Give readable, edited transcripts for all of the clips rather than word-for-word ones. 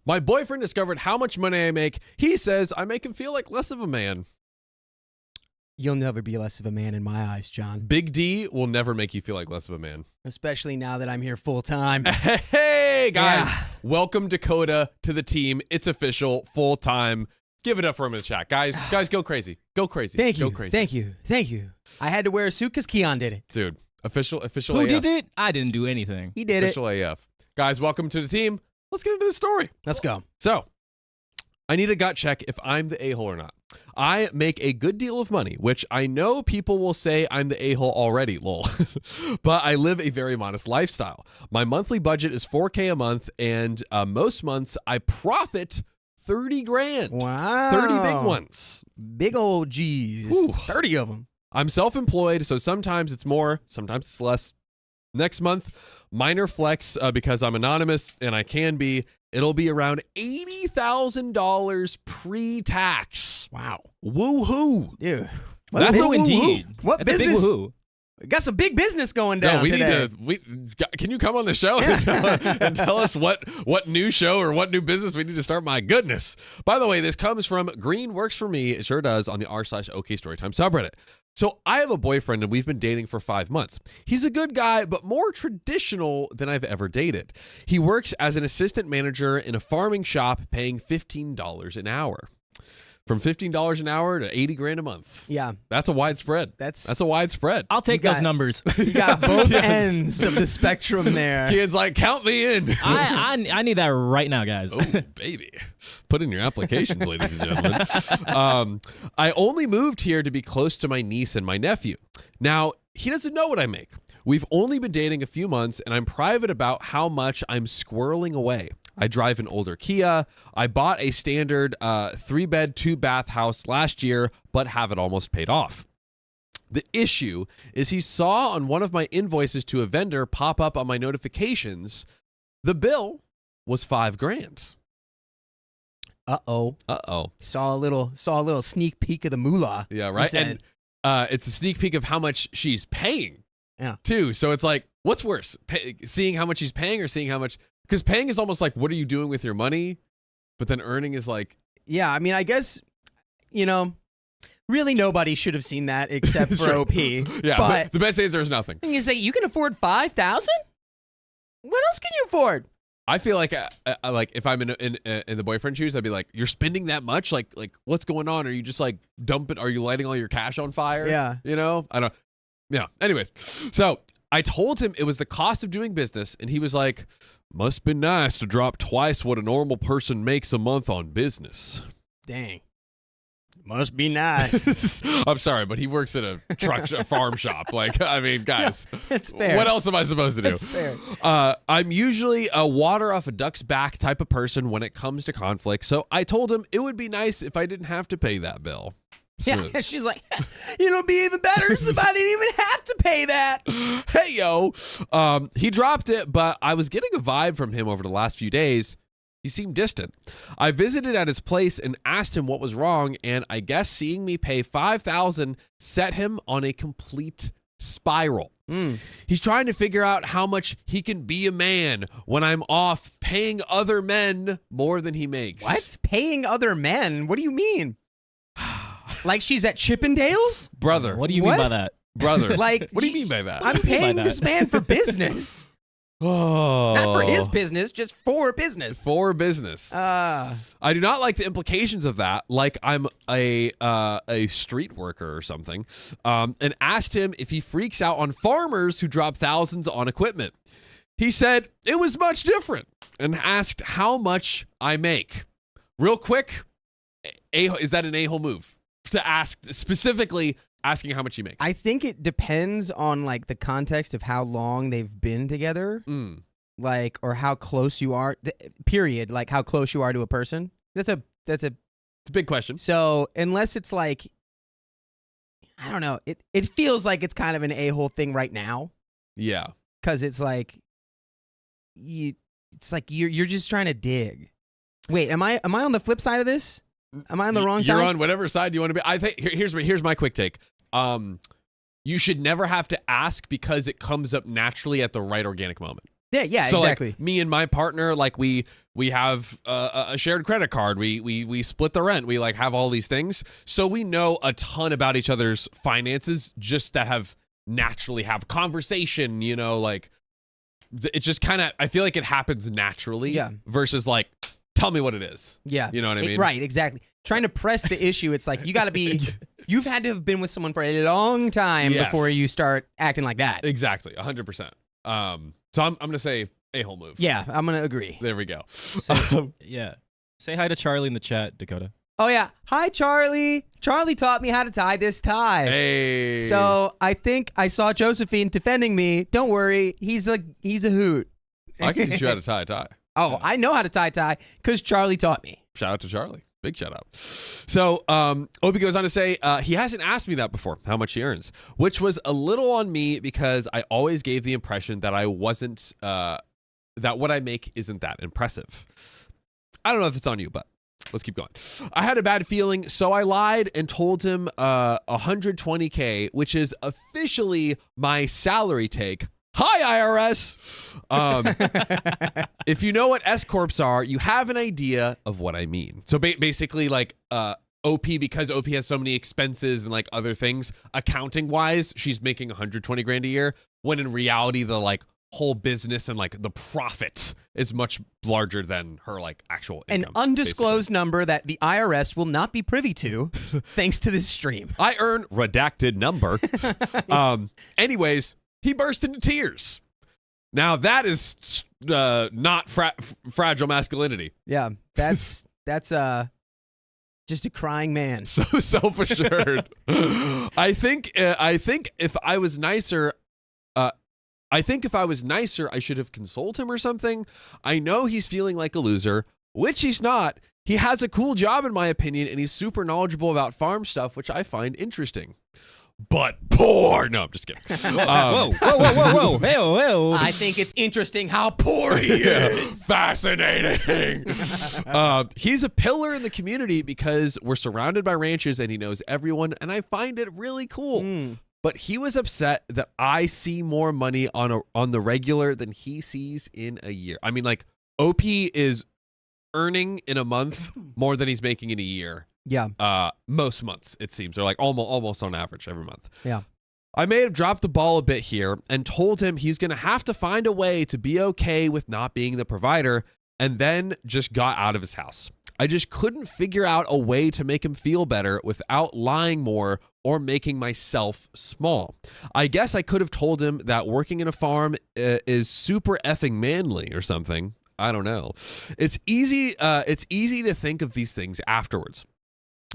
My boyfriend discovered how much money I make. He says I make him feel like less of a man. You'll never be less of a man in my eyes, John. Big D will never make you feel like less of a man. Especially now that I'm here full time. Hey, guys. Yeah. Welcome Dakota to the team. It's official, full time. Give it up for him in the chat. Guys, go crazy. Go crazy. Thank you. Go crazy. Thank you. I had to wear a suit because Keon did it. Dude, official Who AF. did it? I didn't do anything. He did Official AF. Guys, welcome to the team. Let's get into the story. Let's go. So, I need a gut check if I'm the a-hole or not. I make a good deal of money, which I know people will say I'm the a-hole already, lol. But I live a very modest lifestyle. My monthly budget is $4K a month, and most months I profit 30 grand. Wow. 30 big ones. Big old G's. Whew. 30 of them. I'm self-employed, so sometimes it's more, sometimes it's less. Next month, minor flex because I'm anonymous, and I can be. It'll be around $80,000 pre-tax. Wow. Woo-hoo. Dude. That's a woo-hoo. Indeed. What That's business? a big woohoo. Got some big business going down No, we today. need to. Can you come on the show and tell us what new show or what new business we need to start? My goodness. By the way, this comes from Green Works For Me. It sure does on the r/OK Storytime subreddit. So I have a boyfriend and we've been dating for 5 months. He's a good guy, but more traditional than I've ever dated. He works as an assistant manager in a farming shop paying $15 an hour. From $15 an hour to 80 grand a month. Yeah. That's a wide spread. That's a wide spread. I'll take those numbers. You got both ends of the spectrum there. Kids like, count me in. I need that right now, guys. Oh, baby. Put in your applications, ladies and gentlemen. I only moved here to be close to my niece and my nephew. Now, he doesn't know what I make. We've only been dating a few months, and I'm private about how much I'm squirreling away. I drive an older Kia. I bought a standard 3-bed, 2-bath house last year, but have it almost paid off. The issue is he saw on one of my invoices to a vendor pop up on my notifications. The bill was $5 grand. Uh-oh. Saw a little sneak peek of the moolah. Yeah, right. Said, and it's a sneak peek of how much she's paying. Yeah. Too. So it's like, what's worse, seeing how much she's paying or seeing how much? Because paying is almost like, what are you doing with your money? But then earning is like, yeah, I mean, I guess, really nobody should have seen that except for OP. Yeah, but the best answer is nothing. and you say, you can afford $5,000? What else can you afford? I feel like if I'm in the boyfriend shoes, I'd be like, you're spending that much? Like what's going on? Are you just like dumping? Are you lighting all your cash on fire? Yeah. I don't. Yeah. Anyways, so I told him it was the cost of doing business, and he was like, must be nice to drop twice what a normal person makes a month on business. Dang. Must be nice. I'm sorry, but he works at a farm shop. Like, I mean, guys, It's fair. what else am I supposed to do? That's fair. I'm usually a water off a duck's back type of person when it comes to conflict. So I told him it would be nice if I didn't have to pay that bill. Yeah, she's like, it'll be even better if I didn't even have to pay that. Hey, yo. He dropped it, but I was getting a vibe from him over the last few days. He seemed distant. I visited at his place and asked him what was wrong, and I guess seeing me pay $5,000 set him on a complete spiral. He's trying to figure out how much he can be a man when I'm off paying other men more than he makes. What? Paying other men? What do you mean? Like she's at Chippendales? Brother. What do you mean by that? Brother. Like, what do you mean by that? I'm paying this man for business. Oh. Not for his business, just for business. For business. I do not like the implications of that, like I'm a street worker or something, and asked him if he freaks out on farmers who drop thousands on equipment. He said it was much different and asked how much I make. Real quick, is that an a-hole move? To ask, specifically asking how much he makes. I think it depends on like the context of how long they've been together, like, or how close you are. Period. Like how close you are to a person. It's a It's a big question. So unless it's like, I don't know, it feels like it's kind of an a-hole thing right now. Yeah. Because it's like you're just trying to dig. Wait, am I on the flip side of this? Am I on the wrong side? You're on whatever side you want to be. I think here's my quick take. You should never have to ask because it comes up naturally at the right organic moment. Yeah, So exactly. like me and my partner, like we have a shared credit card. We split the rent. We like have all these things. So we know a ton about each other's finances, just that have naturally have conversation, you know, like it's just kind of, I feel like it happens naturally. Yeah. Versus like, tell me what it is. Yeah. You know what I mean? Right, exactly. Trying to press the issue, it's like you got to be, you've had to have been with someone for a long time Yes. before you start acting like that. Exactly. 100%. So I'm going to say a-hole move. Yeah, I'm going to agree. There we go. Yeah. Say hi to Charlie in the chat, Dakota. Oh, yeah. Hi, Charlie. Charlie taught me how to tie this tie. Hey. So I think I saw Josephine defending me. Don't worry. He's a hoot. I can teach you how to tie a tie. Oh, I know how to tie because Charlie taught me. Shout out to Charlie. Big shout out. So Obi goes on to say, he hasn't asked me that before, how much he earns, which was a little on me because I always gave the impression that I wasn't, that what I make isn't that impressive. I don't know if it's on you, but let's keep going. I had a bad feeling, so I lied and told him $120K, which is officially my salary take. Hi, IRS. If you know what S corps are, you have an idea of what I mean. So basically, like OP, because OP has so many expenses and like other things, accounting wise, she's making 120 grand a year. When in reality, the like whole business and like the profit is much larger than her like actual income. An undisclosed number that the IRS will not be privy to, thanks to this stream. I earn redacted number. Anyways. He burst into tears. Now that is not fragile masculinity. Yeah, that's just a crying man. So self-assured. I think if I was nicer, I should have consoled him or something. I know he's feeling like a loser, which he's not. He has a cool job in my opinion, and he's super knowledgeable about farm stuff, which I find interesting. But poor. No, I'm just kidding. Whoa. Hey. I think it's interesting how poor he is. Fascinating. He's a pillar in the community because we're surrounded by ranchers and he knows everyone, and I find it really cool. But he was upset that I see more money on the regular than he sees in a year. I mean, like, OP is earning in a month more than he's making in a year. Yeah. Most months, it seems. Or like almost on average every month. Yeah. I may have dropped the ball a bit here and told him he's going to have to find a way to be okay with not being the provider, and then just got out of his house. I just couldn't figure out a way to make him feel better without lying more or making myself small. I guess I could have told him that working in a farm is super effing manly or something. I don't know. It's easy to think of these things afterwards.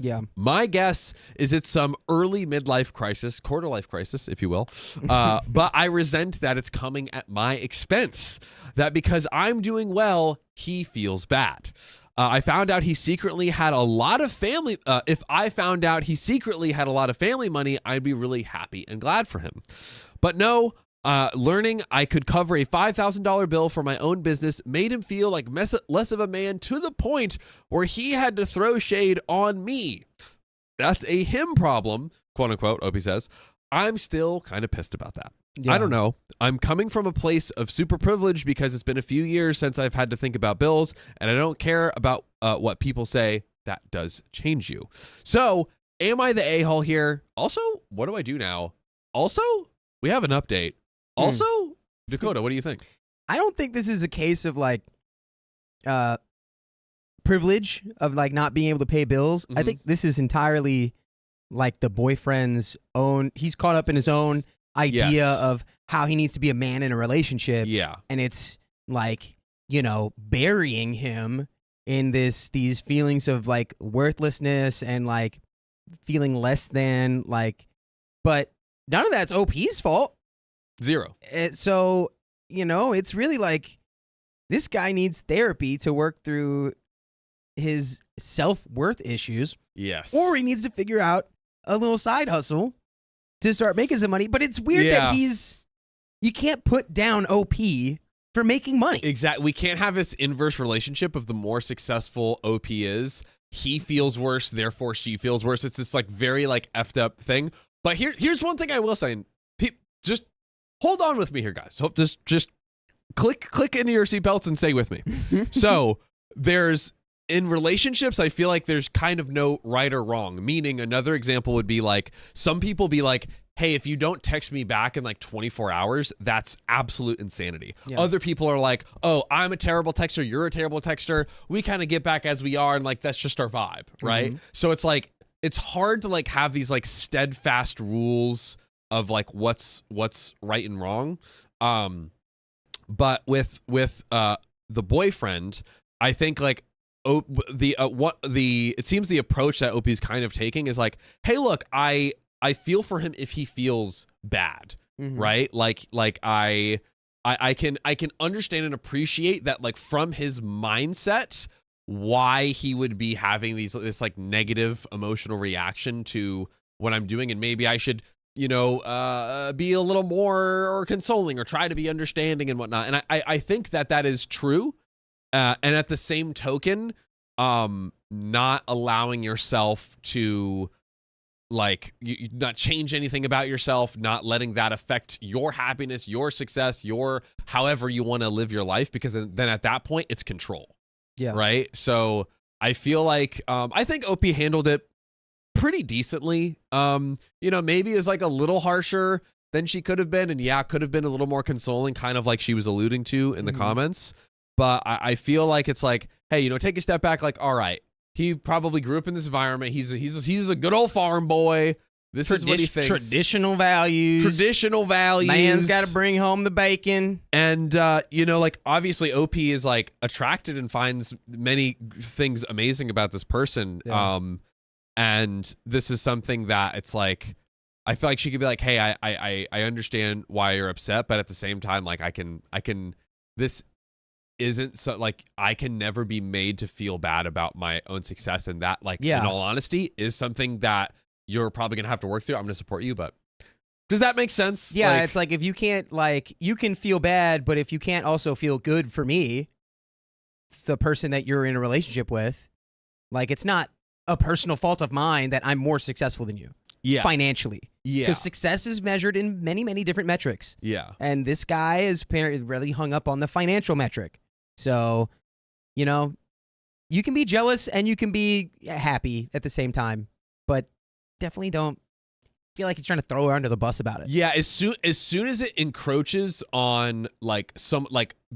Yeah. My guess is it's some early midlife crisis, quarter life crisis, if you will. But I resent that it's coming at my expense. That because I'm doing well, he feels bad. I found out he secretly had a lot of family. If I found out he secretly had a lot of family money, I'd be really happy and glad for him. But no, learning I could cover a $5,000 bill for my own business made him feel like less of a man, to the point where he had to throw shade on me. That's a him problem, quote unquote, Opie says. I'm still kind of pissed about that. Yeah. I don't know. I'm coming from a place of super privilege because it's been a few years since I've had to think about bills, and I don't care about what people say. That does change you. So am I the a-hole here? Also, what do I do now? Also, we have an update. Also, Dakota, what do you think? I don't think this is a case of like privilege of like not being able to pay bills. I think this is entirely like the boyfriend's own. He's caught up in his own idea of how he needs to be a man in a relationship. Yeah. And it's like, you know, burying him in these feelings of like worthlessness and like feeling less than, like, but none of that's OP's fault. Zero. So, you know, it's really like this guy needs therapy to work through his self-worth issues. Yes. Or he needs to figure out a little side hustle to start making some money. But it's weird that you can't put down OP for making money. Exactly. We can't have this inverse relationship of the more successful OP is, he feels worse, therefore she feels worse. It's this like very like effed up thing. But here's one thing I will say. Just hold on with me here, guys. Hope just click into your seatbelts and stay with me. So in relationships, I feel like there's kind of no right or wrong. Meaning, another example would be like, some people be like, hey, if you don't text me back in like 24 hours, that's absolute insanity. Yeah. Other people are like, oh, I'm a terrible texter, you're a terrible texter. We kind of get back as we are, and like that's just our vibe, right? So it's like, it's hard to like have these like steadfast rules of like what's right and wrong. But with the boyfriend, I think like it seems the approach that Opie's kind of taking is like, hey, look, I feel for him if he feels bad, right? Like I can understand and appreciate that, like, from his mindset, why he would be having this like negative emotional reaction to what I'm doing, and maybe I should, be a little more consoling or try to be understanding and whatnot. And I think that is true. And at the same token, not allowing yourself to like you not change anything about yourself, not letting that affect your happiness, your success, your however you want to live your life, because then at that point it's control. Yeah. Right. So I feel like I think OP handled it pretty decently. Maybe is like a little harsher than she could have been, and could have been a little more consoling, kind of like she was alluding to in the comments. But I feel like it's like, hey, take a step back. Like, all right, he probably grew up in this environment. He's a good old farm boy. This is what he thinks. Traditional values. Man's got to bring home the bacon. And, like, obviously OP is, like, attracted and finds many things amazing about this person. Yeah. And this is something that it's like, I feel like she could be like, hey, I understand why you're upset, but at the same time, like, I can, this isn't so, like, I can never be made to feel bad about my own success. And that, like, in all honesty, is something that you're probably going to have to work through. I'm going to support you, but does that make sense? Yeah, like, it's like, if you can't, like, you can feel bad, but if you can't also feel good for me, it's the person that you're in a relationship with, like, it's not a personal fault of mine that I'm more successful than you. Yeah. Financially. Yeah. Because success is measured in many, many different metrics. Yeah. And this guy is apparently really hung up on the financial metric. So, you can be jealous and you can be happy at the same time, but definitely don't feel like he's trying to throw her under the bus about it. Yeah, as soon as it encroaches on like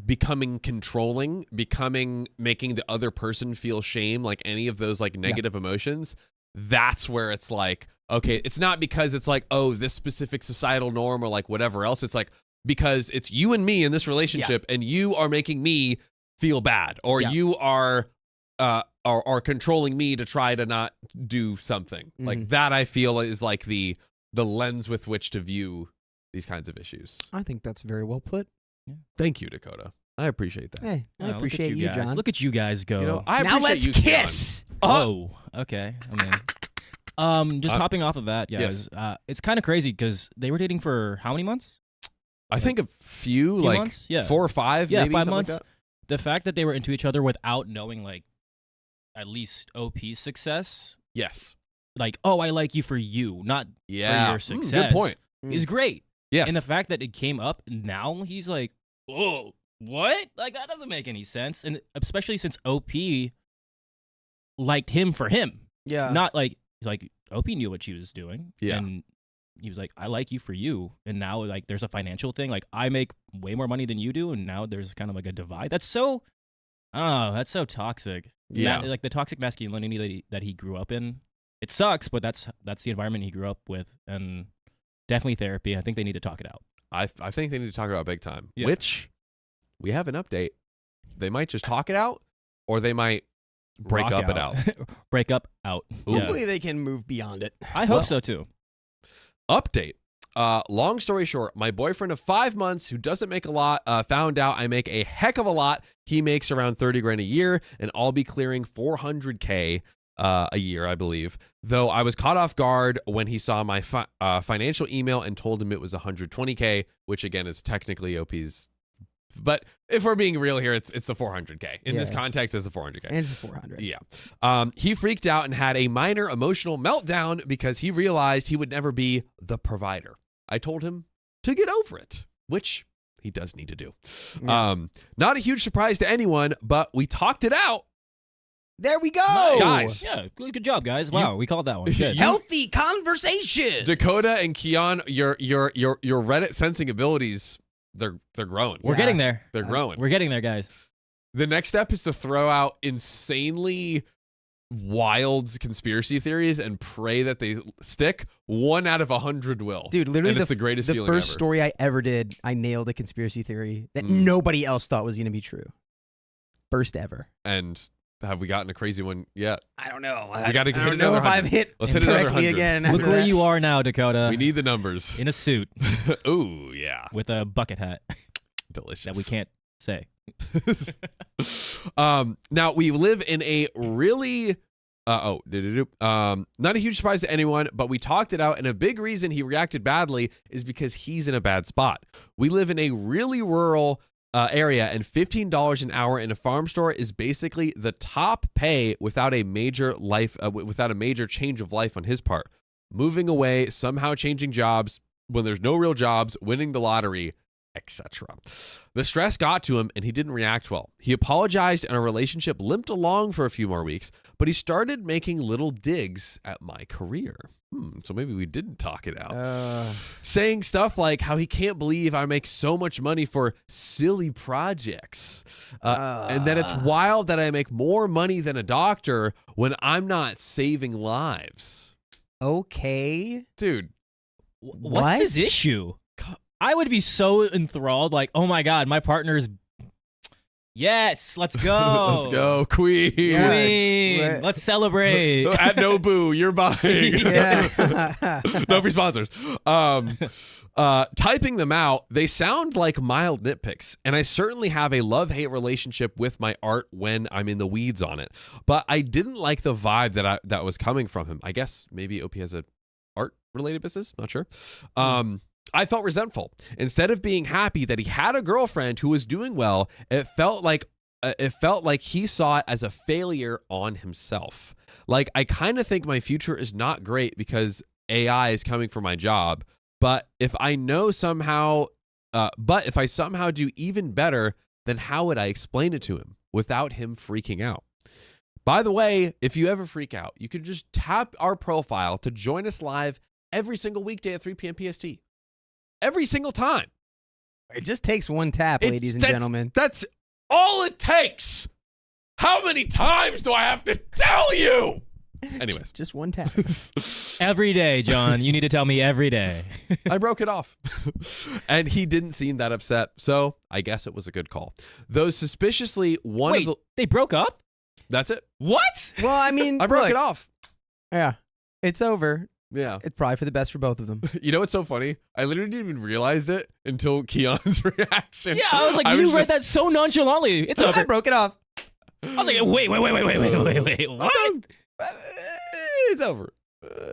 becoming controlling, making the other person feel shame, like any of those like negative emotions, that's where it's like, okay, it's not because it's like, oh, this specific societal norm or like whatever else. It's like, because it's you and me in this relationship, and you are making me feel bad, or you are controlling me to try to not do something like that. I feel is like the lens with which to view these kinds of issues. I think that's very well put. Yeah. Thank you, Dakota. I appreciate that. Hey, I appreciate you, guys. John. Look at you guys go. Now let's kiss. Oh, okay. I mean, just hopping off of that, guys. Yes. It's kind of crazy because they were dating for how many months? I think a few like months? Yeah. 4 or 5, yeah, maybe 5 months. Like that. The fact that they were into each other without knowing, like, at least OP's success. Yes. Like, oh, I like you for you, not for your success. Good point. Is great. Yes. And the fact that it came up now, he's like, oh, what? Like, that doesn't make any sense. And especially since OP liked him for him. Yeah. Not like OP knew what she was doing. Yeah. And he was like, I like you for you. And now, like, there's a financial thing. Like, I make way more money than you do. And now there's kind of like a divide. That's so, I don't know. That's so toxic. Yeah. Like the toxic masculinity that he grew up in. It sucks, but that's the environment he grew up with. And definitely therapy. I think they need to talk it out. I think they need to talk about big time, Yeah. which we have an update. They might just talk it out, or they might break up it out. Break up out. Hopefully they can move beyond it. I hope so too. Update. Long story short, my boyfriend of 5 months who doesn't make a lot found out I make a heck of a lot. He makes around 30 grand a year, and I'll be clearing 400K a year, I believe. Though I was caught off guard when he saw my financial email and told him it was 120K, which again is technically OP's. But if we're being real here, it's the 400K. In this context, it's the 400K. It's 400. Yeah. He freaked out and had a minor emotional meltdown because he realized he would never be the provider. I told him to get over it, which he does need to do. Yeah. Not a huge surprise to anyone, but we talked it out. There we go. Guys. Yeah, good job, guys. Wow, we called that one. Good. Healthy conversation. Dakota and Keon, your Reddit sensing abilities, they're growing. We're getting there. They're growing. We're getting there, guys. The next step is to throw out insanely wild conspiracy theories and pray that they stick. 1 out of 100 will. Dude, literally and it's the greatest the feeling first ever. story I ever did, I nailed a conspiracy theory that nobody else thought was going to be true. First ever. And have we gotten a crazy one yet? I don't know. We got to I hit don't know another if 100. I've hit Let's hit another correctly 100. again. Look after where that. you are now, Dakota. We need the numbers. In a suit Ooh, yeah. with a bucket hat Delicious. that we can't say. Now we live in a really not a huge surprise to anyone, but we talked it out, and a big reason he reacted badly is because he's in a bad spot. We live in a really rural area, and $15 an hour in a farm store is basically the top pay without a major change of life on his part. Moving away, somehow changing jobs when there's no real jobs, winning the lottery, etc. The stress got to him and he didn't react well. He apologized and our relationship limped along for a few more weeks, but he started making little digs at my career. So maybe we didn't talk it out. Saying stuff like how he can't believe I make so much money for silly projects. And that it's wild that I make more money than a doctor when I'm not saving lives. Okay. Dude. What's his issue? I would be so enthralled, like, oh my God, my partner's. Yes, let's go. Let's go, Queen. Queen. Let's celebrate. At Nobu, you're buying. Yeah. No free sponsors. Typing them out, they sound like mild nitpicks, and I certainly have a love-hate relationship with my art when I'm in the weeds on it. But I didn't like the vibe that was coming from him. I guess maybe OP has a art-related business. Not sure. I felt resentful. Instead of being happy that he had a girlfriend who was doing well, it felt like he saw it as a failure on himself. Like, I kind of think my future is not great because AI is coming for my job. But if I somehow do even better, then how would I explain it to him without him freaking out? By the way, if you ever freak out, you can just tap our profile to join us live every single weekday at 3 p.m. PST. Every single time. It just takes one tap, ladies and gentlemen. That's all it takes. How many times do I have to tell you? Anyways. Just one tap. Every day, John. You need to tell me every day. I broke it off. And he didn't seem that upset, so I guess it was a good call. Though suspiciously, they broke up? That's it. What? Well, I mean, I broke it off. Yeah. It's over. Yeah. It's probably for the best for both of them. You know what's so funny? I literally didn't even realize it until Keon's reaction. Yeah, I was like, you read that so nonchalantly. It's over. I broke it off. I was like, wait, what? It's over.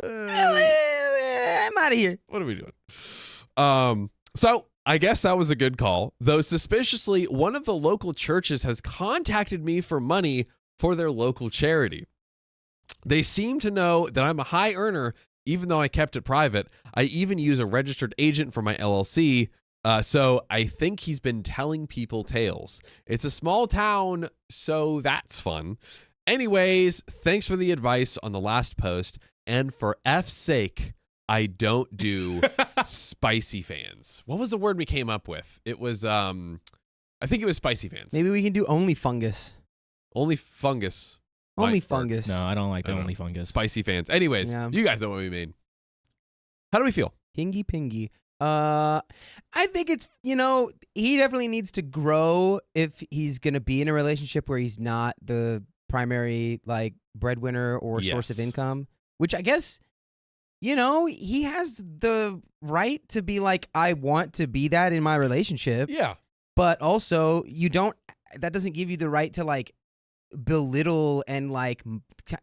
I'm out of here. What are we doing? So I guess that was a good call. Though suspiciously, one of the local churches has contacted me for money for their local charity. They seem to know that I'm a high earner, even though I kept it private. I even use a registered agent for my LLC. So I think he's been telling people tales. It's a small town, so that's fun. Anyways, thanks for the advice on the last post. And for F's sake, I don't do spicy fans. What was the word we came up with? It was, I think it was spicy fans. Maybe we can do only fungus. Only fungus. Only fungus. No, I don't like the only fungus. Spicy fans. Anyways, you guys know what we mean. How do we feel? Hingy pingy. I think it's, he definitely needs to grow if he's going to be in a relationship where he's not the primary, like, breadwinner or source of income, which I guess, he has the right to be like, I want to be that in my relationship. Yeah. But also, that doesn't give you the right to, like, belittle and, like,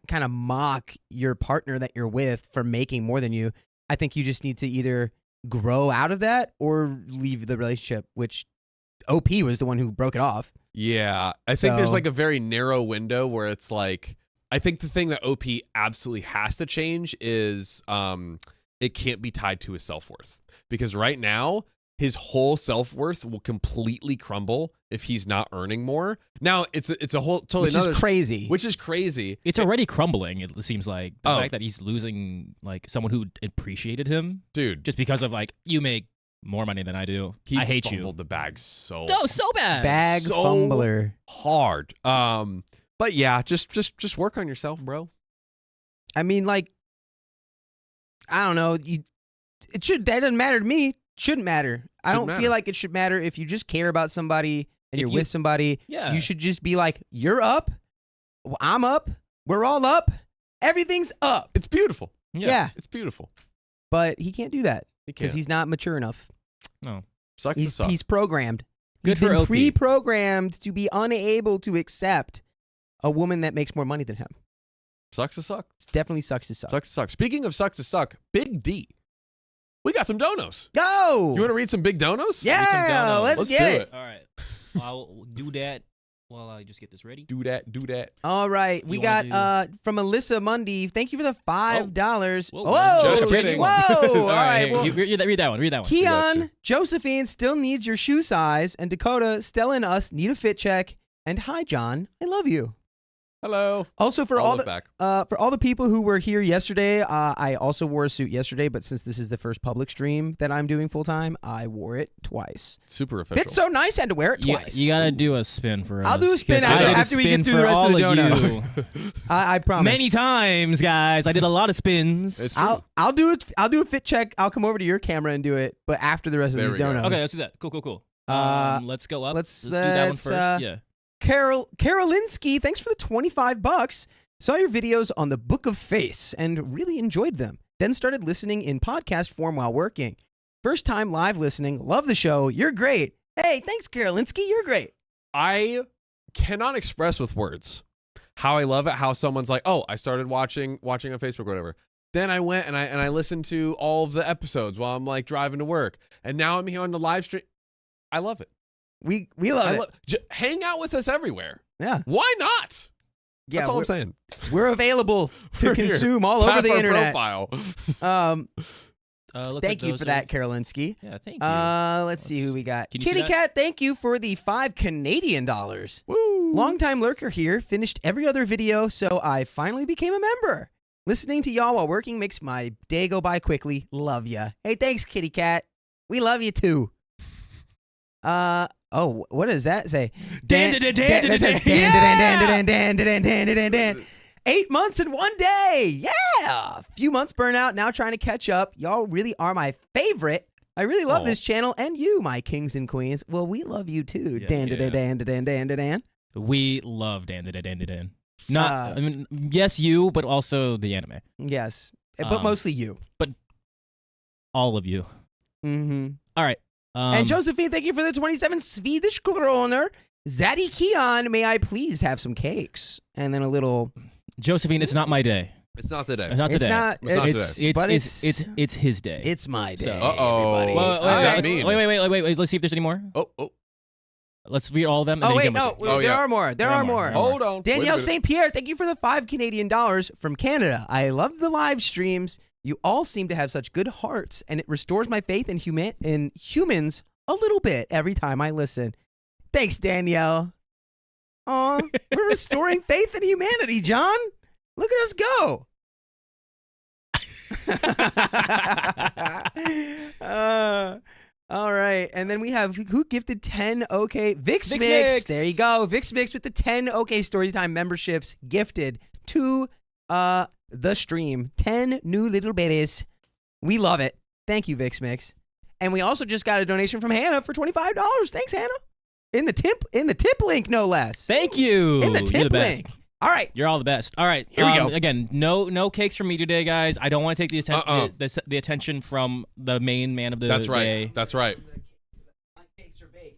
kind of mock your partner that you're with for making more than you. I think you just need to either grow out of that or leave the relationship, which OP was the one who broke it off. Yeah. I think there's like a very narrow window where it's like, I think the thing that OP absolutely has to change is it can't be tied to his self-worth. Because right now, his whole self-worth will completely crumble if he's not earning more. Now, it's a whole totally Which another is crazy. which is crazy. It's already crumbling. It seems like the Oh. fact that he's losing like someone who appreciated him Dude, just because of like you make more money than I do. he I hate fumbled you. the bag so No, so bad. Bag so fumbler. hard. But yeah, just work on yourself, bro. I mean, like, I don't know. That doesn't matter to me. Shouldn't matter. I don't Shouldn't matter. feel like it should matter if you just care about somebody and If you're you- with somebody. Yeah. You should just be like, you're up. I'm up. We're all up. Everything's up. It's beautiful. Yeah. It's beautiful. But he can't do that He because can't. he's not mature enough. No. Sucks to suck. He's programmed. Good He's for been OP. pre-programmed to be unable to accept a woman that makes more money than him. Sucks to suck. It definitely sucks to suck. Sucks to suck. Speaking of sucks to suck, Big D. We got some donos. Go! You want to read some big donos? Yeah, donos. let's Let's get do it. it. All right. I'll do that while I just get this ready. Do that. Do that. All right, we You got wanna from Alyssa Mundy. Thank you for the $5. Whoa. Whoa, Just kidding. Whoa! All right, here, well, read that one. Read that one. Keon, Gotcha. Josephine still needs your shoe size, and Dakota, Stella, and us need a fit check. And hi, John, I love you. Hello. Also, for I'll all look the back. for all the people who were here yesterday, I also wore a suit yesterday. But since this is the first public stream that I'm doing full time, I wore it twice. Super official. Fits so nice, I had to wear it twice. You gotta do a spin for us. I'll do a spin 'cause I did a after we get spin through for the rest of all the you. donuts. I promise. Many times, guys. I did a lot of spins. It's true. I'll do it. I'll do a fit check. I'll come over to your camera and do it, but after the rest of There these we go. donuts. Okay, let's do that. Cool. Let's go up. let's- do that one let's, first. Yeah. Karolinsky, thanks for the $25. Saw your videos on the Book of Face and really enjoyed them. Then started listening in podcast form while working. First time live listening. Love the show. You're great. Hey, thanks, Karolinsky. You're great. I cannot express with words how I love it. How someone's like, "Oh, I started watching on Facebook or whatever." Then I went and I listened to all of the episodes while I'm like driving to work, and now I'm here on the live stream. I love it. We love it. Hang out with us everywhere. Yeah. Why not? Yeah, That's all I'm saying. we're available to We're here. consume all Tap over the our internet. profile. Look Thank at you those for that, Karolinsky. Yeah, thank you. Let's see who we got. Can you see Kitty that? Cat, thank you for the $5 Canadian. Woo. Longtime lurker here. Finished every other video, so I finally became a member. Listening to y'all while working makes my day go by quickly. Love ya. Hey, thanks, Kitty Cat. We love you too. Oh, what does that say? That says dan. 8 months and 1 day. Yeah. Few months burnout. Now trying to catch up. Y'all really are my favorite. I really love Aw. this channel and you, my kings and queens. Well, we love you too. Yeah, Dan. We love Dan. Not, Uh, I mean, yes, you, but also the anime. Yes, but mostly you. All of you. Mm-hmm. All right. And Josephine, thank you for the 27 Swedish kroner. Zaddy Keon, may I please have some cakes? And then a little. Josephine, it's not my day. It's not today. It's not It's today. not. It's not It's, today. but It's his day. it's my day. So- Uh-oh. everybody. What does that mean? Wait. Let's see if there's any more. Oh. Let's read all of them. And Oh then you wait, can no, look at it. Oh, there yeah. are more. There There are are more. more. Hold on. Wait a Danielle minute. St. Pierre, thank you for the $5 Canadian from Canada. I love the live streams. You all seem to have such good hearts, and it restores my faith in humans a little bit every time I listen. Thanks, Danielle. Aw, we're restoring faith in humanity, John. Look at us go. All right, and then we have who gifted 10 OK Vix Vix Mix. Mix. There you go, Vix Mix with the 10 OK Storytime memberships gifted to the stream. 10 new little babies. We love it. Thank you, Vix Mix. And we also just got a donation from Hannah for $25. Thanks, Hannah. In the tip link, no less. Thank you. In the You're tip best. link. All right. You're all the best. All right. Here we go. Again, no cakes from me today, guys. I don't want to take the attention from the main man of the That's right. day. That's right.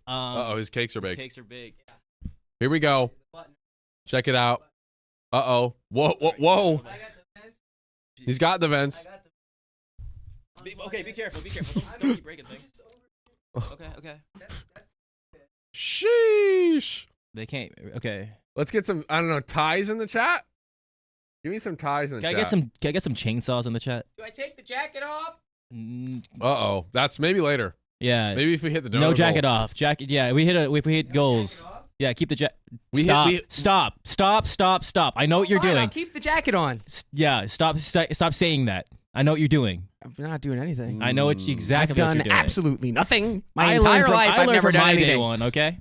Um, His cakes are his big. Cakes are big. Here we go. Check it out. Whoa. He's got the vents. Okay, be careful. Don't keep breaking things. Okay. Sheesh. They can't. Okay. Let's get some, I don't know, ties in the chat? Give me some ties in the Can chat. I get some chainsaws in the chat? Do I take the jacket off? Mm, That's maybe later. Yeah. Maybe if we hit the No donut jacket goal. off. Jacket. Yeah, if we hit goals. Yeah, keep the jacket. We hit- Stop. we- Stop. I know what you're Fine, I'll doing. keep the jacket on. Yeah, stop saying that. I know what you're doing. I'm not doing anything. I know what exactly I've what done you're doing. absolutely nothing. My I entire learned from, life, I I've learned never from done my day anything. one, okay?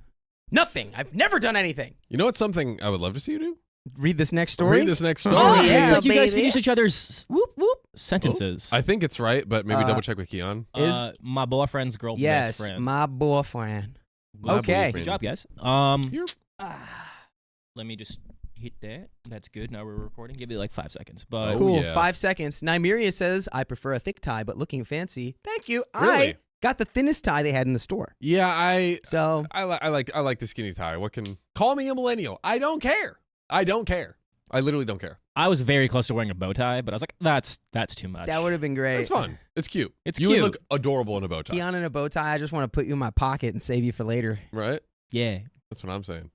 Nothing. I've never done anything. You know what's something I would love to see you do? Read this next story. Read this next story. Oh, It's yeah, like you guys baby. finish each other's Whoop whoop. sentences. I think it's right, but maybe double check with Keon. Is my boyfriend's girl's yes, best friend. my boyfriend. My Okay. Good boyfriend. job, guys. You're- Let me just hit that. That's good. Now we're recording. Give it like 5 seconds. But Oh, Cool. yeah. 5 seconds. Nymeria says, I prefer a thick tie, but looking fancy. Thank you. Really? I got the thinnest tie they had in the store. Yeah, I So like the skinny tie. What can call me a millennial? I don't care. I don't care. I literally don't care. I was very close to wearing a bow tie, but I was like, that's too much. that would have been great. It's fun. It's cute. It's you cute. would look adorable in a bow tie, Keon in a bow tie. I just want to put you in my pocket and save you for later. right? Yeah. That's what I'm saying.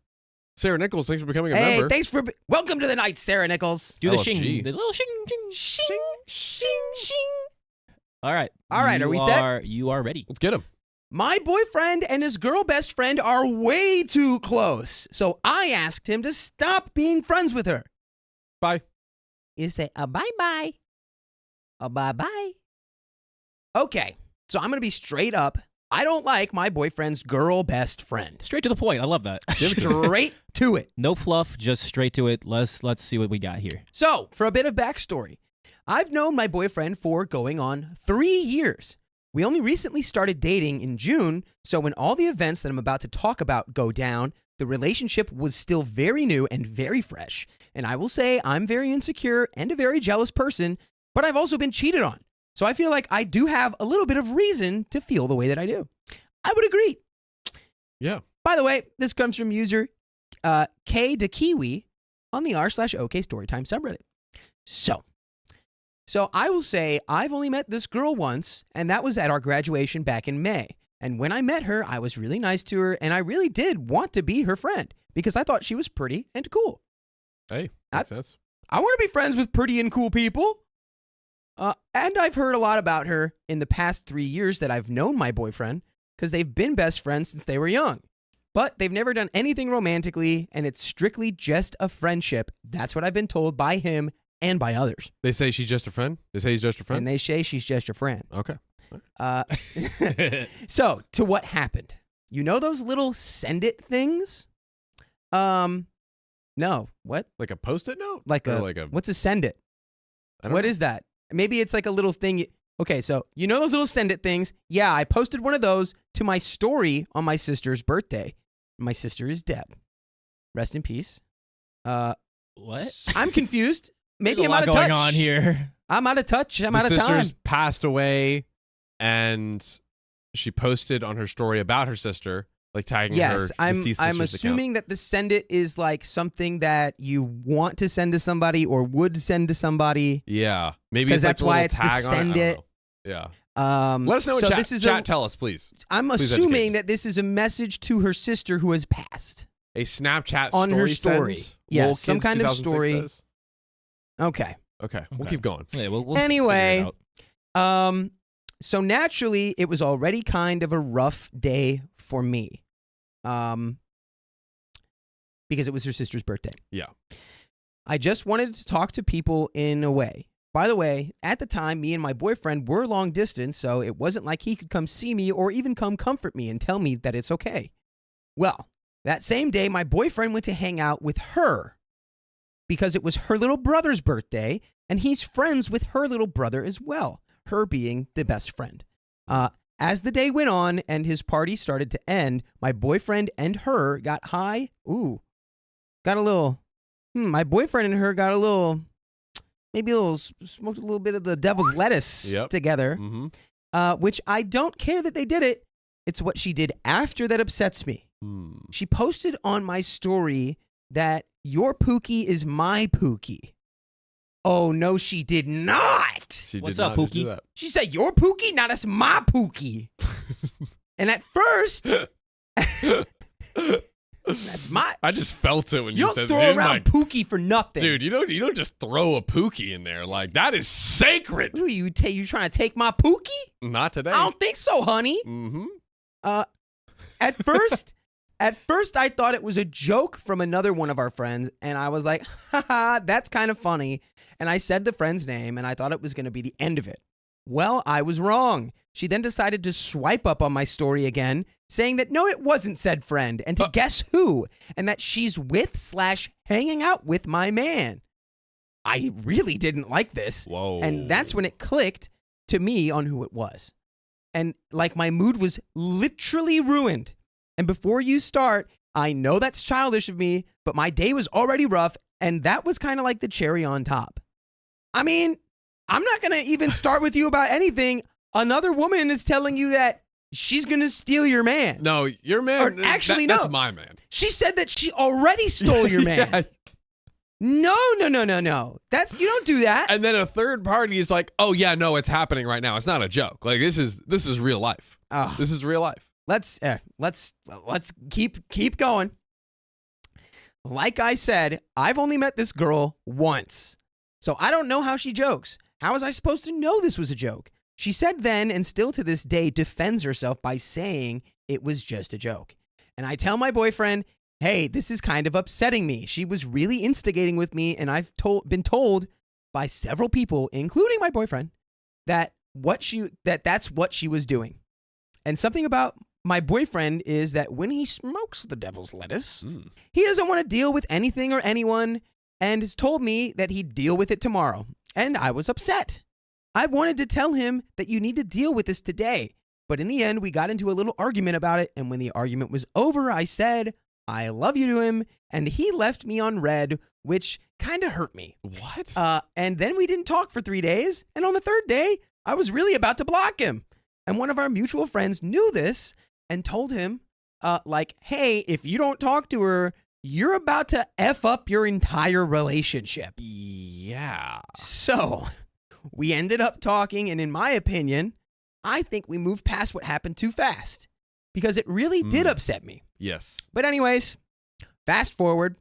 Sarah Nichols, thanks for becoming a Hey, member. thanks for welcome to the night, Sarah Nichols. Do the LFG. shing. The little shing. Shing, shing, shing. All right. All right, are we set? You are ready. Let's get him. My boyfriend and his girl best friend are way too close, so I asked him to stop being friends with her. Bye. You say a bye-bye. A bye-bye. Okay, so I'm going to be straight up. I don't like my boyfriend's girl best friend. Straight to the point. I love that. Straight to it. No fluff, just straight to it. Let's see what we got here. So, for a bit of backstory, I've known my boyfriend for going on 3 years. We only recently started dating in June, so when all the events that I'm about to talk about go down, the relationship was still very new and very fresh. And I will say I'm very insecure and a very jealous person, but I've also been cheated on. So I feel like I do have a little bit of reason to feel the way that I do. I would agree. Yeah. By the way, this comes from user K de Kiwi on the r/OK Storytime subreddit. So I will say I've only met this girl once, and that was at our graduation back in May. And when I met her, I was really nice to her, and I really did want to be her friend because I thought she was pretty and cool. Hey, makes sense. I want to be friends with pretty and cool people. And I've heard a lot about her in the past 3 years that I've known my boyfriend because they've been best friends since they were young. But they've never done anything romantically, and it's strictly just a friendship. That's what I've been told by him and by others. They say she's just a friend? They say he's just a friend? And they say she's just your friend. Okay. So, to what happened? You know those little send it things? No. What? Like a Post-it note? Like Or a, like a what's a send it? I don't What know. is that? Maybe it's like a little thing. Okay, so you know those little send it things? Yeah, I posted one of those to my story on my sister's birthday. My sister is dead. Rest in peace. What? I'm confused. Maybe There's I'm a lot out of touch. going on here. I'm out of touch. I'm the out of time. sister's passed away, and she posted on her story about her sister, like tagging Yes, her I'm deceased sister's assuming that the send it is like something that you want to send to somebody or would send to somebody. account. Yeah, maybe 'Cause it's like that's a why little it's the tag on send I don't it. know. Yeah. Let Let us know in so chat. This is Chat, tell us, please. I'm Please assuming educate us. that this is a message to her sister who has passed. A Snapchat On story her story. send? Yes, Lol some Kids kind of 2006 story. says. Okay. Okay, we'll Okay. keep going. Yeah, we'll Anyway. figure it out. So naturally, it was already kind of a rough day for me. Because it was her sister's birthday. Yeah. I just wanted to talk to people in a way. By the way, at the time, me and my boyfriend were long distance, so it wasn't like he could come see me or even come comfort me and tell me that it's okay. Well, that same day, my boyfriend went to hang out with her because it was her little brother's birthday, and he's friends with her little brother as well, her being the best friend. As the day went on and his party started to end, my boyfriend and her got high. Got a little, my boyfriend and her got a little, maybe a little, smoked a little bit of the devil's lettuce Yep. together, which I don't care that they did it. It's what she did after that upsets me. She posted on my story that your Pookie is my Pookie. Oh, no, she did not. She What's did up, not do Pookie? that. She said, your Pookie? Now that's my Pookie. And at first, That's my. I just felt it when You you don't said throw dude, around like, Pookie for nothing. dude, you don't just throw a Pookie in there. Like, that is sacred. Who you trying to take my Pookie? Not today. I don't think so, honey. Mm-hmm. At first, I thought it was a joke from another one of our friends, and I was like, haha, that's kind of funny. And I said the friend's name, and I thought it was going to be the end of it. Well, I was wrong. She then decided to swipe up on my story again, saying that no, it wasn't said friend, and to guess who, and that she's with/hanging out with my man. I really didn't like this. Whoa. And that's when it clicked to me on who it was. And like my mood was literally ruined. And before you start, I know that's childish of me, but my day was already rough, and that was kind of like the cherry on top. I mean, I'm not going to even start with you about anything. Another woman is telling you that she's going to steal your man. No, your man. Or actually, that's no. my man. She said that she already stole your man. Yeah. No. You don't do that. And then a third party is like, oh yeah, no, it's happening right now. It's not a joke. Like this is real life. Oh. This is real life. Let's keep going. Like I said, I've only met this girl once, so I don't know how she jokes. How was I supposed to know this was a joke? She said then, and still to this day, defends herself by saying it was just a joke. And I tell my boyfriend, hey, this is kind of upsetting me. She was really instigating with me, and I've been told by several people, including my boyfriend, that that's what she was doing. And something about my boyfriend is that when he smokes the devil's lettuce, he doesn't want to deal with anything or anyone, and has told me that he'd deal with it tomorrow. And I was upset. I wanted to tell him that you need to deal with this today. But in the end, we got into a little argument about it, and when the argument was over, I said, I love you to him, and he left me on red, which kind of hurt me. What? And then we didn't talk for 3 days, and on the third day, I was really about to block him. And one of our mutual friends knew this and told him, hey, if you don't talk to her, you're about to F up your entire relationship. Yeah. So we ended up talking, and in my opinion, I think we moved past what happened too fast because it really did upset me. Yes. But anyways, fast forward.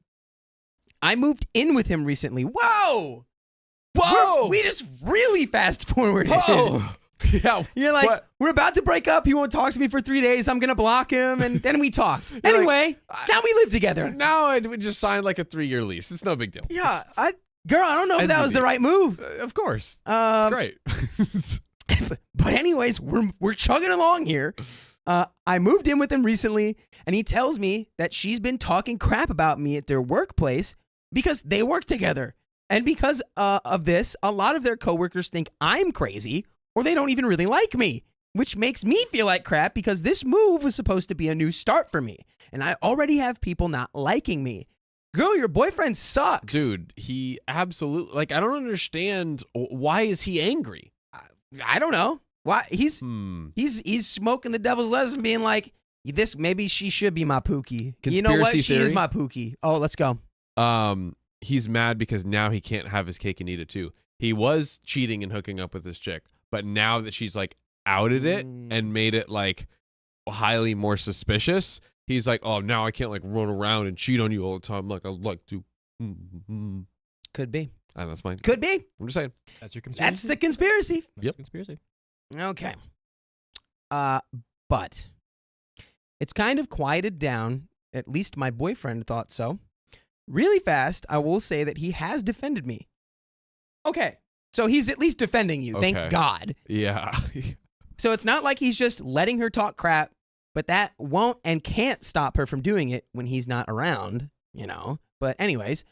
I moved in with him recently. Whoa! We just really fast forwarded. Whoa! Yeah. You're like, what? we're about to break up. He won't talk to me for 3 days. I'm going to block him. And then we talked. Anyway, now we live together. Now we just signed like a 3-year lease. It's no big deal. Yeah. I don't know if that was the right move. Of course. It's great. But anyways, we're chugging along here. I moved in with him recently, and he tells me that she's been talking crap about me at their workplace because they work together. And because of this, a lot of their coworkers think I'm crazy or they don't even really like me, which makes me feel like crap because this move was supposed to be a new start for me. And I already have people not liking me. Girl, your boyfriend sucks. Dude, he absolutely, like, I don't understand. Why is he angry? I don't know. Why he's smoking the devil's lettuce and being like, this maybe she should be my Pookie. You know what? Conspiracy She is theory? my Pookie. Oh, let's go. He's mad because now he can't have his cake and eat it too. He was cheating and hooking up with this chick, but now that she's like outed it and made it like highly more suspicious, he's like, oh, now I can't like run around and cheat on you all the time like I'd like to. Could be. That's mine. Could be. I'm just saying. That's your conspiracy. That's the conspiracy. That's Yep. Conspiracy. Okay. But it's kind of quieted down. At least my boyfriend thought so. Really fast, I will say that he has defended me. Okay. So he's at least defending you. Okay. Thank God. Yeah. So it's not like he's just letting her talk crap, but that won't and can't stop her from doing it when he's not around, you know. But anyways,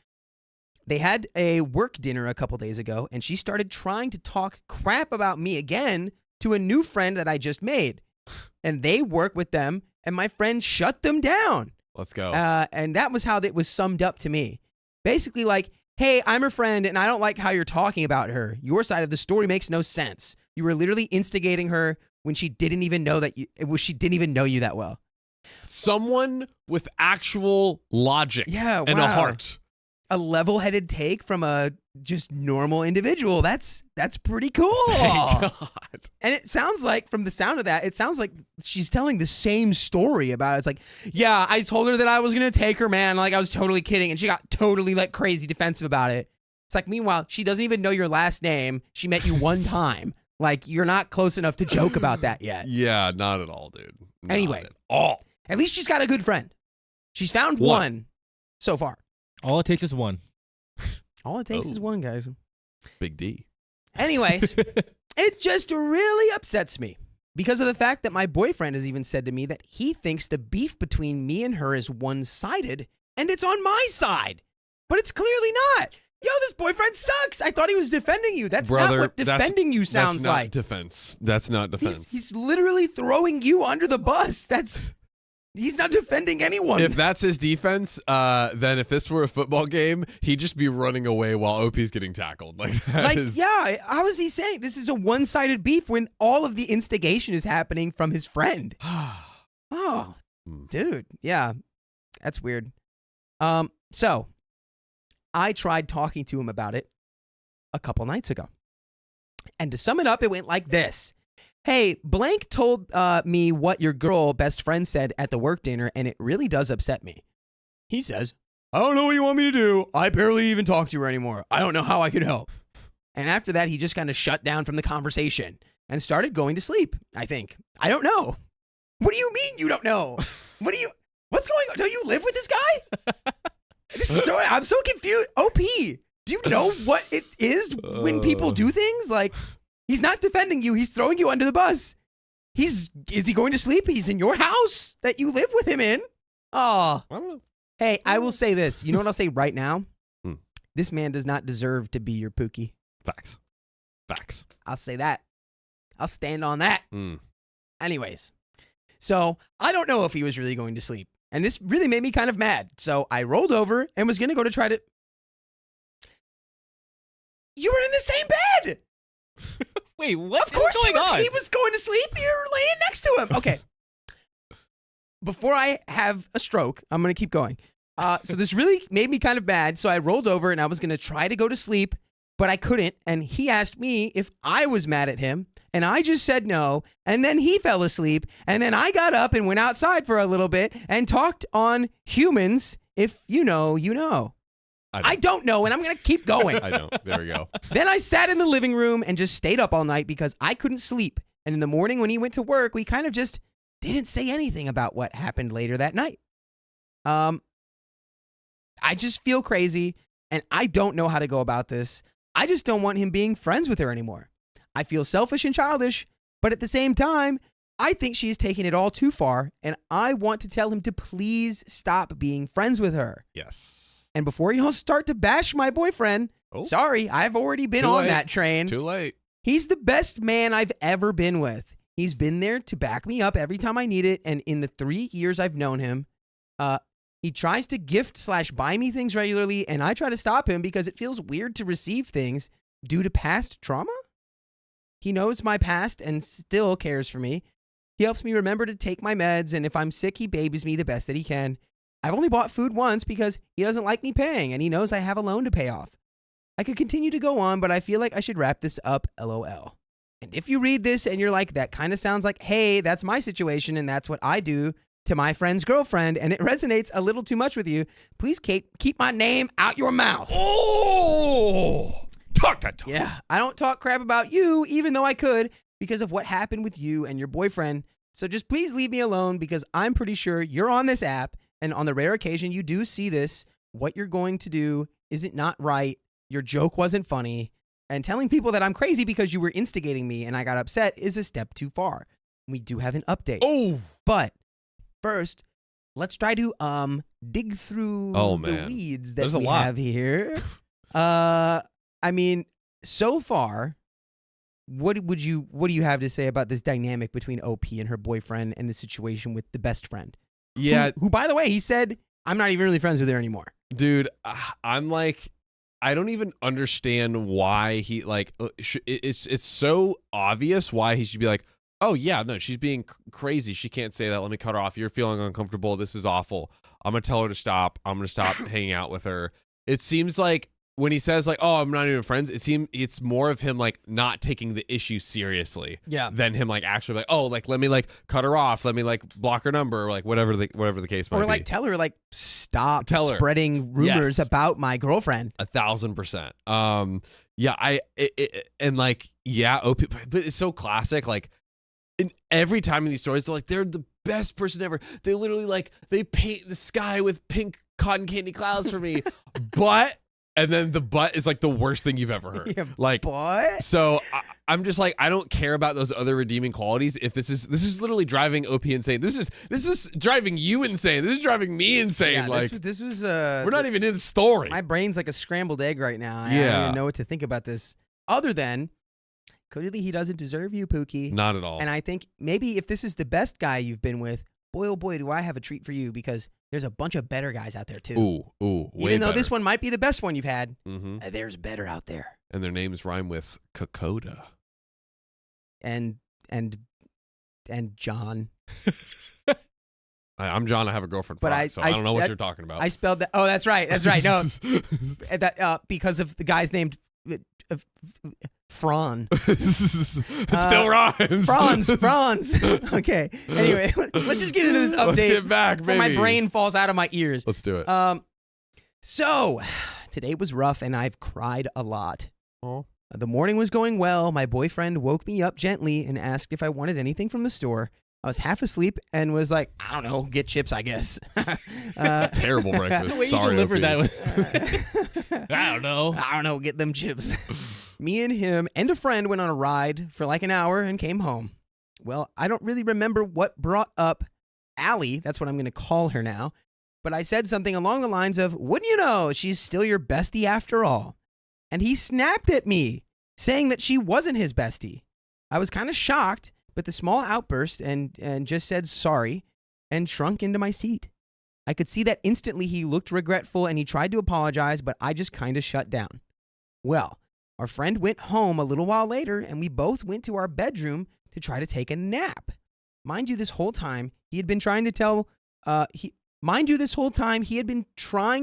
they had a work dinner a couple days ago, and she started trying to talk crap about me again to a new friend that I just made. And they work with them, and my friend shut them down. Let's go. And that was how it was summed up to me. Basically like, hey, I'm her friend, and I don't like how you're talking about her. Your side of the story makes no sense. You were literally instigating her when she didn't even know she didn't even know you that well. Someone with actual logic Yeah, and wow. a heart. a level-headed take from a just normal individual. That's pretty cool. Thank God. And it sounds like, from the sound of that, it sounds like she's telling the same story about it. It's like, yeah, I told her that I was going to take her, man. Like, I was totally kidding. And she got totally, like, crazy defensive about it. It's like, meanwhile, she doesn't even know your last name. She met you one time. Like, you're not close enough to joke about that yet. Yeah, not at all, dude. Not Anyway. at all. At least she's got a good friend. She's found one so far. All it takes is one. All it takes is one, guys. Big D. Anyways, it just really upsets me because of the fact that my boyfriend has even said to me that he thinks the beef between me and her is one-sided and it's on my side. But it's clearly not. Yo, this boyfriend sucks. I thought he was defending you. That's Brother, not what defending you sounds that's not like. Defense. That's not defense. He's literally throwing you under the bus. He's not defending anyone. If that's his defense, then if this were a football game, he'd just be running away while OP's getting tackled. Yeah, how is he saying this is a one-sided beef when all of the instigation is happening from his friend? Oh, dude. Yeah, that's weird. So I tried talking to him about it a couple nights ago. And to sum it up, it went like this. Hey, blank told me what your girl best friend said at the work dinner, and it really does upset me. He says, I don't know what you want me to do. I barely even talk to her anymore. I don't know how I can help. And after that, he just kind of shut down from the conversation and started going to sleep, I think. I don't know. What do you mean you don't know? What's going on? Don't you live with this guy? I'm so confused. OP, do you know what it is when people do things? Like, he's not defending you. He's throwing you under the bus. Is he going to sleep? He's in your house that you live with him in. Oh, I don't know. Hey, I will say this. You know what I'll say right now? Hmm. This man does not deserve to be your Pookie. Facts. I'll say that. I'll stand on that. Mm. Anyways, so I don't know if he was really going to sleep. And this really made me kind of mad. So I rolled over and was going to go to try to... You were in the same bed! Wait, what? Of course is going on? He was going to sleep. You're laying next to him. Okay. Before I have a stroke, I'm going to keep going. So this really made me kind of mad. So I rolled over and I was going to try to go to sleep, but I couldn't. And he asked me if I was mad at him. And I just said no. And then he fell asleep. And then I got up and went outside for a little bit and talked on humans. If you know, you know. I don't know, and I'm going to keep going. I don't. There we go. Then I sat in the living room and just stayed up all night because I couldn't sleep. And in the morning when he went to work, we kind of just didn't say anything about what happened later that night. I just feel crazy, and I don't know how to go about this. I just don't want him being friends with her anymore. I feel selfish and childish, but at the same time, I think she is taking it all too far, and I want to tell him to please stop being friends with her. Yes. And before y'all start to bash my boyfriend, sorry, I've already been on that train. Too late. He's the best man I've ever been with. He's been there to back me up every time I need it, and in the 3 years I've known him, he tries to gift/buy me things regularly, and I try to stop him because it feels weird to receive things due to past trauma. He knows my past and still cares for me. He helps me remember to take my meds, and if I'm sick, he babies me the best that he can. I've only bought food once because he doesn't like me paying, and he knows I have a loan to pay off. I could continue to go on, but I feel like I should wrap this up, LOL. And if you read this and you're like, that kind of sounds like, hey, that's my situation, and that's what I do to my friend's girlfriend, and it resonates a little too much with you, please keep my name out your mouth. Oh! Talk that talk. Yeah, I don't talk crap about you, even though I could, because of what happened with you and your boyfriend. So just please leave me alone, because I'm pretty sure you're on this app, and on the rare occasion you do see this, what you're going to do isn't not right, your joke wasn't funny, and telling people that I'm crazy because you were instigating me and I got upset is a step too far. We do have an update. Oh! But first, let's try to dig through the weeds that we have here. I mean, so far, what do you have to say about this dynamic between OP and her boyfriend and the situation with the best friend? Yeah. Who by the way, he said, I'm not even really friends with her anymore. Dude, I'm like, I don't even understand why he, like, it's so obvious why he should be like, oh, yeah, no, she's being crazy. She can't say that. Let me cut her off. You're feeling uncomfortable. This is awful. I'm going to tell her to stop. I'm going to stop hanging out with her. It seems like when he says like, "Oh, I'm not even friends," it's more of him like not taking the issue seriously. Yeah. Than him like actually like, "Oh, like let me like cut her off, let me like block her number," or like whatever the case might be. Or like tell her like stop Tell her. spreading rumors about my girlfriend. 1,000%. Yeah, and like OP, but it's so classic. Like in every time in these stories, they're the best person ever. They literally like they paint the sky with pink cotton candy clouds for me, but. And then the but is like the worst thing you've ever heard. Yeah, like, but? So I'm just like, I don't care about those other redeeming qualities. If this is literally driving OP insane. This is driving you insane. This is driving me insane. Yeah, like this was we're not even in the story. My brain's like a scrambled egg right now. I Yeah. don't even know what to think about this. Other than clearly he doesn't deserve you, Pookie. Not at all. And I think maybe if this is the best guy you've been with, boy oh boy, do I have a treat for you because there's a bunch of better guys out there too. Ooh, way Even though better. this one might be the best one you've had, Mm-hmm. there's better out there. And their names rhyme with Kokoda. And John. I'm John. I have a girlfriend, But Fox, so I don't know what you're talking about. I spelled that. Oh, that's right. That's right. No, that because of the guy's named Fran. It still rhymes. Franz. Okay. Anyway, let's just get into this update. Let's get back, before baby. my brain falls out of my ears. Let's do it. So today was rough, and I've cried a lot. Oh. The morning was going well. My boyfriend woke me up gently and asked if I wanted anything from the store. I was half asleep and was like, I don't know, get chips, I guess. Terrible breakfast. The way Sorry, you delivered OP. that was, I don't know. Get them chips. Me and him and a friend went on a ride for like an hour and came home. Well, I don't really remember what brought up Allie. That's what I'm going to call her now. But I said something along the lines of, wouldn't you know, she's still your bestie after all. And he snapped at me, saying that she wasn't his bestie. I was kind of shocked, but the small outburst and just said sorry and shrunk into my seat. I could see that instantly he looked regretful and he tried to apologize, but I just kind of shut down. Well, our friend went home a little while later and we both went to our bedroom to try to take a nap. Mind you, this whole time he had been trying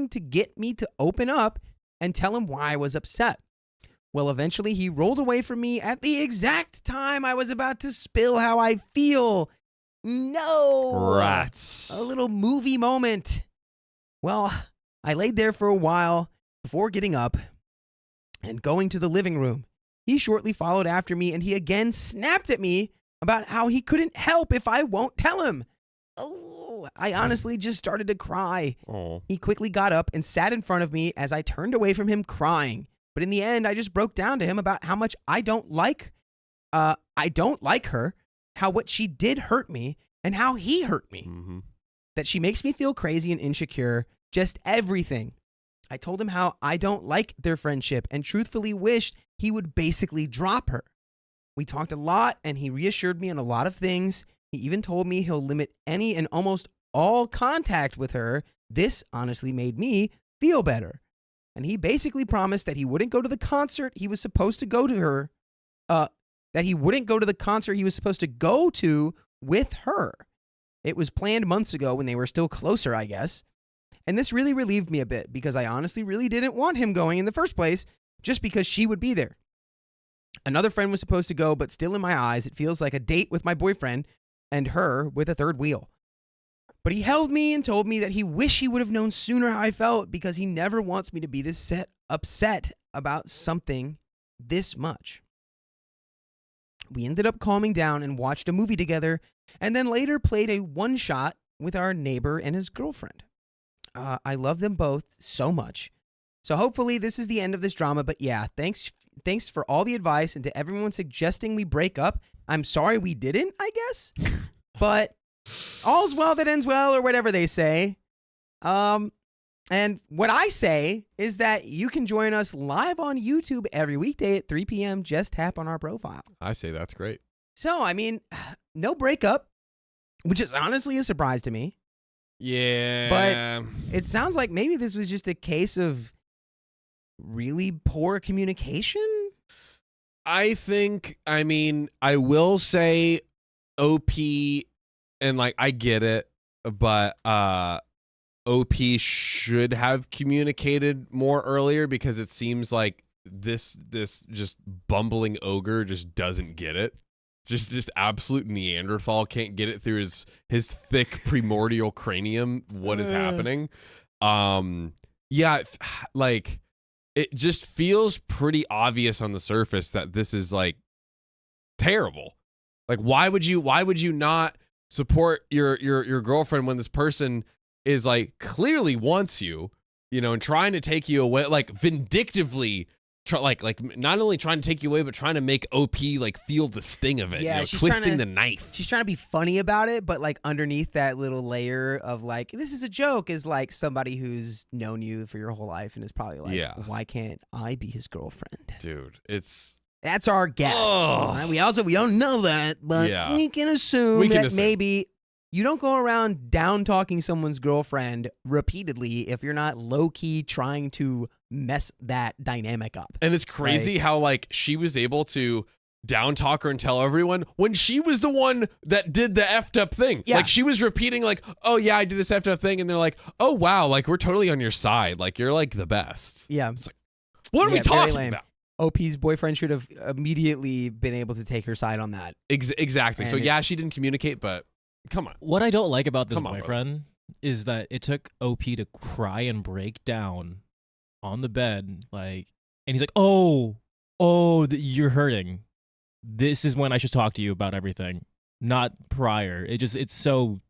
to get me to open up and tell him why I was upset. Well, eventually he rolled away from me at the exact time I was about to spill how I feel. No! Rats. A little movie moment. Well, I laid there for a while before getting up and going to the living room. He shortly followed after me and he again snapped at me about how he couldn't help if I won't tell him. Oh, I honestly just started to cry. Oh. He quickly got up and sat in front of me as I turned away from him crying. But in the end, I just broke down to him about how much I don't like her, how what she did hurt me, and how he hurt me. Mm-hmm. That she makes me feel crazy and insecure, just everything. I told him how I don't like their friendship and truthfully wished he would basically drop her. We talked a lot and he reassured me on a lot of things. He even told me he'll limit any and almost all contact with her. This honestly made me feel better. And he basically promised that he wouldn't go to the concert he was supposed to go to her, that he wouldn't go to the concert he was supposed to go to with her. It was planned months ago when they were still closer, I guess. And this really relieved me a bit because I honestly really didn't want him going in the first place just because she would be there. Another friend was supposed to go, but still in my eyes, it feels like a date with my boyfriend and her with a third wheel. But he held me and told me that he wished he would have known sooner how I felt because he never wants me to be this upset about something this much. We ended up calming down and watched a movie together and then later played a one-shot with our neighbor and his girlfriend. I love them both so much. So hopefully this is the end of this drama, but yeah, thanks for all the advice and to everyone suggesting we break up. I'm sorry we didn't, I guess. But all's well that ends well, or whatever they say. And what I say is that you can join us live on YouTube every weekday at 3 p.m. Just tap on our profile. I say that's great. So, I mean, no breakup, which is honestly a surprise to me. Yeah. But it sounds like maybe this was just a case of really poor communication. I will say OP, and like I get it, but OP should have communicated more earlier, because it seems like this just bumbling ogre just doesn't get it. Just absolute Neanderthal can't get it through his thick primordial cranium what is happening. Yeah, like it just feels pretty obvious on the surface that this is like terrible. Like why would you not support your girlfriend when this person is like clearly wants you, you know, and trying to take you away, like vindictively like not only trying to take you away, but trying to make OP like feel the sting of it. Yeah, you know, she's twisting the knife. She's trying to be funny about it, but like underneath that little layer of like, this is a joke, is like somebody who's known you for your whole life and is probably like, why can't I be his girlfriend? Dude, that's our guess. We don't know that, but we can assume that maybe you don't go around down talking someone's girlfriend repeatedly if you're not low key trying to mess that dynamic up. And it's crazy how like she was able to down talk her and tell everyone when she was the one that did the effed up thing. Yeah. Like she was repeating like, oh yeah, I did this effed up thing, and they're like, oh wow, like we're totally on your side, like you're like the best. Yeah. It's like, what are we talking about? OP's boyfriend should have immediately been able to take her side on that. Exactly. And so yeah, she didn't communicate, but come on. What I don't like about this boyfriend is that it took OP to cry and break down on the bed, like, and he's like, you're hurting. This is when I should talk to you about everything, not prior. It's so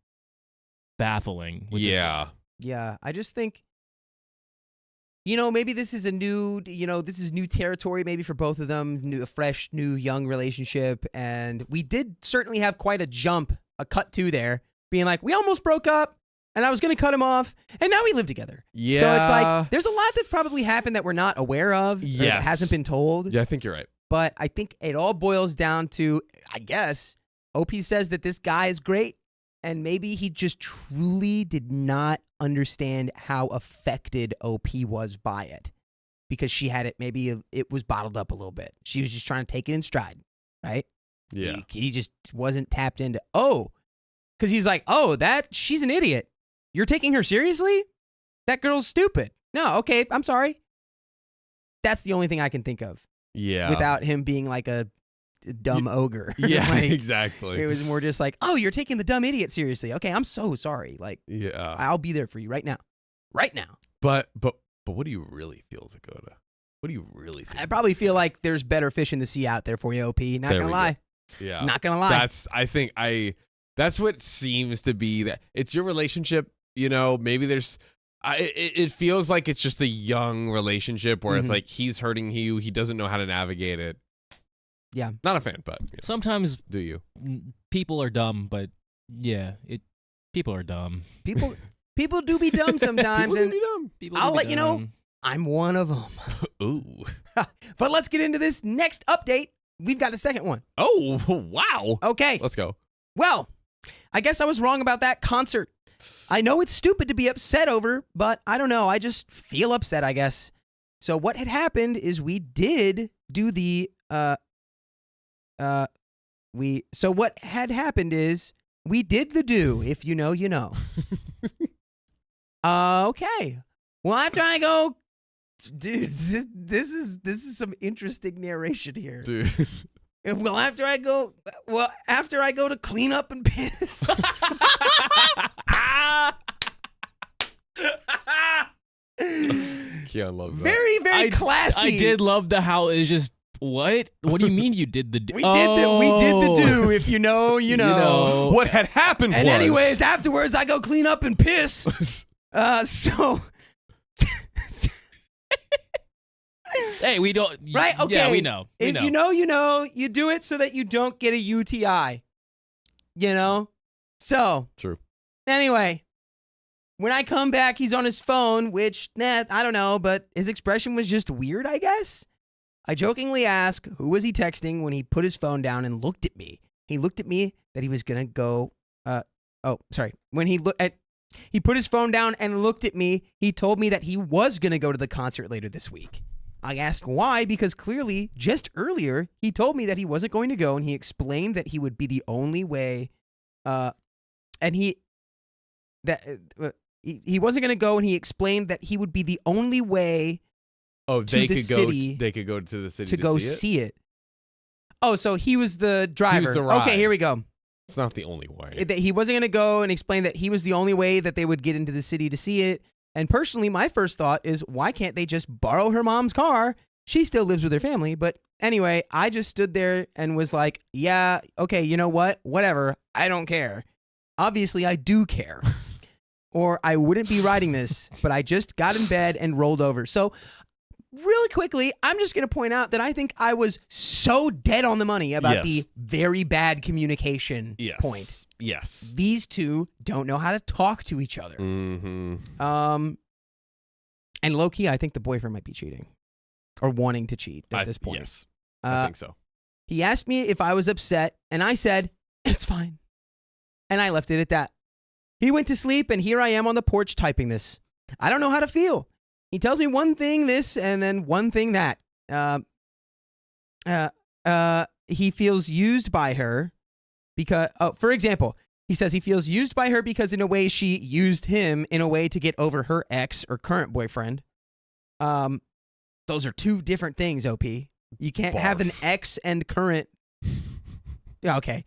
baffling. Yeah. Yeah. I just think, you know, maybe this is new territory maybe for both of them, a fresh, new, young relationship. And we did certainly have quite a cut to there, being like, we almost broke up and I was going to cut him off and now we live together. Yeah. So it's like, there's a lot that's probably happened that we're not aware of. Yes. Or that hasn't been told. Yeah, I think you're right. But I think it all boils down to, I guess, OP says that this guy is great. And maybe he just truly did not understand how affected OP was by it, because she had it, maybe it was bottled up a little bit. She was just trying to take it in stride, right? Yeah. He just wasn't tapped into, because he's like, she's an idiot. You're taking her seriously? That girl's stupid. No, okay, I'm sorry. That's the only thing I can think of. Yeah. Without him being like a dumb ogre. Yeah, like, exactly. It was more just like, you're taking the dumb idiot seriously. Okay, I'm so sorry. Like, yeah, I'll be there for you right now. Right now. But what do you really feel, Dakota? What do you really think? I probably feel like there's better fish in the sea out there for you, OP. Not gonna lie. Yeah. Not gonna lie. That's what seems to be that it's your relationship, you know, maybe there's it feels like it's just a young relationship where it's like he's hurting you, he doesn't know how to navigate it. Yeah. Not a fan, but sometimes do you? People are dumb, but yeah, people are dumb. People do be dumb sometimes. People do be dumb. I'll let you know, I'm one of them. Ooh. But let's get into this next update. We've got a second one. Oh, wow. Okay. Let's go. Well, I guess I was wrong about that concert. I know it's stupid to be upset over, but I don't know. I just feel upset, I guess. So what had happened is we did do the so what had happened is we did the do. If you know, you know. Okay. Well, after I go, dude, this is some interesting narration here. Dude. Well, after I go to clean up and piss. Keon loves that. Very, very classy. I did love the how it was just, what? What do you mean you did the do? We did the do. If you know, you know. What had happened and was. anyways, afterwards, I go clean up and piss. So. Hey, we don't. Right? Okay. Yeah, we know. If you know, you know. You do it so that you don't get a UTI. You know? So. True. Anyway. When I come back, he's on his phone, which, I don't know, but his expression was just weird, I guess. I jokingly ask, who was he texting when he put his phone down and looked at me? He looked at me that he was going to go, When he put his phone down and looked at me, he told me that he was going to go to the concert later this week. I asked why, because clearly, just earlier, he told me that he wasn't going to go, and he explained that he would be the only way, he wasn't going to go, and he explained that he would be the only way Oh, to they the could city go. They could go to the city to go see it. Oh, so he was the driver. the ride. Okay, here we go. It's not the only way. That he wasn't going to go and explain that he was the only way that they would get into the city to see it. And personally, my first thought is, why can't they just borrow her mom's car? She still lives with her family. But anyway, I just stood there and was like, yeah, okay, you know what? Whatever. I don't care. Obviously, I do care. Or I wouldn't be writing this, but I just got in bed and rolled over. So really quickly, I'm just going to point out that I think I was so dead on the money about the very bad communication point. Yes. These two don't know how to talk to each other. Mm-hmm. And low-key, I think the boyfriend might be cheating or wanting to cheat at this point. Yes, I think so. He asked me if I was upset, and I said, it's fine. And I left it at that. He went to sleep, and here I am on the porch typing this. I don't know how to feel. He tells me one thing this and then one thing that. He feels used by her because, for example, he says he feels used by her because in a way she used him in a way to get over her ex or current boyfriend. Those are two different things, OP. You can't have an ex and current. Okay.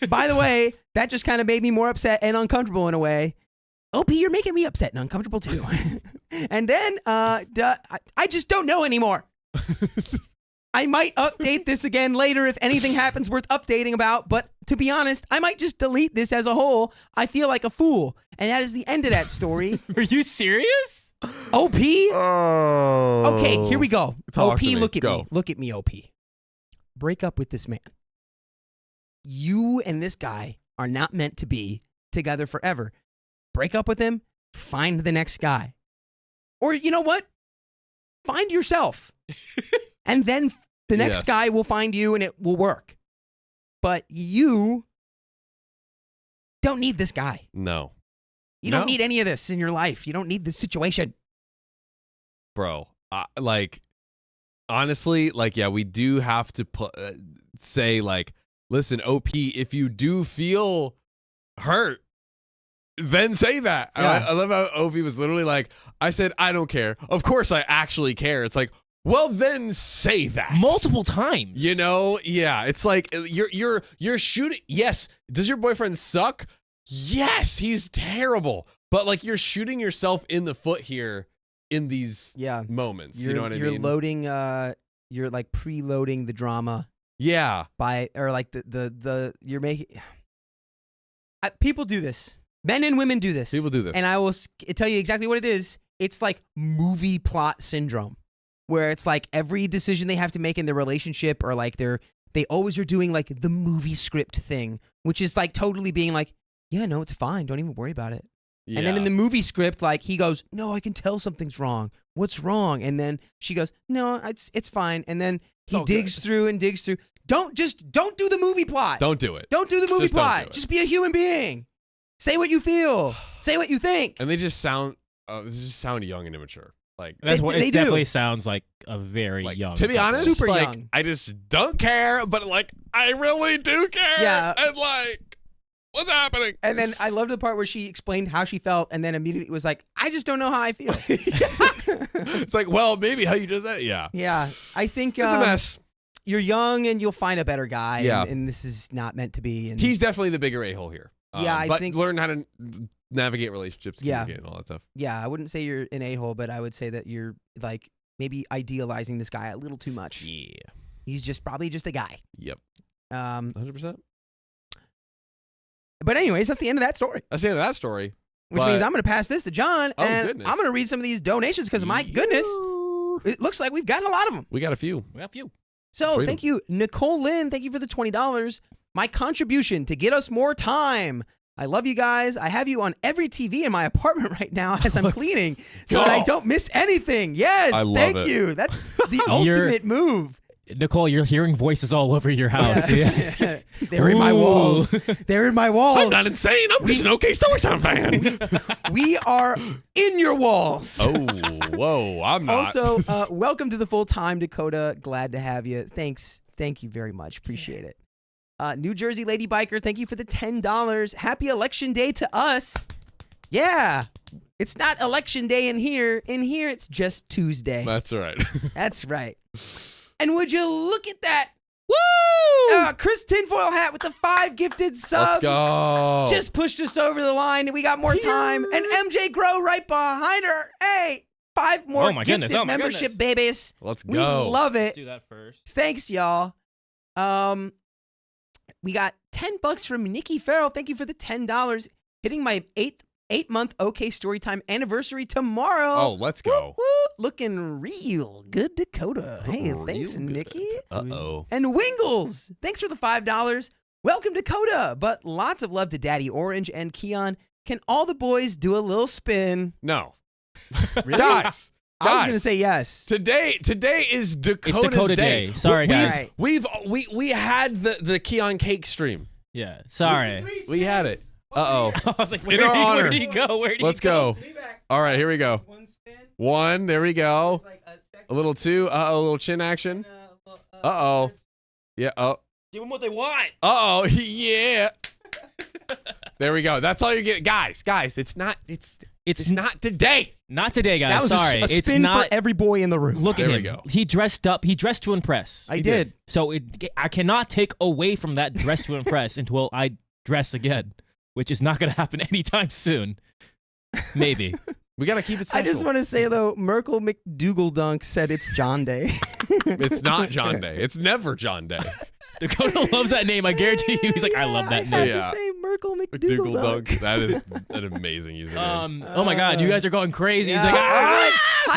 By the way, that just kind of made me more upset and uncomfortable in a way. OP, you're making me upset and uncomfortable too. And then I just don't know anymore. I might update this again later if anything happens worth updating about, but to be honest, I might just delete this as a whole. I feel like a fool. And that is the end of that story. Are you serious? OP? Oh. Okay, here we go. OP, look at Go. me. Look at me, OP. Break up with this man. You and this guy are not meant to be together forever. Break up with him, find the next guy. Or you know what? Find yourself. And then the next guy will find you and it will work. But you don't need this guy. No. You don't need any of this in your life. You don't need this situation. Bro, honestly, we do have to say, listen, OP, if you do feel hurt, then say that. Yeah. I love how OP was literally like, I said, I don't care. Of course I actually care. It's like, well, then say that. Multiple times. You know? Yeah. It's like, you're shooting. Yes. Does your boyfriend suck? Yes, he's terrible. But you're shooting yourself in the foot here in these moments. You know what I mean? You're loading, you're preloading the drama. Yeah. You're making. People do this. Men and women do this. People do this. And I will tell you exactly what it is. It's like movie plot syndrome, where it's like every decision they have to make in their relationship, or they always are doing the movie script thing, which is totally being yeah, no, it's fine. Don't even worry about it. Yeah. And then in the movie script, he goes, no, I can tell something's wrong. What's wrong? And then she goes, no, it's fine. And then he digs through and digs through. Don't do the movie plot. Don't do it. Don't do the movie plot. Just be a human being. Say what you feel. Say what you think. And they just sound young and immature. That's what they it definitely sounds like a very young. To be couple. honest, super young. I just don't care, but I really do care. Yeah. And what's happening? And then I loved the part where she explained how she felt, and then immediately was like, I just don't know how I feel. It's well, maybe how you just said. Yeah. Yeah. I think it's a mess. You're young and you'll find a better guy. Yeah. And this is not meant to be. And he's definitely the bigger a-hole here. I but think learn how to navigate relationships, communicate, and all that stuff. Yeah, I wouldn't say you're an a-hole, but I would say that you're maybe idealizing this guy a little too much. Yeah. He's probably just a guy. Yep. 100%. But anyways, that's the end of that story. That's the end of that story. Which means I'm going to pass this to John, and goodness. I'm going to read some of these donations because, my goodness, it looks like we've gotten a lot of them. We got a few. So thank you, Nicole Lynn. Thank you for the $20. My contribution to get us more time. I love you guys. I have you on every TV in my apartment right now as I'm cleaning so that I don't miss anything. Yes, thank you. That's the ultimate move. Nicole, you're hearing voices all over your house. Yeah. They're in my walls. They're in my walls. I'm not insane. I'm just an okay Storytime fan. We are in your walls. Oh, whoa. I'm not. Also, welcome to the full time, Dakota. Glad to have you. Thanks. Thank you very much. Appreciate it. New Jersey Lady Biker, thank you for the $10. Happy Election Day to us. Yeah. It's not election day in here. In here, it's just Tuesday. That's right. That's right. And would you look at that? Woo! Chris Tinfoil Hat with the 5 gifted subs. Let's go. Just pushed us over the line, and we got more time. And MJ Grow right behind her. Hey, 5 more gifted membership babies. Let's We go. love it. Let's do that first. Thanks, y'all. We got $10 from Nikki Farrell. Thank you for the $10. Hitting my 8-month OK Storytime anniversary tomorrow. Oh, let's go. Woo, looking real good, Dakota. Hey, thanks, Real good. Nikki. Uh-oh. And Wingles, thanks for the $5. Welcome, Dakota. But lots of love to Daddy Orange and Keon. Can all the boys do a little spin? No. Really? Guys. I was gonna say yes. Today is Dakota's It's Dakota Day. Sorry, guys. We had the Keon cake stream. Yeah. Sorry. We had it. Uh-oh. I was like, In our honor. where did he go? Where did Let's he go? go. All right, here we go. 1 spin. 1, there we go. A little 2, uh-oh, a little chin action. Uh-oh. Yeah, oh. Give them what they want. Uh-oh, yeah. There we go. That's all you're getting. Guys, it's not today. Not today, guys. That was Sorry. a spin it's not for every boy in the room. Look There at we him. go. He dressed up. He dressed to impress. I did. So I cannot take away from that dress to impress until I dress again, which is not going to happen anytime soon. Maybe. We got to keep it special. I just want to say, though, Merkel McDougal Dunk said it's John Day. It's not John Day. It's never John Day. Dakota loves that name. I guarantee you. He's like, I love that I had name. to say Merkel McDougal McDougal Dunk. Dunk. That is an amazing username. Oh my God, you guys are going crazy. He's Yeah. like,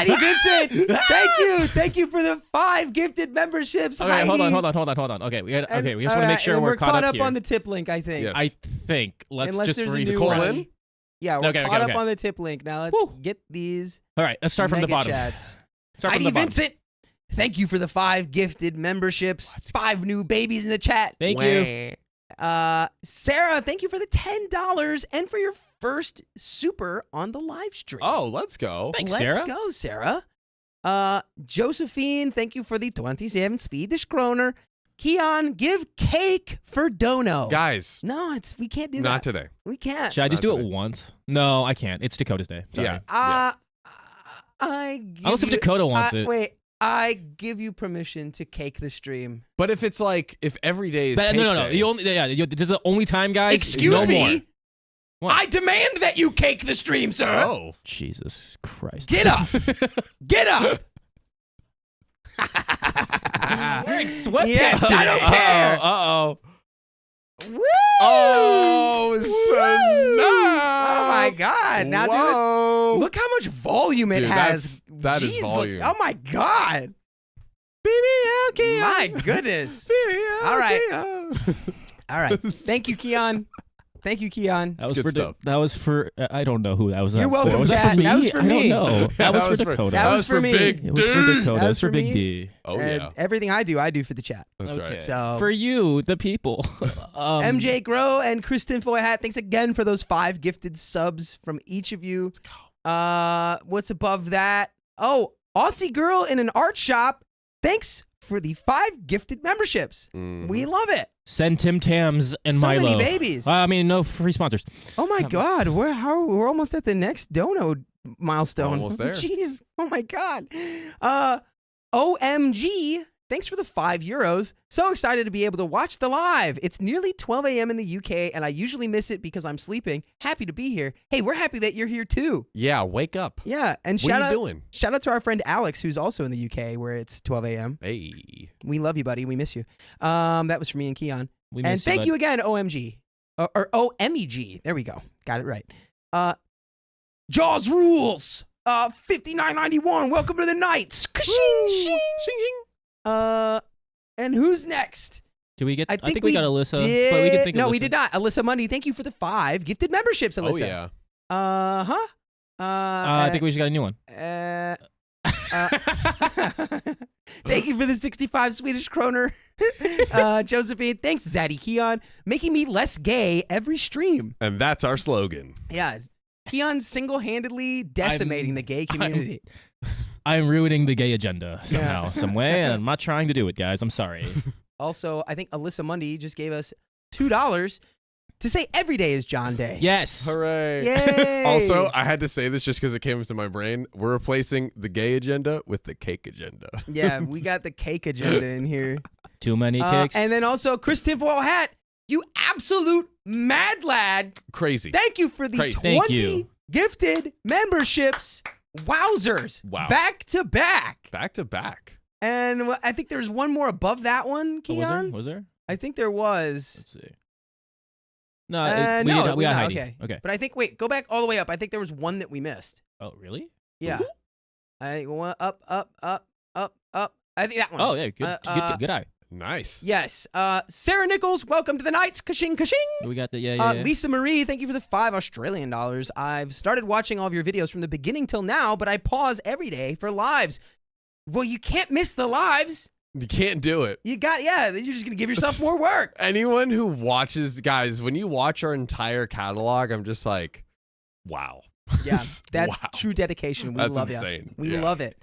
Heidi Vincent, thank you for the 5 gifted memberships. Okay, Heidi. hold on. Okay, we just want to make sure and we're caught up here. on the tip link, I think. Yes. I think. Let's Unless just there's a new Call one. in? Yeah, we're Okay, caught okay. up on the tip link. Now let's Woo. get these All right, let's start from the mega bottom. chats. Start from Heidi the bottom. Vincent, thank you for the 5 gifted memberships. 5 new babies in the chat. Thank you. Sarah, thank you for the $10 and for your first super on the live stream. Oh, let's go. Thanks, Let's Sarah. go, Sarah. Josephine, thank you for the 27 Swedish kroner. Keon, give cake for Dono. Guys, No, we can't do not that. today. We can't. Should I just Not do it today. once? No, I can't. It's Dakota's day. Sorry. Yeah. Unless if Dakota wants it. Wait, I give you permission to cake the stream. But if it's like, if every day is But cake no. day, This is the only time, guys. Excuse no me. more. What? I demand that you cake the stream, sir. Oh. Jesus Christ. Get up. Get up. Wearing sweatpants. Yes, I don't today. care. Uh-oh. Woo! Oh, Woo! snap. Oh my God! Now, Whoa. dude, look how much volume it Dude, has. that is Jeez, look- volume. oh my God! BBL, My goodness! BBL, All right. Keon. All right, thank you, Keon. Thank you, Keon. That was good for stuff. that was for I don't know who that was. You're for. welcome, Was that Dad. for me? That was for me. I don't know. That was for Dakota. that was for me. Big It was for dude. Dakota. That It was was for for Big me. D. Oh, And yeah. everything I do for the chat. That's Okay. right. So For you, the people. MJ Grow and Kristen Foy Hat, thanks again for those 5 gifted subs from each of you. What's above that? Oh, Aussie Girl in an art shop. Thanks for the 5 gifted memberships. Mhm. We love it. Send Tim Tams and So Milo. many babies. I mean, no free sponsors. Oh my God, we're almost at the next dono milestone. Almost there. Jeez, oh my God. OMG, thanks for the €5. So excited to be able to watch the live. It's nearly 12 a.m. in the UK, and I usually miss it because I'm sleeping. Happy to be here. Hey, we're happy that you're here too. Yeah, wake up. Yeah, and What are you doing? shout out to our friend Alex, who's also in the UK, where it's 12 a.m. Hey. We love you, buddy. We miss you. That was for me and Keon. We And miss thank bud. you again, OMG. Or OMEG. There we go. Got it right. Jaws rules. 59.91. Welcome to the Knights. Ka-shing, shing. And who's next? Do we get? I I think think we got Alyssa. Did... But we can think no, Alyssa. we did not. Alyssa Mundy, thank you for the 5 gifted memberships, Alyssa. Oh, yeah. Uh-huh. I think we just got a new one. Thank you for the 65 Swedish kroner, Josephine. Thanks, Zaddy Keon, making me less gay every stream. And that's our slogan. Yeah, Keon single-handedly decimating the gay community. I'm ruining the gay agenda somehow, Yeah. some way, and I'm not trying to do it, guys. I'm sorry. Also, I think Alyssa Mundy just gave us $2 to say every day is John Day. Yes. Hooray. Yay. Also, I had to say this just because it came into my brain. We're replacing the gay agenda with the cake agenda. Yeah, we got the cake agenda in here. Too many cakes. And then also, Chris Tinfoil Hat, you absolute mad lad. Crazy. Thank you for the Crazy. 20 Thank you. gifted memberships. Wowzers. Wow. Back to back. Back to back. And I think there's one more above that one, Oh, Keon. was there? I think there was. Let's see. No, No, we got no, Heidi. okay. Okay. But I think, wait, go back all the way up. I think there was one that we missed. Oh, really? Yeah. I went up. I think that one. Oh, yeah. Good eye. Nice. Yes. Sarah Nichols, welcome to the Knights. Kashing, kashing. We got the yeah. Lisa Marie, thank you for the $5 Australian. I've started watching all of your videos from the beginning till now, but I pause every day for lives. Well, you can't miss the lives. You can't do it. You're just going to give yourself more work. Anyone who watches, guys, when you watch our entire catalog, I'm just like, wow. Yeah, that's Wow. true dedication. We That's love insane. you. We Yeah. love it.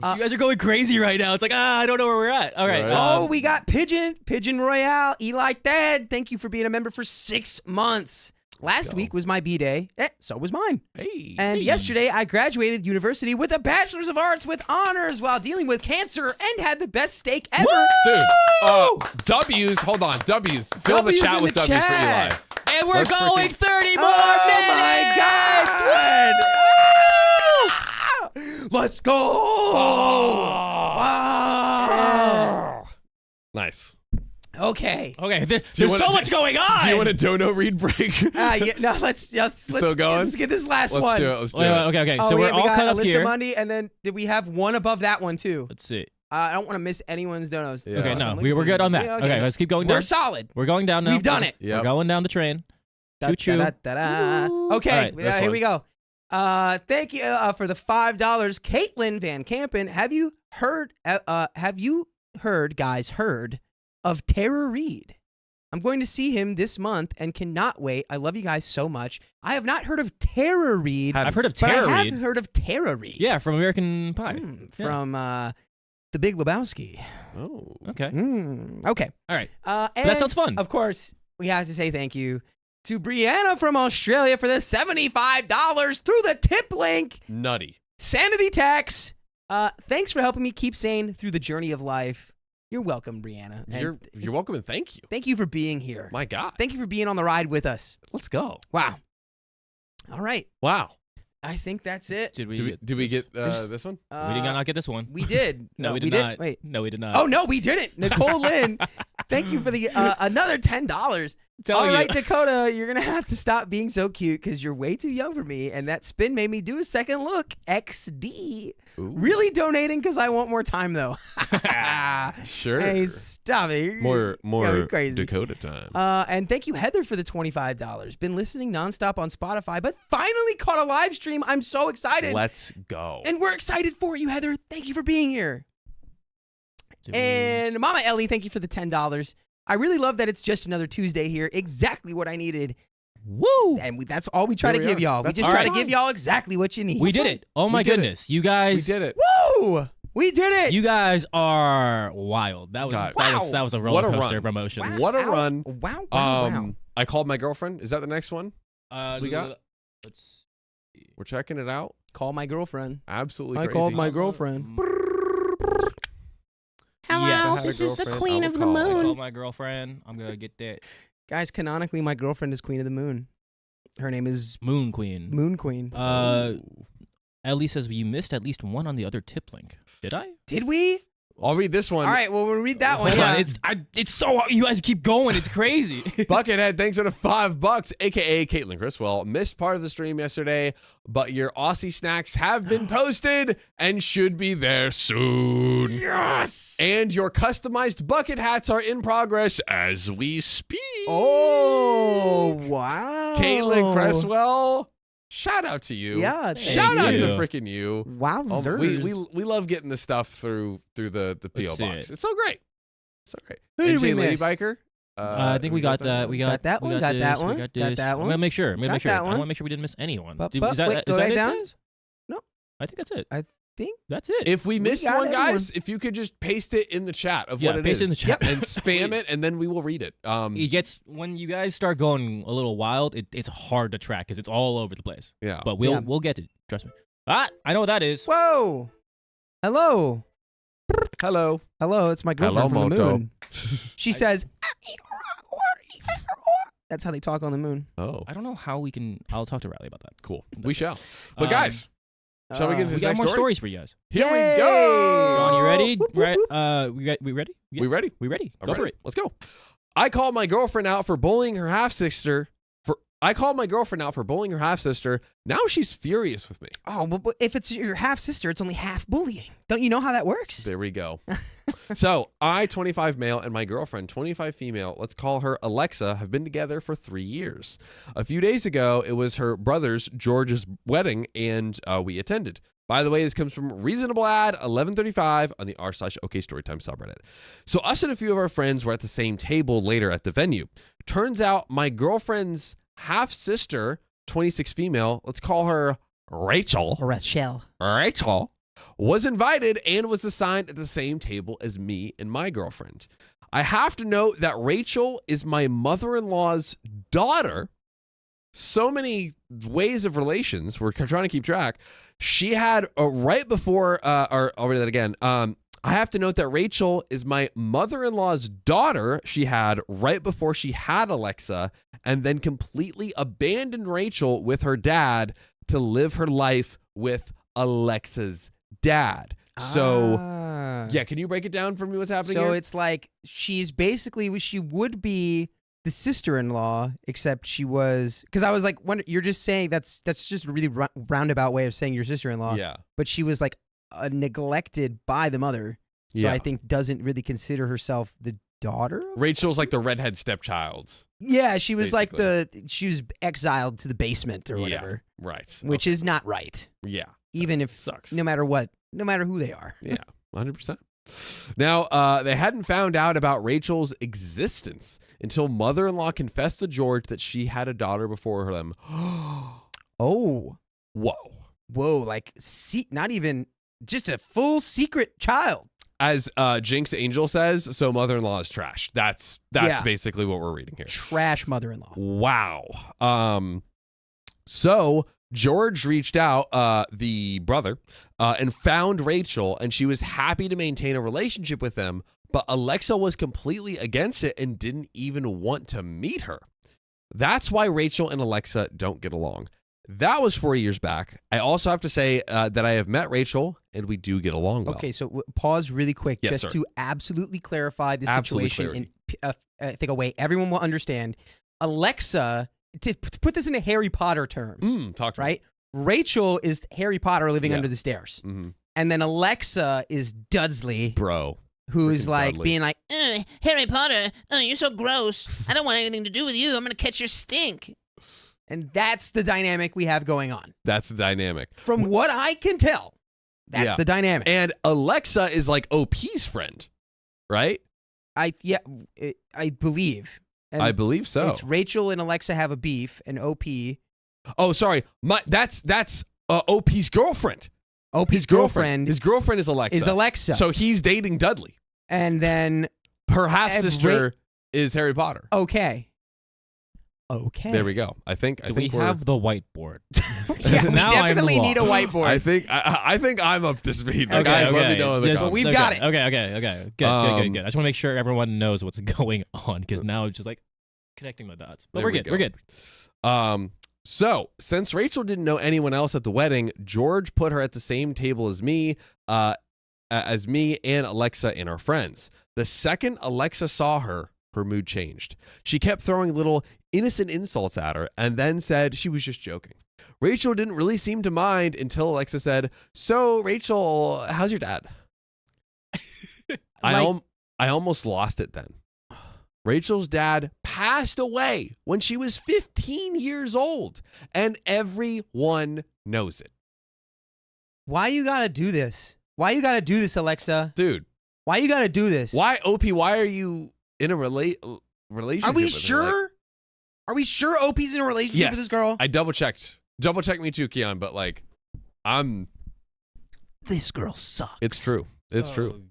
You guys are going crazy right now. It's like, I don't know where we're at. All right. Right. We got Pigeon Royale, Eli Dad. Thank you for being a member for 6 months. Last week was my B-Day. So was mine. Hey. And yesterday, I graduated university with a Bachelor's of Arts with honors while dealing with cancer and had the best steak ever. Dude, W's, hold on, W's. Fill the W's chat in with the W's for Eli. chat. And we're Let's going freaking- 30 more Oh minutes. my God! Let's go! Wow. Nice. Okay. Okay, there's wanna- so much going on. Do you want a dono read break? Yeah, no, let's Still going? let's get this last Let's one. do it. Let's do Wait, it. okay. Oh, So we we're all got cut up Alyssa here. Mundy, and then did we have one above that one too? Let's see. I don't want to miss anyone's donos. Yeah. Okay, I'm no, looking we're for good you. on that. Yeah, Okay, let's keep going down. We're solid. We're going down now. We've done it. Yep. We're going down the train. Choo-choo. Da-da-da-da. Okay, All right, this here one. we go. Thank you for the $5, Caitlin Van Campen. Have you heard? Guys, of Tara Reid? I'm going to see him this month and cannot wait. I love you guys so much. I have not heard of Tara Reid. I've heard of but Tara I have Reid. heard of Tara Reid. Yeah, from American Pie. From The Big Lebowski. Oh. Okay. Okay. All right. And That sounds fun. Of course, we have to say thank you to Brianna from Australia for the $75 through the tip link. Nutty. Sanity tax. Thanks for helping me keep sane through the journey of life. You're welcome, Brianna. And You're welcome and thank you. thank you for being here. My God. Thank you for being on the ride with us. Let's go. Wow. All right. Wow. I think that's it. Did Did we get There's- this one? we did not get this one. We did. No, we did didn't. not. Wait. No, we did not. Oh, no, we didn't. Nicole Lynn, thank you for the another $10. Telling All right, you. Dakota, you're going to have to stop being so cute because you're way too young for me. And that spin made me do a second look. XD. Ooh. Really donating because I want more time, though. Sure. Hey, stop it. You're More crazy. Dakota time. And thank you, Heather, for the $25. Been listening nonstop on Spotify, but finally caught a live stream. I'm so excited. Let's go. And we're excited for you, Heather. Thank you for being here. Did we- And Mama Ellie, thank you for the $10. I really love that it's just another Tuesday here. Exactly what I needed. Woo! And that's all we try Here to we give are. y'all. We That's just all try right. to give y'all exactly what you need. We did it. Oh my We did it. goodness. You guys. We did it. Woo! We did it. You guys are wild. That was God. that was a roller What a coaster run. of emotions. What a Wow. run. Wow, wow. I called my girlfriend. Is that the next one? We got- Let's see. We're checking it out. Call my girlfriend. Absolutely I crazy. called my girlfriend. Hello, Yeah. this is the Girlfriend, queen I of will the call. I moon. called my girlfriend. I'm gonna get that Guys, canonically, my girlfriend is Queen of the Moon. Her name is Moon Queen. Moon Queen. Ooh. Ellie says you missed at least one on the other tip link. Did I? Did we? I'll read this one. All right, well, we'll read that one. Hold Yeah. on. It's so you guys keep going. It's crazy. Buckethead, thanks for the $5, aka Caitlin Criswell. Missed part of the stream yesterday, but your Aussie snacks have been posted and should be there soon. Yes. And your customized bucket hats are in progress as we speak. Oh, wow. Caitlin Criswell, shout out to you. Yeah. Shout out you. to freaking you. Wow. We love getting the stuff through the PO Let's see box. it. It's so great. So great. Who did we NJ Lady miss? Biker. I think we got that. We got that one, we got this, that we one, got got this. that I'm one. gonna make sure. I'm gonna Got make sure. that I one. want to make sure we didn't miss anyone. But- Is but that wait, go is that right it, down. guys? No. I think that's it. think That's it. If we missed got one, everyone. guys, if you could just paste it in the chat of what it paste is it in the chat. and spam it, and then we will read it. It gets when you guys start going a little wild. It's hard to track because it's all over the place. Yeah. But we'll get to it. Trust me. I know what that is. Whoa. Hello. Hello. Hello, it's my girlfriend Hello, from the Moto. moon. She says, that's how they talk on the moon. Oh, I don't know how we can. I'll talk to Riley about that. cool. We shall. But Um, guys, shall we get into We this got next more story? stories for you guys. Here we Yay! go. John, you ready? Whoop, whoop, Right? whoop. We ready? We ready? We ready? I'm Go for ready. it. Let's go. I called my girlfriend out for bullying her half sister. Now she's furious with me. Oh, but if it's your half sister, it's only half bullying. Don't you know how that works? There we go. So I, 25 male, and my girlfriend, 25 female, let's call her Alexa, have been together for 3 years. A few days ago, it was her brother's, George's, wedding, and we attended. By the way, this comes from Reasonable Ad 1135 on the r/OK Storytime subreddit. So us and a few of our friends were at the same table later at the venue. Turns out my girlfriend's half-sister, 26 female, let's call her Rachel, was invited and was assigned at the same table as me and my girlfriend. I have to note that Rachel is my mother-in-law's daughter. So many ways of relations. We're trying to keep track. She had right before, or I'll read that again. I have to note that Rachel is my mother-in-law's daughter. She had right before she had Alexa, and then completely abandoned Rachel with her dad to live her life with Alexa's dad. So, yeah, can you break it down for me? What's happening So here? it's like she would be the sister-in-law, except she was, because I was like, you're just saying that's just a really roundabout way of saying your sister-in-law. Yeah. But she was like neglected by the mother, so Yeah. I think doesn't really consider herself the daughter. Rachel's like the redhead stepchild. Yeah, she was like she was exiled to the basement or whatever, Yeah, right. which is not right. Yeah. Even if Sucks. no matter who they are. Yeah, 100%. Now, they hadn't found out about Rachel's existence until mother-in-law confessed to George that she had a daughter before them. Oh, Whoa. like not even just a full secret child. As Jinx Angel says, so mother-in-law is trash. That's Yeah. basically what we're reading here. Trash mother-in-law. Wow. So George reached out, the brother, and found Rachel, and she was happy to maintain a relationship with them, but Alexa was completely against it and didn't even want to meet her. That's why Rachel and Alexa don't get along. That was 4 years back. I also have to say that I have met Rachel, and we do get along well. Okay, so pause really quick Yes, just sir. to absolutely clarify the Absolute situation in I think a way everyone will understand. Alexa, to put this into Harry Potter terms, Talk to me. right? Rachel is Harry Potter living Yeah. under the stairs. Mm-hmm. And then Alexa is Dudley, Bro. who is freaking like Dudley. being like, Harry Potter, oh, you're so gross. I don't want anything to do with you. I'm going to catch your stink. and that's the dynamic we have going on. That's the dynamic. From what I can tell, that's Yeah. the dynamic. And Alexa is like OP's friend, right? I believe. And I believe so. It's Rachel and Alexa have a beef, and OP. Oh, sorry. That's OP's girlfriend. OP's His girlfriend His girlfriend is Alexa. is Alexa. So he's dating Dudley. And then, Her half sister is Harry Potter. okay. There we go. I think Do we we're, have the whiteboard? Yeah, we Now I'm definitely need a lost. whiteboard. I think I'm up to speed. Okay, Guys, let me know in the Just- comments. We've got it. Okay. Good. I just want to make sure everyone knows what's going on because now it's just like connecting the dots. But There we're we good. go. We're good. So since Rachel didn't know anyone else at the wedding, George put her at the same table as me and Alexa and our friends. The second Alexa saw her mood changed. She kept throwing little innocent insults at her and then said she was just joking. Rachel didn't really seem to mind until Alexa said, "So, Rachel, how's your dad?" I almost lost it then. Rachel's dad passed away when she was 15 years old, and everyone knows it. Why you gotta do this? Why you gotta do this, Alexa? Dude, Why you gotta do this? why, OP, why are you in a relationship Are we with her? sure? Like, Are we sure OP's in a relationship yes, with this girl? I double checked. Double check me too, Keon, but like, I'm this girl sucks. It's true. It's true.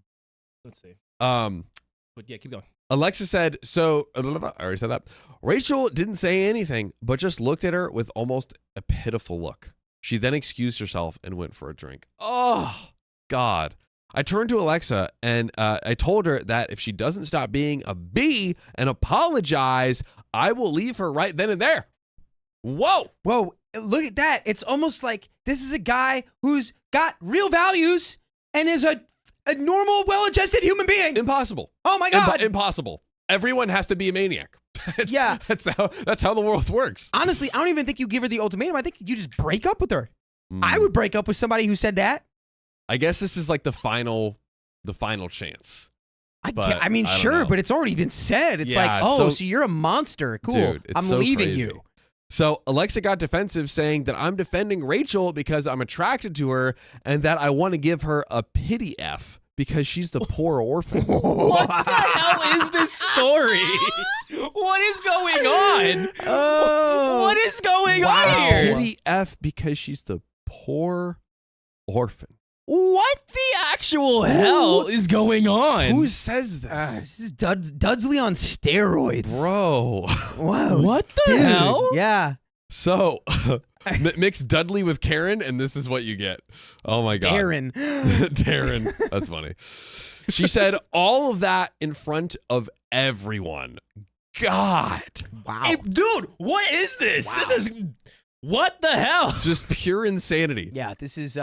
Let's see. But yeah, keep going. Alexa said, so, I already said that. Rachel didn't say anything, but just looked at her with almost a pitiful look. She then excused herself and went for a drink. Oh, God. I turned to Alexa and I told her that if she doesn't stop being a bee and apologize, I will leave her right then and there. Whoa. Whoa, look at that. It's almost like this is a guy who's got real values and is a normal, well-adjusted human being. Impossible. Oh my God. Impossible. Everyone has to be a maniac. Yeah. That's how the world works. Honestly, I don't even think you give her the ultimatum. I think you just break up with her. I would break up with somebody who said that. I guess this is like the final chance. I mean, I don't sure, know. but it's already been said. It's Yeah, like, oh, so- so you're a monster. Cool. Dude, it's I'm so leaving crazy. you. So Alexa got defensive, saying that I'm defending Rachel because I'm attracted to her and that I want to give her a pity F because she's the poor orphan. What the hell is this story? What is going on? What is going on here? Pity F because she's the poor orphan. What the actual hell is going on? Who says this? This is Dudsley on steroids. Bro. Wow. What the Dude. hell? Yeah. So mix Dudley with Karen and this is what you get. Oh my God. Darren. Darren. That's funny. She said all of that in front of everyone. God. Wow. Hey, dude, what is this? Wow. This is what the hell? Just pure insanity. Yeah, this is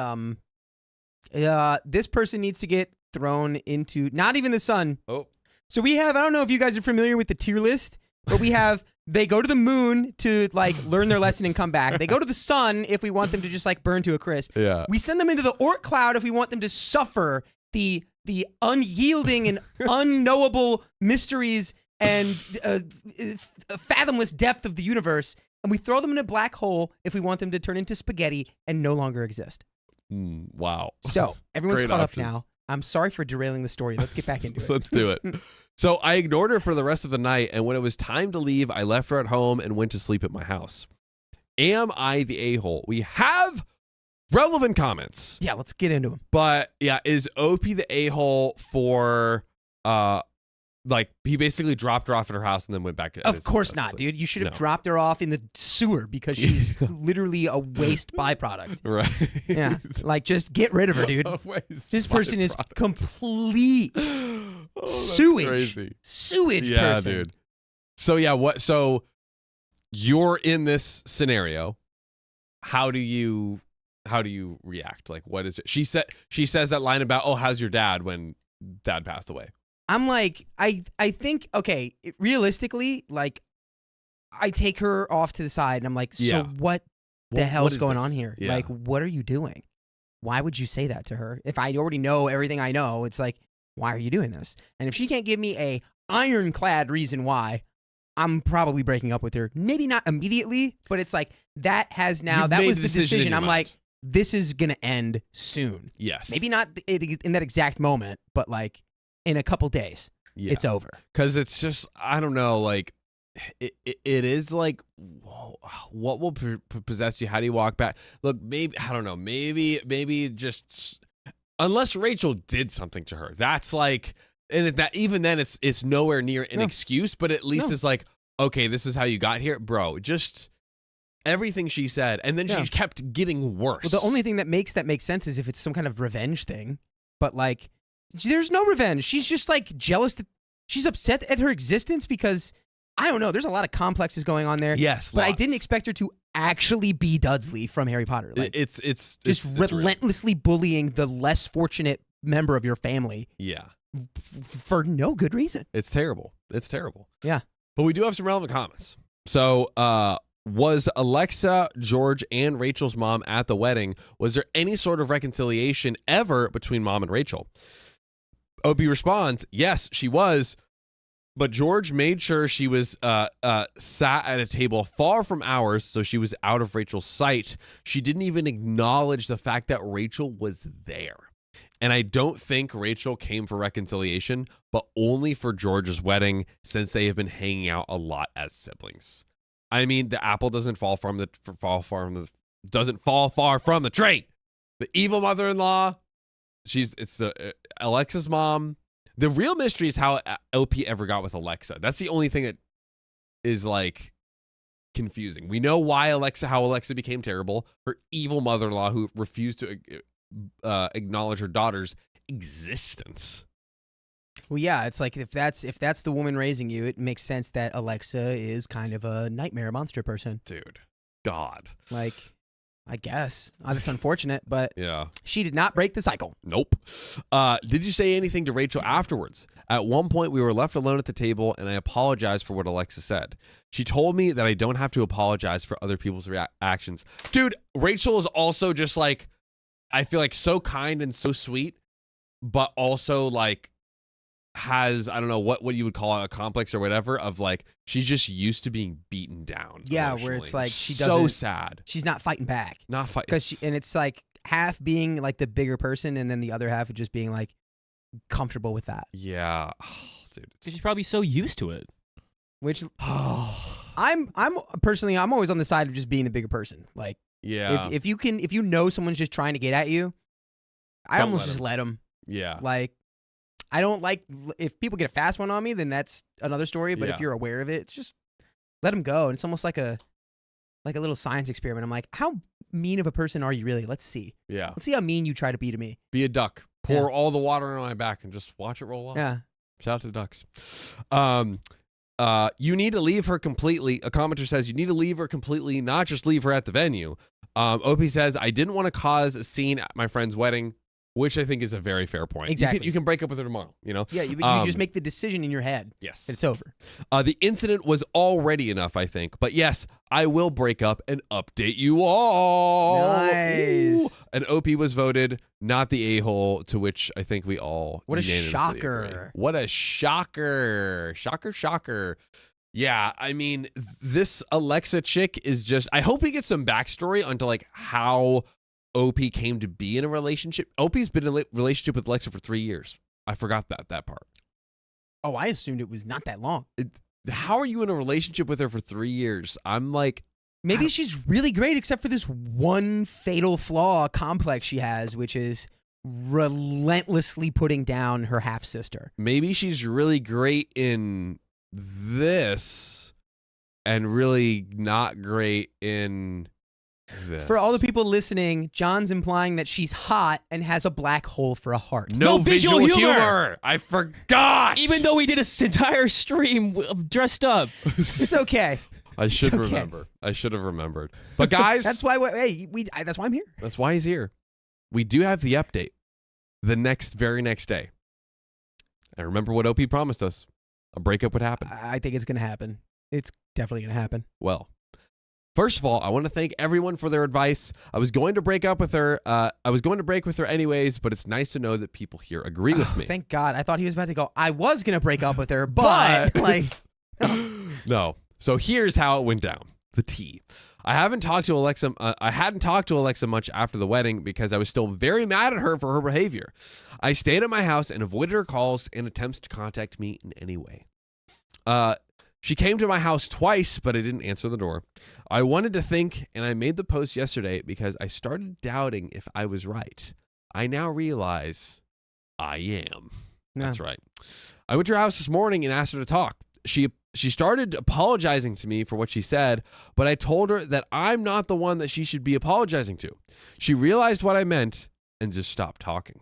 this person needs to get thrown into not even the sun. Oh. So we have, I don't know if you guys are familiar with the tier list, but we have they go to the moon to like learn their lesson and come back. They go to the sun if we want them to just like burn to a crisp. Yeah. We send them into the Oort cloud if we want them to suffer the unyielding and unknowable mysteries and fathomless depth of the universe. And we throw them in a black hole if we want them to turn into spaghetti and no longer exist. Wow. So everyone's Great caught options. up now. I'm sorry for derailing the story. Let's get back into it. Let's do it. So I ignored her for the rest of the night, and when it was time to leave, I left her at home and went to sleep at my house. Am I the a-hole? We have relevant comments, Yeah, let's get into them. but yeah, is OP the a-hole for like he basically dropped her off at her house and then went back to Of course not, dude. You should have No. dropped her off in the sewer because she's literally a waste byproduct. Right. Yeah, like just get rid of her, dude. This person is complete sewage. Sewage Yeah, person. dude. So yeah, so you're in this scenario. How do you react? Like, what is it? She says that line about, oh, how's your dad when dad passed away? I'm like, I think, okay, realistically, like, I take her off to the side and I'm like, so Yeah. what the What hell's is going this? on here? Yeah. Like, what are you doing? Why would you say that to her? If I already know everything I know, it's like, why are you doing this? And if she can't give me a ironclad reason why, I'm probably breaking up with her. Maybe not immediately, but it's like, that has now, You've that made was the the decision in decision. your I'm mind. like, this is going to end soon. Yes. Maybe not in that exact moment, but like in a couple days, Yeah. it's over. Because it's just, I don't know, like, it is like, whoa, what will possess you? How do you walk back? Look, maybe, I don't know, maybe just, unless Rachel did something to her, that's like, and that even then it's nowhere near an No. excuse, but at least No. it's like, okay, this is how you got here. Bro, just everything she said. And then Yeah. she kept getting worse. Well, the only thing that makes sense is if it's some kind of revenge thing. But like, there's no revenge. She's just like jealous that she's upset at her existence because I don't know. There's a lot of complexes going on there. Yes, but I lots. didn't expect her to actually be Dudley from Harry Potter. Like, It's just real. relentlessly bullying the less fortunate member of your family Yeah. for no good reason. It's terrible. It's terrible. Yeah. But we do have some relevant comments. So, was Alexa, George, and Rachel's mom at the wedding? Was there any sort of reconciliation ever between mom and Rachel? OB responds, yes, she was. But George made sure she was sat at a table far from ours, so she was out of Rachel's sight. She didn't even acknowledge the fact that Rachel was there. And I don't think Rachel came for reconciliation, but only for George's wedding, since they have been hanging out a lot as siblings. I mean, the apple doesn't fall far from the tree. The evil mother-in-law it's Alexa's mom. The real mystery is how OP ever got with Alexa. That's the only thing that is like confusing. We know why how Alexa became terrible. Her evil mother-in-law who refused to acknowledge her daughter's existence. Well, yeah, it's like if that's the woman raising you, it makes sense that Alexa is kind of a nightmare monster person. Dude, God. Like, I guess. It's unfortunate, but Yeah. she did not break the cycle. Nope. Did you say anything to Rachel afterwards? At one point, we were left alone at the table, and I apologized for what Alexa said. She told me that I don't have to apologize for other people's actions. Dude, Rachel is also just like, I feel like so kind and so sweet, but also like has, I don't know what you would call it, a complex or whatever of like, she's just used to being beaten down. Yeah, where it's like she so doesn't. sad. She's not fighting back. Not fighting. And it's like half being like the bigger person, and then the other half of just being like comfortable with that. Yeah. Oh, dude. She's probably so used to it. Which I'm personally, I'm always on the side of just being the bigger person. Like, yeah. if you know someone's just trying to get at you, I Don't almost let just 'em. let them. Yeah. Like, I don't like if people get a fast one on me, then that's another story. But Yeah. if you're aware of it, it's just let them go. And it's almost like a little science experiment. I'm like, how mean of a person are you really? Let's see. Yeah. Let's see how mean you try to be to me. Be a duck. Pour all the water on my back and just watch it roll off. Yeah. Shout out to ducks. You need to leave her completely. A commenter says you need to leave her completely, not just leave her at the venue. Opie says I didn't want to cause a scene at my friend's wedding, which I think is a very fair point. Exactly. You can break up with her tomorrow, you know? Yeah, you just make the decision in your head. Yes. And it's over. The incident was already enough, I think. But yes, I will break up and update you all. Nice. Ooh. And OP was voted not the a-hole, to which I think we all What a unanimously shocker. agree. What a shocker. Shocker. Yeah, I mean, this Alexa chick is just, I hope we get some backstory onto like how OP came to be in a relationship. OP's been in a relationship with Alexa for 3 years. I forgot that part. Oh, I assumed it was not that long. How are you in a relationship with her for 3 years? I'm like, Maybe she's really great, except for this one fatal flaw complex she has, which is relentlessly putting down her half sister. maybe she's really great in this and really not great in this. For all the people listening, John's implying that she's hot and has a black hole for a heart. no visual humor. I forgot. Even though we did an entire stream dressed up. It's okay. I should okay. remember. I should have remembered. But guys, That's why. That's why I'm here. that's why he's here. We do have the update the very next day. And remember what OP promised us. A breakup would happen. I think it's gonna happen. It's definitely gonna happen. Well, first of all, I want to thank everyone for their advice. I was going to break up with her. I was going to break with her anyways, but it's nice to know that people here agree with me. Thank God. I thought he was about to go. I was gonna break up with her, but like, No. So here's how it went down. The tea. I hadn't talked to Alexa much after the wedding because I was still very mad at her for her behavior. I stayed at my house and avoided her calls and attempts to contact me in any way. She came to my house twice, but I didn't answer the door. I wanted to think, and I made the post yesterday because I started doubting if I was right. I now realize I am. That's right. I went to her house this morning and asked her to talk. She started apologizing to me for what she said, but I told her that I'm not the one that she should be apologizing to. She realized what I meant and just stopped talking.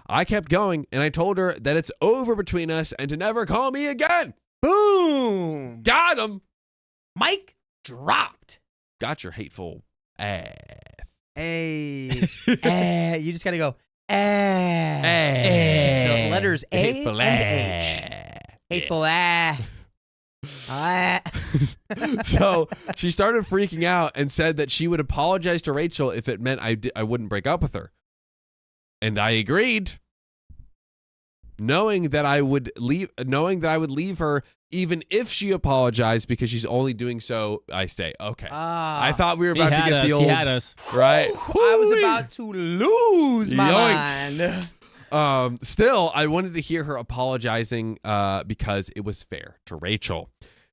I kept going, and I told her that it's over between us and to never call me again. boom, Got him. mic dropped. Got your hateful ass. Hey, you just gotta go. Just the letters A Hateful and H. Hateful So she started freaking out and said that she would apologize to Rachel if it meant I wouldn't break up with her. And I agreed, knowing that I would leave her even if she apologized because she's only doing so. I stay. Okay. I thought we were about to get the old. He had us. Right. I was about to lose my Yoinks. mind. Still, I wanted to hear her apologizing because it was fair to Rachel.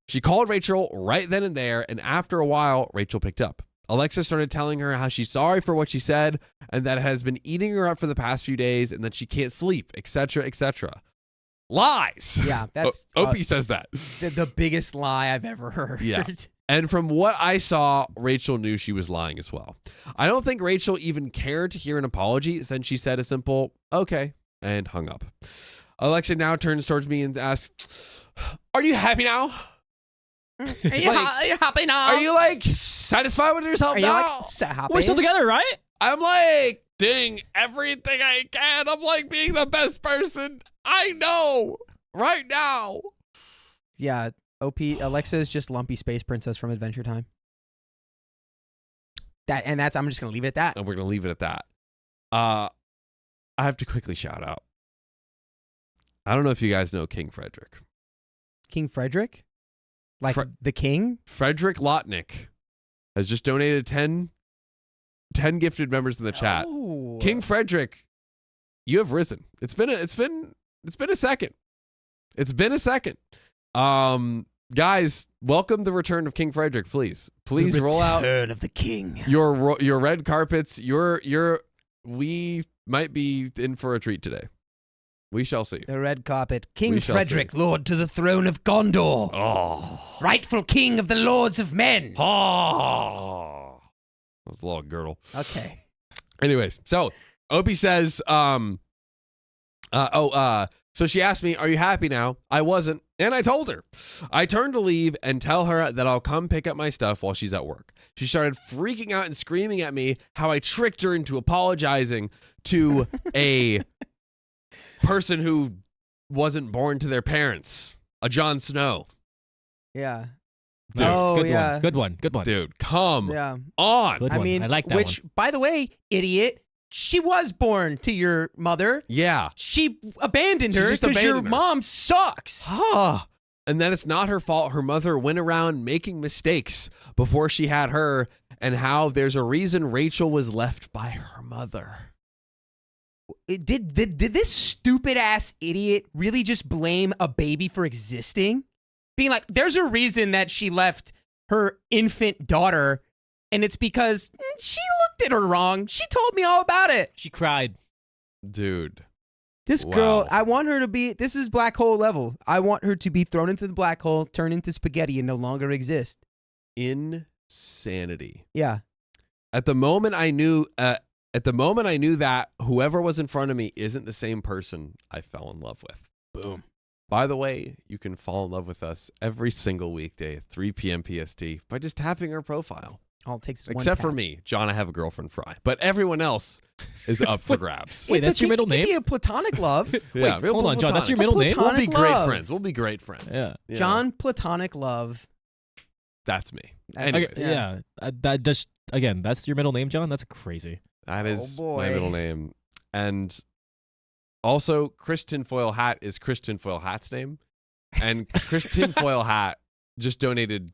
She called Rachel right then and there, and after a while, Rachel picked up. Alexa started telling her how she's sorry for what she said and that it has been eating her up for the past few days and that she can't sleep, etc., etc. Lies. Yeah, that's Opie says that. the biggest lie I've ever heard. Yeah. And from what I saw, Rachel knew she was lying as well. I don't think Rachel even cared to hear an apology since she said a simple, okay, and hung up. Alexa now turns towards me and asks, are you happy now? Are you happy now? Are you like satisfied with yourself Are you now? like so happy? We're still together, right? I'm like doing everything I can. I'm like being the best person I know right now. Yeah, Alexa is just Lumpy Space Princess from Adventure Time. I'm just gonna leave it at that. And we're gonna leave it at that. I have to quickly shout out. I don't know if you guys know King Frederick. King Frederick? Like the king? Frederick Lotnick has just donated 10 gifted members in the chat. Oh. King Frederick, you have risen. It's been a second. It's been a second. Guys, welcome the return of King Frederick, please. Please roll out Return of the King. your red carpets. We might be in for a treat today. We shall see. The red carpet. King We shall Frederick, see. Lord to the throne of Gondor. Oh. Rightful king of the lords of men. Oh. That was a little girdle. Okay. Anyways, so Opie says, so she asked me, are you happy now? I wasn't, and I told her. I turned to leave and tell her that I'll come pick up my stuff while she's at work. She started freaking out and screaming at me how I tricked her into apologizing to a person who wasn't born to their parents, a Jon Snow. Yeah. Dude, Oh, yeah. Good one. Dude, come Yeah. on. Good I one. mean, I like that which, by the way, idiot, she was born to your mother. Yeah. She abandoned She her just because your abandoned her. mom sucks. And that it's not her fault. Her mother went around making mistakes before she had her, and how there's a reason Rachel was left by her mother. Did this stupid ass idiot really just blame a baby for existing? Being like, there's a reason that she left her infant daughter, and it's because she looked at her wrong. She told me all about it. She cried. Dude. This girl, Wow. I want her to be, this is black hole level. I want her to be thrown into the black hole, turn into spaghetti, and no longer exist. Insanity. Yeah. At the moment I knew that whoever was in front of me isn't the same person I fell in love with. Boom. By the way, you can fall in love with us every single weekday at 3 p.m. PST by just tapping our profile. All it takes is Except one for me. John, I have a girlfriend, Fry. But everyone else is up for grabs. Wait, that's your middle It could name? be a platonic love. Yeah, Wait, hold on, John. That's your platonic. middle name? We'll be Platonic great love. friends. We'll be great friends. Yeah. You know, John, platonic love. that's me. That's- Anyways, Yeah. That just again, that's your middle name, John. That's crazy. that is Oh, boy. my middle name. And also, Chris Tinfoil Hat is Chris Tinfoil Hat's name. And Chris Tinfoil Hat just donated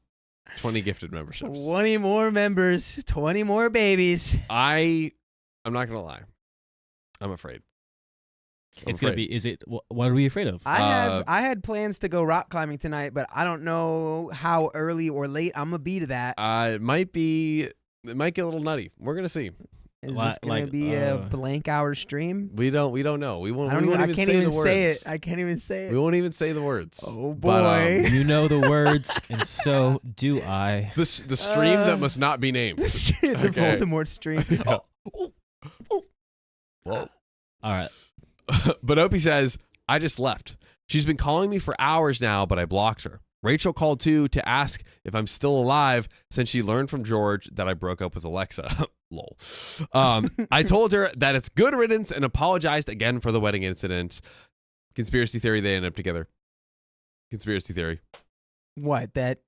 20 gifted memberships. 20 more members, 20 more babies. I'm not going to lie. I'm afraid. It's gonna be. Is it? What are we afraid of? I had plans to go rock climbing tonight, but I don't know how early or late I'm gonna be to that. It might get a little nutty. We're going to see. Is this gonna be a blank hour stream? We don't know. We won't. I don't we even, won't I even can't say even the say words. it. I can't even say We it. won't even say the words. Oh boy. But, You know the words, and so do I. the stream that must not be named. the Okay. Voldemort stream. Whoa. All right. But Opie says, I just left. She's been calling me for hours now, but I blocked her. Rachel called too to ask if I'm still alive since she learned from George that I broke up with Alexa. Lol. I told her that it's good riddance and apologized again for the wedding incident. Conspiracy theory, they end up together. Conspiracy theory. What? That?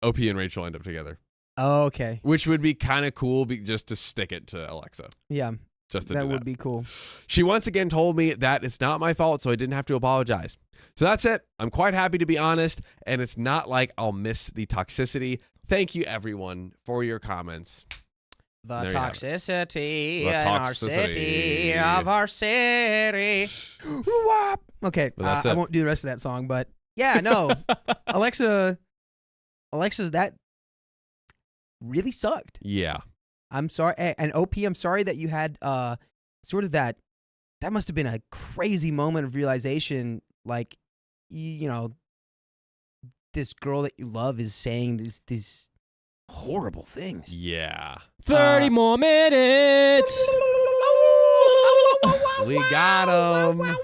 Opie and Rachel end up together. Oh, okay. Which would be kind of cool just to stick it to Alexa. Yeah, Just to that do would be cool. She once again told me that it's not my fault, so I didn't have to apologize. So that's it. I'm quite happy to be honest, and it's not like I'll miss the toxicity. Thank you, everyone, for your comments. The There you have it. toxicity The in our toxicity. city of our city. Whoop. Okay, But that's I it. won't do the rest of that song, but yeah, no, Alexa's that really sucked. Yeah. I'm sorry. And OP, I'm sorry that you had sort of that must have been a crazy moment of realization. Like, you know, this girl that you love is saying these horrible things. Yeah. 30 more minutes. We got him.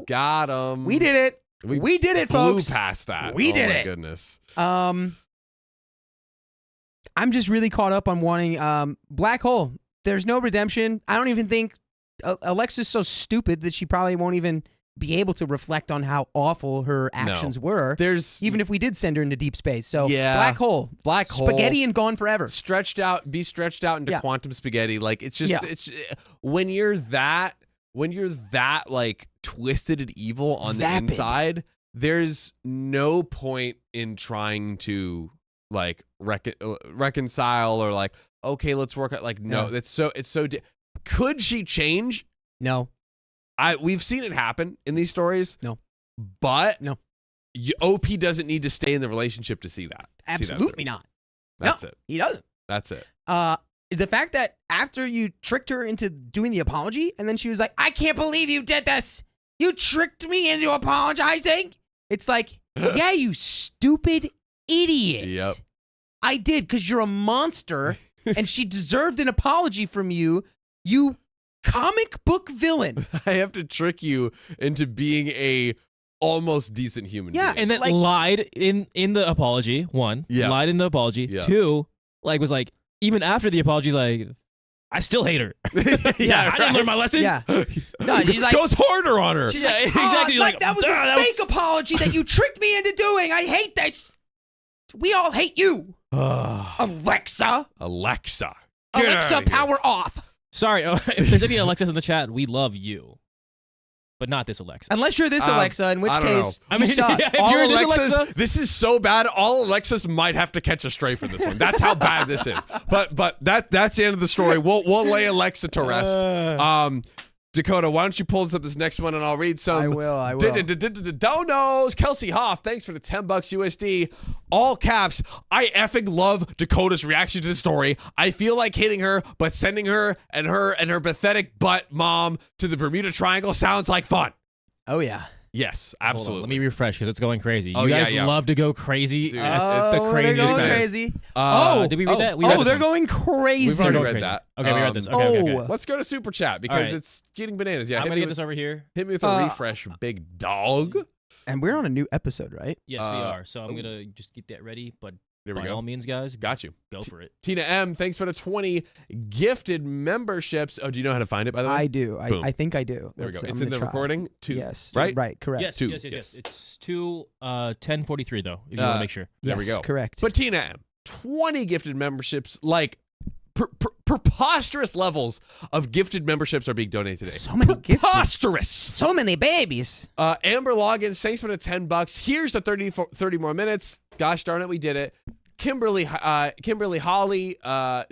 Got him. We did it. We did it, Blew folks. past that. We did oh, my it. Goodness. I'm just really caught up on wanting Black Hole. There's no redemption. I don't even think Alexa's so stupid that she probably won't even be able to reflect on how awful her actions were. There's even if we did send her into deep space. So Yeah. Black Hole. Spaghetti and gone forever. stretched out into quantum spaghetti. Like it's just it's when you're that like twisted and evil on the Vapid. inside, there's no point in trying to like reconcile or like, okay, let's work out. Like, no, it's so could she change? No. We've seen it happen in these stories. No. But No. OP doesn't need to stay in the relationship to see that. Absolutely not. That's No, it. He doesn't. That's it. The fact that after you tricked her into doing the apology, and then she was like, I can't believe you did this. You tricked me into apologizing. It's like, yeah, you stupid idiot. Yep. I did because you're a monster, and she deserved an apology from you, you comic book villain. I have to trick you into being a almost decent human being. And then Like- lied in the apology, one. Yeah. Lied in the apology. Yeah. Two, like was like, even after the apology, like, I still hate her. yeah, I didn't learn my lesson. Yeah. No, she's like, goes harder on her. she's Yeah, like, exactly. oh, Like, that was "Ah, a fake apology that you tricked me into doing. I hate this. We all hate you. Alexa. Alexa. Get Alexa, outta here. power off. Sorry, if there's any Alexas in the chat, we love you. But not this Alexa. Unless you're this Alexa, in which I don't case, know. I you mean, suck. yeah. If All you're this Alexas, Alexa- this is so bad. All Alexas might have to catch a stray for this one. That's how bad this is. But that's the end of the story. We'll lay Alexa to rest. Dakota, why don't you pull this next one and I'll read some. I will. Donos. Kelsey Hoff, thanks for the $10 USD. All caps. I effing love Dakota's reaction to the story. I feel like hitting her, but sending her and her pathetic butt mom to the Bermuda Triangle sounds like fun. Oh, yeah. Yes, Hold on, absolutely. let me refresh because it's going crazy. Oh, You yeah, guys yeah. love to go crazy. Dude, it's the they're craziest going thing. crazy. Did we read that? We read they're this one. going crazy. We've already Going read crazy. that. Okay, we read this. Okay. Let's go to Super Chat because right. it's getting bananas. Yeah, I'm hit gonna me get with- this over here. Hit me with a refresh, big dog. And we're on a new episode, right? Yes, we are. So I'm gonna just get that ready. But There we by go. all means, guys, Got you. go for it. Tina M, thanks for the 20 gifted memberships. Oh, do you know how to find it, by the way? I do. Boom. I think I do. There we go. I'm It's in gonna the try. recording, too. Yes. Right? Right. Correct. Yes, Two. yes. Yes. It's 10:43 though. If you want to make sure. There we Yes, go. Correct. But Tina M, 20 gifted memberships, like preposterous levels of gifted memberships are being donated today. So many gifted. Preposterous. So many babies. Amber Loggins, thanks for the $10. Here's the 30 more minutes. Gosh darn it, we did it. Kimberly Holly,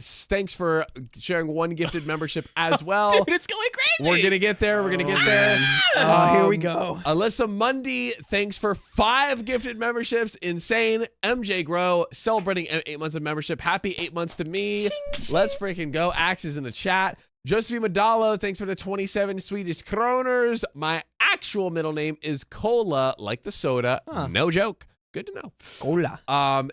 thanks for sharing one gifted membership as well. Dude, it's going crazy. We're gonna get there. We're gonna get there. Oh, here we go. Alyssa Mundy, thanks for 5 gifted memberships. Insane. MJ Grow, celebrating 8 months of membership. Happy 8 months to me. Let's freaking go. Axe is in the chat. Josephine Madalo, thanks for the 27 Swedish kroners. My actual middle name is Cola, like the soda. Huh. No joke. Good to know. Hola.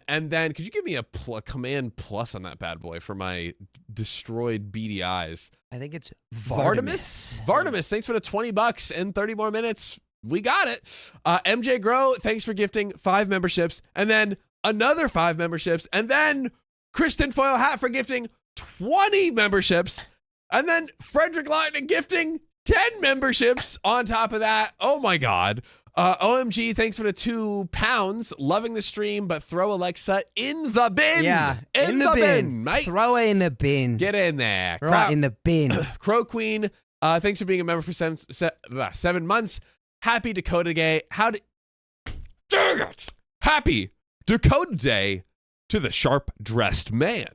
And then could you give me a command plus on that bad boy for my destroyed beady eyes? I think it's Vardamus, thanks for the $20 and 30 more minutes. We got it. MJ Grow, thanks for gifting 5 memberships, and then another 5 memberships, and then Kristen Foyle Hat for gifting 20 memberships, and then Frederick Lawton gifting 10 memberships on top of that. Oh my God. OMG, thanks for the £2. Loving the stream, but throw Alexa in the bin. Yeah. In the bin, mate. Throw it in the bin. Get in there. Throw it in the bin. Crow Queen, thanks for being a member for 7 months. Happy Dakota Day. Dang it! Happy Dakota Day to the sharp-dressed man.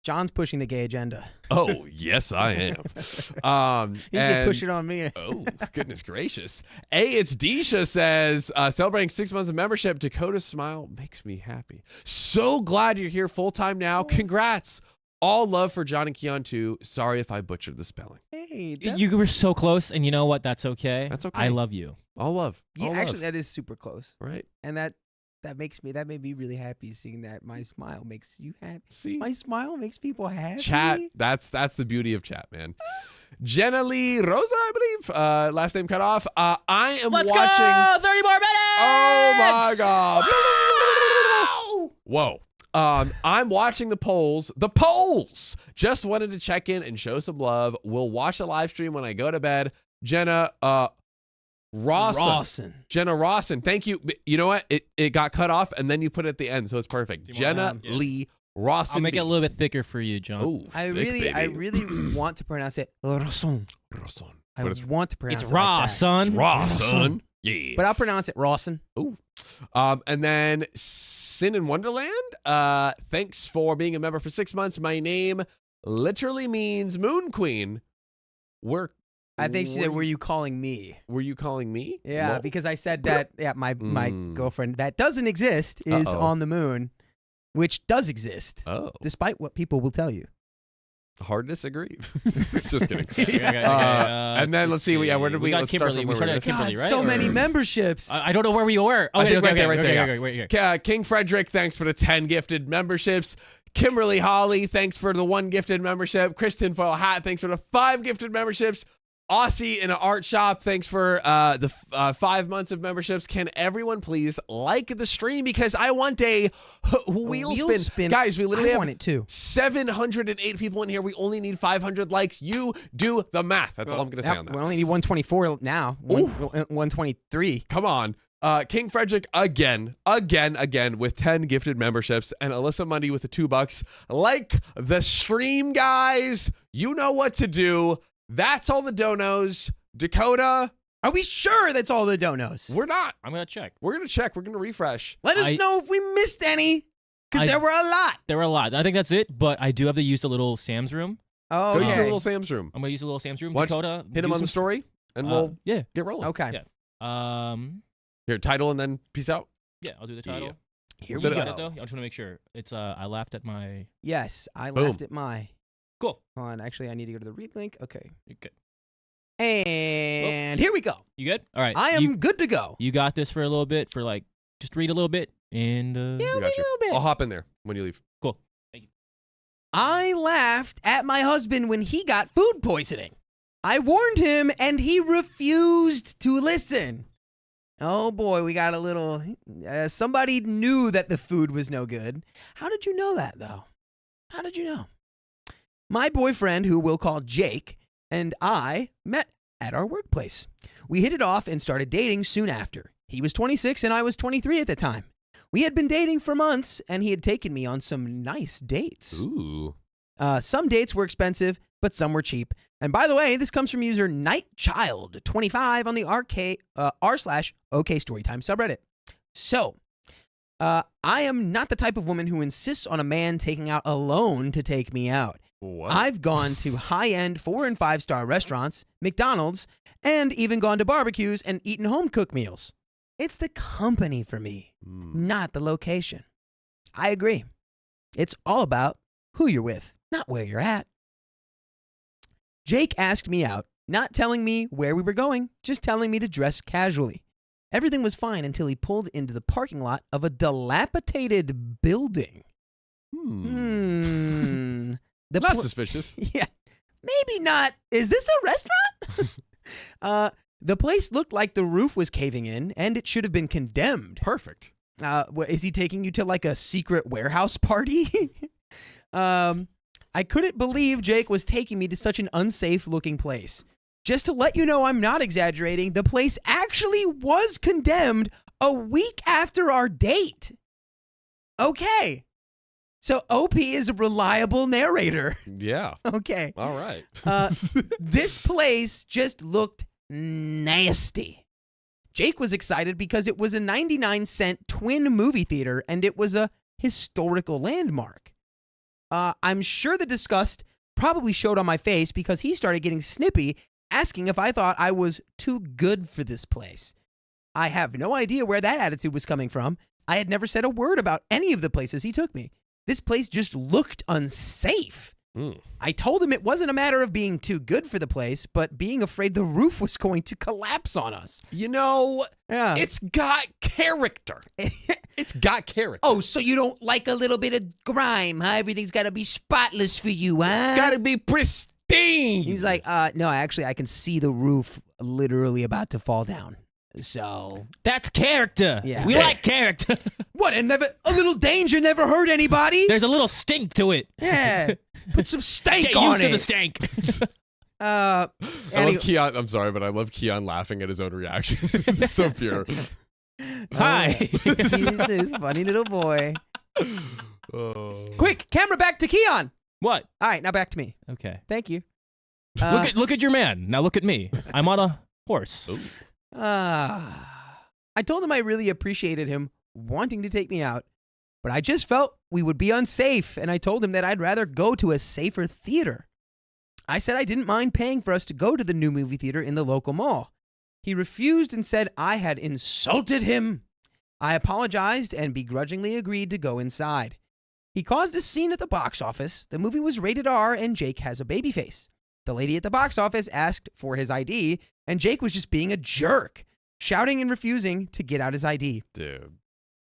John's pushing the gay agenda. Oh, yes, I am. He can push it on me. Oh, goodness gracious. It's Disha says, celebrating 6 months of membership. Dakota's smile makes me happy. So glad you're here full time now. Congrats. All love for John and Keon too. Sorry if I butchered the spelling. Hey, You were so close, and you know what? That's okay. That's okay. I love you. All love. yeah, All actually, love. that is super close, Right. and that made me really happy seeing that. My smile makes you happy. See? My smile makes people happy. Chat, that's the beauty of chat, man. Jenna Lee Rosa, I believe. Last name cut off. I am Let's watching. go! 30 more minutes! Oh my god. Whoa. I'm watching the polls. The polls! Just wanted to check in and show some love. We'll watch the live stream when I go to bed. Jenna Rawson. Jenna Rawson. Thank you. You know what? It got cut off and then you put it at the end, so it's perfect. Jenna Lee Rawson. I'll make it a little bit thicker for you, John. Oh, I thick, really want to pronounce it Rawson. Rawson. I What is- want to pronounce It's it raw, like that. son. Raw, son. Yeah. But I'll pronounce it Rawson. Ooh. And then Sin in Wonderland. Thanks for being a member for 6 months. My name literally means Moon Queen. I think she said, "Were you calling me?" Were you calling me? Yeah, Lol. because I said that. Yeah, my Mm. girlfriend that doesn't exist is Uh-oh. on the moon, which does exist, Oh, despite what people will tell you. hard to disagree. Just kidding. Okay, And then let's see. Yeah, where did we? got Let's start Kimberly. from We where started we at did. Kimberly, God, right? so Or- many memberships. I don't know where we were. I think right there, okay, right there, okay, wait here. King Frederick, thanks for the 10 gifted memberships. Kimberly Holly, thanks for the 1 gifted membership. Kristen Foyle Hat, thanks for the 5 gifted memberships. Aussie in an art shop, thanks for the 5 months of memberships. Can everyone please like the stream because I want a wheel spin. Guys, we literally I have want it too. 708 people in here. We only need 500 likes. You do the math. That's all I'm going to say on that. We only need 124 now. 123. Come on. King Frederick again with 10 gifted memberships, and Alyssa Mundy with the $2. Like the stream, guys. You know what to do. That's all the donos. Dakota, Are we sure that's all the donos? we're not. I'm gonna check. We're going to check. We're going to refresh. Let us know if we missed any, because there were a lot. There were a lot. I think that's it. But I do have to use the little Sam's room. Oh, Go use the okay. little Sam's room. I'm gonna use the little Sam's room. Watch- Dakota, Hit him do on the some- story, and we'll Yeah. get rolling. Okay. Yeah. Here, title, and then peace out. Yeah. I'll do the title. Yeah. Here Set we it Got up. it, though? I just want to make sure. It's I laughed at my. Yes, I Boom. laughed at my. Cool. Hold on, actually, I need to go to the read link. Okay. Okay. And here we go. You good? All right. I am good to go. You got this for a little bit. For like, just read a little bit and. Yeah, We got wait you. a little bit. I'll hop in there when you leave. Cool. Thank you. I laughed at my husband when he got food poisoning. I warned him and he refused to listen. Oh boy, we got a little. Somebody knew that the food was no good. How did you know that, though? How did you know? My boyfriend, who we'll call Jake, and I met at our workplace. We hit it off and started dating soon after. He was 26 and I was 23 at the time. We had been dating for months and he had taken me on some nice dates. Ooh. Some dates were expensive, but some were cheap. And by the way, this comes from user Nightchild25 on the r/OK Storytime subreddit. So, I am not the type of woman who insists on a man taking out a loan to take me out. What? I've gone to high-end 4- and 5-star restaurants, McDonald's, and even gone to barbecues and eaten home-cooked meals. It's the company for me, not the location. I agree. It's all about who you're with, not where you're at. Jake asked me out, not telling me where we were going, just telling me to dress casually. Everything was fine until he pulled into the parking lot of a dilapidated building. Not suspicious. Yeah, maybe not. Is this a restaurant? The place looked like the roof was caving in, and it should have been condemned. Perfect. Is he taking you to like a secret warehouse party? I couldn't believe Jake was taking me to such an unsafe-looking place. Just to let you know I'm not exaggerating, the place actually was condemned a week after our date. Okay. So OP is a reliable narrator. Yeah. Okay. All right. This place just looked nasty. Jake was excited because it was a 99-cent twin movie theater and it was a historical landmark. I'm sure the disgust probably showed on my face because he started getting snippy, asking if I thought I was too good for this place. I have no idea where that attitude was coming from. I had never said a word about any of the places he took me. This place just looked unsafe. I told him it wasn't a matter of being too good for the place, but being afraid the roof was going to collapse on us. You know, Yeah. it's got character. It's got character. Oh, so you don't like a little bit of grime, huh? Everything's got to be spotless for you, huh? Gotta be pristine. He's like, no, actually, I can see the roof literally about to fall down. So, That's character. Yeah. We like character. what? And never a little danger never hurt anybody. There's a little stink to it. Yeah, put some stank Get on used it. to the stank. I Anyway- love Keon. I'm sorry, but I love Keon laughing at his own reaction. It's so pure. Hi. He's this funny little boy. Oh. Quick, camera back to Keon. What? All right, now back to me. Okay. Thank you. Look at your man. Now look at me. I'm on a horse. I told him I really appreciated him wanting to take me out, but I just felt we would be unsafe, and I told him that I'd rather go to a safer theater. I said I didn't mind paying for us to go to the new movie theater in the local mall. He refused and said I had insulted him. I apologized and begrudgingly agreed to go inside. He caused a scene at the box office. The movie was rated R, and Jake has a baby face. The lady at the box office asked for his ID, and Jake was just being a jerk, shouting and refusing to get out his ID. Dude.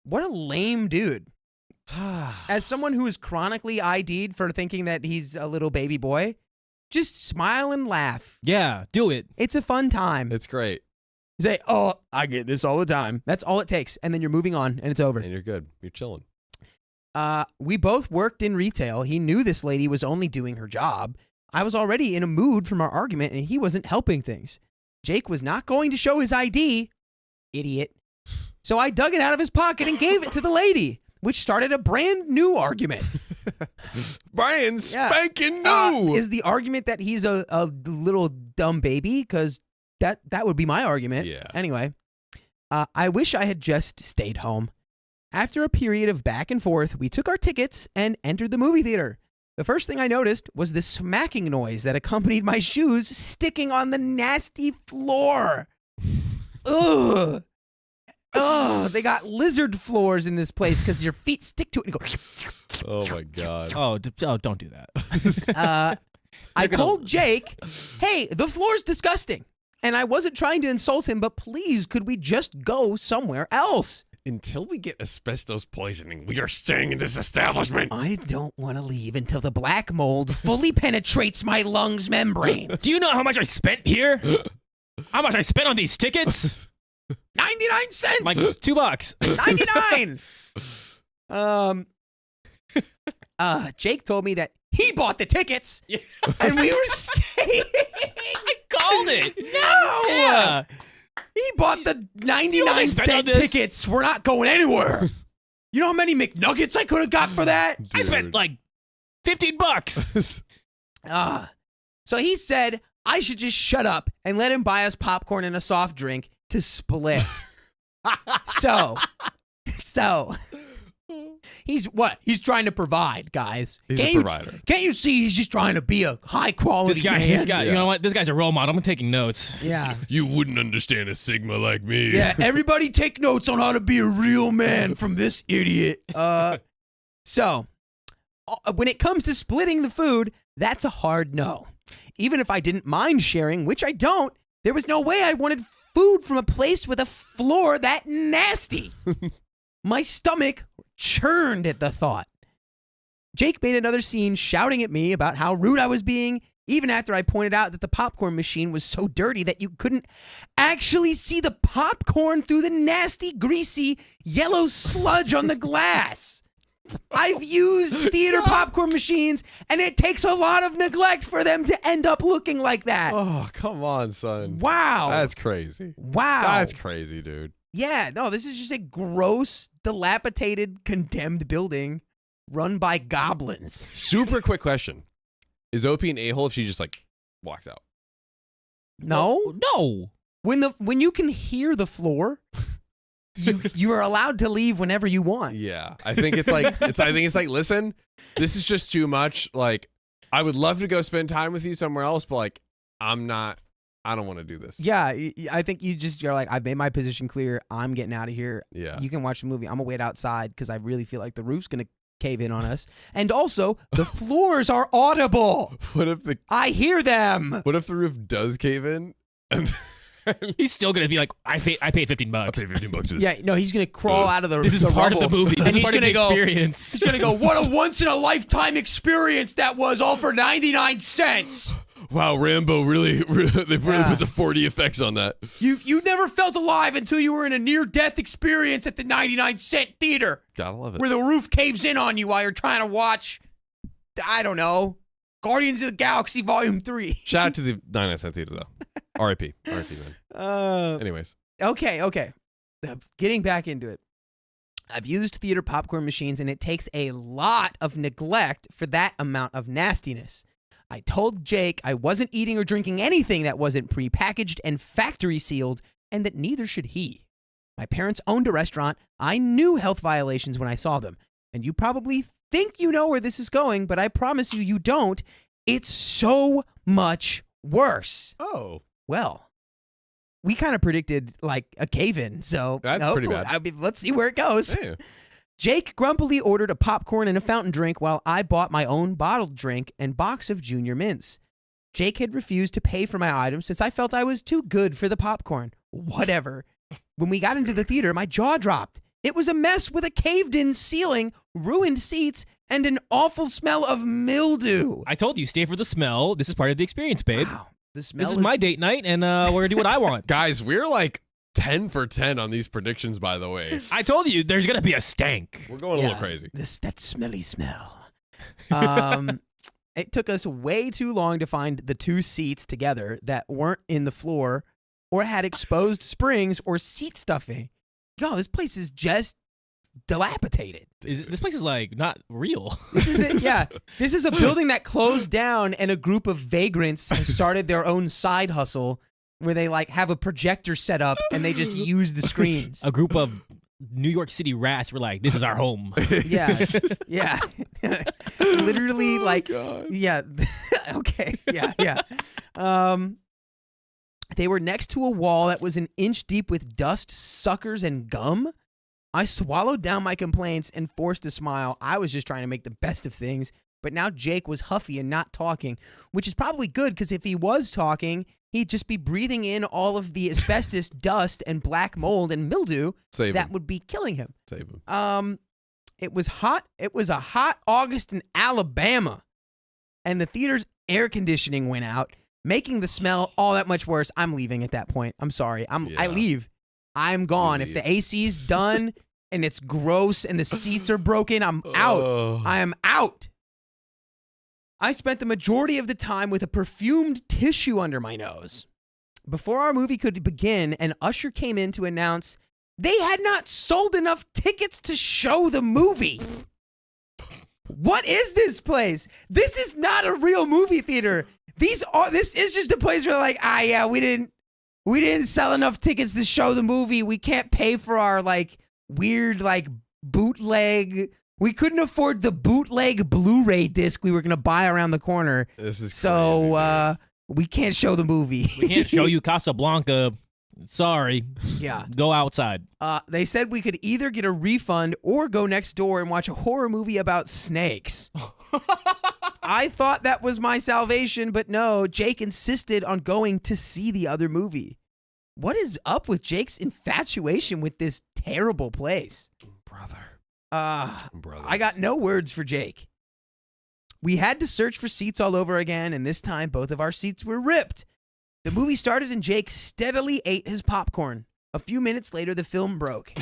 What a lame dude. As someone who is chronically ID'd for thinking that he's a little baby boy, just smile and laugh. Yeah, do it. It's a fun time. It's great. Say, oh, I get this all the time. That's all it takes. And then you're moving on and it's over. And you're good. You're chilling. We both worked in retail. He knew this lady was only doing her job. I was already in a mood from our argument and he wasn't helping things. Jake was not going to show his ID. Idiot. So I dug it out of his pocket and gave it to the lady, which started a brand new argument. Brian spanking Yeah. new. Is the argument that he's a little dumb baby? Because that would be my argument. Yeah. Anyway, I wish I had just stayed home. After a period of back and forth, we took our tickets and entered the movie theater. The first thing I noticed was the smacking noise that accompanied my shoes sticking on the nasty floor. Ugh. Oh, they got lizard floors in this place because your feet stick to it and go. Oh my God. Oh, don't do that. I told Jake, hey, the floor's disgusting. And I wasn't trying to insult him, but please, could we just go somewhere else? Until we get asbestos poisoning, we are staying in this establishment. I don't want to leave until the black mold fully penetrates my lungs membrane. Do you know how much I spent here? How much I spent on these tickets? 99 cents. Like $2. 99. Jake told me that he bought the tickets and we were staying. I called it. No. Yeah. He bought the know what I 99 spent on cent this? tickets. We're not going anywhere. You know how many McNuggets I could have got for that? I spent like $15. So he said I should just shut up and let him buy us popcorn and a soft drink to split. So he's what? He's trying to provide, guys. He's Can't a you- provider. Can't you see he's just trying to be a high quality man? This guy, Yeah. you know what? This guy's a role model. I'm taking notes. Yeah. You wouldn't understand a Sigma like me. Yeah, everybody take notes on how to be a real man from this idiot. So, when it comes to splitting the food, that's a hard no. Even if I didn't mind sharing, which I don't, there was no way I wanted food from a place with a floor that nasty. My stomach churned at the thought. Jake made another scene shouting at me about how rude I was being, even after I pointed out that the popcorn machine was so dirty that you couldn't actually see the popcorn through the nasty, greasy, yellow sludge on the glass. I've used theater popcorn machines, and it takes a lot of neglect for them to end up looking like that. Oh, come on, son. Wow. That's crazy. Wow. That's crazy, dude. Yeah, no, this is just a gross, dilapidated, condemned building run by goblins. Super quick question. Is OP an a-hole if she just, like, walks out? No? No. When you can hear the floor, you are allowed to leave whenever you want. Yeah. I think it's like, listen, this is just too much. Like, I would love to go spend time with you somewhere else, but like, I don't want to do this. Yeah, I think you're like, I've made my position clear. I'm getting out of here. Yeah. You can watch the movie. I'm going to wait outside because I really feel like the roof's going to cave in on us. And also, the floors are audible. I hear them. What if the roof does cave in? And He's still gonna be like, I paid $15. I paid $15 for this. Yeah, no, he's going to crawl out of the This is part of the movie. This And is part of the experience. He's going to go, what a once-in-a-lifetime experience that was, all for 99 cents. Wow, Rambo they really put the 4D effects on that. You never felt alive until you were in a near-death experience at the 99-cent theater. Gotta love it. Where the roof caves in on you while you're trying to watch, I don't know, Guardians of the Galaxy Volume 3. Shout out to the 99-cent theater, though. R.I.P. R.I.P., man. Anyways. Okay. Getting back into it. I've used theater popcorn machines, and it takes a lot of neglect for that amount of nastiness. I told Jake I wasn't eating or drinking anything that wasn't prepackaged and factory sealed, and that neither should he. My parents owned a restaurant. I knew health violations when I saw them. And you probably think you know where this is going, but I promise you don't. It's so much worse. Oh. Well, we kind of predicted like a cave-in, so that's pretty bad. I mean, let's see where it goes. Yeah. Jake grumpily ordered a popcorn and a fountain drink while I bought my own bottled drink and box of Junior Mints. Jake had refused to pay for my items since I felt I was too good for the popcorn. Whatever. When we got into the theater, my jaw dropped. It was a mess with a caved-in ceiling, ruined seats, and an awful smell of mildew. I told you, stay for the smell. This is part of the experience, babe. Wow. The smell This is my date night, and we're going to do what I want. Guys, we're like 10 for 10 on these predictions, by the way. I told you, there's going to be a stank. We're going a little crazy. That smelly smell. It took us way too long to find the two seats together that weren't in the floor or had exposed springs or seat stuffing. Yo, this place is just dilapidated. This place is like not real. This is it. Yeah. This is a building that closed down, and a group of vagrants has started their own side hustle where they like have a projector set up and they just use the screens. A group of New York City rats were like, this is our home. Yeah. Yeah. Literally like, God. yeah. Okay. Yeah. They were next to a wall that was an inch deep with dust, suckers, and gum. I swallowed down my complaints and forced a smile. I was just trying to make the best of things. But now Jake was huffy and not talking, which is probably good because if he was talking, he'd just be breathing in all of the asbestos, dust, and black mold and mildew that would be killing him. Save him. It was hot. It was a hot August in Alabama, and the theater's air conditioning went out, making the smell all that much worse. I'm leaving at that point. I'm sorry. I leave. I'm gone. If the AC's done and it's gross and the seats are broken, I'm out. I am out. I spent the majority of the time with a perfumed tissue under my nose. Before our movie could begin, an usher came in to announce they had not sold enough tickets to show the movie. What is this place? This is not a real movie theater. This is just a place where like, we didn't sell enough tickets to show the movie. We can't pay for our like weird like bootleg. We couldn't afford the bootleg Blu-ray disc we were gonna buy around the corner. This is so crazy, we can't show the movie. We can't show you Casablanca. Sorry. Yeah. Go outside. They said we could either get a refund or go next door and watch a horror movie about snakes. I thought that was my salvation, but no, Jake insisted on going to see the other movie. What is up with Jake's infatuation with this terrible place? Brother. I got no words for Jake. We had to search for seats all over again, and this time both of our seats were ripped. The movie started and Jake steadily ate his popcorn. A few minutes later, the film broke.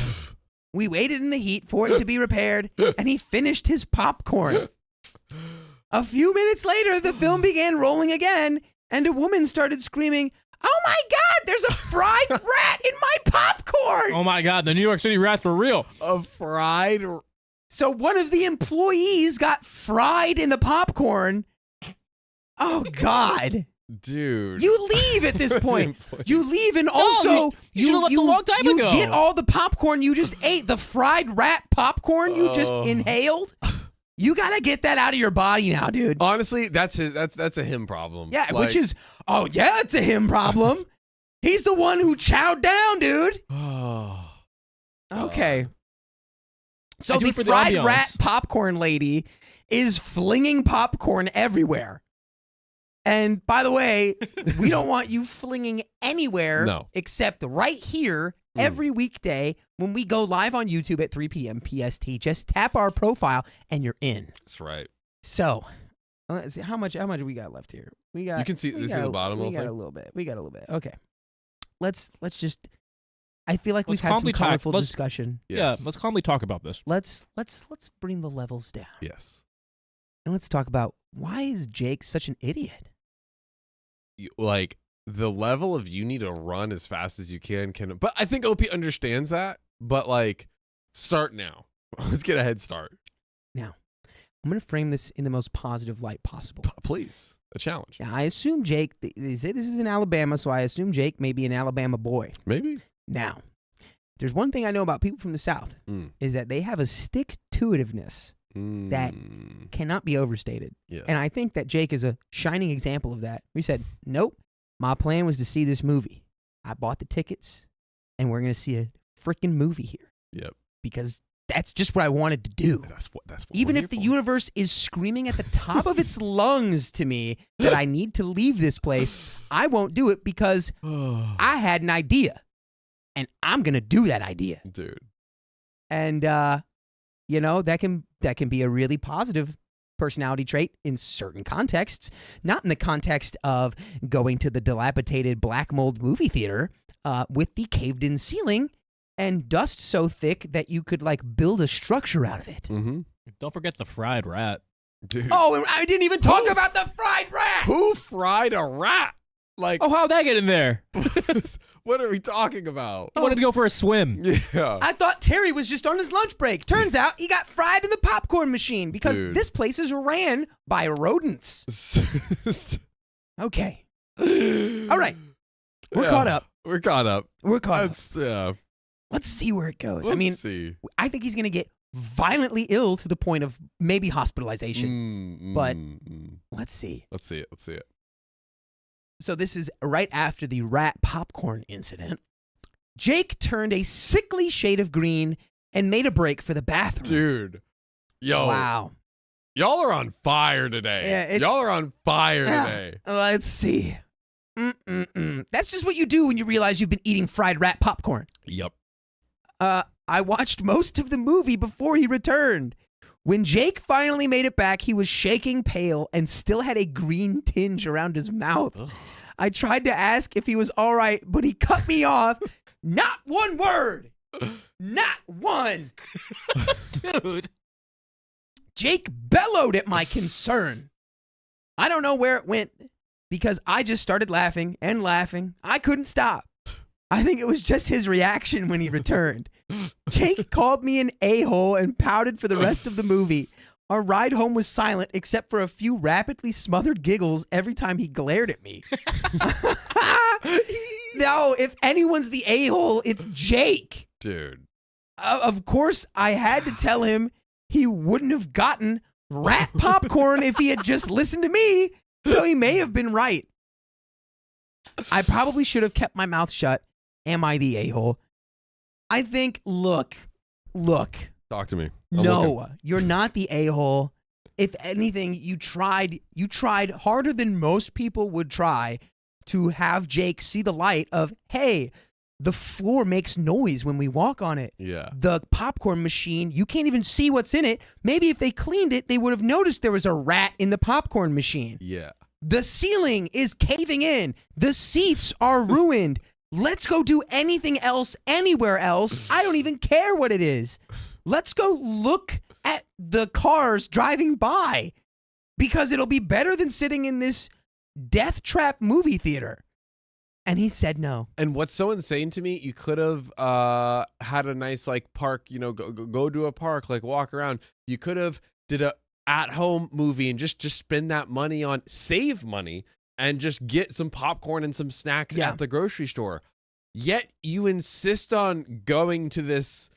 We waited in the heat for it to be repaired, and he finished his popcorn. A few minutes later, the film began rolling again, and a woman started screaming, "Oh my God, there's a fried rat in my popcorn!" Oh my God, the New York City rats were real. A fried. So one of the employees got fried in the popcorn. Oh God. Dude. You leave at this point. You leave, and also you should've left a long time you ago. get all the popcorn you just ate. The fried rat popcorn you just inhaled. You gotta get that out of your body now, dude. Honestly, that's a him problem. Yeah, Like- which is, it's a him problem. He's the one who chowed down, dude. Oh. Okay. So I do the it for the fried ambiance. rat popcorn lady is flinging popcorn everywhere. And by the way, we don't want you flinging anywhere No. except right here every weekday when we go live on YouTube at 3 p.m. PST. Just tap our profile and you're in. That's right. So, let's see how much we got left here. We got. You can see this is the bottom We little got thing? a little bit. We got a little bit. Okay. Let's just. I feel like we've Let's had some calmly talk. colorful Let's- discussion. Yes. Yeah, let's calmly talk about this. Let's bring the levels down. Yes. And let's talk about why is Jake such an idiot? Like the level of you need to run as fast as you can, but I think OP understands that. But like, start now. Let's get a head start. Now, I'm going to frame this in the most positive light possible. Please, a challenge. Now, I assume Jake, they say this is in Alabama, so I assume Jake may be an Alabama boy. Maybe. Now, there's one thing I know about people from the South is that they have a stick-to-itiveness that cannot be overstated. Yeah. And I think that Jake is a shining example of that. We said, nope, my plan was to see this movie. I bought the tickets, and we're going to see a freaking movie here. Yep. Because that's just what I wanted to do. That's what Even we're if the here for. universe is screaming at the top of its lungs to me that I need to leave this place, I won't do it because I had an idea. And I'm going to do that idea. Dude. And, that can be a really positive personality trait in certain contexts, not in the context of going to the dilapidated black mold movie theater with the caved-in ceiling and dust so thick that you could, like, build a structure out of it. Mm-hmm. Don't forget the fried rat. Dude. Oh, and I didn't even talk about the fried rat! Who fried a rat? Like, Oh, how'd that get in there? what are we talking about? I wanted to go for a swim. Yeah. I thought Terry was just on his lunch break. Turns out he got fried in the popcorn machine because Dude. this place is ran by rodents. Okay. All right. We're Yeah, caught up. We're caught up. We're caught up. That's, yeah. Let's see where it goes. Let's I mean, see. I think he's going to get violently ill to the point of maybe hospitalization. But- Let's see. Let's see it. Let's see it. So this is right after the rat popcorn incident. Jake turned a sickly shade of green and made a break for the bathroom. Dude. Yo. Wow. Y'all are on fire today. Yeah, it's- Y'all are on fire today. Let's see. That's just what you do when you realize you've been eating fried rat popcorn. Yep. I watched most of the movie before he returned. When Jake finally made it back, he was shaking pale and still had a green tinge around his mouth. Ugh. I tried to ask if he was all right, but he cut me off. Not one word. Not one. Dude. Jake bellowed at my concern. I don't know where it went because I just started laughing and laughing. I couldn't stop. I think it was just his reaction when he returned. Jake called me an a-hole and pouted for the rest of the movie. Our ride home was silent except for a few rapidly smothered giggles every time he glared at me. No, if anyone's the a-hole, it's Jake. Dude. Of course, I had to tell him he wouldn't have gotten rat popcorn if he had just listened to me, so he may have been right. I probably should have kept my mouth shut. Am I the a-hole? I think, look. Talk to me. I'm looking. No, you're not the a-hole. If anything, you tried harder than most people would try to have Jake see the light of, hey, the floor makes noise when we walk on it. Yeah. The popcorn machine, you can't even see what's in it. Maybe if they cleaned it, they would have noticed there was a rat in the popcorn machine. Yeah. The ceiling is caving in. The seats are ruined. Let's go do anything else anywhere else. I don't even care what it is. Let's go look at the cars driving by because it'll be better than sitting in this death trap movie theater. And he said no. And what's so insane to me, you could have had a nice like park, go to a park, like walk around. You could have did a at-home movie and just spend that money on, save money and just get some popcorn and some snacks at the grocery store. Yet you insist on going to this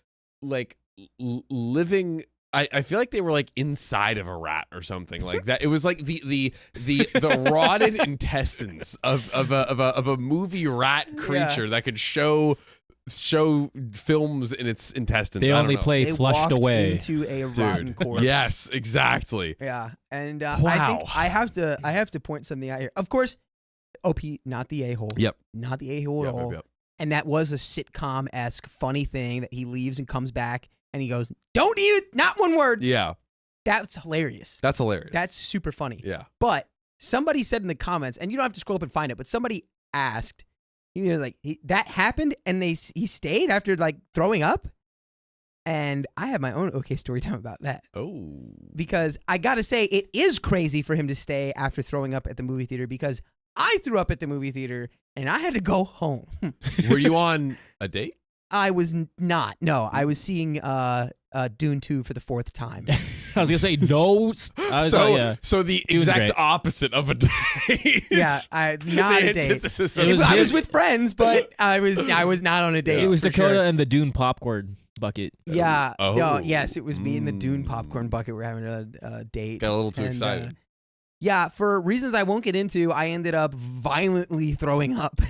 like living I feel like they were like inside of a rat or something like that. It was like the rotted intestines of a movie rat creature that could show films in its intestines. They I don't only know. play They flushed walked away. into a rotten corpse. Yes, exactly. Yeah, and Wow. I think I have to point something out here. Of course, OP, not the a-hole. Yep. Not the a-hole at all. Yep. And that was a sitcom-esque funny thing that he leaves and comes back and he goes, "Don't even, not one word." Yeah, That's hilarious. that's hilarious. That's super funny. yeah. But somebody said in the comments, and you don't have to scroll up and find it, but somebody asked, he was like, that happened and he stayed after like throwing up? And I have my own okay story time about that. Oh. Because I got to say, it is crazy for him to stay after throwing up at the movie theater, because I threw up at the movie theater and I had to go home. Were you on a date? I was not. No, I was seeing Dune 2 for the 4th time. I was gonna say no. So the He was exact great. opposite of a date. Yeah, not a date. I was with friends, but I was not on a date. It was for Dakota sure. and the Dune popcorn bucket. Yeah. Oh. No, yes, it was me and the Dune popcorn bucket. We're having a date. Got a little too And, excited. yeah, for reasons I won't get into, I ended up violently throwing up.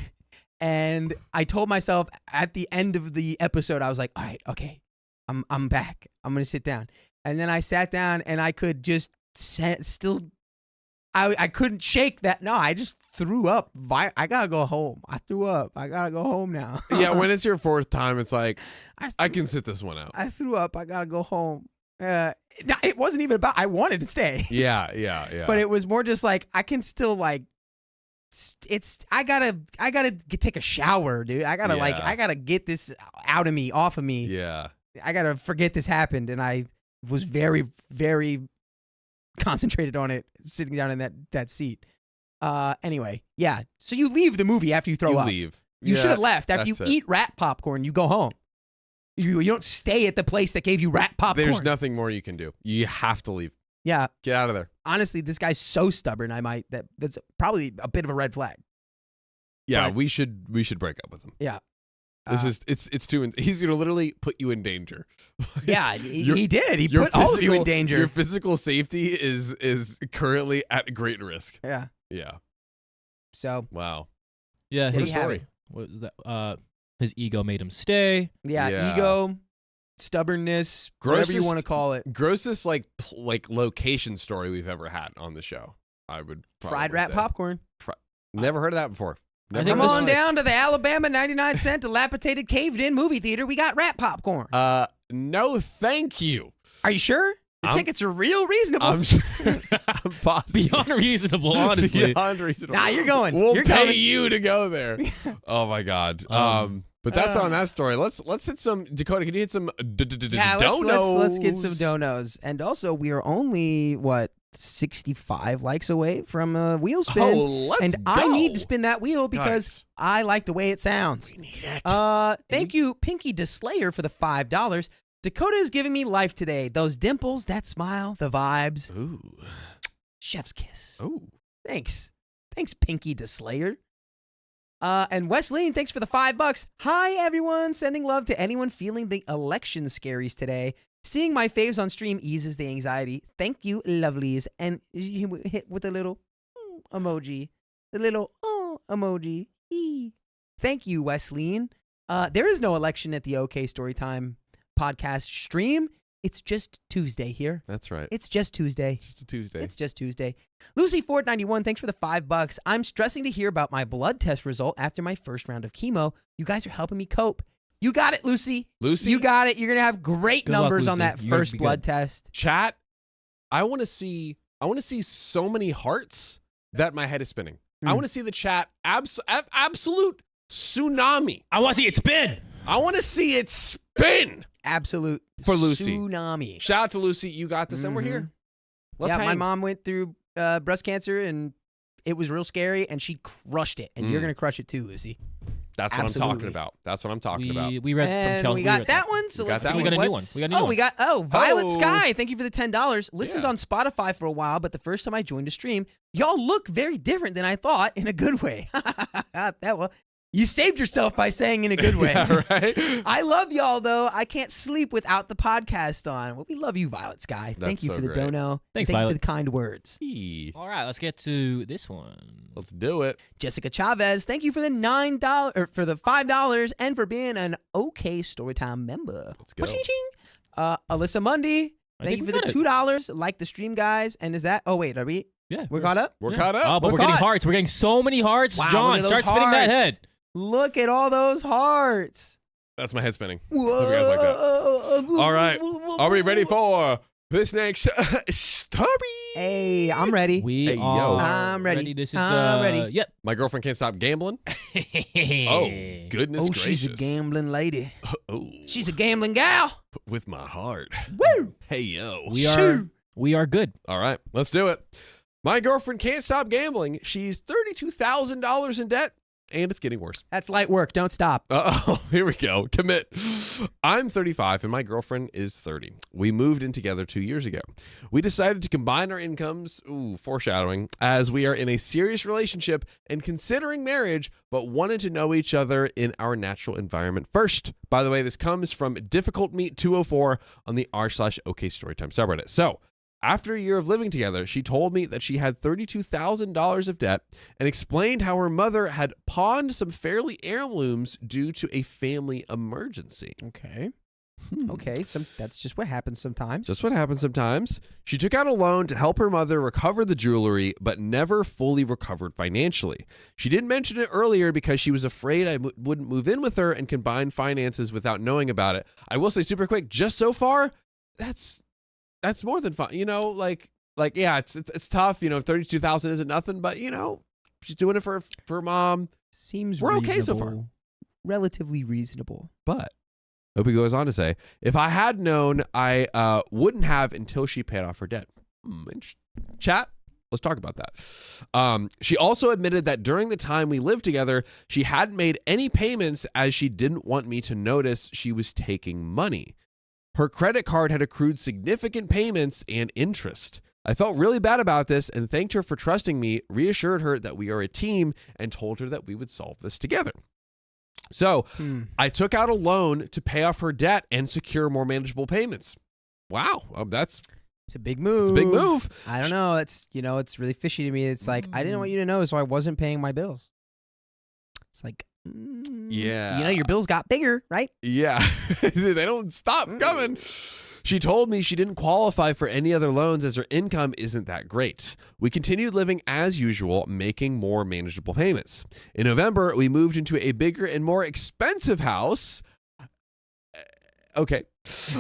And I told myself at the end of the episode, I was like, all right, okay, I'm back. I'm going to sit down. And then I sat down and I could just I couldn't shake that. No, I just threw up. I got to go home. I threw up. I got to go home now. Yeah, when it's your 4th time, it's like, I I can sit this one out. I threw up. I got to go home. It wasn't even about, I wanted to stay. Yeah. But it was more just like, I can still like, I gotta take a shower, dude. I gotta get this out of me, off of me. Yeah. I gotta forget this happened. And I was very, very concentrated on it, sitting down in that seat. Anyway, yeah. So you leave the movie after you throw up. Leave. You Yeah, should have left. After you that's it. eat rat popcorn, you go home. You don't stay at the place that gave you rat popcorn. There's nothing more you can do. You have to leave. Yeah. Get out of there. Honestly, this guy's so stubborn. That's probably a bit of a red flag. Yeah, But- we should break up with him. Yeah. This is it's too. He's gonna literally put you in danger. Yeah, Your- he did. He your put all of you in physical- danger. Your physical safety is currently at great risk. Yeah. Yeah. So, Wow. Yeah, there his you have story. it. what was that, his ego made him stay. Yeah, ego, stubbornness, whatever you Grossest- want to call it. Grossest like location story we've ever had on the show. I would Fried probably rat say. popcorn. Never heard of that before. Never think Come heard of on this- down to the Alabama 99-cent dilapidated caved-in movie theater. We got rat popcorn. No, thank you. Are you sure? The I'm- tickets are real reasonable. I'm sure. I'm positive. Beyond reasonable, honestly. Beyond reasonable. Nah, you're going. We'll You're pay going. you to go there. Oh my god. But that's on that story. Let's hit some Dakota. Can you hit some Yeah, donos? let's get some donos. And also, we are only 65 likes away from a wheel spin. Oh, let's and go. I need to spin that wheel because Guys. I like the way it sounds. We need it. Thank you, Pinky DeSlayer, for the $5. Dakota is giving me life today. Those dimples, that smile, the vibes. Ooh. Chef's kiss. Ooh. Thanks, Pinky DeSlayer. And Wesleyan, thanks for the $5. Hi, everyone. Sending love to anyone feeling the election scaries today. Seeing my faves on stream eases the anxiety. Thank you, lovelies. And you hit with a little emoji. The little emoji. Thank you, Wesleyan. There is no election at the OK Storytime podcast stream. It's just Tuesday here. That's right. It's just Tuesday. Just a Tuesday. It's just Tuesday. Lucy Ford 91, thanks for the $5. I'm stressing to hear about my blood test result after my first round of chemo. You guys are helping me cope. You got it, Lucy. Lucy? You got it. You're going to have great Good luck, numbers on Lucy. that You're gonna first be blood good. test. Chat. I want to see so many hearts that my head is spinning. I want to see the chat absolute tsunami. I want to see it spin. I want to see it spin. Absolute For Lucy. tsunami. Shout out to Lucy. You got this, and we're here. Let's My hang. mom went through breast cancer, and it was real scary, and she crushed it. And you're going to crush it too, Lucy. That's what I'm Absolutely. talking about. That's what I'm talking about. We read And from Kel. we read got that one. So We got let's that see. one. We got a new what's- one. We got a new we one. got Violet Oh. Sky. Thank you for the $10. Listened Yeah. on Spotify for a while, but the first time I joined a stream, y'all look very different than I thought in a good way. You saved yourself by saying in a good way. Yeah, right? I love y'all, though. I can't sleep without the podcast on. Well, we love you, Violet Sky. Thank you so for the great. dono. Thanks, Thank you Violet. for the kind words. Eee. All right, let's get to this one. Let's do it. Jessica Chavez, thank you for the $9 or for the $5 and for being an OK Storytime member. Let's go. Ching. Alyssa Mundy, I thank think you we for the got $2. Like the stream, guys. And is that? Oh wait, are we? Yeah, We're caught up. We're Yeah. caught up. Oh, but We're we're getting caught. hearts. We're getting so many hearts. Wow, look John, at those start spinning that hearts. head. Look at all those hearts. That's my head spinning. Whoa. you guys like that. All right. Are we ready for this next story? Hey, I'm ready. We Hey, yo. are I'm ready. This is I'm the ready. Yep. My girlfriend can't stop gambling. Oh, goodness Oh, gracious. she's a gambling lady. Oh, She's a gambling gal. with my heart. Woo! Hey, yo. We are good. All right, let's do it. My girlfriend can't stop gambling. She's $32,000 in debt, and it's getting worse. That's light work. Don't stop. Oh, here we go. Commit. I'm 35 and my girlfriend is 30. We moved in together 2 years ago. We decided to combine our incomes, foreshadowing, as we are in a serious relationship and considering marriage, but wanted to know each other in our natural environment first. By the way, this comes from Difficult Meat 204 on the r/OK Storytime subreddit. So, after a year of living together, she told me that she had $32,000 of debt and explained how her mother had pawned some fairly heirlooms due to a family emergency. Okay. Okay. That's just what happens sometimes. That's what happens sometimes. She took out a loan to help her mother recover the jewelry, but never fully recovered financially. She didn't mention it earlier because she was afraid I wouldn't move in with her and combine finances without knowing about it. I will say super quick, just so far, that's more than fun. You know, like yeah, it's tough. You know, 32,000 isn't nothing, but you know, she's doing it for her mom. Seems We're okay so reasonable. Relatively reasonable. But Opie goes on to say, if I had known, I wouldn't have until she paid off her debt. Chat, let's talk about that. She also admitted that during the time we lived together, she hadn't made any payments as she didn't want me to notice she was taking money. Her credit card had accrued significant payments and interest. I felt really bad about this and thanked her for trusting me, reassured her that we are a team, and told her that we would solve this together. So I took out a loan to pay off her debt and secure more manageable payments. Wow, it's a big move. It's a big move. I don't know. It's really fishy to me. It's like I didn't want you to know, so I wasn't paying my bills. It's like, yeah, your bills got bigger, right? Yeah, they don't stop coming. She told me she didn't qualify for any other loans as her income isn't that great. We continued living as usual, making more manageable payments. In November, we moved into a bigger and more expensive house. Okay.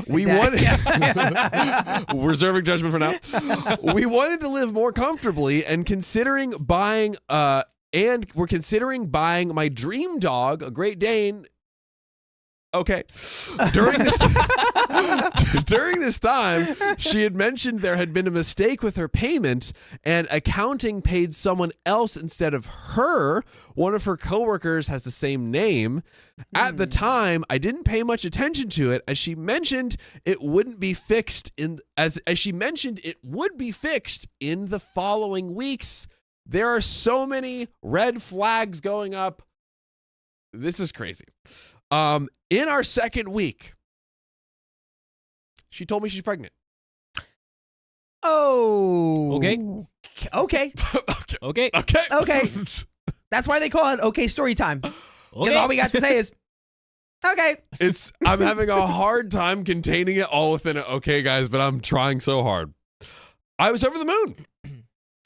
We wanted reserving judgment for now. We wanted to live more comfortably and considering buying we're considering buying my dream dog, a Great Dane. Okay. During this time, she had mentioned there had been a mistake with her payment and accounting paid someone else instead of her. One of her coworkers has the same name. At the time, I didn't pay much attention to it as she mentioned it wouldn't be fixed as she mentioned it would be fixed in the following weeks. There are so many red flags going up. This is crazy. In our second week, she told me she's pregnant. Oh. Okay. Okay. Okay. Okay. That's why they call it OK Storytime. Because all we got to say is, okay. I'm having a hard time containing it all within it. Okay, guys, but I'm trying so hard. I was over the moon.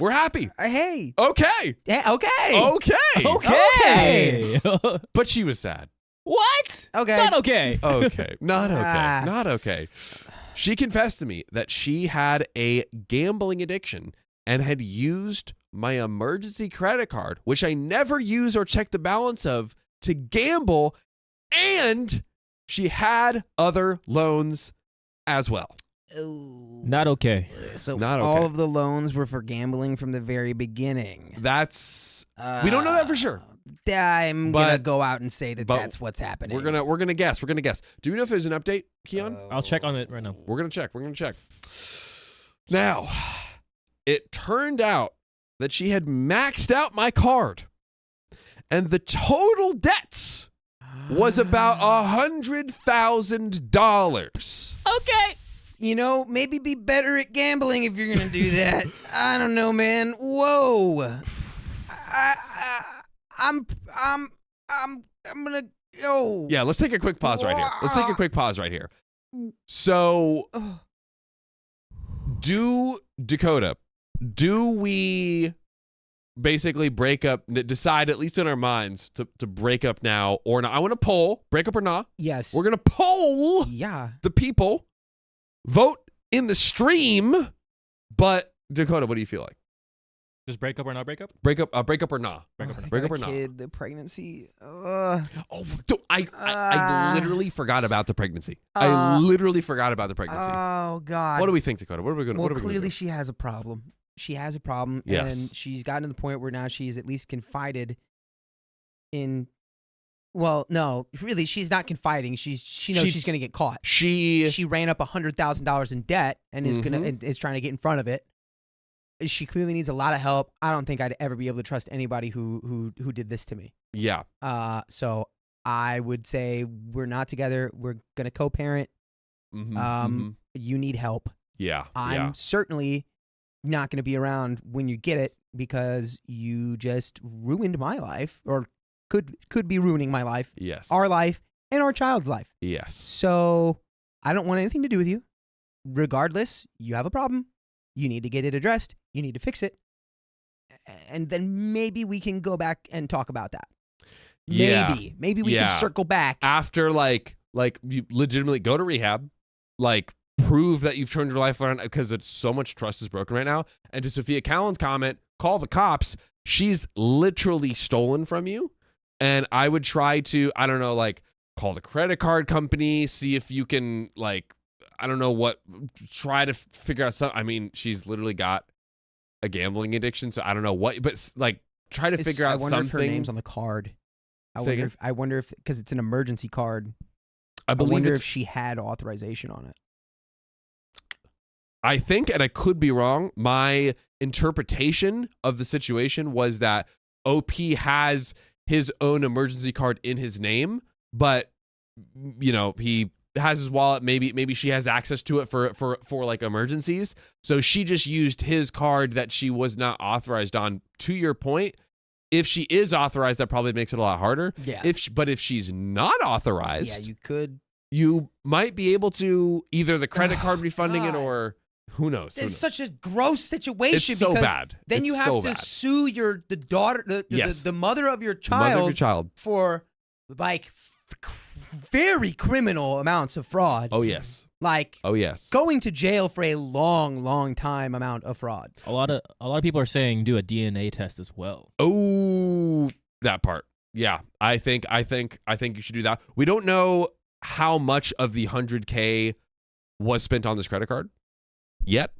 We're happy. Hey. Okay. Yeah, okay. Okay. Okay. But she was sad. What? Okay. Not okay. Okay. Not okay. Ah. Not okay. She confessed to me that she had a gambling addiction and had used my emergency credit card, which I never use or check the balance of, to gamble, and she had other loans as well. Not okay. So Not okay. all of the loans were for gambling from the very beginning. We don't know that for sure. I'm gonna go out and say but that's what's happening. We're gonna guess. Do we know if there's an update, Keon? I'll check on it right now. We're gonna check. Now, it turned out that she had maxed out my card and the total debts was about $100,000. Okay. You know, maybe be better at gambling if you're gonna do that. I don't know, man. Whoa. I'm gonna go. Yeah, let's take a quick pause right here. So, Dakota, do we basically break up, decide at least in our minds to break up now or not? I want to poll, break up or not. Yes. We're going to poll Yeah. the people, vote in the stream. But Dakota, what do you feel like? Just break up or not break up? Break up or not? Break up or not? Break up or not? Kid, the pregnancy. Oh, I literally forgot about the pregnancy. I literally forgot about the pregnancy. Oh God. What do we think, Dakota? What are we going to Well, do? clearly she has a problem. She has a problem, Yes. and she's gotten to the point where now she's at least confided in. Well, no, really, she's not confiding. She knows she's going to get caught. She ran up $100,000 in debt and is is trying to get in front of it. She clearly needs a lot of help. I don't think I'd ever be able to trust anybody who did this to me. Yeah. So I would say we're not together. We're gonna co-parent. You need help. Yeah. I'm certainly not gonna be around when you get it because you just ruined my life, or could be ruining my life, Yes. our life, and our child's life. Yes. So I don't want anything to do with you. Regardless, you have a problem. You need to get it addressed. You need to fix it. And then maybe we can go back and talk about that. Yeah. Maybe we can circle back. After like you legitimately go to rehab, like prove that you've turned your life around, because it's so much trust is broken right now. And to Sophia Callan's comment, call the cops. She's literally stolen from you. And I would try to, I don't know, like call the credit card company, see if you can I don't know what, try to figure out something. I mean, she's literally got a gambling addiction, so I don't know what, but like try to figure out something. I wonder if her name's on the card. I wonder if, because it's an emergency card. I wonder if she had authorization on it. I think, and I could be wrong, my interpretation of the situation was that OP has his own emergency card in his name, but he has his wallet. Maybe she has access to it for like emergencies. So she just used his card that she was not authorized on. To your point, if she is authorized, that probably makes it a lot harder. Yeah. But if she's not authorized, you might be able to either the credit card refunding it, or who knows. It's such a gross situation. It's so bad. Then you have to sue the daughter, the mother of your child, for like very criminal amounts of fraud. Oh yes. Going to jail for a long time amount of fraud. A lot of people are saying do a DNA test as well. Oh, that part. Yeah, I think you should do that. We don't know how much of the $100K was spent on this credit card yet,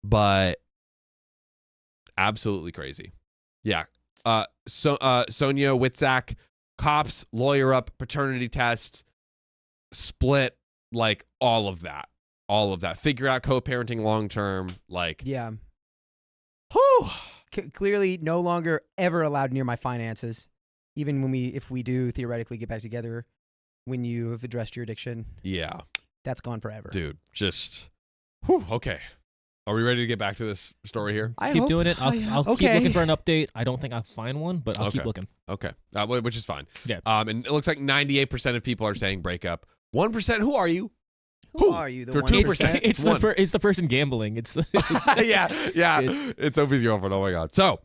but absolutely crazy. Yeah. Sonia Witzak, cops, lawyer up, paternity test, split, like all of that. Figure out co-parenting long term, yeah. Whew. Clearly no longer ever allowed near my finances, even if we do theoretically get back together when you have addressed your addiction. Yeah. That's gone forever. Dude, just okay. Are we ready to get back to this story here? Keep doing it. I'll keep looking for an update. I don't think I'll find one, but I'll keep looking. Okay. Which is fine. Yeah. And it looks like 98% of people are saying breakup. 1%, who are you? Who are you? The 2%. It's the person gambling. It's yeah. It's Opie's girlfriend. Oh my God. So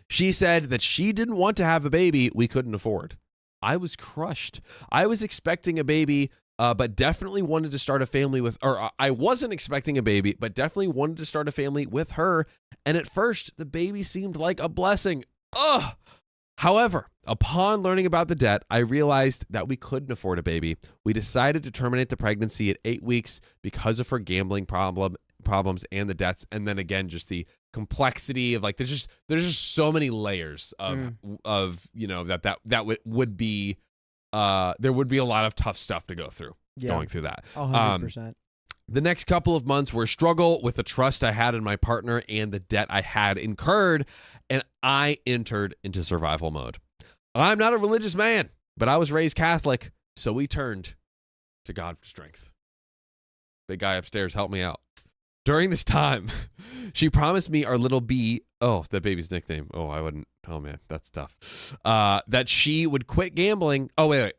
she said that she didn't want to have a baby we couldn't afford. I was crushed. I was expecting a baby, but definitely wanted to start a family with, or I wasn't expecting a baby, but definitely wanted to start a family with her. And at first, the baby seemed like a blessing. Ugh. However, upon learning about the debt, I realized that we couldn't afford a baby. We decided to terminate the pregnancy at 8 weeks because of her gambling problems and the debts. And then again, just the complexity of there's just so many layers of that would be there would be a lot of tough stuff to go through going through that. 100%. The next couple of months were a struggle with the trust I had in my partner and the debt I had incurred, and I entered into survival mode. I'm not a religious man, but I was raised Catholic, so we turned to God for strength. Big guy upstairs, help me out. During this time, she promised me our little B, oh, that baby's nickname. Oh, I wouldn't. Oh, man, that's tough. That she would quit gambling. Oh, wait.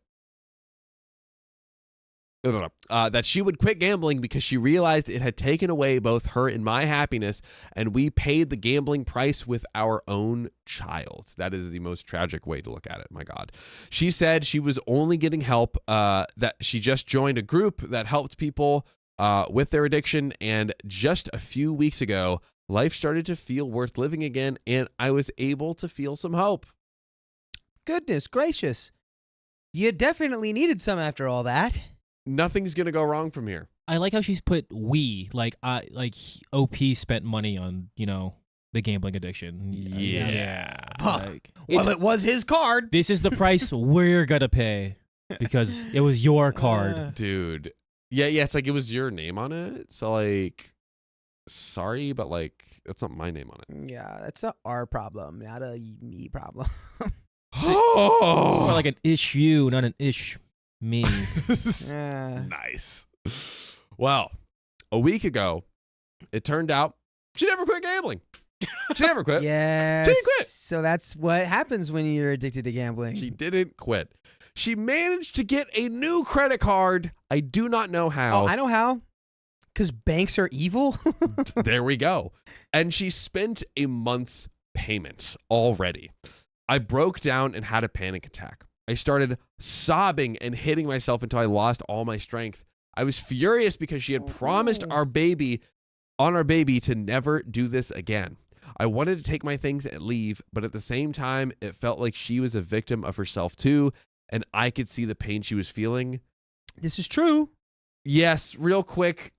That she would quit gambling because she realized it had taken away both her and my happiness, and we paid the gambling price with our own child. That is the most tragic way to look at it. My God. She said she was only getting help, that she just joined a group that helped people with their addiction, and just a few weeks ago, life started to feel worth living again, and I was able to feel some hope. Goodness gracious. You definitely needed some after all that. Nothing's going to go wrong from here. I like how she's put we, like OP spent money on, the gambling addiction. Yeah. Like, Well, it was his card. this is the price we're going to pay because it was your card. Dude. Yeah, it's like it was your name on it. So, like, sorry, but, like, that's not my name on it. Yeah, that's a our problem, not a me problem. It's more like an issue, not an ish me. Nice. Well, a week ago, it turned out she never quit gambling. She never quit. Yes. She didn't quit. So that's what happens when you're addicted to gambling. She didn't quit. She managed to get a new credit card. I do not know how. Oh, I know how. Because banks are evil. There we go. And she spent a month's payment already. I broke down and had a panic attack. I started sobbing and hitting myself until I lost all my strength. I was furious because she had promised our baby to never do this again. I wanted to take my things and leave, but at the same time, it felt like she was a victim of herself too, and I could see the pain she was feeling. This is true. Yes, real quick,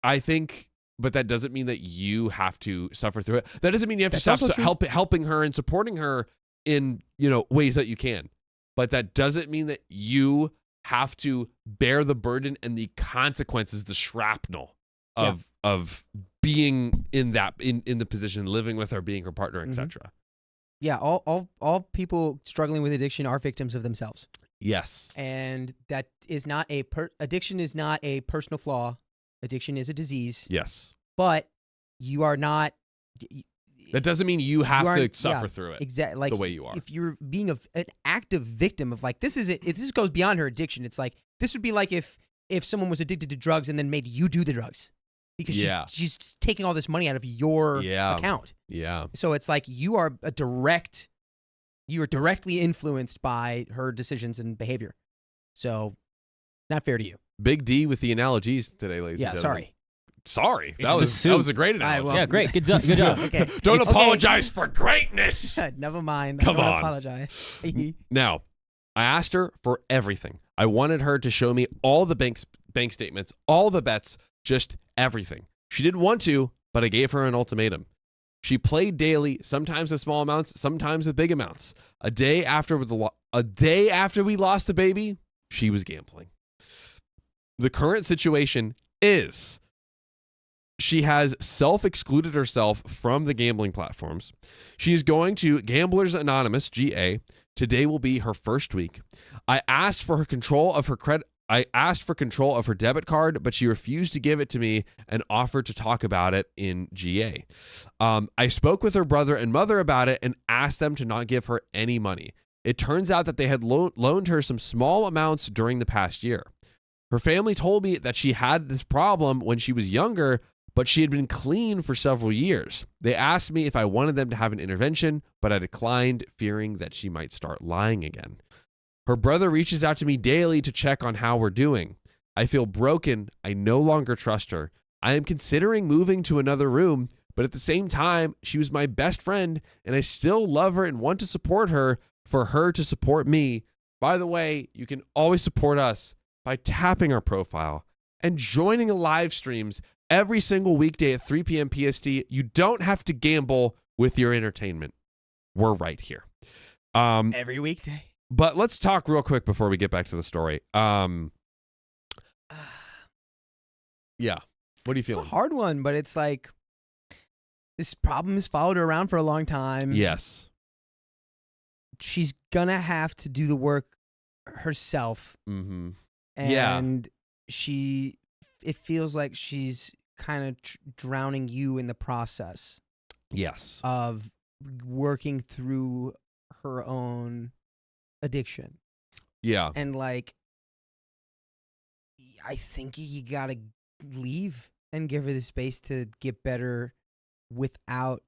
I think, but that doesn't mean that you have to suffer through it. That doesn't mean you have to stop helping her and supporting her in, ways that you can. But that doesn't mean that you have to bear the burden and the consequences, the shrapnel of being in the position, living with her, being her partner, etc. Yeah, all people struggling with addiction are victims of themselves. Yes. And that is not addiction is not a personal flaw. Addiction is a disease. Yes. But you are not. That doesn't mean you have to suffer through it. Exactly. Like the way you are. If you're being an active victim of this is it. This goes beyond her addiction. It's like this would be like if someone was addicted to drugs and then made you do the drugs because she's taking all this money out of your account. Yeah. So it's like you are directly influenced by her decisions and behavior. So not fair to you. Big D with the analogies today, ladies and gentlemen. Sorry. That was a great analogy. Well, Yeah, great. Good job. Good job. Okay. Don't apologize for greatness. Never mind. Come I don't on. apologize. Now, I asked her for everything. I wanted her to show me all the bank statements, all the bets, just everything. She didn't want to, but I gave her an ultimatum. She played daily, sometimes with small amounts, sometimes with big amounts. A day after we lost the baby, she was gambling. The current situation is she has self-excluded herself from the gambling platforms. She is going to Gamblers Anonymous, GA. Today will be her first week. I asked for control of her debit card, but she refused to give it to me and offered to talk about it in GA. I spoke with her brother and mother about it and asked them to not give her any money. It turns out that they had loaned her some small amounts during the past year. Her family told me that she had this problem when she was younger, but she had been clean for several years. They asked me if I wanted them to have an intervention, but I declined, fearing that she might start lying again. Her brother reaches out to me daily to check on how we're doing. I feel broken. I no longer trust her. I am considering moving to another room, but at the same time, she was my best friend, and I still love her and want to support her for her to support me. By the way, you can always support us by tapping our profile and joining the live streams every single weekday at 3 p.m. PST. You don't have to gamble with your entertainment. We're right here. Every weekday. But let's talk real quick before we get back to the story. Yeah. What are you It's feeling? a hard one, but it's like this problem has followed her around for a long time. Yes. She's gonna have to do the work herself. Mm-hmm. Yeah. And it feels like she's kind of drowning you in the process Yes. of working through her own addiction. Yeah. And like, I think you gotta leave and give her the space to get better without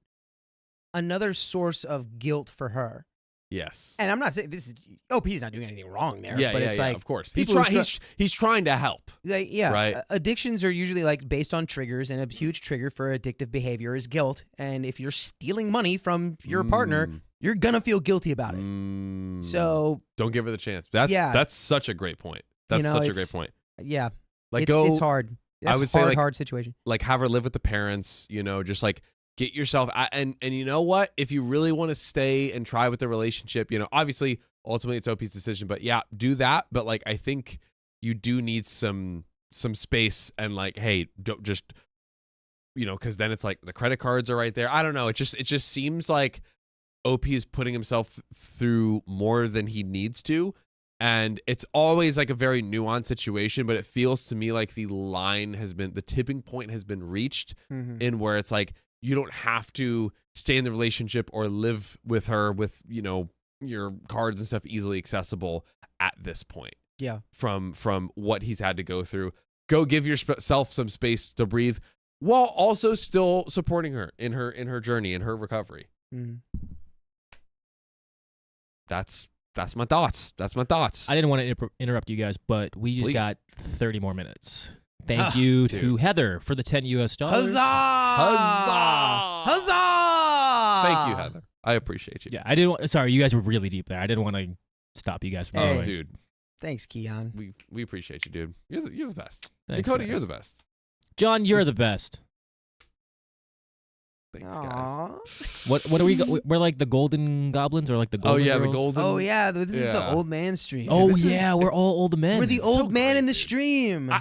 another source of guilt for her. Yes. And I'm not saying this is OP's not doing anything wrong there. Yeah, but it's like, of course. He's, people who he's trying to help. like, yeah, Right. Addictions are usually like based on triggers, and a huge trigger for addictive behavior is guilt. And if you're stealing money from your partner, you're gonna feel guilty about it. So don't give her the chance. That's such a great point. That's such a great point. Yeah, Like it's hard. That's I would a say, like, hard situation. Like have her live with the parents, just like get yourself and you know what? If you really want to stay and try with the relationship, obviously ultimately it's OP's decision, but yeah, do that. But like I think you do need some space and like, hey, don't just because then it's like the credit cards are right there. I don't know. It just seems like OP is putting himself through more than he needs to. And it's always like a very nuanced situation, but it feels to me like the tipping point has been reached in where it's like, you don't have to stay in the relationship or live with her with, your cards and stuff easily accessible at this point. Yeah. From what he's had to go through. Go give yourself some space to breathe while also still supporting her in her journey, in her recovery. That's my thoughts. That's my thoughts. I didn't want to interrupt you guys, but we just Please. got 30 more minutes. Thank you to Heather for the $10 US. Huzzah! Huzzah! Huzzah! Thank you, Heather. I appreciate you. Yeah, I didn't. Sorry, you guys were really deep there. I didn't want to stop you guys from Hey. going. Dude, Thanks, Keon. we appreciate you, dude. You're the best. Thanks, Dakota, guys. you're the best. John, you're the best. Thanks, guys. Aw. What are we? We're like the Golden Goblins or like the Oh Golden yeah, the Girls? golden. Oh yeah, this is the Yeah. old man stream. Oh This is- yeah, we're all old men. We're the so old man great, in the dude. stream.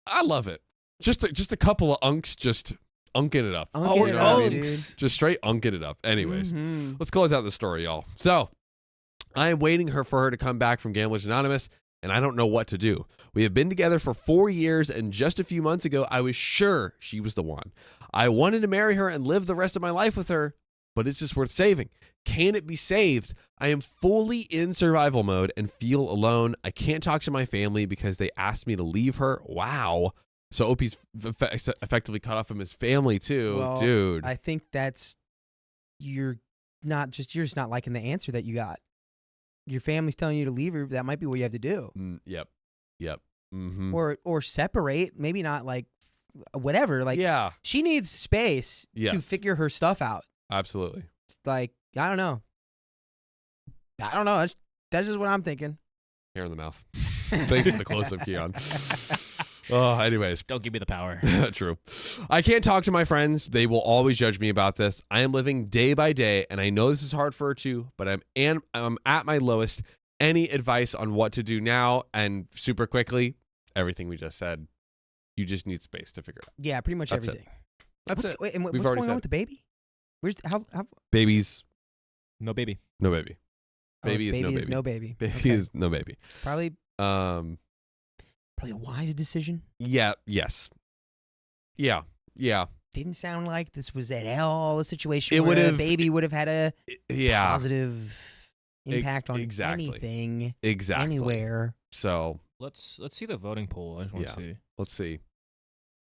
I love it. Just a couple of unks just unking it up. Unking You it know up, what I mean? dude. Just straight unking it up. Anyways, Mhm. let's close out the story, y'all. So I am waiting for her to come back from Gamblers Anonymous, and I don't know what to do. We have been together for 4 years, and just a few months ago, I was sure she was the one. I wanted to marry her and live the rest of my life with her, but it's just worth saving. Can it be saved? I am fully in survival mode and feel alone. I can't talk to my family because they asked me to leave her. Wow. So OP's effectively cut off from his family too, Well, dude. I think you're just not liking the answer that you got. Your family's telling you to leave her. That might be what you have to do, Yep. Mm-hmm. or separate. Maybe not like whatever. Like Yeah, she needs space to Yes. figure her stuff out. absolutely. Like I don't know. That's just what I'm thinking. Hair in the mouth. Thanks for the close-up, Keon. Oh, anyways. Don't give me the power. True. I can't talk to my friends. They will always judge me about this. I am living day by day, and I know this is hard for her too, but I'm at my lowest. Any advice on what to do now? And super quickly, everything we just said, you just need space to figure it out. Yeah, pretty much That's it. everything. That's it. Wait, and We've what's already going said on with the baby? Where's how Babies, No baby. no baby. Baby is no baby. no baby. Baby Okay. is no baby. Probably Um, a wise decision. yeah, yes. Yeah. Didn't sound like this was at all a situation It where would've- the baby would have had a Yeah. positive impact on exactly. anything, Exactly. anywhere. So Let's see the voting poll. I just want Yeah. to see. let's see.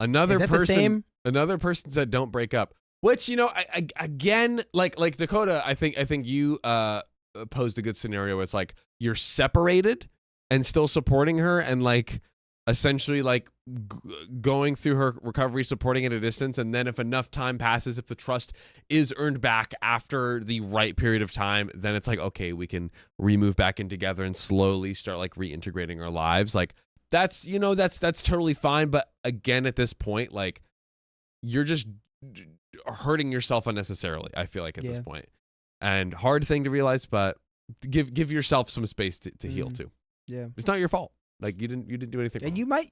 Another Is that person. the same? Another person said, "Don't break up." Which I again, like Dakota, I think you posed a good scenario. Where it's like you're separated and still supporting her, and like essentially like going through her recovery, supporting at a distance, and then if enough time passes, if the trust is earned back after the right period of time, then it's like okay, we can remove back in together and slowly start like reintegrating our lives. Like that's that's totally fine. But again, at this point, like you're just hurting yourself unnecessarily. I feel like at this Yeah. point, and hard thing to realize, but give yourself some space to heal too. Yeah. It's not your fault. Like you didn't do anything. And wrong.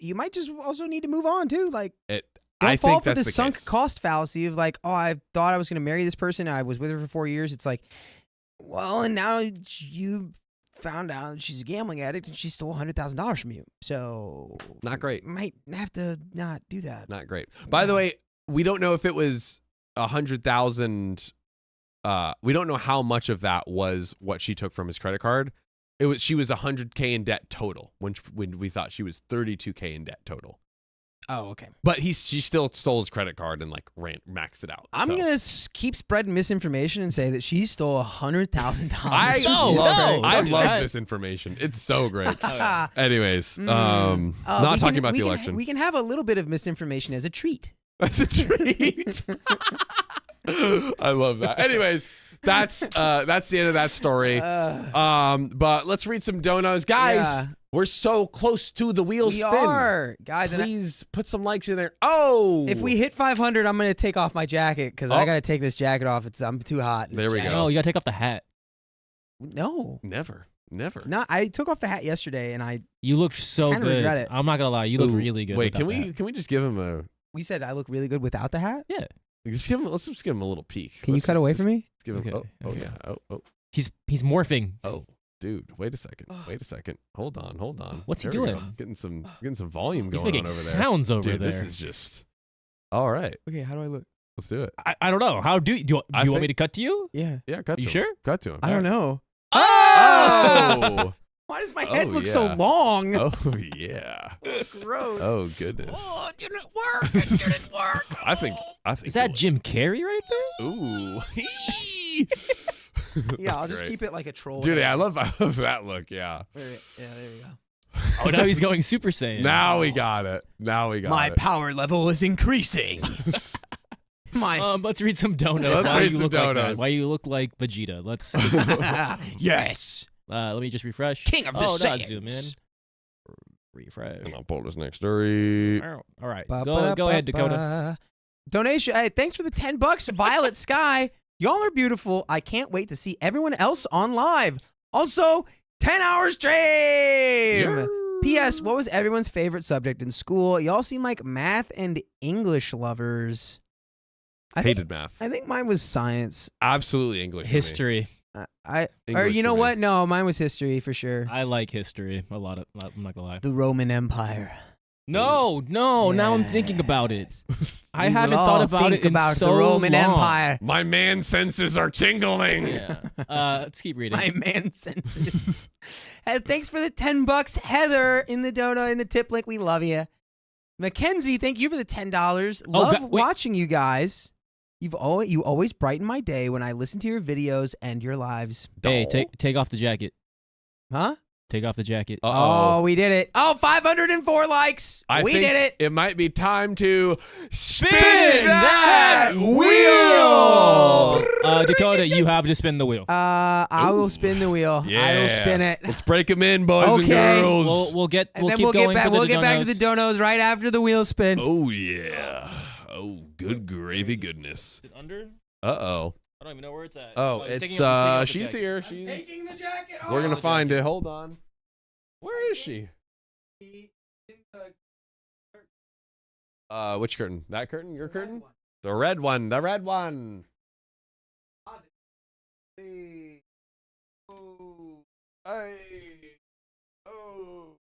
you might just also need to move on too. Like, I don't fall think for that's the the sunk case. cost fallacy of like, oh, I thought I was going to marry this person. And I was with her for 4 years. It's like, well, and now you found out that she's a gambling addict and she stole $100,000 from you. So Not great. Might have to not do that. Not great. By the way, we don't know if it was 100,000. We don't know how much of that was what she took from his credit card. She was 100K in debt total when we thought she was 32K in debt total. Oh, okay. But she still stole his credit card and like maxed it out. I'm So. gonna keep spreading misinformation and say that she stole $100,000. I No, love, no, I don't do love that. misinformation. It's so great. Oh, Anyways, we not can- talking about we the can- election. We can have a little bit of misinformation as a treat. That's a treat. I love that. Anyways, that's the end of that story. But let's read some donos, guys. Yeah. We're so close to the wheel We spin. are, guys. And Please put some likes in there. Oh, if we hit 500, I'm gonna take off my jacket because I gotta take this jacket off. I'm too hot. in this There we jacket. go. No, you gotta take off the hat. No, never. no. I took off the hat yesterday, and You look so Kinda good. regret it. I'm not gonna lie, you look Ooh, really good. Wait, without can that. we just give him a we said I look really good without the hat. Yeah, let's just give him a little peek. Can you Let's cut away just from me? Give him, Okay, oh okay. yeah. Oh. he's morphing. Oh, dude, wait a second. Hold on. What's he There we go. doing? Getting some volume He's going making on over there. sounds over Dude, there. this is just all right. Okay, how do I look? Let's do it. I don't know. How do you I want me think- to cut to you? Yeah, Yeah, cut to You him. sure? Cut to him. I don't know. Oh. Why does my Oh, head look so yeah. long? Oh yeah. Gross. Oh goodness. Oh, it didn't work. It didn't work. I think. Is that you'll- Jim Carrey right there? Ooh. Yeah, I'll just keep it like a troll. Dude, head. I love that look. Yeah. Yeah, there we go. Oh, now he's going Super Saiyan. Now we got it. My power level is increasing. Let's read some donuts. Let's Why read you some look like that? donuts. Why you look like Vegeta? Let's. Yes. Let me just refresh. King of the no, Saiyans. zoom in. Refresh. And I'll pull this next story. All right, go ahead, Dakota. Donation. Hey, thanks for the $10, Violet Sky. Y'all are beautiful. I can't wait to see everyone else on live. Also, 10-hour stream. P.S. What was everyone's favorite subject in school? Y'all seem like math and English lovers. Hated math. I think mine was science. Absolutely English. for me. History. Or English you know for me. what? No, mine was history for sure. I like history a lot. I'm not gonna lie. The Roman Empire. No. Now I'm thinking about it. I We will haven't all thought about think it in about so the Roman long. Empire. My man senses are tingling. Yeah. Let's keep reading. My man senses. Hey, thanks for the $10, Heather, in the dono in the tip link. We love you. Mackenzie, thank you for the $10. Love wait. watching you guys. You always brighten my day when I listen to your videos and your lives. Hey, take off the jacket. Huh? Take off the jacket. Oh, we did it. Oh, 504 likes. We think did it. It might be time to spin that that wheel. Dakota, you have to spin the wheel. I will spin the wheel. I will spin it. Let's break them in, boys Okay. and girls. We'll keep And then we'll going get back. for the We'll get back to the donos. donos right after the wheel spin. Oh yeah. Oh, good gravy goodness. Is it under? Uh-oh. I don't even know where it's at. Oh, he's it's taking off the she's jacket. here. She's Taking the jacket off. We're going to the find jacket. it. Hold on. Where is she? Which curtain? That curtain? Your curtain? The red one. The red one. Hey. Oh. Hey. Oh.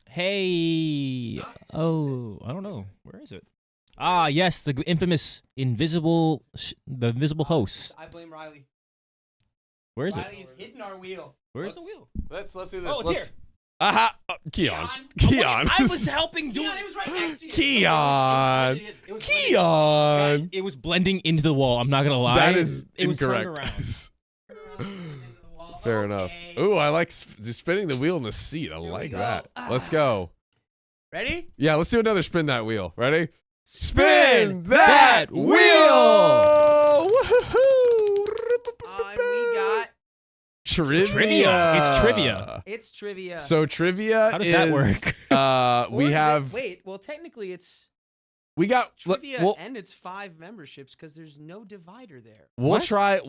Hey. Oh, I don't know. Where is it? Ah, yes, the infamous invisible host. I blame Riley. Where is it? Riley's hidden our wheel. Where's the wheel? Let's do this. Oh, it's Let's. here. Aha. Keon. Keon? Keon. I was helping do Keon, it was right next to you. Keon. It was Keon. Guys, it was blending into the wall. I'm not gonna lie. That is it was turned incorrect. around. Fair enough. Ooh, I like just spinning the wheel in the seat. I like go. that. Let's go. Ready? Yeah, let's do another spin that wheel. Ready? Spin that wheel! Woohoo! And we got. Trivia. It's trivia. It's trivia. So trivia How does is, that work? Or we is it- have Wait. Well, technically, it's trivia we'll, and it's 5 memberships because there's no divider there. we'll try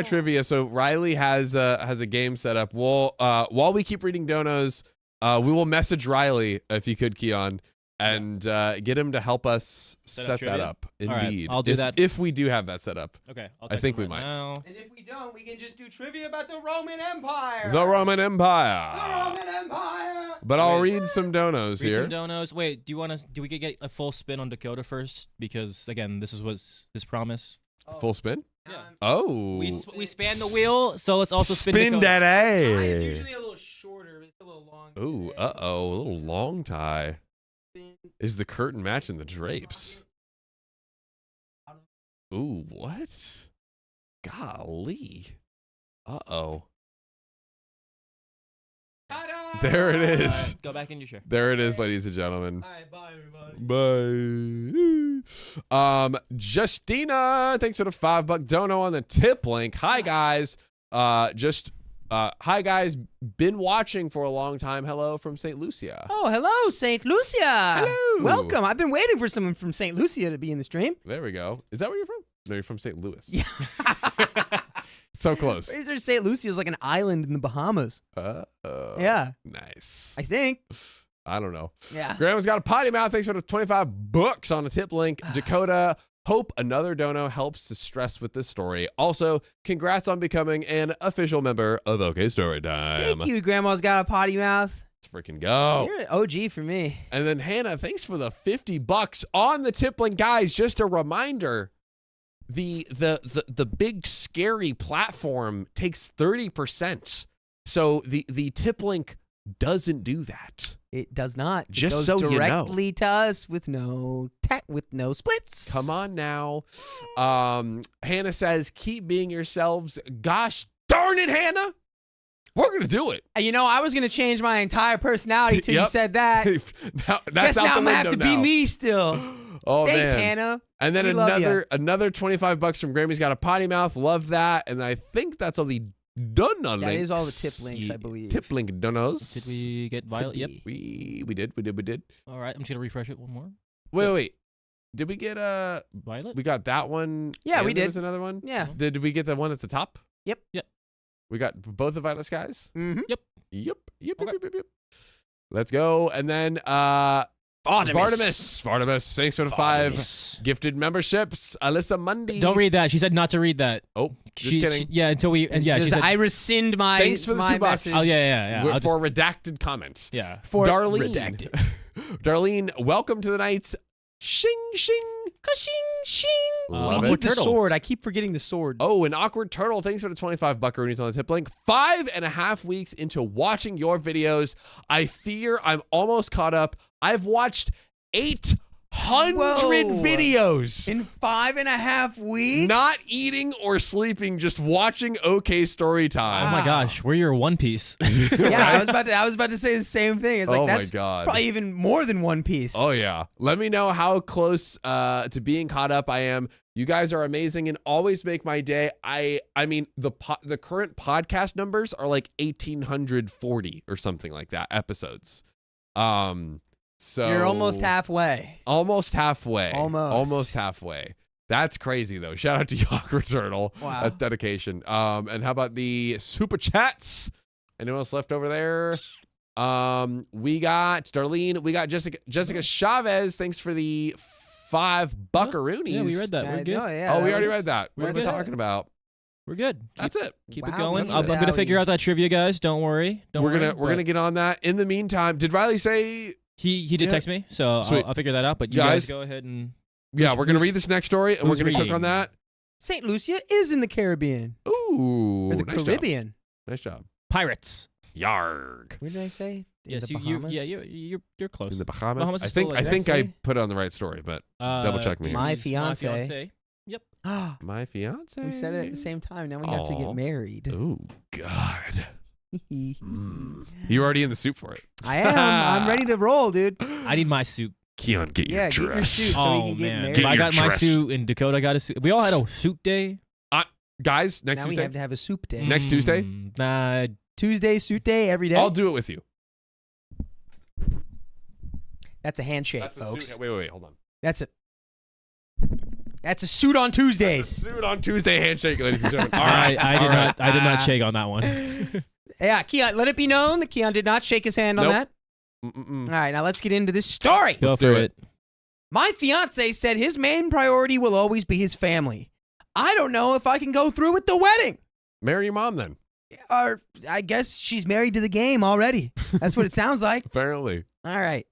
trivia. So Riley has a game set up. We'll while we keep reading donos, We will message Riley if you could, Keon, and get him to help us set that up. All right, Indeed, I'll do that. if we do have that set up. Okay, I'll I text think him we right might. now. And if we don't, we can just do trivia about the Roman Empire. The Roman Empire. The Roman Empire. But I'll Wait. read some donos Read here. some donos. Wait, do we get a full spin on Dakota first? Because again, this was his promise. Full spin? Yeah. Oh. We span the wheel, so let's also spin Spin Dakota. that It's A. usually a little shorter, but it's a little long. Ooh, uh-oh, a little long tie. Is the curtain matching the drapes? Ooh, what? Golly. Uh-oh. Ta-da! There it is. Alright, go back in your chair. There it is, ladies and gentlemen. All right, bye, everybody. Bye. Justina, thanks for the $5 dono on the tip link. Hi, guys. Hi, guys. Been watching for a long time. Hello from St. Lucia. Oh, hello, St. Lucia. Hello. Welcome. I've been waiting for someone from St. Lucia to be in the stream. There we go. Is that where you're from? No, you're from St. Louis. Yeah. So close. Is there St. Lucia is like an island in the Bahamas? Yeah, Nice. I think. I don't know. Yeah. Grandma's got a potty mouth. Thanks for the $25 on the tip link. Dakota, hope another dono helps to stress with this story. Also, congrats on becoming an official member of OK Storytime. Thank you, Grandma's got a potty mouth. Let's freaking go. You're an OG for me. And then Hannah, thanks for the $50 on the tip link. Guys, just a reminder, the big scary platform takes 30%. So the tip link doesn't do that. It does not. Just it goes so you know. directly to us with no splits. Come on now. Hannah says, keep being yourselves. Gosh darn it, Hannah. We're going to do it. You know, I was going to change my entire personality till you Yep. said that. Now, that's Guess out now the I'm going to have window to be now. me still. Oh, Thanks, man. Hannah. And then We love ya. another $25 from Grammy's got a potty mouth. Love that. And I think that's all the dono That links. is all the tip links, I believe. Tip link donos. Did we get Violet? Could Yep. be. We did. All right, I'm just gonna refresh it one more. Wait. Did we get Violet? we got that one? Yeah, and we there did. was another one? Yeah. Did we get the one at the top? Yep. Yep. We got both the Violet Skies? Mm-hmm. Yep. Okay. Let's go. And then Vardamus, thanks for the 5 gifted memberships. Alyssa Mundy. Don't read that. She said not to read that. Oh, just kidding. yeah, until we. And yeah, she Says, said. I rescind my. Thanks for the my $2. message. Oh yeah. We're- I'll for just, redacted comment. yeah. For Darlene. redacted. Darlene, welcome to the nights. Shing, shing. Ka-shing, shing. Love We it. need the Turtle. sword. I keep forgetting the sword. Oh, an awkward turtle. Thanks for the 25 buckaroonies on the tip link. 5.5 weeks into watching your videos. I fear I'm almost caught up. I've watched 800 Whoa. videos. In 5.5 weeks? Not eating or sleeping, just watching OK Storytime. Oh my gosh, we're your One Piece. Yeah, I was about to say the same thing. It's like Oh my that's God. probably even more than One Piece. Oh yeah. Let me know how close to being caught up I am. You guys are amazing and always make my day. I mean the current podcast numbers are like 1840 or something like that episodes. So You're almost halfway. Almost halfway. Almost. Almost halfway. That's crazy though. Shout out to you, Awkward Turtle. Wow. That's dedication. And how about the super chats? Anyone else left over there? We got Darlene. We got Jessica Chavez. Thanks for the 5 buckaroonies. Yeah, we read that. We're good. yeah, Oh, we that already was- read that. What we're are we good. talking about? We're good. That's it. Keep Wow, it going. look at I'm gonna how figure you- out that trivia, guys. Don't worry. We're gonna get on that. In the meantime, did Riley say? He did Yeah. text me, so Sweet. I'll figure that out. But you Guys, guys go ahead and. Yeah, Who's- we're gonna who's- read this next story and we're who's gonna click reading? on that. St. Lucia is in the Caribbean. Ooh, Or the nice Caribbean. job. Nice job. Pirates. Yarg. Where did I say? In Yes, the you Bahamas? you're close. In the Bahamas. Bahamas I is still think like- I Did I think I say? put it on the right story, but double check me. My he's fiance. Yep. my fiance. We said it at the same time. Now we have to Aw. get married. Oh God. You're already in the soup for it. I am. I'm ready to roll, dude. I need my suit. Keon, get Yeah, get your suit so oh we can get man, married. Get I your got my dress. suit and Dakota got a suit. We all had a suit day. Guys, next Now we Tuesday. have to have a soup day. Next Tuesday? Nah, Tuesday, suit day, every day. I'll do it with you. That's a handshake, That's a folks. suit. Wait, hold on. That's a suit on Tuesdays. Suit on Tuesday handshake, ladies and gentlemen. All I right. did all right. not. I did not shake on that one. Yeah, Keon, let it be known that Keon did not shake his hand on Nope. that. Mm-mm. All right, now let's get into this story. Go Let's for do it. My fiance said his main priority will always be his family. I don't know if I can go through with the wedding. Marry your mom then. Or I guess she's married to the game already. That's what it sounds like. Apparently. All right.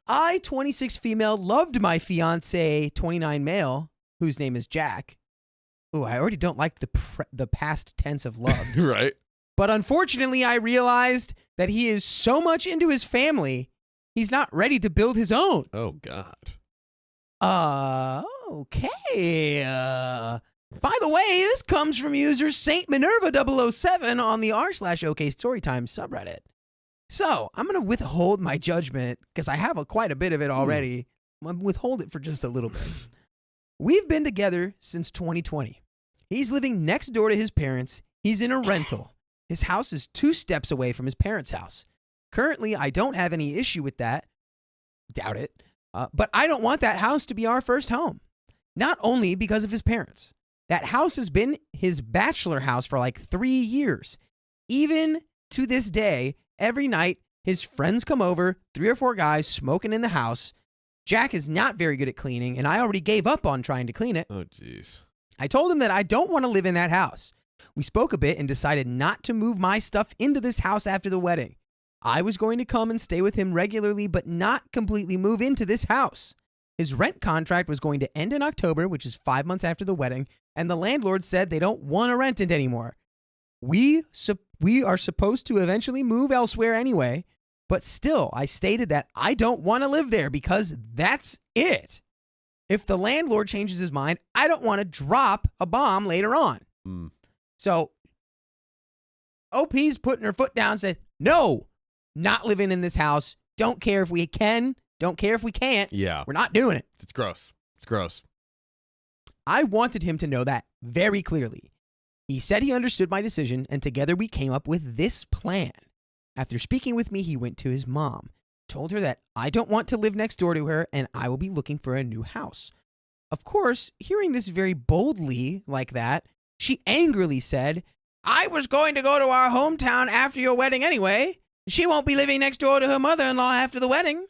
I, 26 female, loved my fiance, 29 male, whose name is Jack. Ooh, I already don't like the past tense of loved. Right. But unfortunately, I realized that he is so much into his family, he's not ready to build his own. Oh God. Okay. By the way, this comes from user Saint Minerva 007 on the r/OK Storytime subreddit. So I'm going to withhold my judgment because I have quite a bit of it already. I'm going to withhold it for just a little bit. We've been together since 2020. He's living next door to his parents. He's in a rental. His house is 2 steps away from his parents' house. Currently, I don't have any issue with that. Doubt it. But I don't want that house to be our first home. Not only because of his parents. That house has been his bachelor house for like 3 years. Even to this day, every night, his friends come over, 3 or 4 guys smoking in the house. Jack is not very good at cleaning, and I already gave up on trying to clean it. Oh jeez. I told him that I don't want to live in that house. We spoke a bit and decided not to move my stuff into this house after the wedding. I was going to come and stay with him regularly, but not completely move into this house. His rent contract was going to end in October, which is 5 months after the wedding, and the landlord said they don't want to rent it anymore. We are supposed to eventually move elsewhere anyway, but still, I stated that I don't want to live there because that's it. If the landlord changes his mind, I don't want to drop a bomb later on. So, OP's putting her foot down and said, no, not living in this house. Don't care if we can. Don't care if we can't. Yeah. We're not doing it. It's gross. It's gross. I wanted him to know that very clearly. He said he understood my decision, and together we came up with this plan. After speaking with me, he went to his mom, told her that I don't want to live next door to her, and I will be looking for a new house. Of course, hearing this very boldly like that, she angrily said, I was going to go to our hometown after your wedding anyway. She won't be living next door to her mother-in-law after the wedding.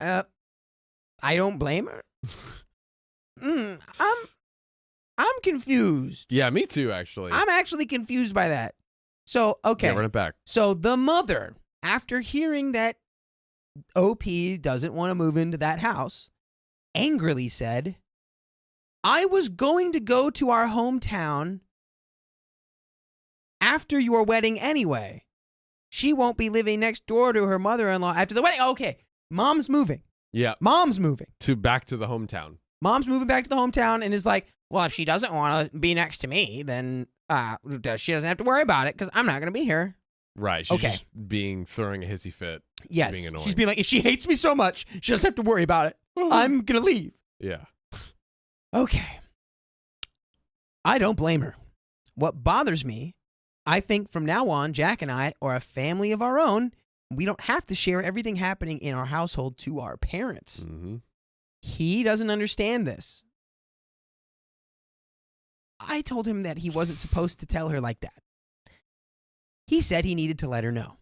I don't blame her. I'm confused. Yeah, me too, actually. I'm actually confused by that. So, okay. Yeah, run it back. So the mother, after hearing that OP doesn't want to move into that house, angrily said, I was going to go to our hometown after your wedding anyway. She won't be living next door to her mother-in-law after the wedding. Okay, mom's moving. Yeah. Mom's moving. Back to the hometown. Mom's moving back to the hometown and is like, well, if she doesn't want to be next to me, then she doesn't have to worry about it because I'm not going to be here. Right. She's Okay. just throwing a hissy fit. Yes. Being annoying. She's being like, if she hates me so much, she doesn't have to worry about it. I'm going to leave. Yeah. Okay. I don't blame her. What bothers me, I think from now on, Jack and I are a family of our own. We don't have to share everything happening in our household to our parents. Mm-hmm. He doesn't understand this. I told him that he wasn't supposed to tell her like that. He said he needed to let her know.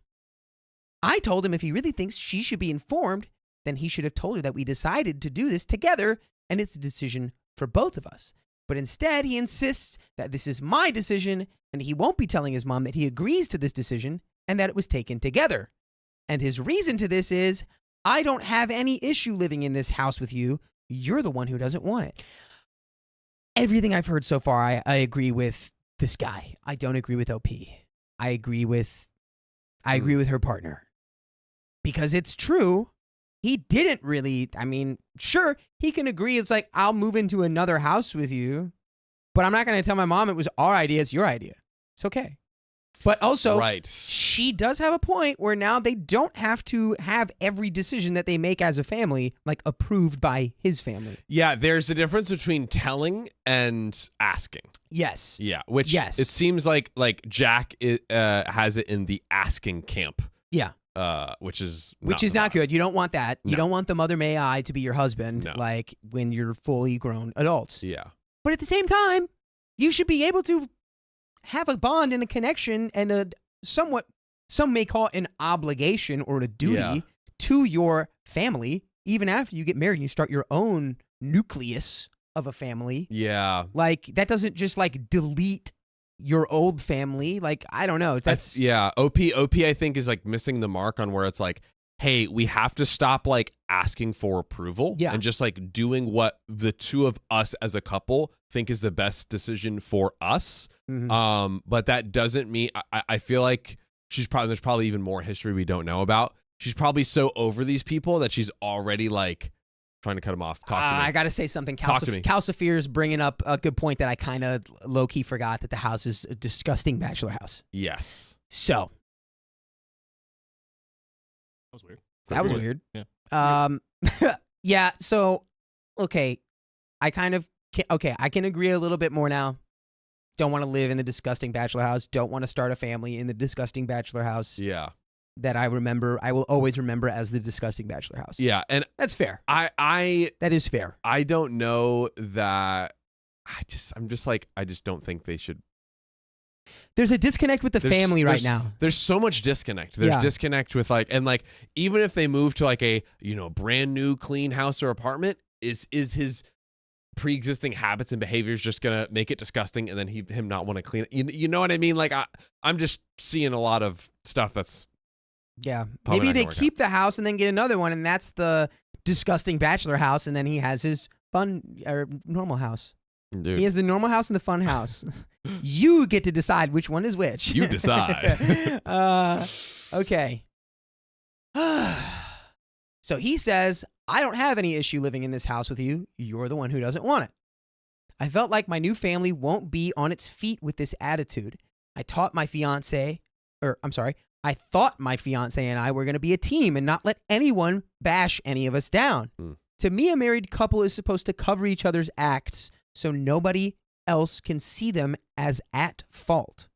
I told him if he really thinks she should be informed, then he should have told her that we decided to do this together and it's a decision for both of us. But instead, he insists that this is my decision and he won't be telling his mom that he agrees to this decision and that it was taken together. And his reason to this is, I don't have any issue living in this house with you. You're the one who doesn't want it. Everything I've heard so far, I agree with this guy. I don't agree with OP. I agree with her partner. Because it's true. He didn't really, sure, he can agree. It's like, I'll move into another house with you, but I'm not going to tell my mom it was our idea, it's your idea. It's okay. But also, right. She does have a point where now they don't have to have every decision that they make as a family, like, approved by his family. Yeah, there's a difference between telling and asking. Yes. Yeah, which it seems like Jack has it in the asking camp. Yeah. Which is not good. You don't want that. No. You don't want the mother may I to be your husband, like when you're fully grown adults. Yeah. But at the same time, you should be able to have a bond and a connection and somewhat, some may call it an obligation or a duty Yeah. to your family, even after you get married and you start your own nucleus of a family. Yeah. Like, that doesn't just like delete your old family. Like, I don't know. That's yeah. OP I think is like missing the mark on where it's like, hey, we have to stop like asking for approval Yeah. and just like doing what the two of us as a couple think is the best decision for us. Mhm. But that doesn't mean I feel like there's probably even more history we don't know about. She's probably so over these people that she's already like trying to cut them off. Talk to me. I got to say something. Talk to me. Calcifear's bringing up a good point that I kind of low-key forgot, that the house is a disgusting bachelor house. Yes. So, That was weird. that was weird. Yeah. Yeah, so, okay. I can agree a little bit more now. Don't want to live in the disgusting bachelor house. Don't want to start a family in the disgusting bachelor house Yeah. that I will always remember as the disgusting bachelor house. Yeah. And That's fair. I That is fair. don't know that I just don't think they should. There's a disconnect with the family right now. There's so much disconnect. There's Yeah. disconnect with like, and like, even if they move to like a, brand new clean house or apartment, is his pre-existing habits and behaviors just gonna make it disgusting, and then him not want to clean it? You know what I mean? Like, I'm just seeing a lot of stuff that's Yeah. Probably Maybe not they gonna work keep the house and then get another one, and that's the disgusting bachelor house, and then he has his fun or normal house. dude. He has the normal house and the fun house. You get to decide which one is which. You decide. Okay. So he says, I don't have any issue living in this house with you. You're the one who doesn't want it. I felt like my new family won't be on its feet with this attitude. I thought my fiance and I were going to be a team and not let anyone bash any of us down. To me, a married couple is supposed to cover each other's acts so nobody else can see them as at fault.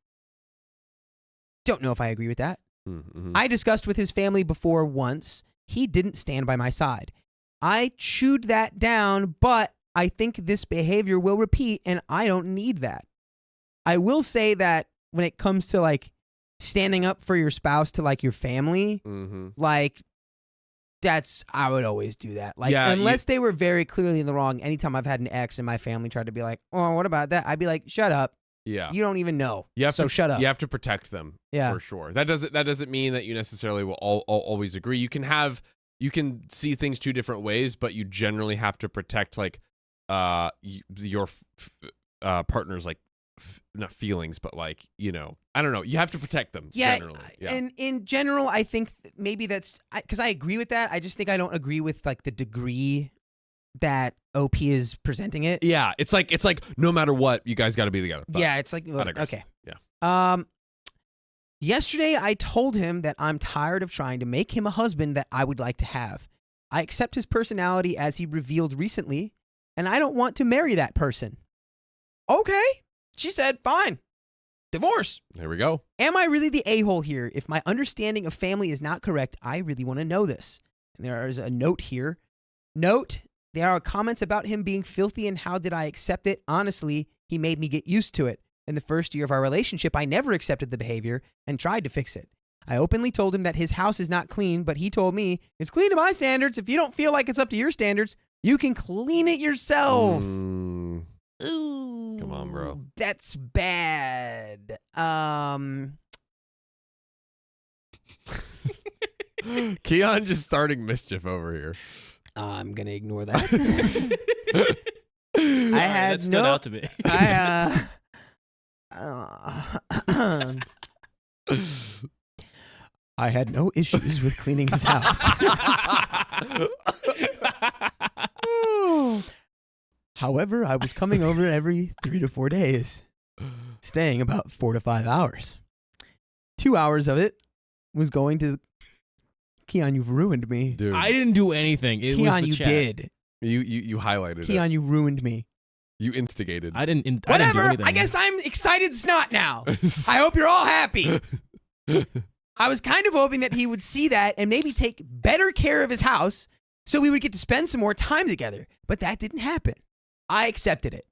Don't know if I agree with that. Mm-hmm. I discussed with his family before once. He didn't stand by my side. I chewed that down, but I think this behavior will repeat, and I don't need that. I will say that when it comes to like standing up for your spouse to like your family, like I would always do that. Like, unless they were very clearly in the wrong. Anytime I've had an ex in my family tried to be like, oh, what about that? I'd be like, shut up. Yeah. You don't even know. Shut up. You have to protect them. Yeah. For sure. That doesn't mean that you necessarily will always agree. You can see things two different ways, but you generally have to protect like your partner's like not feelings, but like, I don't know. You have to protect them. Yeah, Generally. Yeah. And in general, I think maybe that's because I agree with that. I just think I don't agree with like the degree that OP is presenting it. Yeah, it's like no matter what, you guys got to be together. But Yeah, it's like I digress. okay. Yeah. Yesterday I told him that I'm tired of trying to make him a husband that I would like to have. I accept his personality as he revealed recently, and I don't want to marry that person. Okay, she said, fine. Divorce. There we go. Am I really the a-hole here? If my understanding of family is not correct, I really want to know this. And there is a note here. Note, there are comments about him being filthy and how did I accept it? Honestly, he made me get used to it. In the first year of our relationship, I never accepted the behavior and tried to fix it. I openly told him that his house is not clean, but he told me, it's clean to my standards. If you don't feel like it's up to your standards, you can clean it yourself. Ooh. Come on, bro. That's bad. Keon just starting mischief over here. I'm going to ignore that. Sorry, I had that stood out to me. I had no issues with cleaning his house. However, I was coming over every 3 to 4 days, staying about 4 to 5 hours. 2 hours of it was going to Keon. You've ruined me. Dude, I didn't do anything. It was Keon, the you chat. did. you highlighted Keon, it. you ruined me. You instigated. I didn't do Whatever. anything. I guess I'm excited snot now. I hope you're all happy. I was kind of hoping that he would see that and maybe take better care of his house so we would get to spend some more time together. But that didn't happen. I accepted it.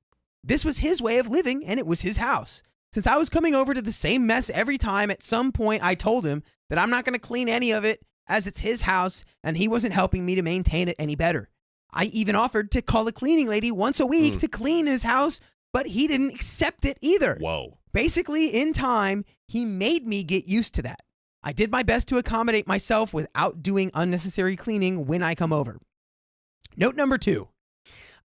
This was his way of living and it was his house. Since I was coming over to the same mess every time, at some point I told him that I'm not going to clean any of it as it's his house and he wasn't helping me to maintain it any better. I even offered to call a cleaning lady once a week to clean his house, but he didn't accept it either. Whoa. Basically, in time, he made me get used to that. I did my best to accommodate myself without doing unnecessary cleaning when I come over. Note number 2.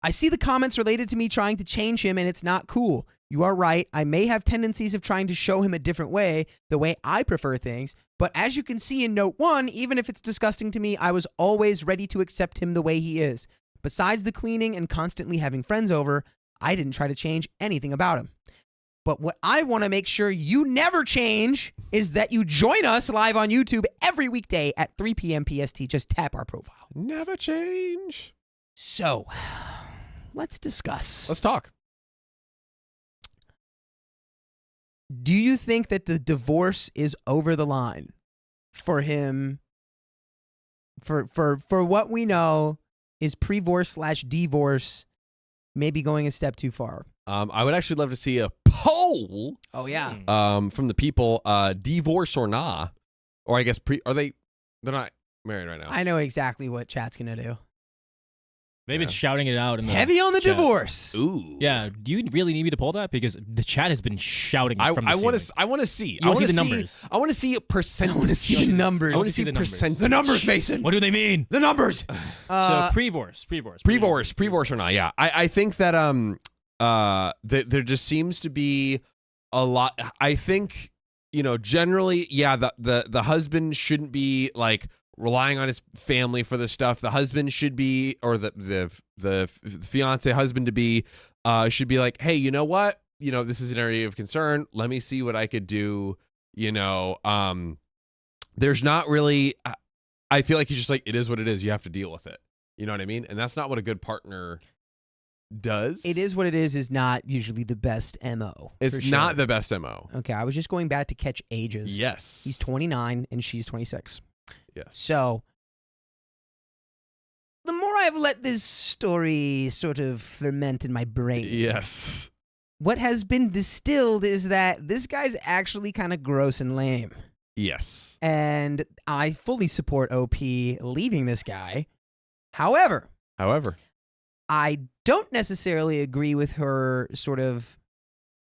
I see the comments related to me trying to change him, and it's not cool. You are right. I may have tendencies of trying to show him a different way, the way I prefer things. But as you can see in note 1, even if it's disgusting to me, I was always ready to accept him the way he is. Besides the cleaning and constantly having friends over, I didn't try to change anything about him. But what I want to make sure you never change is that you join us live on YouTube every weekday at 3 p.m. PST. Just tap our profile. Never change. So, let's discuss. Let's talk. Do you think that the divorce is over the line for him? For what we know is pre-divorce/divorce, maybe going a step too far. I would actually love to see a poll. Oh yeah. From the people, divorce or nah, or I guess they're not married right now. I know exactly what chat's gonna do. They've been shouting it out in the Heavy on the chat. divorce. Ooh. Yeah. Do you really need me to pull that? Because the chat has been shouting it from the I want ceiling. to. I want to see. You wanna see the numbers. I want to see percentage. I want to see the numbers. I want to see the numbers. percentage. the numbers, Mason. What do they mean? The numbers. So pre-divorce. Pre-divorce or not? Yeah. I think that there just seems to be a lot. I think generally, yeah. The husband shouldn't be like relying on his family for this stuff. The husband should be, or the fiance husband to be, should be like, hey, you know what? This is an area of concern. Let me see what I could do. There's not really. I feel like he's just like, it is what it is. You have to deal with it. You know what I mean? And that's not what a good partner does. It is what it is not usually the best MO. It's not the best MO. Okay, I was just going back to catch ages. Yes. He's 29 and she's 26. Yes. So, the more I've let this story sort of ferment in my brain. Yes. What has been distilled is that this guy's actually kind of gross and lame. Yes. And I fully support OP leaving this guy. However, I don't necessarily agree with her sort of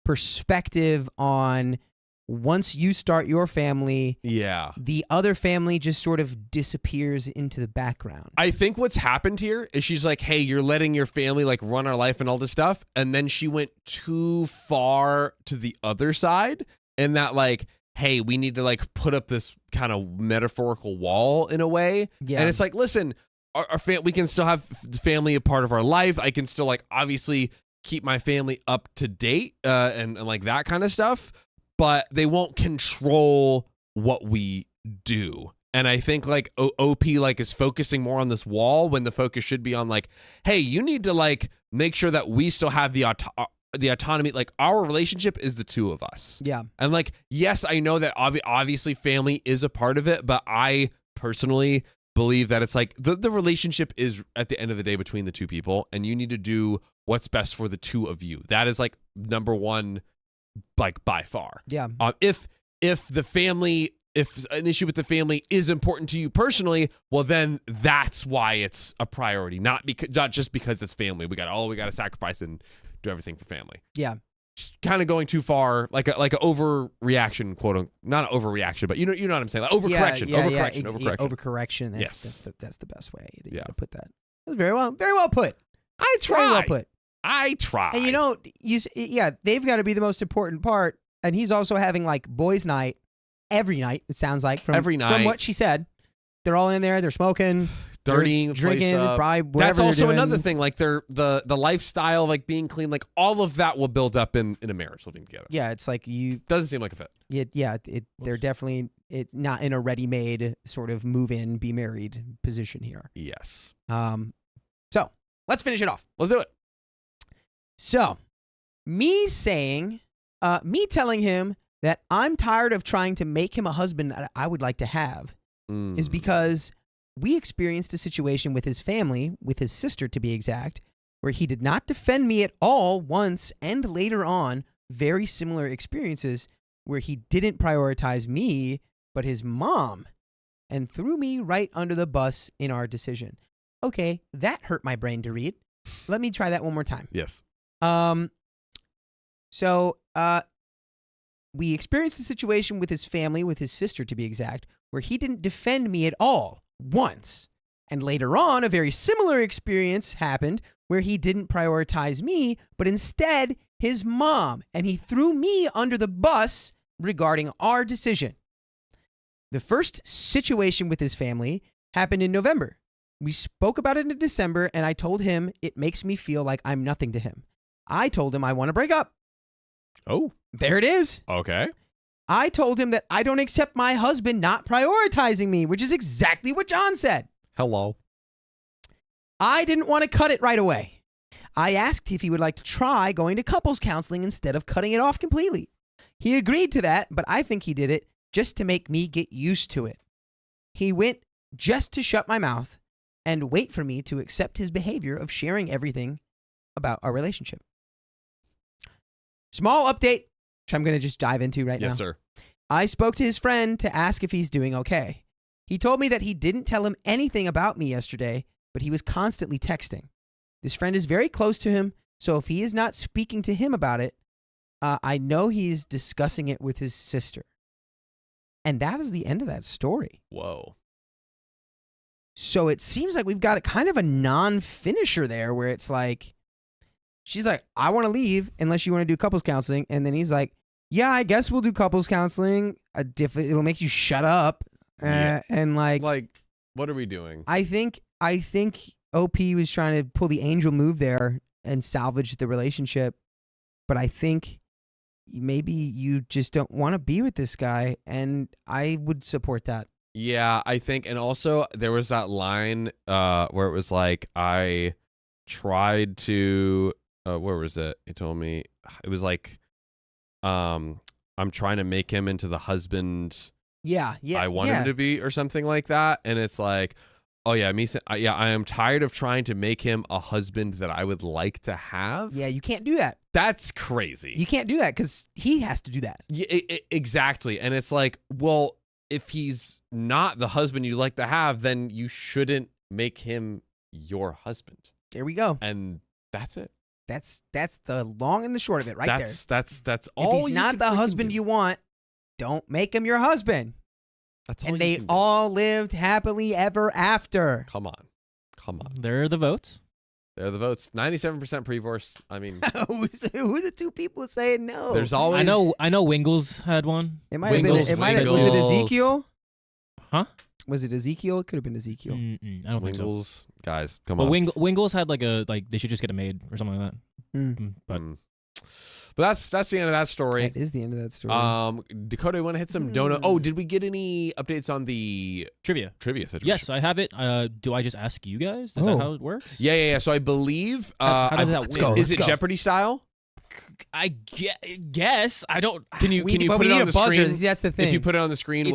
perspective on once you start your family, the other family just sort of disappears into the background. I think what's happened here is she's like, hey, you're letting your family like run our life and all this stuff. And then she went too far to the other side and that like, hey, we need to like put up this kind of metaphorical wall in a way. Yeah. And it's like, listen, we can still have family a part of our life. I can still like obviously keep my family up to date and like that kind of stuff. But they won't control what we do. And I think like OP like is focusing more on this wall when the focus should be on like, hey, you need to like make sure that we still have the autonomy. Like our relationship is the two of us. Yeah. And like, yes, I know that obviously family is a part of it, but I personally believe that it's like the relationship is at the end of the day between the two people and you need to do what's best for the two of you. That is like number one, like by far. Yeah. If an issue with the family is important to you personally, well then that's why it's a priority, not just because it's family. We got to sacrifice and do everything for family. Yeah. Just kind of going too far, like a overreaction, quote unquote, not an overreaction, but you know what I'm saying, like overcorrection. Overcorrection. Yes. That's the best way that you Yeah. gotta put that. That's very well put. I try. Very well put. I try. And they've got to be the most important part. And he's also having like boys' night every night. It sounds like from what she said. They're all in there. They're smoking, dirtying, they're drinking, the place up. probably whatever. That's also they're doing. another thing. Like the lifestyle, like being clean, like all of that will build up in a marriage living together. Yeah, it's like you. Doesn't seem like a fit. They're definitely. It's not in a ready-made sort of move-in, be married position here. Yes. So let's finish it off. Let's do it. So, me telling him that I'm tired of trying to make him a husband that I would like to have is because we experienced a situation with his family, with his sister to be exact, where he did not defend me at all once and later on very similar experiences where he didn't prioritize me, but his mom, and threw me right under the bus in our decision. Okay, that hurt my brain to read. Let me try that one more time. Yes. So we experienced a situation with his family, with his sister to be exact, where he didn't defend me at all once. And later on, a very similar experience happened where he didn't prioritize me, but instead his mom, and he threw me under the bus regarding our decision. The first situation with his family happened in November. We spoke about it in December, and I told him it makes me feel like I'm nothing to him. I told him I want to break up. Oh. There it is. Okay. I told him that I don't accept my husband not prioritizing me, which is exactly what John said. Hello. I didn't want to cut it right away. I asked if he would like to try going to couples counseling instead of cutting it off completely. He agreed to that, but I think he did it just to make me get used to it. He went just to shut my mouth and wait for me to accept his behavior of sharing everything about our relationship. Small update, which I'm going to just dive into right now. Yes, sir. I spoke to his friend to ask if he's doing okay. He told me that he didn't tell him anything about me yesterday, but he was constantly texting. This friend is very close to him, so if he is not speaking to him about it, I know he's discussing it with his sister. And that is the end of that story. Whoa. So it seems like we've got a kind of a non-finisher there where it's like, she's like, I want to leave unless you want to do couples counseling. And then he's like, yeah, I guess we'll do couples counseling. It'll make you shut up. Yeah. And like, what are we doing? I think OP was trying to pull the angel move there and salvage the relationship. But I think maybe you just don't want to be with this guy. And I would support that. Yeah, I think, and also there was that line where it was like, I tried to, where was it? He told me, it was like, I'm trying to make him into the husband I want him to be, or something like that. And it's like, oh yeah, I am tired of trying to make him a husband that I would like to have. Yeah, you can't do that. That's crazy. You can't do that because he has to do that. Yeah, exactly. And it's like, well, if he's not the husband you like to have, then you shouldn't make him your husband. There we go. And that's it. That's the long and the short of it, right there. That's all. If he's not the husband you want, don't make him your husband. That's all. And they all lived happily ever after. Come on. There are the votes. There are the votes. 97% pre-divorce. I mean, who are the two people saying no? there's always. I know Wingles had one. It might have been. Was it Wingles. Ezekiel? Huh? Was it Ezekiel? It could have been Ezekiel. I don't think so. Wingles, guys, come But on. Wingles had like they should just get it made or something like that. But But that's the end of that story. That is the end of that story. Dakota, you want to hit some donut? Oh, did we get any updates on the trivia situation? Yes, I have it. Do I just ask you guys? Is that how it works? Yeah. So I believe. How does that work? Is it Jeopardy style? I guess I don't. Can you put it on the screen? That's the thing. If you put it on the screen,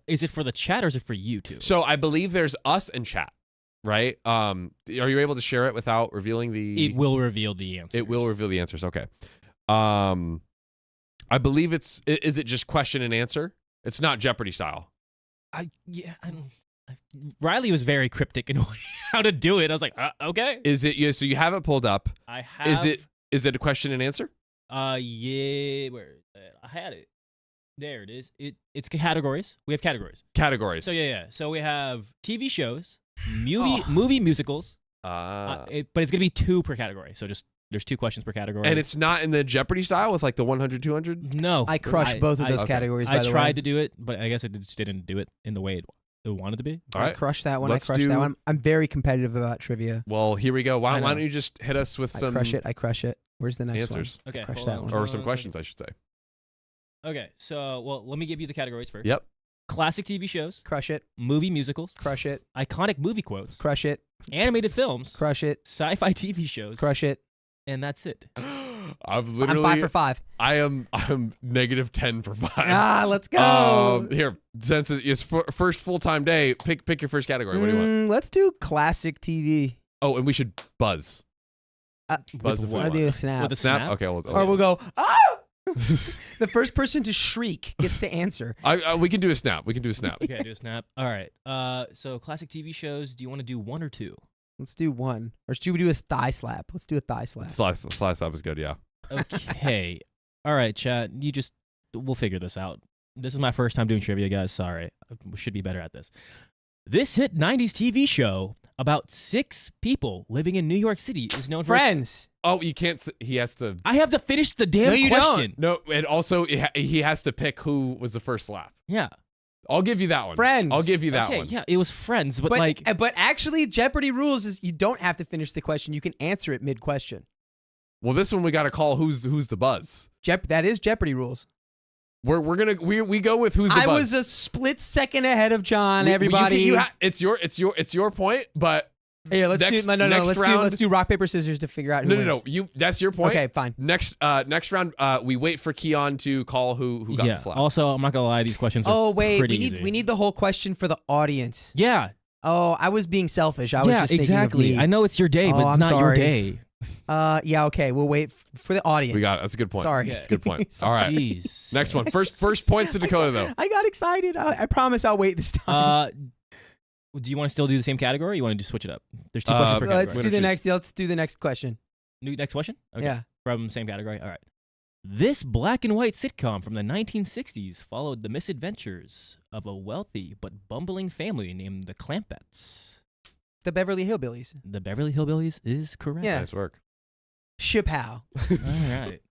is it for the chat or is it for you two? So I believe there's us and chat, right? Are you able to share it without revealing the? It will reveal the answers. It will reveal the answers. Okay. I believe is it just question and answer? It's not Jeopardy style. Riley was very cryptic in how to do it. I was like, okay. Is it? Yeah. So you have it pulled up. I have. Is it a question and answer? Yeah. Where is it? I had it. There it is. It's categories. We have categories. Categories. So yeah. So we have TV shows, movie musicals. But it's gonna be 2 per category. So there's 2 questions per category. And it's not in the Jeopardy style with like the 100, 200? No. I crushed both of those categories, by the way. I tried to do it, but I guess it just didn't do it in the way it wanted to be. All right. I crushed that one. That one. I'm very competitive about trivia. Well, here we go. Why don't you just hit us with some I crush it. Where's the next answers? one? Okay. Crush that one. Or some questions, I should say. Okay. So, let me give you the categories first. Yep. Classic TV shows. Crush it. Movie musicals. Crush it. Iconic movie quotes. Crush it. Animated films. Crush it. Sci-fi TV shows. Crush it. And that's it. I'm 5 for 5. I'm -10 for 5. Let's go. Here, since it's first full-time day, pick your first category. What do you want? Let's do classic TV. Oh, and we should buzz. Buzz if we I'll want. do a snap. With a snap? Okay. Or we'll go, The first person to shriek gets to answer. We can do a snap. We can do a snap. Okay, do a snap. All right. So classic TV shows. Do you want to do one or two? Let's do one. Or should we do a thigh slap? Let's do a thigh slap. Slice up is good. Yeah. Okay. All right, chat. We'll figure this out. This is my first time doing trivia, guys. Sorry. I should be better at this. This hit 90s TV show about 6 people living in New York City is known for... Friends. Oh, you can't. He has to. I have to finish the damn No, you question. No, and also he has to pick who was the first laugh. Yeah. I'll give you that one. Friends. I'll give you that Okay, one. yeah, it was Friends, but but actually, Jeopardy rules is you don't have to finish the question. You can answer it mid-question. Well, this one we got to call who's the buzz. That is Jeopardy rules. We go with who's the buzz. I was a split second ahead of John. We- Everybody. it's your point, but Here, let's next- do next let's round- do rock paper scissors to figure out who no. wins. That's your point. Okay, fine. Next round, we wait for Keon to call who got yeah. the slap. Also, I'm not gonna lie, these questions are Oh wait, pretty we need easy. the whole question for the audience. Yeah. Oh, I was being selfish. I was yeah, just thinking exactly. of me. I know it's your day, but Oh, it's I'm not your sorry. day. Yeah, okay. We'll wait for the audience. We got it. That's a good point. Sorry. Yeah. That's a good point. All right. Jeez. Next one. First points to Dakota though. I got excited. I promise I'll wait this time. Do you want to still do the same category? Or you want to just switch it up? There's 2 questions per category. Let's do the next. Let's do the next question. Next question? Okay. Yeah. From same category. All right. This black and white sitcom from the 1960s followed the misadventures of a wealthy but bumbling family named the Clampetts. The Beverly Hillbillies. The Beverly Hillbillies is correct. Yeah. Nice work. Chappelle. All right.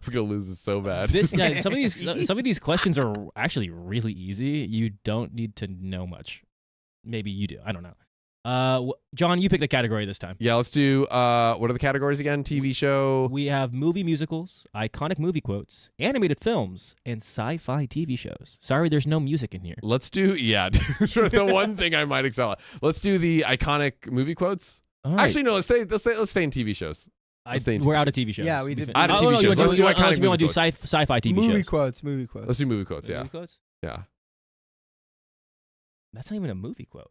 We're gonna lose this so bad. Some of these questions are actually really easy. You don't need to know much. Maybe you do. I don't know. John, you pick the category this time. Yeah, let's do. What are the categories again? TV show. We have movie musicals, iconic movie quotes, animated films, and sci-fi TV shows. Sorry, there's no music in here. Let's do. Yeah, the one thing I might excel at. Let's do the iconic movie quotes. All right. Actually, no. Let's stay in TV shows. We're out of TV shows. Yeah, we did- Out of TV shows. Let's do iconic we want to do movie sci-fi TV Movie shows. quotes. Movie quotes. Let's do movie quotes. Yeah, Movie quotes? yeah. That's not even a movie quote.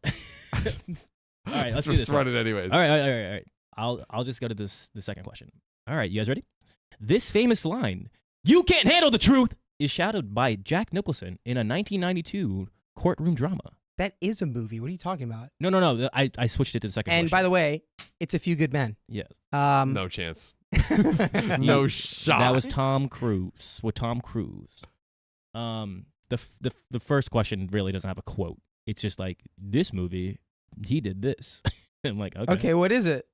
All right, let's do this. Let's run it anyways. All right. I'll just go to the second question. All right, you guys ready? This famous line, "You can't handle the truth," is shouted by Jack Nicholson in a 1992 courtroom drama. That is a movie. What are you talking about? No. I switched it to the second And question. by the way, it's A Few Good Men. yeah, No chance. No shot. that was Tom Cruise with Tom Cruise. The first question really doesn't have a quote. It's just like, this movie, he did this. I'm like, okay. Okay, what is it?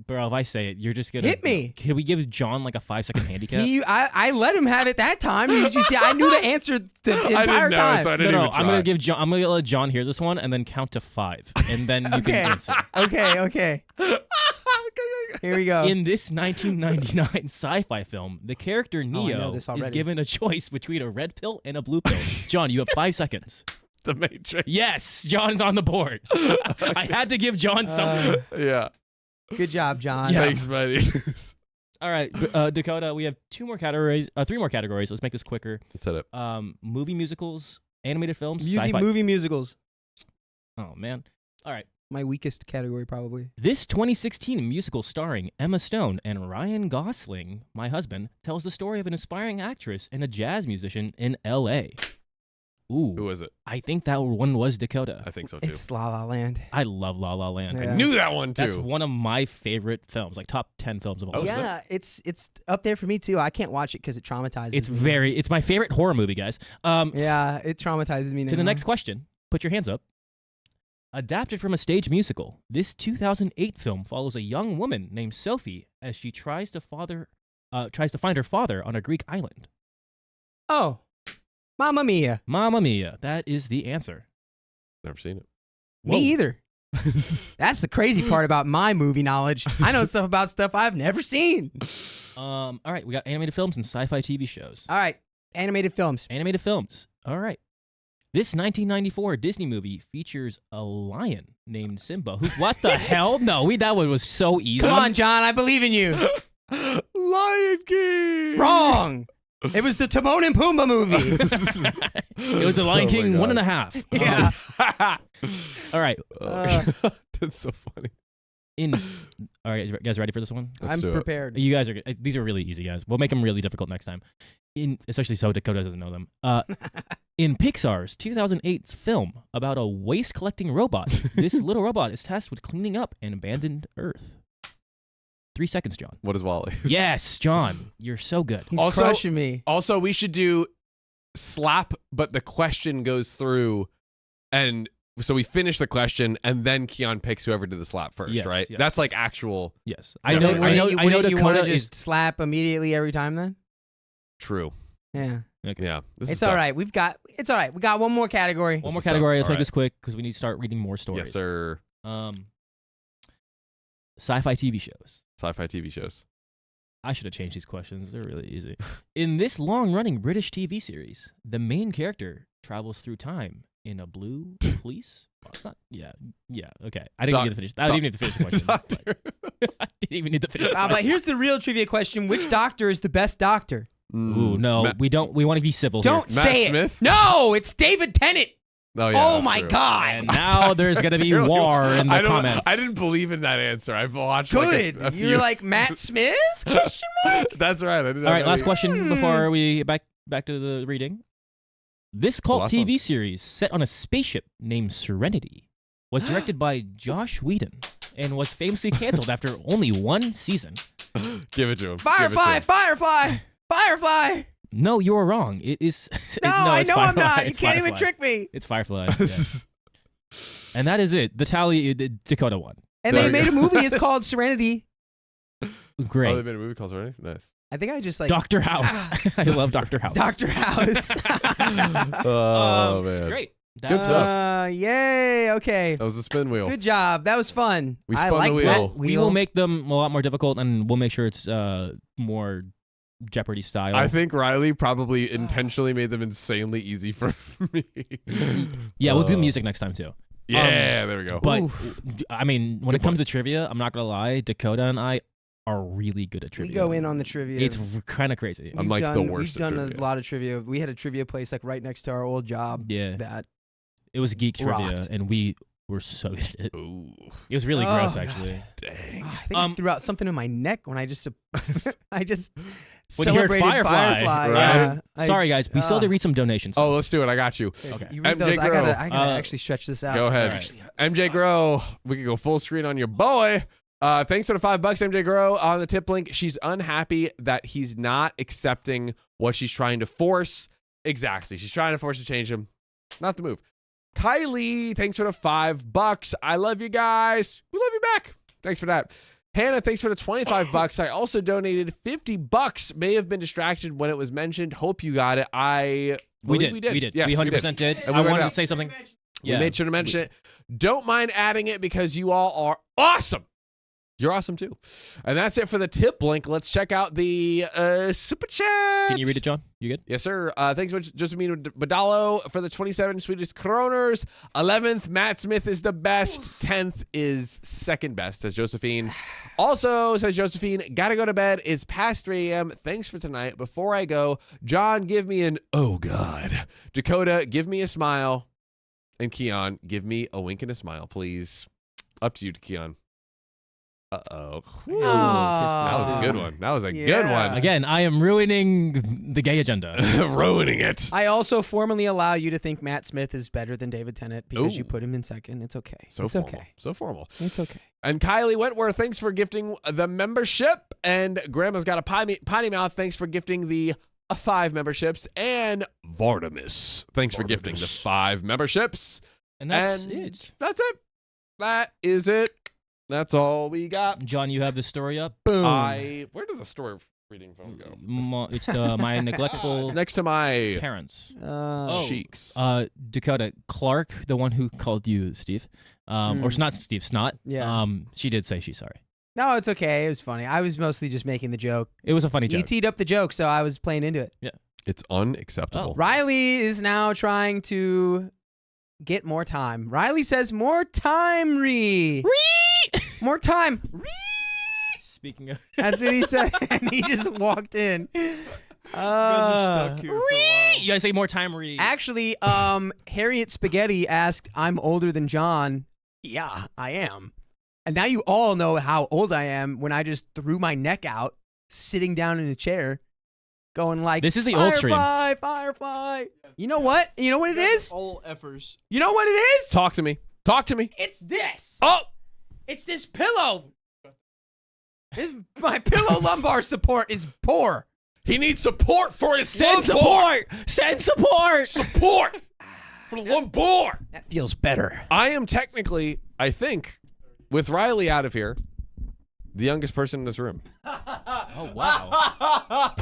Bro, if I say it, you're just gonna Hit me. Can we give John like a 5-second handicap? I let him have it that time. You see, I knew the answer the entire know, time. so I didn't No, even I'm gonna try. give John. I'm gonna let John hear this one and then count to 5, and then you Okay. can answer. Okay. Here we go. In this 1999 sci-fi film, the character I know Neo this is already. given a choice between a red pill and a blue pill. John, you have 5 seconds. The Matrix. Yes, John's on the board. I had to give John something. Yeah. Good job, John. Yeah. Thanks, buddy. All right, Dakota, we have 3 more categories. Let's make this quicker. Let's hit it. Movie musicals, animated films, sci-fi. Movie musicals. Oh man. All right. My weakest category, probably. This 2016 musical starring Emma Stone and Ryan Gosling, my husband, tells the story of an aspiring actress and a jazz musician in L.A. Ooh. Who is it? I think that one was Dakota. I think so too. It's La La Land. I love La La Land. Yeah. I knew that one too. That's one of my favorite films, like top 10 films of all Oh, time. is Yeah, it's up there for me too. I can't watch it because it traumatizes It's me. it's my favorite horror movie, guys. Yeah, it traumatizes me now. To the next question, put your hands up. Adapted from a stage musical, this 2008 film follows a young woman named Sophie as she tries to find her father on a Greek island. Oh, Mamma Mia. Mamma Mia, that is the answer. Never seen it. Me either. That's the crazy part about my movie knowledge. I know stuff about stuff I've never seen. All right, we got animated films and sci-fi TV shows. All right, animated films. Animated films. All right. This 1994 Disney movie features a lion named Simba. What the hell? No, that one was so easy. Come on, John. I believe in you. Lion King. Wrong. It was the Timon and Pumbaa movie. It was The Lion Oh my King God. 1.5. Yeah. All right. That's so funny. In All right, you guys ready for this one? Let's I'm do it. prepared. You guys are. These are really easy, guys. We'll make them really difficult next time. Especially so Dakota doesn't know them. In Pixar's 2008 film about a waste collecting robot, this little robot is tasked with cleaning up an abandoned Earth. 3 seconds, John. What is Wally? Yes, John, you're so good. He's Also- crushing me. Also, we should do slap, but the question goes through, and so we finish the question, and then Keon picks whoever did the slap first, Yes, right? yes. That's like actual Yes, Yeah, I know. right, I right. know. I know. You want Dakota to is. just slap immediately every time then? true. Yeah. Okay. Yeah, this It's is all tough. right. It's all right. We got one more category. One more is tough. category. Let's All make right. this quick because we need to start reading more stories. Yes, sir. Sci-fi TV shows. Sci-fi TV shows. I should have changed these questions. They're really easy. In this long-running British TV series, the main character travels through time in a blue police. Well, it's not. Yeah. Okay. I didn't Doc- need to finish. I didn't even need to finish the question. Doctor. I didn't even need to finish. The But question. here's the real trivia question: which doctor is the best doctor? Ooh, no, Matt, we don't. We want to be civil Don't here. Matt say Smith? it. No, it's David Tennant. Oh, yeah, Oh that's my true. God. And now there's gonna be Apparently- war in the comments. I didn't believe in that answer. I've watched Good. Like a You're few. like Matt Smith? Question mark? That's right. I didn't All right, have last any- question before we back to the reading. This cult last TV one. series set on a spaceship named Serenity was directed by Josh Whedon and was famously canceled after only one season. Give it to him. Firefly, Firefly, Firefly. No, you are wrong. It is. No, I it's know I'm Firefly. not. You It's can't even Firefly. trick me. It's Firefly. Yeah. And that is it. The tally, Dakota won. And There they we made go. a movie. It's called Serenity. Great. Oh, they made a movie called already? Nice. I think I just like Dr. House. I love Dr. House. Dr. House. Oh, man. Great. Good stuff. Yay. Okay. That was the spin wheel. Good job. That was fun. We I spun the like wheel. that We will make them a lot more difficult, and we'll make sure it's more Jeopardy style. I think Riley probably intentionally made them insanely easy for me. Yeah, we'll do music next time too. Yeah, there we go. But Oof. I mean, when Good it comes to trivia, I'm not gonna lie, Dakota and I are really good at We trivia. go in on the trivia. It's kind of crazy. I'm We've like the done- worst We've at done trivia. a lot of trivia. We had a trivia place like right next to our old job. Yeah, That it was geek trivia, rocked. and we were so good at it. Ooh, It was really Oh, gross, God. actually. dang. I think I threw out something in my neck when I just I just When you heard celebrated Firefly, right? Yeah. Sorry, guys, we still have to read some donations. Oh, let's do it. I got you. Okay. You read MJ those. I Grow. gotta actually stretch this out. Go ahead. All right. MJ Grow. We can go full screen on your boy. Thanks for the $5, MJ Grow. On the tip link, she's unhappy that he's not accepting what she's trying to force. Exactly. She's trying to force to change him. Not the move. Kylie, thanks for the $5. I love you guys. We love you back. Thanks for that. Hannah, thanks for the $25. I also donated $50. May have been distracted when it was mentioned. Hope you got it. We believe did. We did. Yes, we 100% did. And we I read it wanted out. to say something. We made sure to mention it. Don't mind adding it because you all are awesome. You're awesome too. And that's it for the tip link. Let's check out the super chat. Can you read it, John? You good? Yes, sir. Thanks much, Josephine Badalo, for the 27 Swedish kroners. 11th, Matt Smith is the best. 10th is second best, says Josephine. Also, says Josephine, gotta go to bed. It's past 3 a.m. Thanks for tonight. Before I go, John, give me an oh God. Dakota, give me a smile. And Keon, give me a wink and a smile, please. Up to you, Keon. Uh-oh. That was a good one. That was a good Yeah. one. Again, I am ruining the gay agenda. Ruining it. I also formally allow you to think Matt Smith is better than David Tennant because you Ooh. put him in second. It's okay. So it's formal. okay. So formal. It's okay. And Kylie Wentworth, thanks for gifting the membership. And Grandma's got a potty mouth. Thanks for gifting the 5 memberships. And Vardamus, thanks for gifting the 5 memberships. And that's And it. That's it. That is it. That's all we got. John, you have the story up. Boom. Where does the story reading phone go? It's my neglectful It's next to my parents. cheeks. Dakota Clark, the one who called you Steve, or not Steve, Snot. Yeah. She did say she's sorry. No, it's okay. It was funny. I was mostly just making the joke. It was a funny You joke. teed up the joke, so I was playing into it. It's unacceptable. Oh. Riley is now trying to get more time. Riley says more time, more time. Speaking of, That's what he said, and he just walked in. you gotta say more time. Actually, Harriet Spaghetti asked, "I'm older than John." Yeah, I am. And now you all know how old I am when I just threw my neck out, sitting down in a chair, going like, This is the old stream. Firefly, Firefly. You know what? You know what it is? All effers. You know what it is? Talk to me. Talk to me. It's this. Oh, It's this pillow. My pillow lumbar support is poor. he needs support for his Send lumbar. support! Send support! Support for the lumbar. That feels better. I am technically, I think, with Riley out of here, the youngest person in this room. Oh, wow.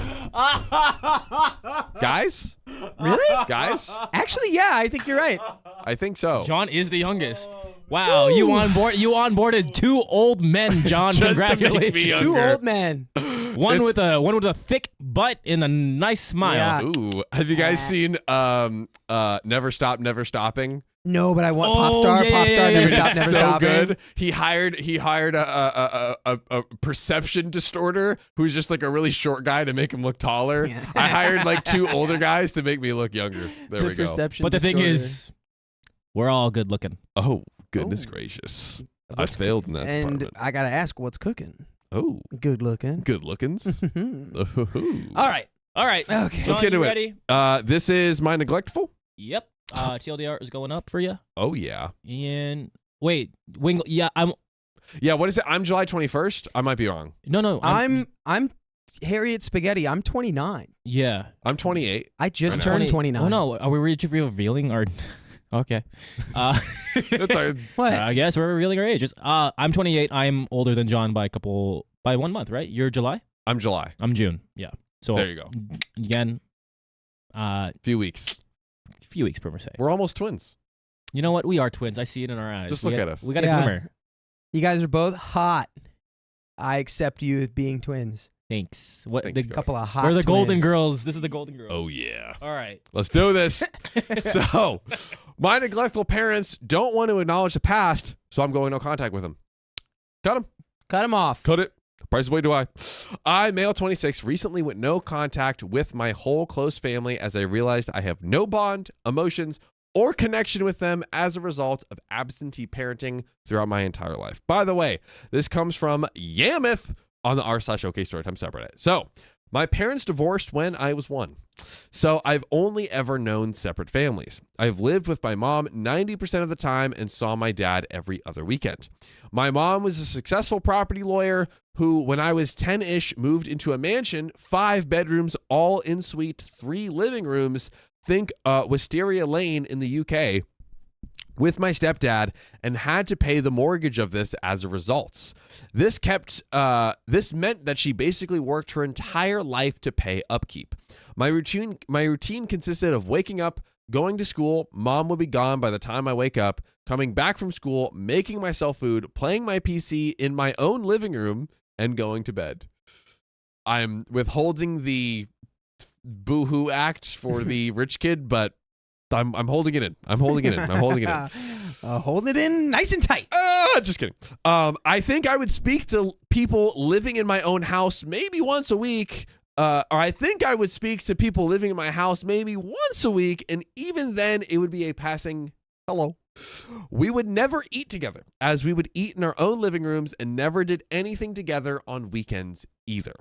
Guys? Really? Guys? Actually, yeah, I think you're right. I think so. John is the youngest. Wow, you onboarded 2 old men, John. Just to make me Congratulations. younger. 2 old men. One It's- with a thick butt and a nice smile. Yeah. Ooh, have you guys seen Never Stop, Never Stopping? No, but I want Oh, Pop Star. yeah, Pop yeah, Star, yeah, never yeah. stop, never so stopping. good. He hired a perception distorter who's just like a really short guy to make him look taller. Yeah. I hired like 2 older guys to make me look younger. There The we go. perception But the thing distorter. is, we're all good looking. Oh, goodness Oh. gracious. I What's failed in that and department. I gotta ask, what's cooking? Oh, Good looking. good lookins. All right. All right. Okay. John, Let's get you into it. ready? This is my neglectful. Yep. TLDR is going up for you. Oh yeah. And wait, Wingle. Yeah, I'm. Yeah, what is it? I'm July 21st. I might be wrong. No. I'm Harriet Spaghetti. I'm 29. Yeah. I'm 28. I just I know. turned 29. Oh no, are we revealing our? Okay. That's our, What? I guess we're revealing our ages. I'm 28. I'm older than John by 1 month, right? You're July. I'm July. I'm June. Yeah. So There you go. Again, Few weeks. few weeks per se. We're almost twins. You know what? We are twins. I see it in our eyes. Just We look got- at us. We got Yeah. a glimmer. You guys are both hot. I accept you as being twins. Thanks. What? Thanks, the, Joe. Couple of hot we're the Golden twins. Girls. This is the Golden Girls. Oh yeah. All right. Let's do this. So, my neglectful parents don't want to acknowledge the past, so I'm going no contact with them. Cut them. Cut him off. Cut it. Price of way do I, male 26, recently went no contact with my whole close family as I realized I have no bond, emotions, or connection with them as a result of absentee parenting throughout my entire life. By the way, this comes from Yammoth on the r/OK Storytime subreddit. So, my parents divorced when I was 1. So I've only ever known separate families. I've lived with my mom 90% of the time and saw my dad every other weekend. My mom was a successful property lawyer who, when I was 10-ish, moved into a mansion, 5 bedrooms, all en suite, 3 living rooms, think Wisteria Lane in the UK, with my stepdad, and had to pay the mortgage of this as a result. This meant that she basically worked her entire life to pay upkeep. My routine consisted of waking up, going to school, mom would be gone by the time I wake up, coming back from school, making myself food, playing my PC in my own living room, and going to bed. I'm withholding the boohoo act for the rich kid, but I'm holding it in. I'm holding it in. Hold it in nice and tight. Just kidding. I think I would speak to people living in my own house maybe once a week. Or I think I would speak to people living in my house maybe once a week. And even then, it would be a passing hello. We would never eat together, as we would eat in our own living rooms and never did anything together on weekends either.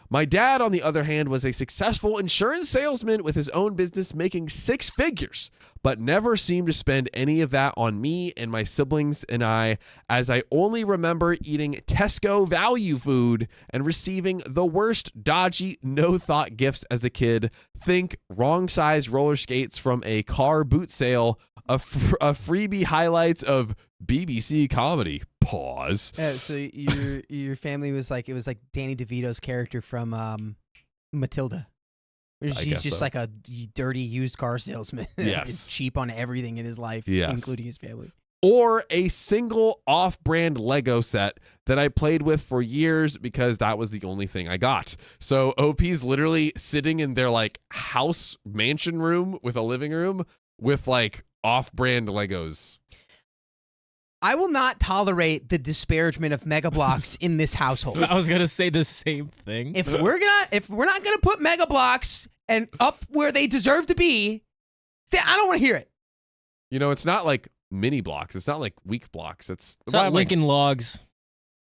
My dad, on the other hand, was a successful insurance salesman with his own business making 6 figures, but never seemed to spend any of that on me and my siblings and I, as I only remember eating Tesco value food and receiving the worst dodgy, no-thought gifts as a kid. Think wrong size roller skates from a car boot sale, a freebie highlights of BBC comedy. Pause. So your family was like, it was like Danny DeVito's character from Matilda. He's guess just so. like a dirty used car salesman. Yes. He's cheap on everything in his life, Yes. including his family. Or a single off-brand Lego set that I played with for years because that was the only thing I got. So OP's literally sitting in their like house mansion room with a living room with like off-brand Legos. I will not tolerate the disparagement of Mega Bloks in this household. I was gonna say the same thing. If we're not gonna put Mega Bloks and up where they deserve to be, then I don't want to hear it. You know, it's not like mini blocks. It's not like weak blocks. It's not Lincoln Logs.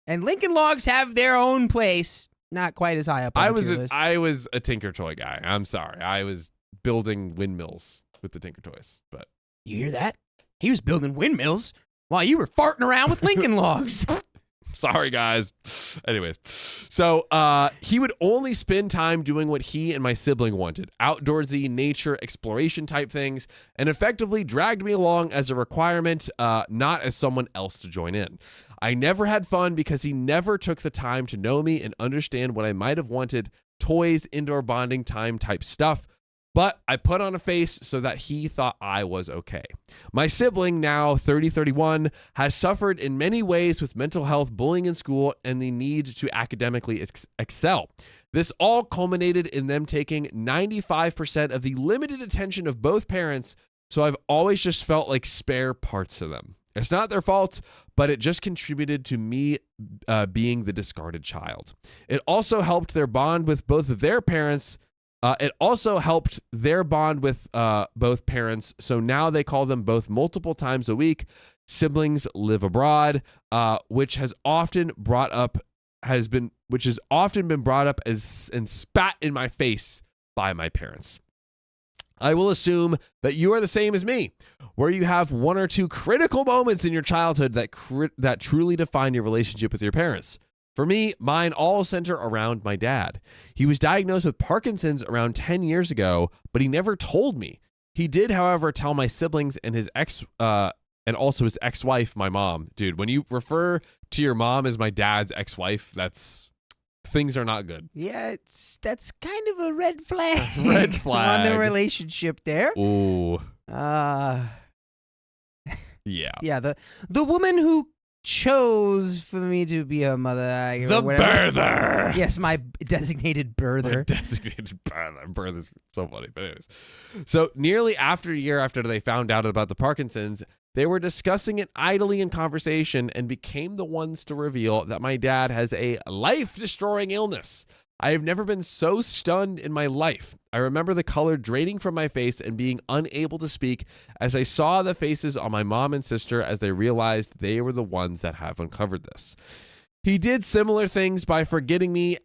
And Lincoln Logs have their own place. Not quite as high up on the tier list. I was a Tinker Toy guy. I'm sorry. I was building windmills with the Tinker Toys. But you hear that? He was building windmills while you were farting around with Lincoln Logs. sorry, guys. Anyways, so he would only spend time doing what he and my sibling wanted, outdoorsy, nature, exploration type things, and effectively dragged me along as a requirement, not as someone else to join in. I never had fun because he never took the time to know me and understand what I might have wanted, toys, indoor bonding time type stuff. But I put on a face so that he thought I was okay. My sibling, now 30-31, has suffered in many ways with mental health, bullying in school, and the need to academically excel. This all culminated in them taking 95% of the limited attention of both parents, so I've always just felt like spare parts of them. It's not their fault, but it just contributed to me being the discarded child. It also helped their bond with both of their parents. It also helped their bond with both parents, so now they call them both multiple times a week. Siblings live abroad, which has often been brought up as and spat in my face by my parents. I will assume that you are the same as me, where you have one or two critical moments in your childhood that truly define your relationship with your parents. For me, mine all center around my dad. He was diagnosed with Parkinson's around 10 years ago, but he never told me. He did, however, tell my siblings and his and also his ex-wife, my mom. Dude, when you refer to your mom as my dad's ex-wife, things are not good. Yeah, that's kind of a red flag. Red flag on the relationship there. Ooh. Yeah. Yeah. The woman who chose for me to be a mother. The birther. Yes, my designated birther. Birth is so funny. But anyways, so nearly a year after they found out about the Parkinson's, they were discussing it idly in conversation and became the ones to reveal that my dad has a life-destroying illness. I have never been so stunned in my life. I remember the color draining from my face and being unable to speak as I saw the faces on my mom and sister as they realized they were the ones that have uncovered this. He did similar things by forgetting me.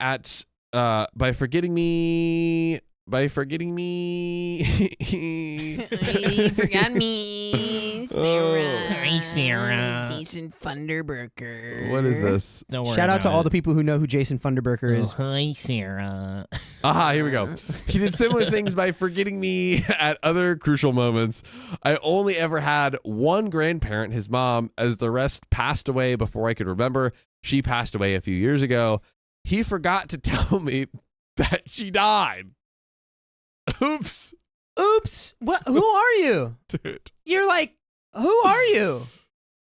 You forgot me, Sarah. Hi, Sarah. Jason Funderburker. What is this? Don't worry Shout out to about all it. the people who know who Jason Funderburker is. Hi, Sarah. Aha, here we go. He did similar things by forgetting me at other crucial moments. I only ever had one grandparent, his mom, as the rest passed away before I could remember. She passed away a few years ago. He forgot to tell me that she died. Oops. What? Who are you? Dude. You're like, who are you?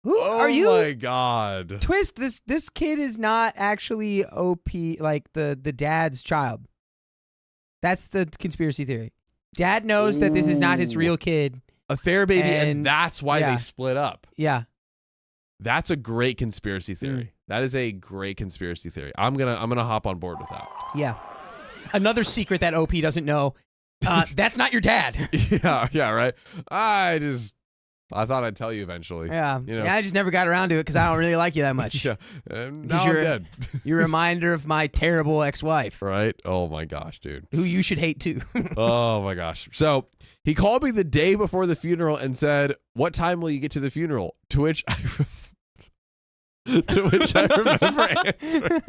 Who are you? Oh my God. Twist, this kid is not actually OP, like the dad's child. That's the conspiracy theory. Dad knows that this is not his real kid. A fair baby, and And- that's why yeah. they split up. Yeah. That's a great conspiracy theory. That is a great conspiracy theory. I'm gonna hop on board with that. Yeah. Another secret that OP doesn't know. That's not your dad. Yeah, right. I thought I'd tell you eventually. Yeah. You know. Yeah, I just never got around to it because I don't really like you that much. Yeah. And now I'm you're- dead. You're a reminder of my terrible ex-wife, Right? Oh my gosh, dude. who you should hate too. Oh my gosh. So he called me the day before the funeral and said, "What time will you get to the funeral?" To which I remember answering,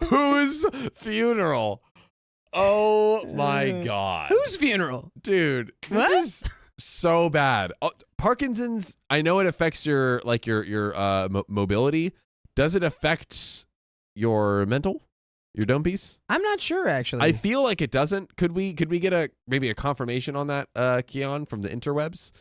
"Whose funeral?" Oh my God. Whose funeral? Dude, this What? is so bad. Parkinson's, I know it affects your mobility. Does it affect your mental? Your dome piece? I'm not sure actually. I feel like it doesn't. Could we get maybe a confirmation on that, Keon, from the interwebs?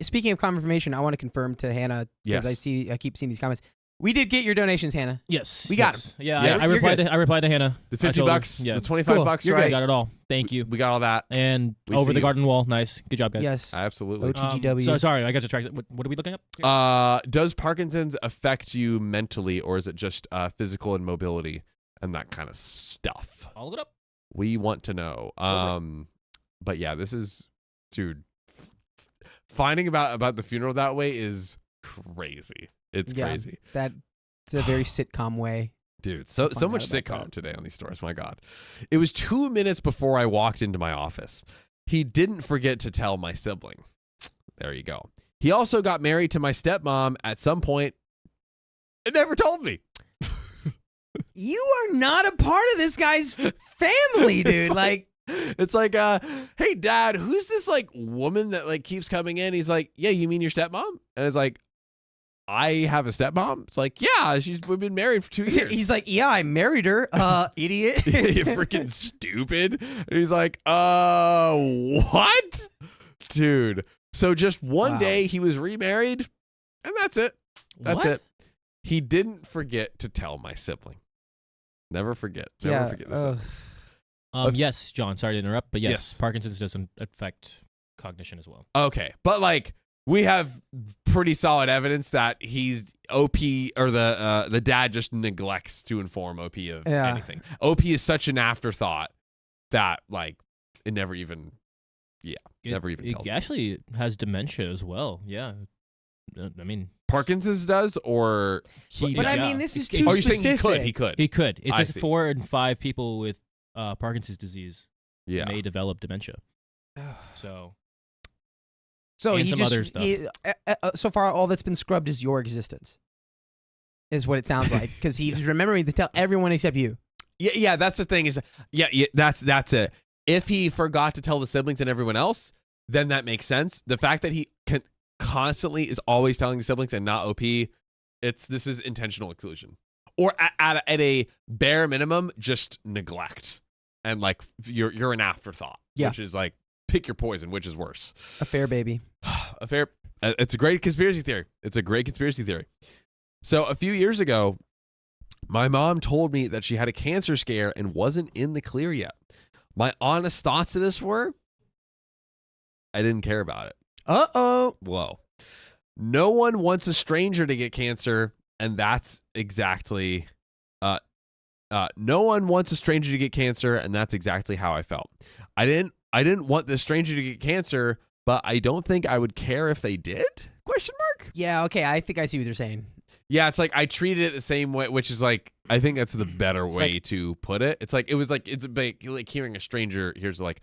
Speaking of confirmation, I want to confirm to Hannah because Yes. I keep seeing these comments. We did get your donations, Hannah. Yes. We got yes. Yeah, Yes. I You're replied to Hannah. The I told her, $50, yeah. the $25 Cool. bucks, You're right? I got it all. Thank you. We got all that. And We over see the you. garden wall. Nice. Good job, guys. Yes. Absolutely. OTGW. So sorry, I got distracted. What are we looking up? Does Parkinson's affect you mentally, or is it just physical and mobility and that kind of stuff? I'll look it up. We want to know. But yeah, this is, dude, finding about the funeral that way is crazy. It's crazy. That's a very sitcom way. Dude, so much out about sitcom that. today on these stories. My God. It was 2 minutes before I walked into my office. He didn't forget to tell my sibling. There you go. He also got married to my stepmom at some point and never told me. You are not a part of this guy's family, dude. It's like, hey, Dad, who's this like woman that like keeps coming in? He's like, yeah, you mean your stepmom? And it's like, I have a stepmom. It's like, yeah, we've been married for 2 years. He's like, yeah, I married her. Idiot. You freaking stupid. And he's like, what? Dude. So just one day he was remarried, and that's it. That's it. He didn't forget to tell my sibling. Never forget. Never forget this. Yes, John, sorry to interrupt, but yes, Yes. Parkinson's doesn't affect cognition as well. Okay. But like, we have pretty solid evidence that he's OP, or the dad just neglects to inform OP of anything. OP is such an afterthought that like it never even tells It actually has dementia as well. Yeah. I mean, Parkinson's does, or he But does? I mean, this is too Are you specific. saying he could? he could. It I says see. 4 in 5 people with Parkinson's disease Yeah. may develop dementia. So So And he some just other stuff. so far all that's been scrubbed is your existence. Is what it sounds like, because he's remembering to tell everyone except you. Yeah, that's the thing. That's it. If he forgot to tell the siblings and everyone else, then that makes sense. The fact that he constantly is always telling the siblings and not OP, this is intentional exclusion, or at a bare minimum, just neglect, and like you're an afterthought, which is like pick your poison, which is worse. A fair baby. It's a great conspiracy theory. So a few years ago, my mom told me that she had a cancer scare and wasn't in the clear yet. My honest thoughts to this were, I didn't care about it. Uh-oh. Whoa. No one wants a stranger to get cancer, and that's exactly no one wants a stranger to get cancer, and that's exactly how I felt. I didn't want this stranger to get cancer, but I don't think I would care if they did? Question mark? Yeah, okay, I think I see what you're saying. Yeah, it's like I treated it the same way, which is like, I think that's the better way to put it. It's like it's like hearing a stranger here's like,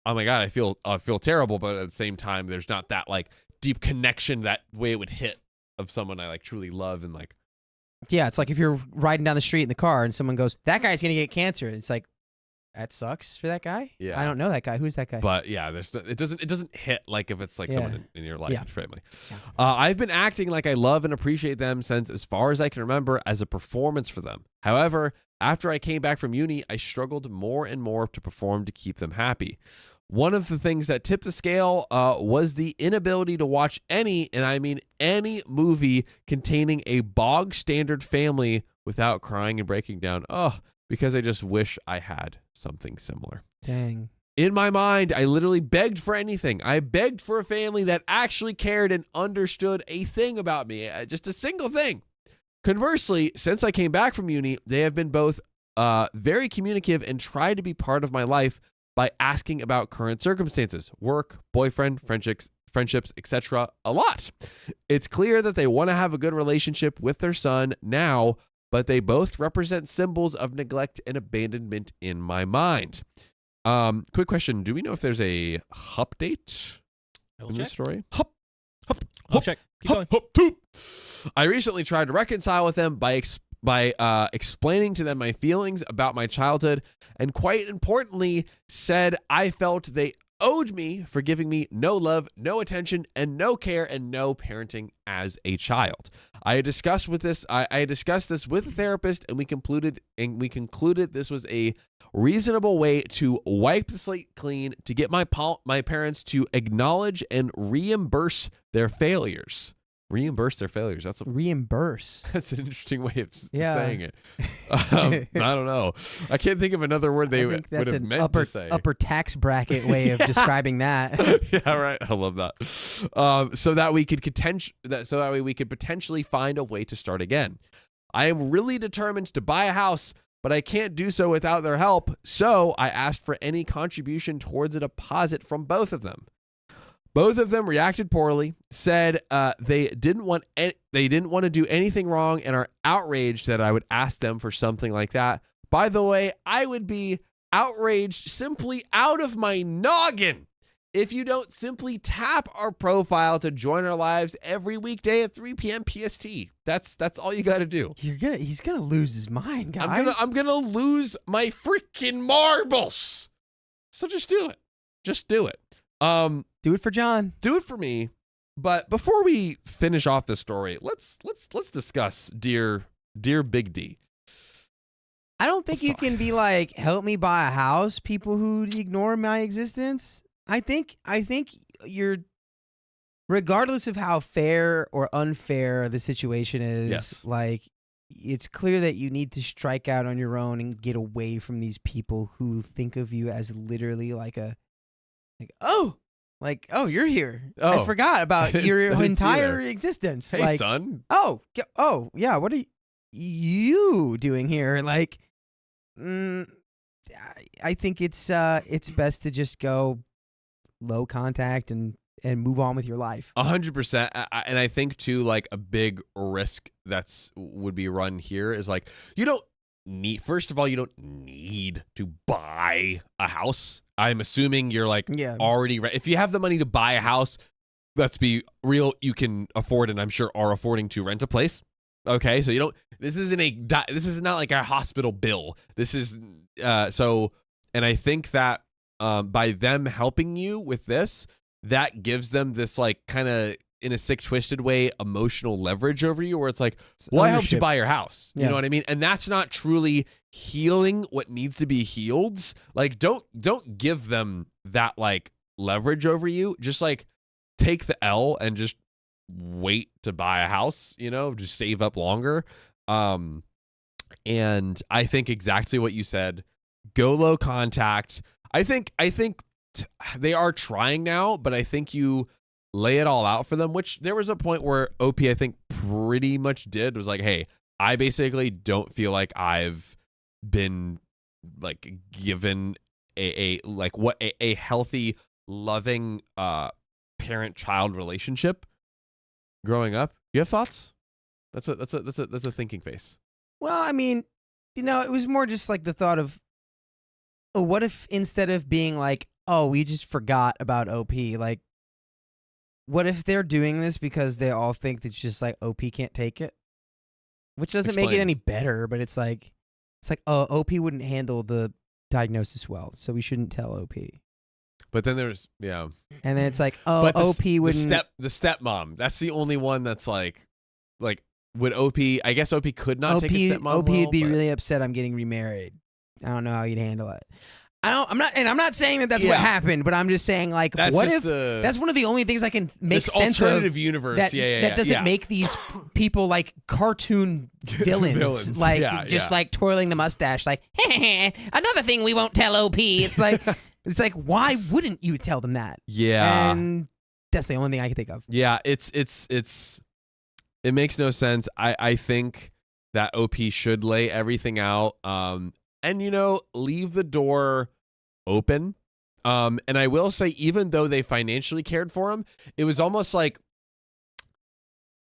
oh my God, I feel terrible, but at the same time, there's not that like deep connection that way it would hit of someone I like truly love and like. Yeah, it's like if you're riding down the street in the car and someone goes, that guy's gonna get cancer. It's like, that sucks for that guy. Yeah, I don't know that guy. Who's that guy? But yeah, it doesn't hit like if it's like someone in your life, Yeah. family. Yeah. I've been acting like I love and appreciate them since as far as I can remember as a performance for them. However, after I came back from uni, I struggled more and more to perform to keep them happy. One of the things that tipped the scale was the inability to watch any, and I mean any, movie containing a bog standard family without crying and breaking down. Oh, because I just wish I had something similar. Dang. In my mind, I literally begged for anything. I begged for a family that actually cared and understood a thing about me, just a single thing. Conversely, since I came back from uni, they have been both very communicative and tried to be part of my life by asking about current circumstances, work, boyfriend, friendships, etc. a lot. It's clear that they want to have a good relationship with their son now, but they both represent symbols of neglect and abandonment in my mind. Quick question. Do we know if there's a update in this story? I'll check. Keep going. I recently tried to reconcile with them by explaining to them my feelings about my childhood, and quite importantly, said I felt they owed me for giving me no love, no attention, and no care, and no parenting as a child. I had discussed this with a therapist, and we concluded this was a reasonable way to wipe the slate clean, to get my parents to acknowledge and reimburse their failures. Reimburse their failures. That's an interesting way of saying it. I don't know. I can't think of another word they would have meant to say. Upper tax bracket way of describing that. Yeah, right. I love that. So that we could potentially find a way to start again. I am really determined to buy a house, but I can't do so without their help. So I asked for any contribution towards a deposit from both of them. Both of them reacted poorly, said they didn't want to do anything wrong and are outraged that I would ask them for something like that. By the way, I would be outraged simply out of my noggin if you don't simply tap our profile to join our lives every weekday at 3 p.m. PST. That's all you got to do. He's gonna lose his mind, guys. I'm gonna lose my freaking marbles. So just do it. Just do it. Do it for John. Do it for me. But before we finish off this story, let's discuss dear Big D. I don't think you can be like, help me buy a house, people who ignore my existence. I think you're, regardless of how fair or unfair the situation is, Yes. like, it's clear that you need to strike out on your own and get away from these people who think of you as literally like oh, you're here. Oh. I forgot about I your didn't see entire that. existence. Hey, like, son. oh, yeah. What are you doing here? Like, I think it's best to just go low contact and move on with your life. 100%. And I think too, like a big risk would be run here is like, you don't need to buy a house. I'm assuming you're like already if you have the money to buy a house, let's be real, you can afford, and I'm sure are affording to rent a place. Okay, so this is not like a hospital bill. This is and I think that by them helping you with this, that gives them this like kind of in a sick, twisted way, emotional leverage over you, where it's like, well, I helped you buy your house. You know what I mean? And that's not truly healing what needs to be healed. Like, don't give them that like leverage over you. Just like take the L and just wait to buy a house, just save up longer. And I think exactly what you said, go low contact. I think they are trying now, but I think you lay it all out for them, which there was a point where OP, I think, pretty much did, was like, hey, I basically don't feel like I've been like given a healthy, loving parent-child relationship growing up. You have thoughts? That's a thinking face. Well, I mean, it was more just like the thought of, oh, what if instead of being like, oh, we just forgot about OP, like, what if they're doing this because they all think it's just like OP can't take it? Which doesn't make it any better, but it's like, oh, OP wouldn't handle the diagnosis well, so we shouldn't tell OP. But then there's, and then it's like, oh, but OP wouldn't. The stepmom, that's the only one that's like, would OP, I guess OP could not take a stepmom. OP would be really upset I'm getting remarried. I don't know how you'd handle it. I'm not saying that's what happened, but I'm just saying, like, what if that's one of the only things I can make sense of alternative universe that doesn't make these people like cartoon villains, like like twirling the mustache, like another thing we won't tell OP. It's like why wouldn't you tell them that? Yeah, and that's the only thing I can think of. Yeah, it makes no sense. I think that OP should lay everything out. And, leave the door open. And I will say, even though they financially cared for him, it was almost like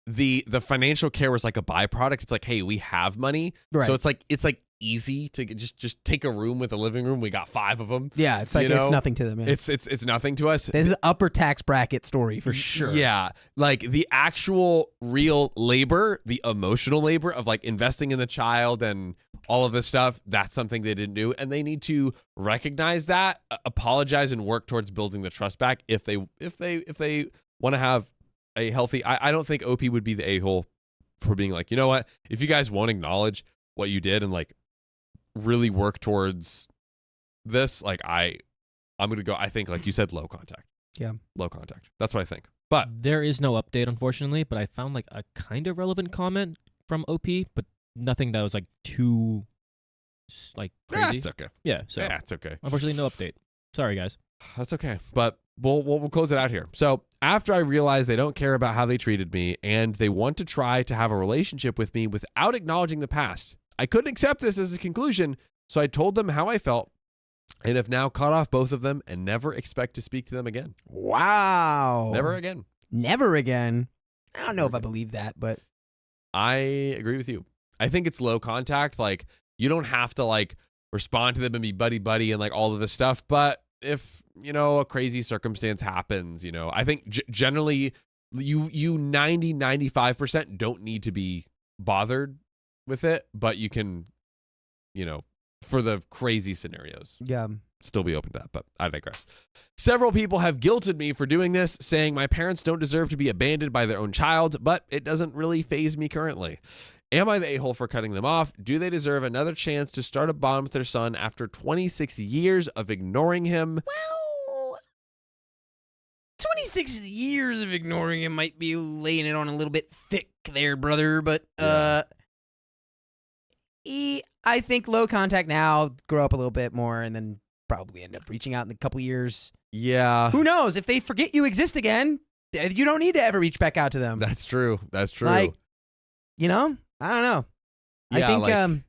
the financial care was like a byproduct. It's like, hey, we have money. Right. So it's like easy to just take a room with a living room. We got 5 of them. Yeah, it's like it's nothing to them. Yeah. It's nothing to us. This is an upper tax bracket story for sure. Yeah, like the actual real labor, the emotional labor of like investing in the child and all of this stuff, that's something they didn't do, and they need to recognize that, apologize, and work towards building the trust back if they want to have a healthy. I don't think OP would be the a-hole for being like, you know what, if you guys won't acknowledge what you did and like really work towards this, like I'm gonna go, I think, like you said, low contact. Yeah, low contact. That's what I think. But there is no update, unfortunately, but I found like a kind of relevant comment from OP, but nothing that was like too like crazy. That's okay. Yeah, so it's okay. Unfortunately, no update. Sorry, guys. That's okay. But we'll close it out here. So after I realized they don't care about how they treated me and they want to try to have a relationship with me without acknowledging the past, I couldn't accept this as a conclusion, so I told them how I felt. and have now cut off both of them and never expect to speak to them again. Wow. Never again. Never again. I don't know if I believe that, but I agree with you. I think it's low contact. Like, you don't have to like respond to them and be buddy and like all of this stuff. But if, a crazy circumstance happens, I think generally you 95% don't need to be bothered with it, but you can, for the crazy scenarios. yeah. Still be open to that, but I digress. Several people have guilted me for doing this, saying my parents don't deserve to be abandoned by their own child, but it doesn't really faze me currently. Am I the a-hole for cutting them off? Do they deserve another chance to start a bond with their son after 26 years of ignoring him? Well, 26 years of ignoring him might be laying it on a little bit thick there, brother, but I think low contact now, grow up a little bit more, and then probably end up reaching out in a couple years. Yeah. Who knows? If they forget you exist again, you don't need to ever reach back out to them. That's true. That's true. Like, I don't know. Yeah, I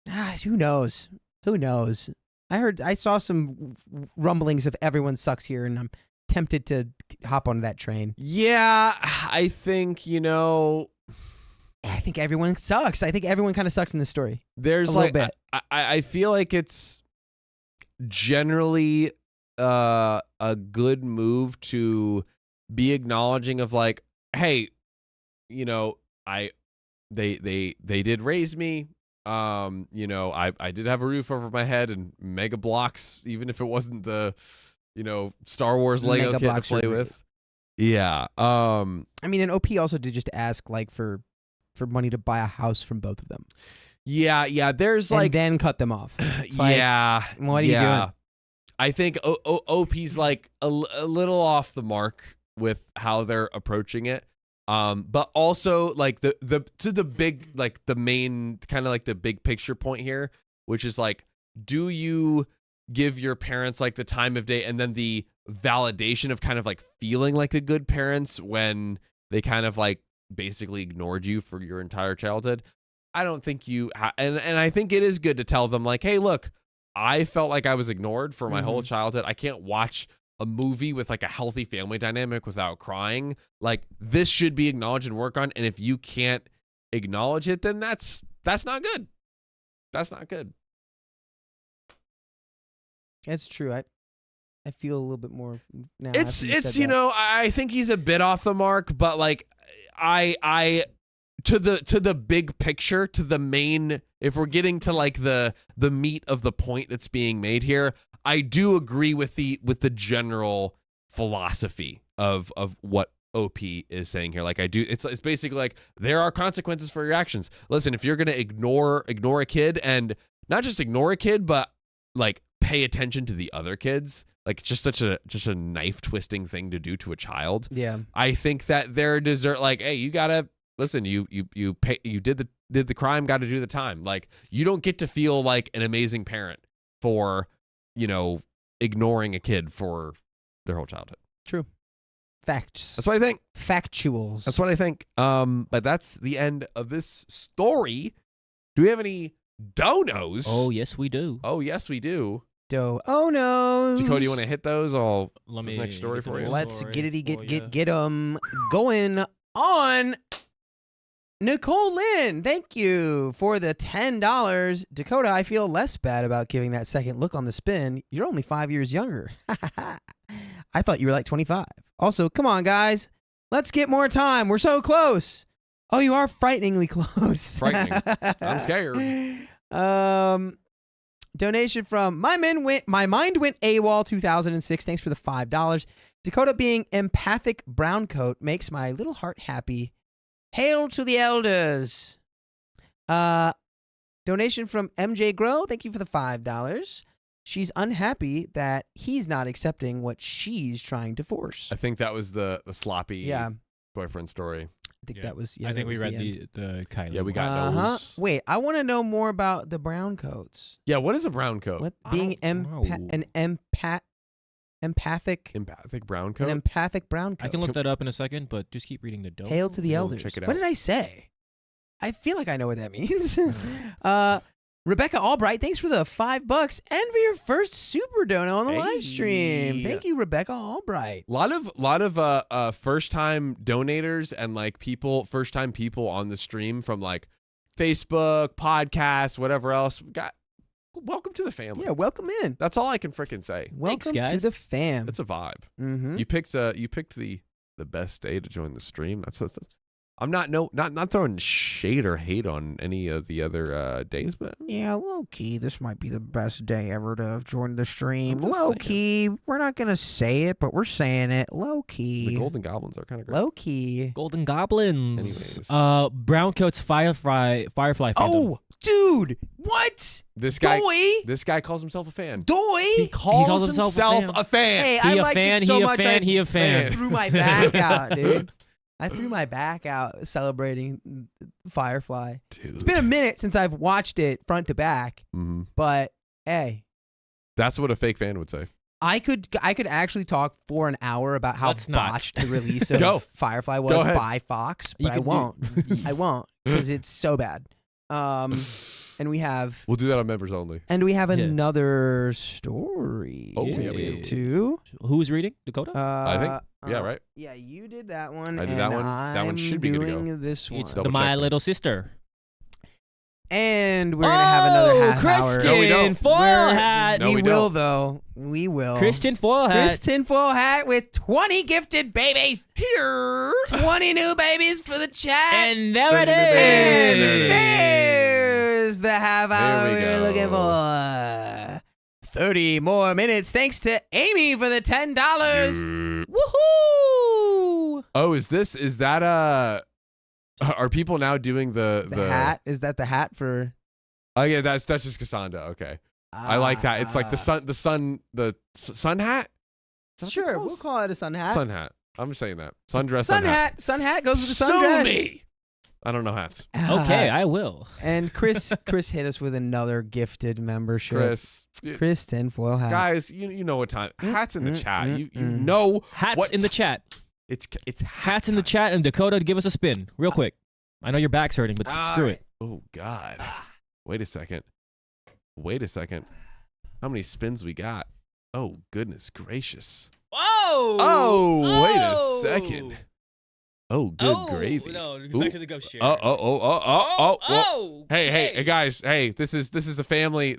think, who knows? Who knows? I saw some rumblings of everyone sucks here, and I'm tempted to hop on that train. Yeah, I think, I think everyone sucks. I think everyone kind of sucks in this story. there's A little like, bit. I feel like it's generally a good move to be acknowledging of like, hey, they did raise me. I did have a roof over my head and mega blocks, even if it wasn't the, Star Wars Lego Mega kit to blocks play are great. with. Yeah. I mean, and OP also did just ask like for money to buy a house from both of them. Yeah. There's And like, then cut them off. It's like, yeah. what are you doing? I think OP's like a little off the mark with how they're approaching it. But also like the big, like the main kind of like the big picture point here, which is like, do you give your parents like the time of day and then the validation of kind of like feeling like a good parents when they kind of like basically ignored you for your entire childhood? I don't think you and I think it is good to tell them like, hey, look, I felt like I was ignored for my whole childhood. I can't watch a movie with like a healthy family dynamic without crying. Like, this should be acknowledged and worked on. And if you can't acknowledge it, then that's not good. That's not good. It's true. I feel a little bit more now. It's after you said that. I think he's a bit off the mark, but like I to the big picture, to the main, if we're getting to like the meat of the point that's being made here, I do agree with the general philosophy of what OP is saying here. Like, I do, it's basically like, there are consequences for your actions. Listen, if you're gonna ignore a kid, and not just ignore a kid, but like pay attention to the other kids, like just a knife twisting thing to do to a child. Yeah. I think that they're like, hey, you gotta listen. You did the crime, got to do the time. Like, you don't get to feel like an amazing parent for ignoring a kid for their whole childhood. True. Facts. That's what I think. Factuals. That's what I think. But that's the end of this story. Do we have any donos? Oh, yes, we do. Oh, yes, we do. Oh no. Dakota, you want to hit those? I'll Let this me next story get the for you. Let's story get 'em going on. Nicole Lynn, thank you for the $10. Dakota, I feel less bad about giving that second look on the spin. You're only 5 years younger. I thought you were like 25. Also, come on, guys. Let's get more time. We're so close. Oh, you are frighteningly close. Frightening. I'm scared. Donation from My Mind Went AWOL 2006. Thanks for the $5. Dakota being empathic brown coat makes my little heart happy. Hail to the elders. Donation from MJ Grow. Thank you for the $5. She's unhappy that he's not accepting what she's trying to force. I think that was the sloppy boyfriend story. I think that was. Yeah, I think that we was read end. the Kylie. Yeah, we got one. those. Wait, I want to know more about the brown coats. Yeah, what is a brown coat? What I being don't know. empathic Brown coat? an empathic brown coat. I can look that up in a second, but just keep reading the dope. Hail to the We'll elders. check it What out. did I say? I feel like I know what that means. Rebecca Albright, thanks for the $5 and for your first super dono on the live stream. Hey. Thank you, Rebecca Albright. Lot of first time donators and like first time people on the stream from like Facebook, podcasts, whatever else. Welcome to the family. Yeah, welcome in. That's all I can freaking say. Welcome guys. to the fam. It's a vibe. Mm-hmm. You picked the best day to join the stream. That's I'm not throwing shade or hate on any of the other days, but Yeah, low key, this might be the best day ever to have joined the stream. I'm just Low saying. key, we're not gonna say it, but we're saying it. Low the key. Golden Goblins are kind of great. Low key. Golden Goblins. Anyways. Browncoat's Firefly fandom. Oh, dude, what? This guy Doy, calls himself a fan. doy. He calls himself himself a a fan. Hey, He I a like fan, it so he a much. fan, he a I fan. threw my back out, dude. I threw my back out celebrating Firefly. Dude. It's been a minute since I've watched it front to back, Mhm. but hey, That's what a fake fan would say. I could actually talk for an hour about how Let's not. botched the release of Go. Firefly Go was ahead. by Fox, You but I could do- won't. I won't because it's so bad. And we have We'll do that on members only. another Yeah. story Oh, to yeah, we get do. to. Who's reading? Dakota? I think- yeah, right. Yeah, you did that one. I did that and one. That one I'm should be good to go. doing this one. It's double the My check me. Little Sister. And we're gonna have another half Kristen hour. No, we don't. Foil We're- Hat. No, we we will don't. though. We will. Kristen Foil Hat. Kristen Full Hat with 20 gifted babies. Here. 20 new babies for the chat. And there it 30 new And babies. there's the half hour There we we're go. looking for. 30 more minutes. Thanks to Amy for the $10. Woohoo! Oh, is that are people now doing the The hat. Is that the hat for? Oh yeah, that's just Cassandra. Okay. I like that. It's like the sun hat? Is that what Sure, it we'll calls? call it a sun hat. Sun hat. I'm just saying that. Sundress Sun hat. Sun hat goes with the sundress. Sue me. I don't know hats. Okay, I will. And Chris hit us with another gifted membership. Chris, tinfoil hat. guys, you know what time? Hats in the chat. You mm. know Hats what in the chat. It's Hats in the chat. And Dakota, give us a spin real quick. I know your back's hurting, but All screw right. it. Oh God. Wait a second. How many spins we got? Oh goodness gracious. Whoa! Oh, wait a second. Oh, good gravy. No, Ooh. back to the ghost chair. Oh. Hey, guys. Hey, this is a family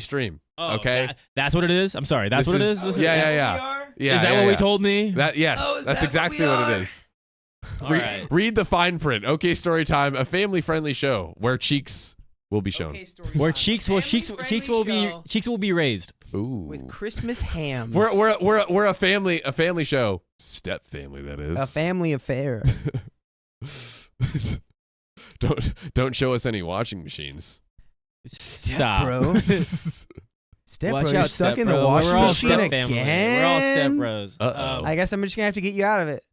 stream. Oh, okay? That's what it is? I'm sorry. That's This what it is- is? yeah. Yeah. Is that what we told me? Yes. Oh, is That's that exactly what we what are? it is. All right. Read the fine print. Okay, story time, a family-friendly show where cheeks will be shown. Where cheeks will be raised. Ooh. with Christmas hams. We're a family show. Step family, that is. a family affair. Don't show us any washing machines. Stop. bro. Step Watch bro, you're out, stuck step in the bro. washing We're all machine step again. family. We're all step bros. Uh-oh. I guess I'm just gonna have to get you out of it.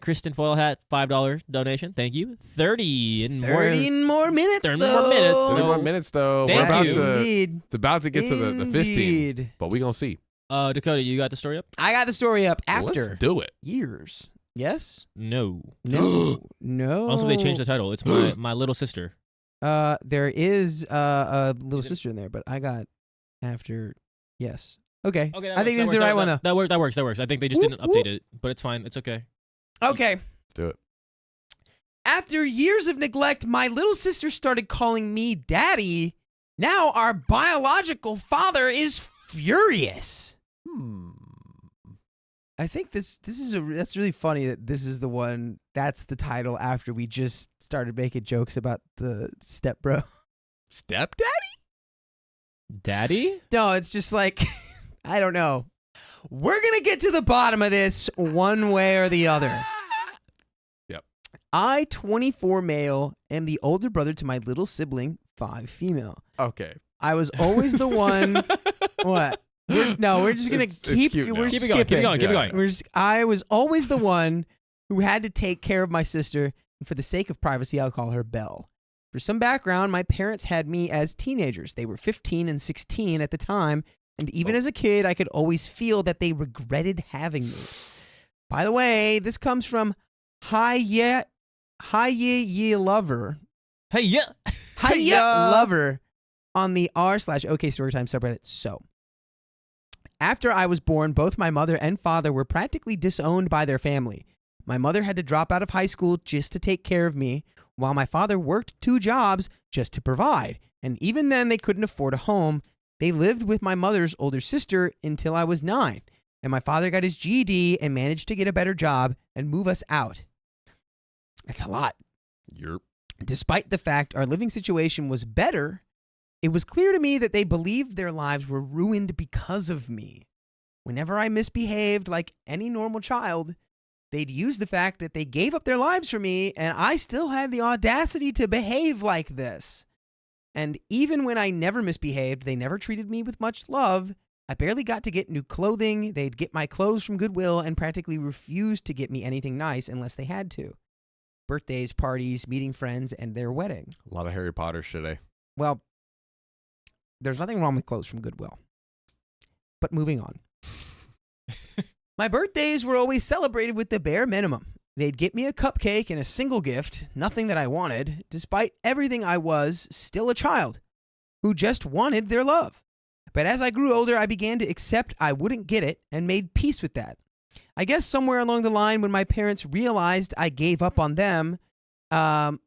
Kristen Foil Hat, $5 donation. Thank you. 30 and 30 more minutes. 30 though. more minutes. 30 more minutes though. Thank We're about you. to. Indeed. It's about to get to the 15, Indeed. but we gonna see. Dakota, you got the story up? I got the story up after Let's do it. years. Yes? No. No. No. Also, they changed the title. It's my little sister. There is a little sister in there, but I got after. Yes. Okay. I think this is the right one though. That works. I think they just didn't update it, but it's fine. It's okay. Okay. Let's do it. After years of neglect, my little sister started calling me daddy. Now our biological father is furious. I think this is that's really funny that this is the one that's the title after we just started making jokes about the stepbro. Stepdad? Daddy? No, it's just like I don't know. We're gonna get to the bottom of this one way or the other. Yep. I, 24 male, am the older brother to my little sibling, 5 female. Okay. I was always the one. What? We're just gonna It's keep. cute now. We're Keep it skipping. going. Keep it Yeah. going. I was always the one who had to take care of my sister, and for the sake of privacy, I'll call her Belle. For some background, my parents had me as teenagers. They were 15 and 16 at the time, and even as a kid, I could always feel that they regretted having me. By the way, this comes from Hi Ye Lover. Hey, yeah. Hiya lover on the r/OK Storytime subreddit. So, after I was born, both my mother and father were practically disowned by their family. My mother had to drop out of high school just to take care of me, while my father worked 2 jobs just to provide. And even then, they couldn't afford a home. They lived with my mother's older sister until I was 9. And my father got his GED and managed to get a better job and move us out. That's a lot. Yerp. Despite the fact our living situation was better, it was clear to me that they believed their lives were ruined because of me. Whenever I misbehaved like any normal child, they'd use the fact that they gave up their lives for me, and I still had the audacity to behave like this. And even when I never misbehaved, they never treated me with much love. I barely got to get new clothing. They'd get my clothes from Goodwill and practically refused to get me anything nice unless they had to. Birthdays, parties, meeting friends, and their wedding. A lot of Harry Potter shit, eh? Well, there's nothing wrong with clothes from Goodwill. But moving on. My birthdays were always celebrated with the bare minimum. They'd get me a cupcake and a single gift, nothing that I wanted, despite everything I was still a child who just wanted their love. But as I grew older, I began to accept I wouldn't get it and made peace with that. I guess somewhere along the line when my parents realized I gave up on them, as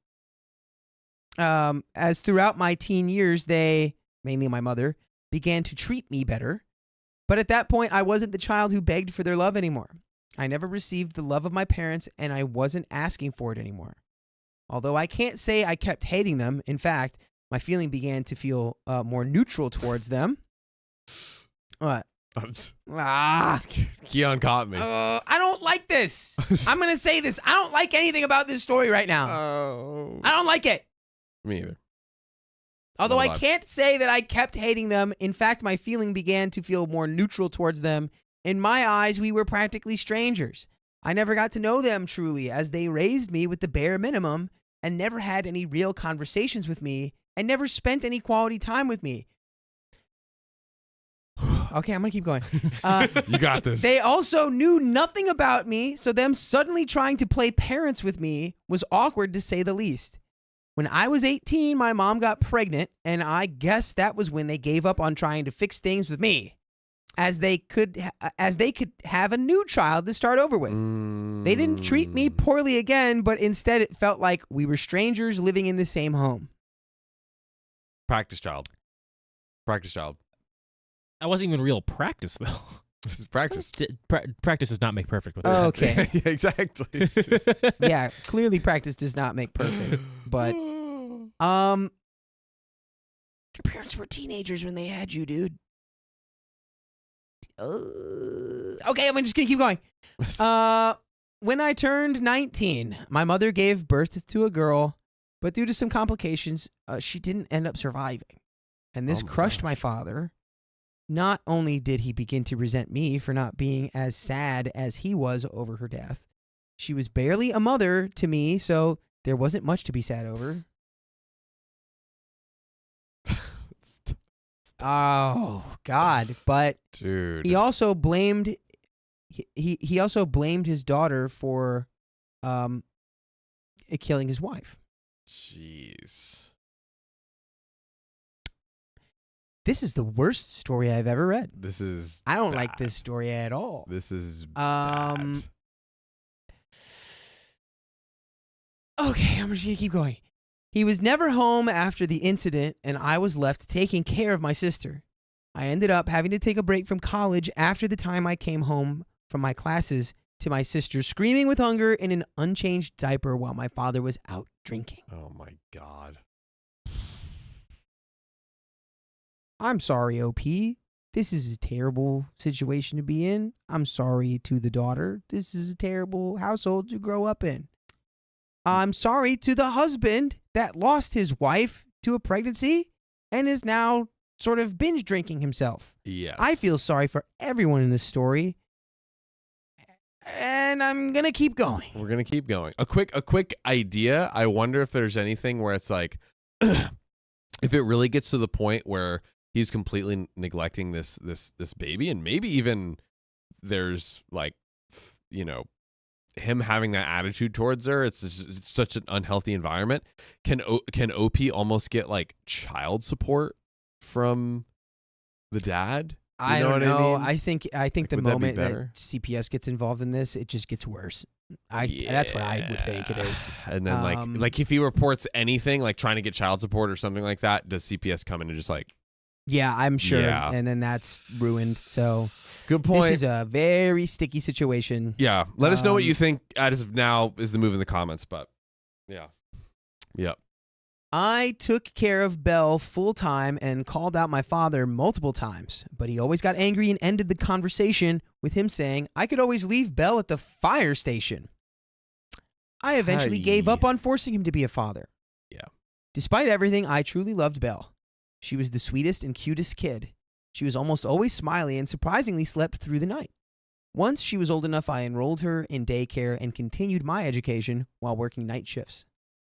throughout my teen years, they, mainly my mother, began to treat me better. But at that point, I wasn't the child who begged for their love anymore. I never received the love of my parents, and I wasn't asking for it anymore. Although I can't say I kept hating them. In fact, my feeling began to feel more neutral towards them. What? Keon caught me. I don't like this. I'm going to say this. I don't like anything about this story right now. I don't like it. Me either. Although I can't say that I kept hating them. In fact, my feeling began to feel more neutral towards them. In my eyes, we were practically strangers. I never got to know them truly, as they raised me with the bare minimum and never had any real conversations with me and never spent any quality time with me. Okay, I'm going to keep going. You got this. They also knew nothing about me, so them suddenly trying to play parents with me was awkward to say the least. When I was 18, my mom got pregnant, and I guess that was when they gave up on trying to fix things with me, as they could have a new child to start over with. They didn't treat me poorly again, but instead it felt like we were strangers living in the same home. Practice child. Practice child. That wasn't even real practice, though. This is practice. Practice does not make perfect with Okay. Yeah, exactly. Yeah, clearly practice does not make perfect, but your parents were teenagers when they had you, dude. Okay, I'm just gonna keep going. When I turned 19, my mother gave birth to a girl, but due to some complications, she didn't end up surviving, and this crushed my father. Not only did he begin to resent me for not being as sad as he was over her death, she was barely a mother to me, so there wasn't much to be sad over. Oh God! But dude, he also blamed he also blamed his daughter for killing his wife. Jeez. This is the worst story I've ever read. This is I don't bad. like this story at all. This is bad. Okay, I'm just gonna keep going. He was never home after the incident, and I was left taking care of my sister. I ended up having to take a break from college after the time I came home from my classes to my sister screaming with hunger in an unchanged diaper while my father was out drinking. Oh my God. I'm sorry, OP. This is a terrible situation to be in. I'm sorry to the daughter. This is a terrible household to grow up in. I'm sorry to the husband that lost his wife to a pregnancy and is now sort of binge drinking himself. Yes. I feel sorry for everyone in this story. And I'm going to keep going. We're going to keep going. A quick idea. I wonder if there's anything where it's like, if it really gets to the point where he's completely neglecting this baby, and maybe even there's like, him having that attitude towards her, it's such an unhealthy environment. Can OP almost get like child support from the dad? I don't what know. I mean? I think the would that be moment that better? CPS gets involved in this, it just gets worse. That's what I would think it is. And then like if he reports anything like trying to get child support or something like that, does CPS come in and just like? Yeah, I'm sure. Yeah. And then that's ruined. So Good point. this is a very sticky situation. Yeah. Let us know what you think as of now is the move in the comments, but yeah. Yep. I took care of Belle full time and called out my father multiple times, but he always got angry and ended the conversation with him saying I could always leave Belle at the fire station. I eventually gave up on forcing him to be a father. Yeah. Despite everything, I truly loved Belle. She was the sweetest and cutest kid. She was almost always smiley and surprisingly slept through the night. Once she was old enough, I enrolled her in daycare and continued my education while working night shifts.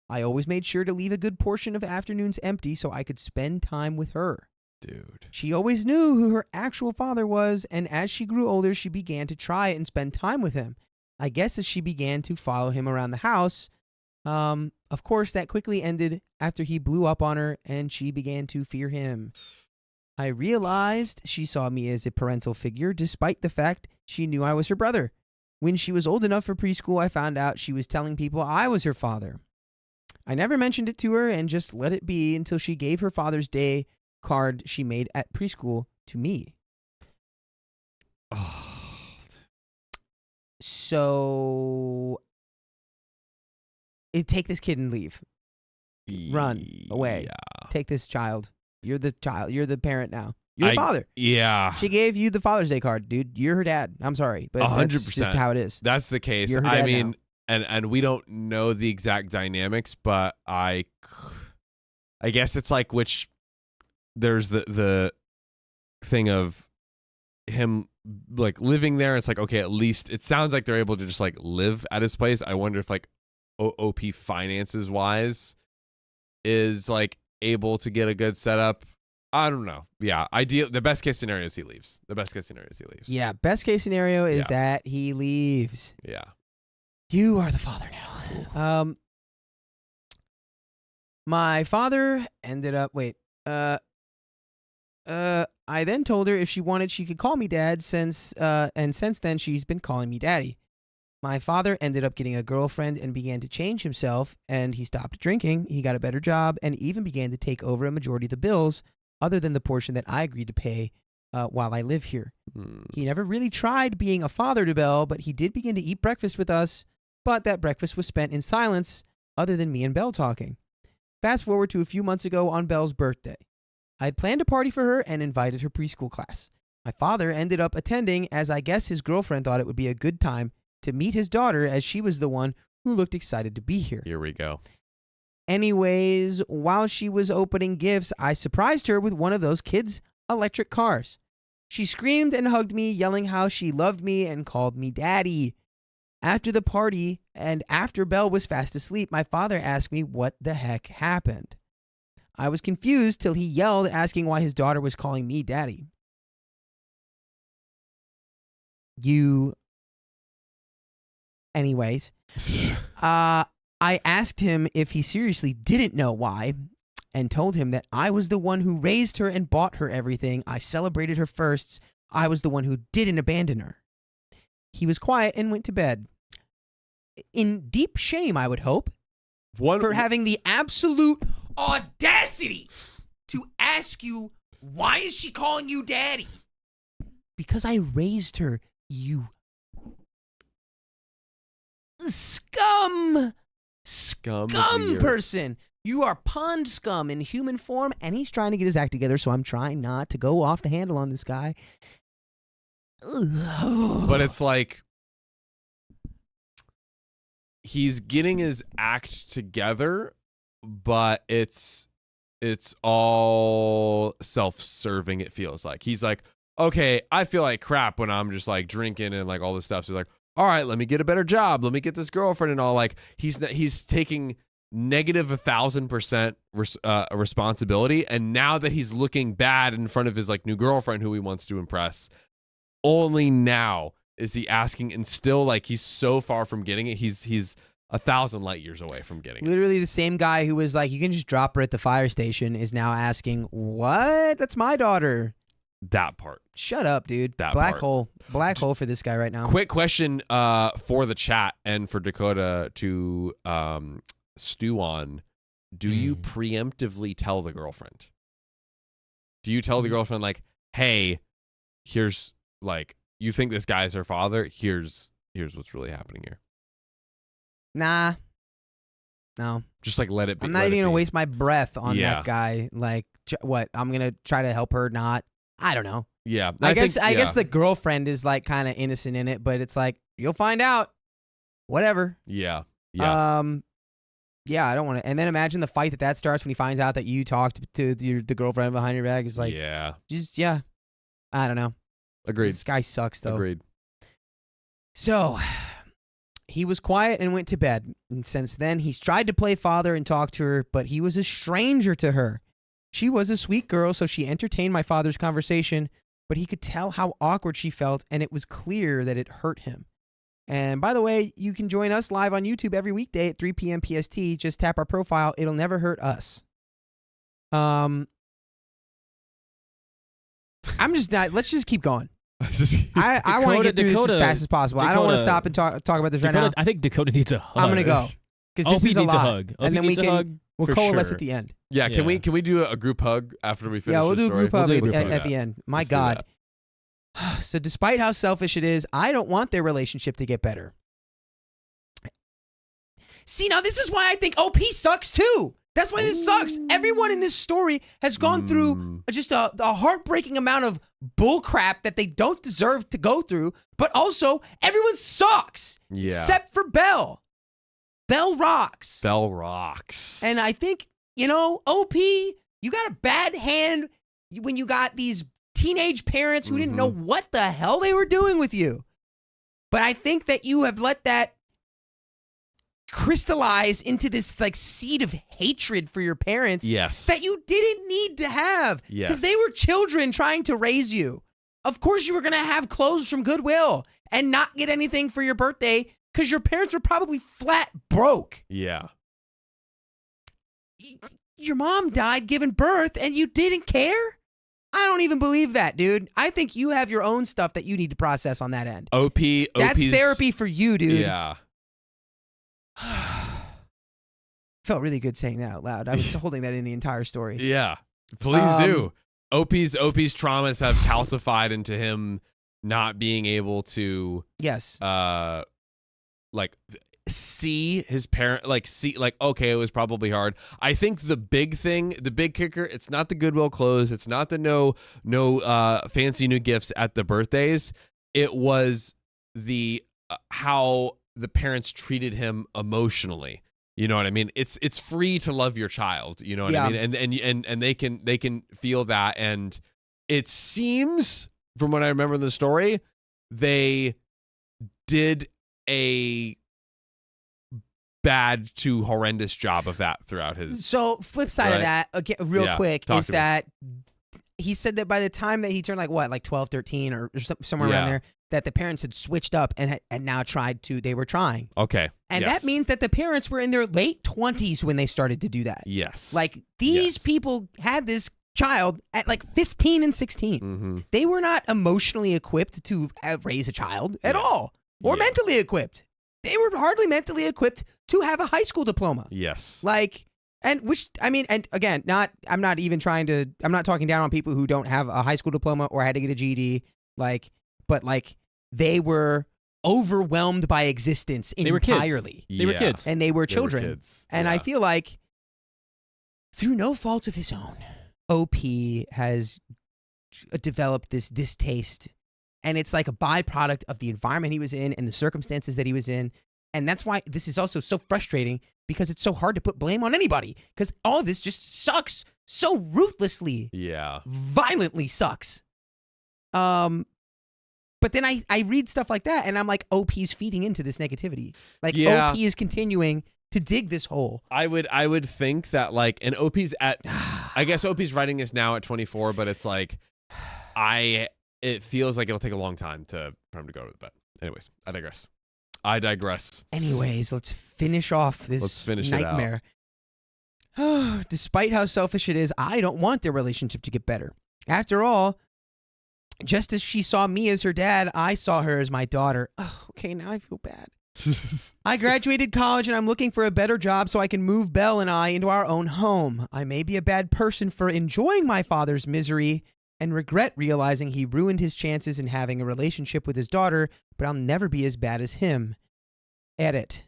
I always made sure to leave a good portion of afternoons empty so I could spend time with her. Dude. She always knew who her actual father was, and as she grew older, she began to try and spend time with him. I guess as she began to follow him around the house, of course, that quickly ended after he blew up on her and she began to fear him. I realized she saw me as a parental figure despite the fact she knew I was her brother. When she was old enough for preschool, I found out she was telling people I was her father. I never mentioned it to her and just let it be until she gave her Father's Day card she made at preschool to me. Oh. So take this kid and leave. Run away. Yeah. Take this child. You're the child. You're the parent now. You're the father. Yeah. She gave you the Father's Day card, dude. You're her dad. I'm sorry, but 100%. That's just how it is. That's the case. You're her I dad mean, now. and we don't know the exact dynamics, but I guess it's like there's the thing of him like living there. It's like, okay, at least it sounds like they're able to just like live at his place. I wonder if like OP finances wise is like able to get a good setup. I don't know. Yeah, the best case scenario is he leaves. Yeah, best case scenario is that he leaves. Yeah. You are the father now. My father ended up I then told her if she wanted she could call me dad since then she's been calling me daddy. My father ended up getting a girlfriend and began to change himself, and he stopped drinking, he got a better job, and even began to take over a majority of the bills other than the portion that I agreed to pay while I live here. He never really tried being a father to Belle, but he did begin to eat breakfast with us, but that breakfast was spent in silence other than me and Belle talking. Fast forward to a few months ago on Belle's birthday. I had planned a party for her and invited her preschool class. My father ended up attending as I guess his girlfriend thought it would be a good time to meet his daughter as she was the one who looked excited to be here. Here we go. Anyways, while she was opening gifts, I surprised her with one of those kids' electric cars. She screamed and hugged me, yelling how she loved me and called me daddy. After the party and after Belle was fast asleep, my father asked me what the heck happened. I was confused till he yelled, asking why his daughter was calling me daddy. Anyways, I asked him if he seriously didn't know why and told him that I was the one who raised her and bought her everything. I celebrated her firsts. I was the one who didn't abandon her. He was quiet and went to bed. In deep shame, I would hope, for having the absolute audacity to ask you, why is she calling you daddy? Because I raised her, you scum person. You are pond scum in human form, and he's trying to get his act together, so I'm trying not to go off the handle on this guy. But it's like he's getting his act together, but it's all self-serving, it feels like. He's like, okay, I feel like crap when I'm just like drinking and like all this stuff. So he's like, all right, let me get a better job. Let me get this girlfriend and all. Like he's taking negative 1,000% responsibility. And now that he's looking bad in front of his like new girlfriend who he wants to impress, only now is he asking? And still, like, he's so far from getting it. He's 1,000 light years away from getting it. Literally the same guy who was like, you can just drop her at the fire station is now asking, what? That's my daughter. That part. Shut up, dude. That Black part. hole. Black hole for this guy right now. Quick question for the chat and for Dakota to stew on. Do you preemptively tell the girlfriend? Do you tell the girlfriend, like, hey, here's, like, you think this guy's her father? Here's what's really happening here. Nah. No. Just, like, let it be. I'm not even going to waste my breath on Yeah. that guy. Like, what? I'm going to try to help her not. I don't know. Yeah. I guess the girlfriend is, like, kind of innocent in it, but it's like, you'll find out. Whatever. Yeah. Yeah. Yeah, I don't want to. And then imagine the fight that starts when he finds out that you talked to the girlfriend behind your back. It's like, yeah. I don't know. Agreed. This guy sucks, though. Agreed. So, he was quiet and went to bed. And since then, he's tried to play father and talk to her, but he was a stranger to her. She was a sweet girl, so she entertained my father's conversation, but he could tell how awkward she felt, and it was clear that it hurt him. And by the way, you can join us live on YouTube every weekday at 3 p.m. PST. Just tap our profile. It'll never hurt us. I'm just not. Let's just keep going. I want to get through this as fast as possible. I don't want to stop and talk about this right now. I think Dakota needs a hug. I'm going to go. Because this is a needs lot. a hug. And then we'll coalesce at the end. Yeah, can we do a group hug after we finish? Yeah, we'll the do a story? group hug We'll do at the end. My Let's do God. that. So despite how selfish it is, I don't want their relationship to get better. See, now this is why I think OP sucks too. That's why this sucks. Everyone in this story has gone through just a heartbreaking amount of bullcrap that they don't deserve to go through, but also everyone sucks. Yeah. Except for Belle. Belle rocks. Belle rocks. And I think, OP, you got a bad hand when you got these teenage parents who didn't know what the hell they were doing with you. But I think that you have let that crystallize into this like seed of hatred for your parents that you didn't need to have because they were children trying to raise you. Of course you were going to have clothes from Goodwill and not get anything for your birthday because your parents were probably flat broke. Yeah. Your mom died giving birth and you didn't care? I don't even believe that, dude. I think you have your own stuff that you need to process on that end. That's therapy for you, dude. Yeah. Felt really good saying that out loud. I was holding that in the entire story. Yeah. Please do. OP's traumas have calcified into him not being able to see his parent, okay, it was probably hard. I think the big kicker, it's not the Goodwill clothes, it's not the no fancy new gifts at the birthdays. It was the how the parents treated him emotionally. You know what I mean? It's free to love your child. You know what I mean? And they can feel that. And it seems, from what I remember in the story, they did a bad to horrendous job of that throughout his. So flip side of that, again, real quick, is that he said that by the time that he turned like 12, 13 or somewhere around there, that the parents had switched up and now they were trying. Okay. And that means that the parents were in their late 20s when they started to do that. Yes. Like these people had this child at like 15 and 16. Mm-hmm. They were not emotionally equipped to raise a child at all or mentally equipped. They were hardly mentally equipped to have a high school diploma. Yes. And again, I'm not talking down on people who don't have a high school diploma or had to get a GED, but they were overwhelmed by existence entirely. They were kids. And they were children. And I feel like through no fault of his own, OP has developed this distaste. And it's like a byproduct of the environment he was in and the circumstances that he was in. And that's why this is also so frustrating because it's so hard to put blame on anybody because all of this just sucks so ruthlessly. Yeah. Violently sucks. But then I read stuff like that and I'm like, OP's feeding into this negativity. OP is continuing to dig this hole. I would think that and OP's I guess OP's writing this now at 24, but it's it feels like it'll take a long time for him to go to bed. Anyways, I digress. Anyways, let's finish off this Let's finish it out. nightmare. Despite how selfish it is, I don't want their relationship to get better. After all, just as she saw me as her dad, I saw her as my daughter. Oh, okay, now I feel bad. I graduated college and I'm looking for a better job so I can move Belle and I into our own home. I may be a bad person for enjoying my father's misery and regret realizing he ruined his chances in having a relationship with his daughter, but I'll never be as bad as him. Edit.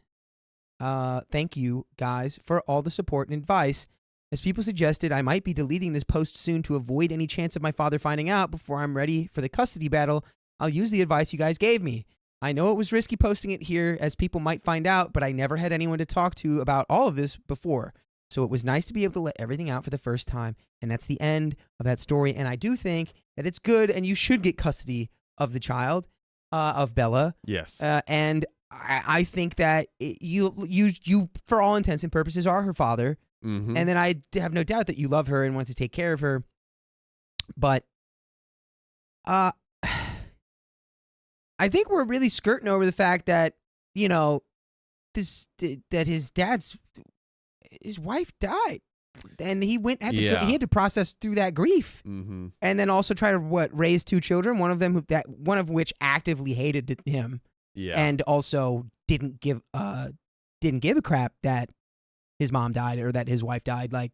Thank you, guys, for all the support and advice. As people suggested, I might be deleting this post soon to avoid any chance of my father finding out before I'm ready for the custody battle. I'll use the advice you guys gave me. I know it was risky posting it here as people might find out, but I never had anyone to talk to about all of this before. So it was nice to be able to let everything out for the first time. And that's the end of that story. And I do think that it's good and you should get custody of the child, of Bella. Yes. And I think that you, for all intents and purposes, are her father. Mm-hmm. And then I have no doubt that you love her and want to take care of her. But I think we're really skirting over the fact that, you know, that his wife died. And he he had to process through that grief. Mm-hmm. And then also try to raise two children, one of which actively hated him. Yeah. And also didn't give a crap that his mom died or that his wife died. Like,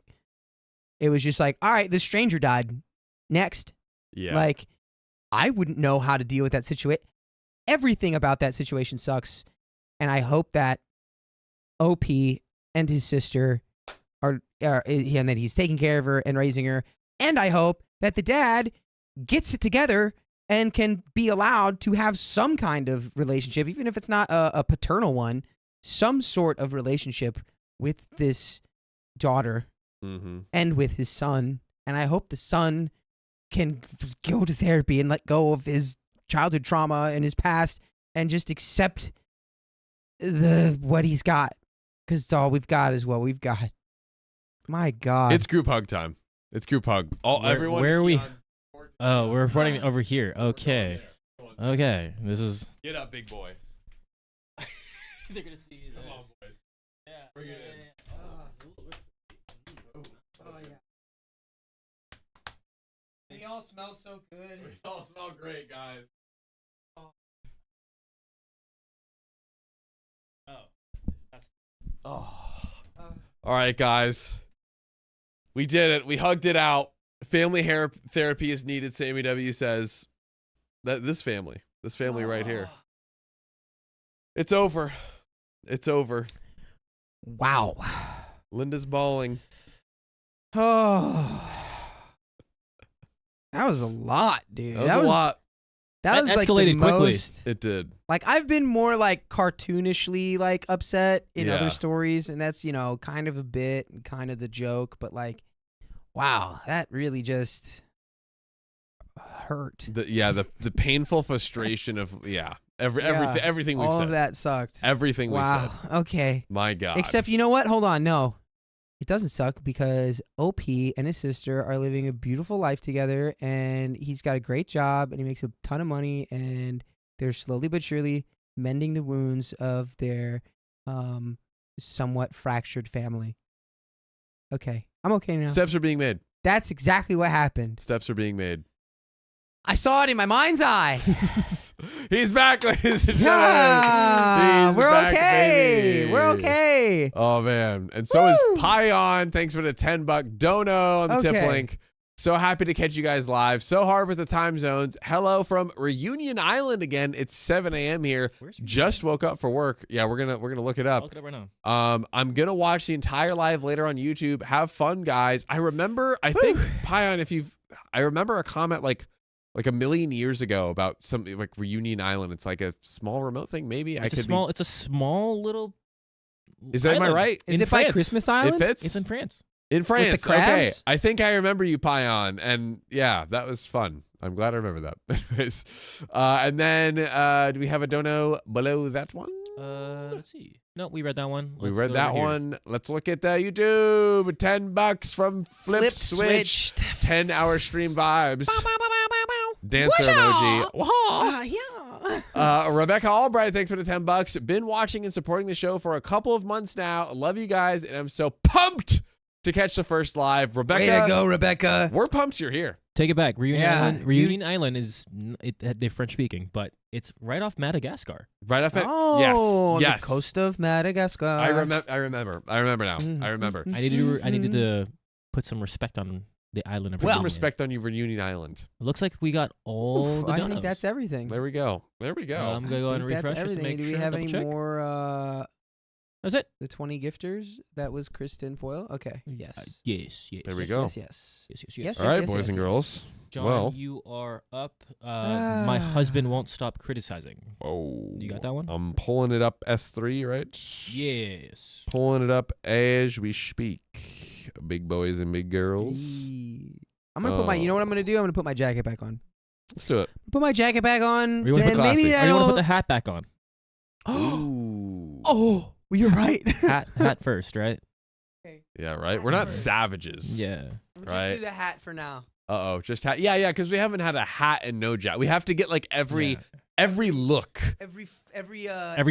it was just like, all right, this stranger died. Next. Yeah. Like, I wouldn't know how to deal with that situation. Everything about that situation sucks. And I hope that OP and his sister and that he's taking care of her and raising her. And I hope that the dad gets it together and can be allowed to have some kind of relationship, even if it's not a paternal one, some sort of relationship with this daughter and with his son. And I hope the son can go to therapy and let go of his childhood trauma and his past and just accept what he's got, because it's all we've got is what we've got. My God. It's group hug time. It's group hug. Everyone. Where are we? Oh, we're running over here. Okay. Okay. This is. Get up, big boy. They're gonna see. Come on, boys. Yeah. Bring it in. Oh yeah. They all smell so good. They all smell great, guys. All right, guys. We did it. We hugged it out. Family hair therapy is needed, Sammy W says. This family right here. It's over. It's over. Wow. Linda's bawling. Oh. That was a lot, dude. That was a lot. That was like escalated the quickly. most, It did. like, I've been more like cartoonishly like upset in Yeah. other stories, and that's, you know, kind of a bit and kind of the joke, but like, wow, that really just hurt. The painful frustration of everything we've all said. of that sucked. Everything Wow. we've said. Okay. My God. Except, you know what? Hold on. No, it doesn't suck, because OP and his sister are living a beautiful life together, and he's got a great job and he makes a ton of money, and they're slowly but surely mending the wounds of their somewhat fractured family. Okay. I'm okay now. Steps are being made. That's exactly what happened. Steps are being made. I saw it in my mind's eye. He's back, ladies and gentlemen. Yeah, He's we're back, okay. baby. We're okay. Oh, man. And so is Woo. Pion. Thanks for the $10 dono on the tip Okay. link. So happy to catch you guys live. So hard with the time zones. Hello from Reunion Island again. It's 7 a.m. here. Just woke up for work. Yeah, we're gonna look it I'll up. look it up right now. I'm gonna watch the entire live later on YouTube. Have fun, guys. I think Pion, I remember a comment like a million years ago about something like Reunion Island. It's like a small remote thing, maybe. It's a small little. Is that, am I island. right? Is In it by France. Christmas It Island? fits. It's in France. In France, the okay. crabs? I think I remember you, Pion, and yeah, that was fun. I'm glad I remember that. Anyways, and then do we have a dono below that one? Let's see. No, we read that one. We Let's read go that over here. one. Let's look at the YouTube. $10 from Flip Switched. 10-hour stream vibes. Dancer emoji. Yeah. Rebecca Albright, thanks for the $10. Been watching and supporting the show for a couple of months now. Love you guys, and I'm so pumped to catch the first live. Rebecca, Way to go, Rebecca. we're pumped you're here. Take it back. Reunion Yeah, Island. Reunion Island is they're French speaking, but it's right off Madagascar. Right off it. Oh, on yes. the coast of Madagascar. I remember now. Mm-hmm. I remember. I needed to put some respect on the island. Of Put some Reunion. respect on you, Reunion Island. It looks like we got all Oof, the I donos. think that's everything. There we go. I'm gonna go I and think refresh that's it to everything. make Do we sure. have double any check. more? That's it. The 20 gifters. That was Kristen Foyle. Okay. Yes. Yes. There we yes, go. Yes. Yes. Yes. Yes. All right, yes, boys yes, and yes. girls. John, Well. you are up. My husband won't stop criticizing. Oh, You got that one? I'm pulling it up S3, right? Yes. Pulling it up as we speak. Big boys and big girls. I'm gonna put my. You know what I'm gonna do? I'm gonna put my jacket back on. Let's do it. Put my jacket back on. Or you want to and put maybe Or you want to put the hat back on? Ooh. Oh, well, you're right. Hat first, right? Yeah, right. We're not Right. savages. Yeah. Just Right. do the hat for now. Just hat. Yeah, because we haven't had a hat and no jacket. We have to get like every look, Every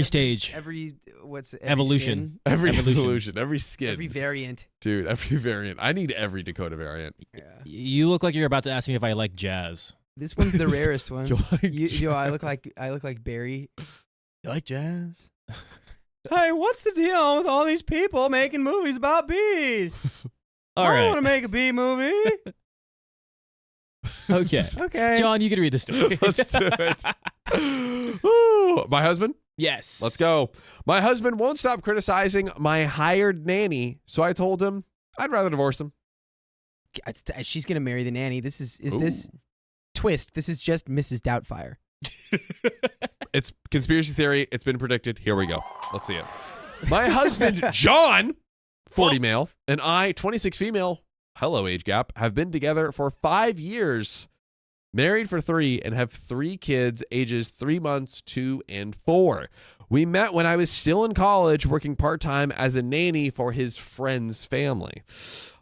stage. Every what's it? Evolution. every Evolution. evolution, every skin, Every variant. dude, every variant. I need every Dakota variant. Yeah. You look like you're about to ask me if I like jazz. This one's the rarest one. You like I look like Barry. You like jazz? Hey, what's the deal with all these people making movies about bees? All I want right. to make a bee movie. Okay. Okay. John, you can read the story. Let's do it. Ooh, my husband. Yes. Let's go. My husband won't stop criticizing my hired nanny, so I told him I'd rather divorce him. She's gonna marry the nanny. This is this Ooh. twist? This is just Mrs. Doubtfire. It's conspiracy theory. It's been predicted. Here we go. Let's see it. My husband, John, 40 male, and I, 26 female, hello age gap, have been together for 5 years, married for 3, and have 3 kids, ages 3 months, 2, and 4. We met when I was still in college, working part-time as a nanny for his friend's family.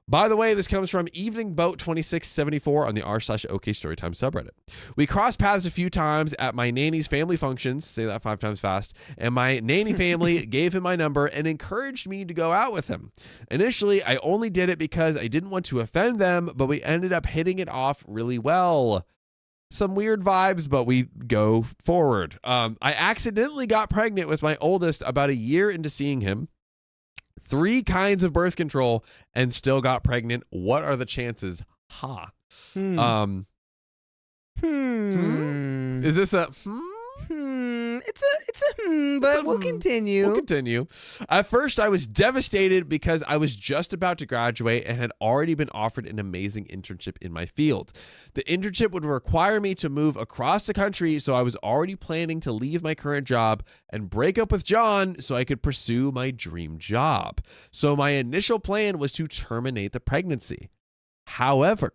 By the way, this comes from Evening Boat 2674 on the r/OK Storytime subreddit. We crossed paths a few times at my nanny's family functions, say that 5 times fast, and my nanny family gave him my number and encouraged me to go out with him. Initially, I only did it because I didn't want to offend them, but we ended up hitting it off really well. Some weird vibes, but we go forward. I accidentally got pregnant with my oldest about a year into seeing him. 3 kinds of birth control and still got pregnant. What are the chances? Hmm. Is this a It's a but we'll continue. We'll continue. At first, I was devastated because I was just about to graduate and had already been offered an amazing internship in my field. The internship would require me to move across the country, so I was already planning to leave my current job and break up with John so I could pursue my dream job. So my initial plan was to terminate the pregnancy. However,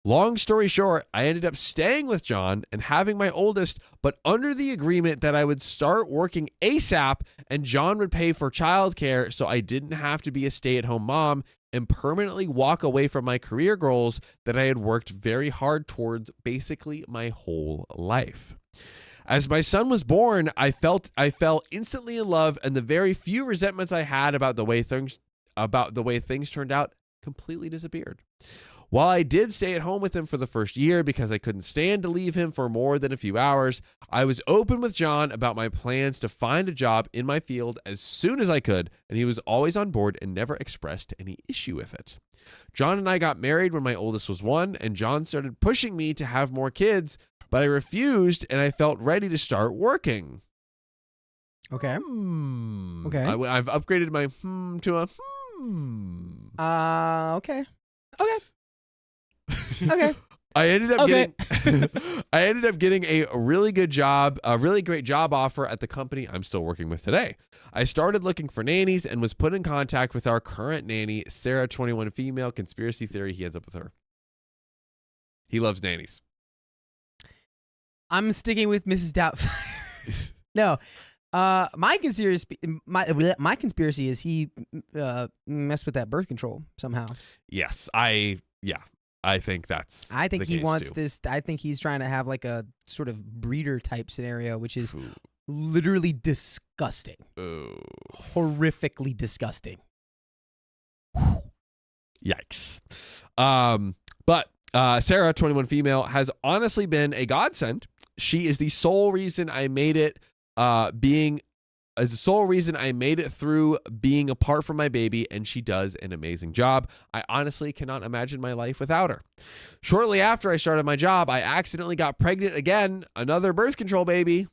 long story short, I ended up staying with John and having my oldest, but under the agreement that I would start working ASAP and John would pay for childcare so I didn't have to be a stay-at-home mom and permanently walk away from my career goals that I had worked very hard towards basically my whole life. As my son was born, I fell instantly in love, and the very few resentments I had about the way things turned out completely disappeared. While I did stay at home with him for the first year because I couldn't stand to leave him for more than a few hours, I was open with John about my plans to find a job in my field as soon as I could, and he was always on board and never expressed any issue with it. John and I got married when my oldest was 1, and John started pushing me to have more kids, but I refused and I felt ready to start working. Okay. Okay. I've upgraded my to a Okay. Okay. Okay. I ended up getting a really good job, a really great job offer at the company I'm still working with today. I started looking for nannies and was put in contact with our current nanny, Sarah, 21 female. Conspiracy theory, he ends up with her. He loves nannies. I'm sticking with Mrs. Doubtfire. No. My conspiracy is he messed with that birth control somehow. Yes, I think that's. I think the he case wants too. this. I think he's trying to have like a sort of breeder type scenario, which is Ooh. literally disgusting, Oh. horrifically disgusting. Yikes. But Sarah, 21 female, has honestly been a godsend. She is the sole reason I made it through being apart from my baby, and she does an amazing job. I honestly cannot imagine my life without her. Shortly after I started my job, I accidentally got pregnant again, another birth control baby.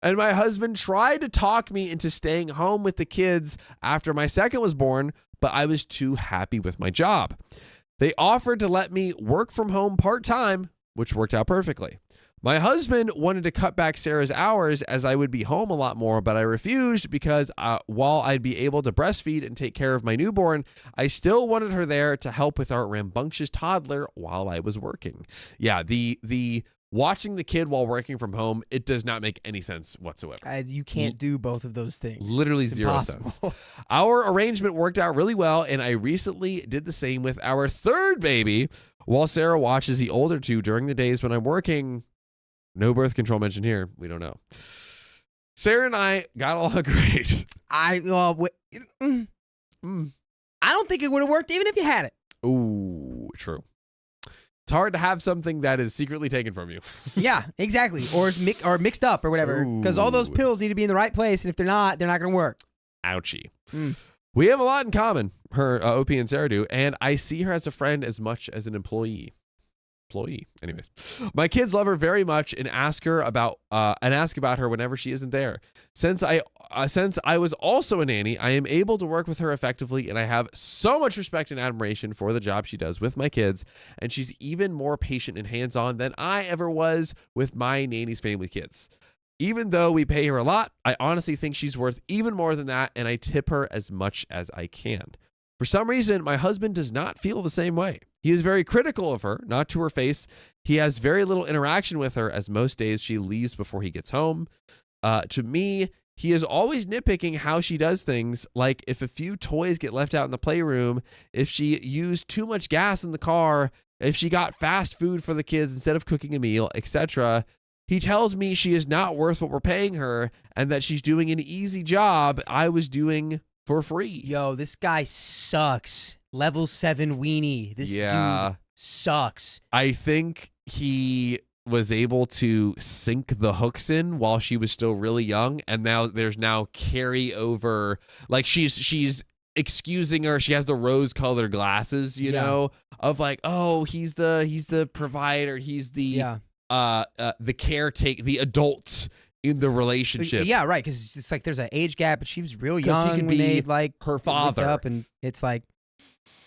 And my husband tried to talk me into staying home with the kids after my second was born, but I was too happy with my job. They offered to let me work from home part-time, which worked out perfectly. My husband wanted to cut back Sarah's hours as I would be home a lot more, but I refused because while I'd be able to breastfeed and take care of my newborn, I still wanted her there to help with our rambunctious toddler while I was working. Yeah, the watching the kid while working from home, it does not make any sense whatsoever. You can't do both of those things. Literally It's zero impossible. sense. Our arrangement worked out really well, and I recently did the same with our third baby while Sarah watches the older two during the days when I'm working. No birth control mentioned here. We don't know. Sarah and I got along great. I don't think it would have worked even if you had it. Ooh, true. It's hard to have something that is secretly taken from you. Yeah, exactly. Or mixed up or whatever. Because all those Ooh. pills need to be in the right place, and if they're not going to work. Ouchie. Mm. We have a lot in common, her, OP and Sarah do, and I see her as a friend as much as an employee. Anyways, my kids love her very much and ask about her whenever she isn't there. Since I was also a nanny, I am able to work with her effectively, and I have so much respect and admiration for the job she does with my kids. And she's even more patient and hands-on than I ever was with my nanny's family kids. Even though we pay her a lot, I honestly think she's worth even more than that, and I tip her as much as I can. For some reason, my husband does not feel the same way. He is very critical of her, not to her face. He has very little interaction with her, as most days she leaves before he gets home. To me, he is always nitpicking how she does things, like if a few toys get left out in the playroom, if she used too much gas in the car, if she got fast food for the kids instead of cooking a meal, etc. He tells me she is not worth what we're paying her and that she's doing an easy job I was doing for free. Yo, this guy sucks. Level 7 weenie. This dude sucks. I think he was able to sink the hooks in while she was still really young, and now there's carryover. Like she's excusing her. She has the rose-colored glasses, you know, of like, oh, he's the provider. He's the caretaker, the adult in the relationship. Yeah, right. Because it's like there's an age gap, but she was real young. He could when be they, like her father. up, and it's like,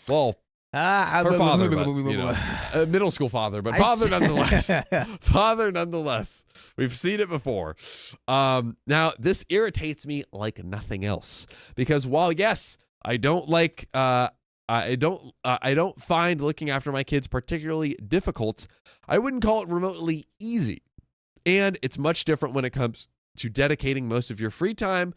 well, her father, but, middle school father, but father nonetheless. Father nonetheless. We've seen it before. Now this irritates me like nothing else, because while yes, I don't find looking after my kids particularly difficult, I wouldn't call it remotely easy. And it's much different when it comes to dedicating most of your free time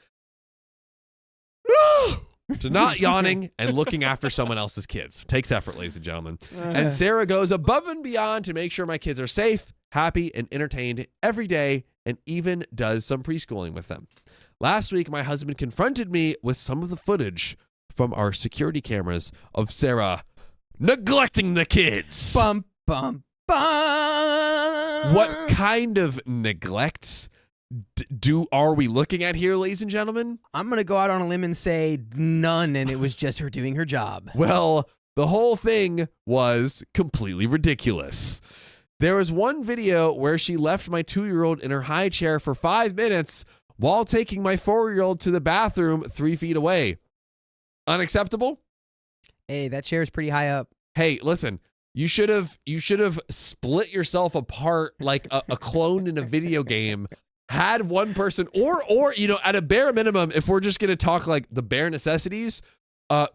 to not yawning and looking after someone else's kids. Takes effort, ladies and gentlemen. And Sarah goes above and beyond to make sure my kids are safe, happy, and entertained every day, and even does some preschooling with them. Last week, my husband confronted me with some of the footage from our security cameras of Sarah neglecting the kids. Bum, bum, bum. What kind of neglect are we looking at here, ladies and gentlemen? I'm going to go out on a limb and say none, and it was just her doing her job. Well, the whole thing was completely ridiculous. There was one video where she left my 2-year-old in her high chair for 5 minutes while taking my 4-year-old to the bathroom 3 feet away. Unacceptable? Hey, that chair is pretty high up. Hey, listen, you should have split yourself apart like a clone in a video game. Had one person, or at a bare minimum, if we're just gonna talk like the bare necessities,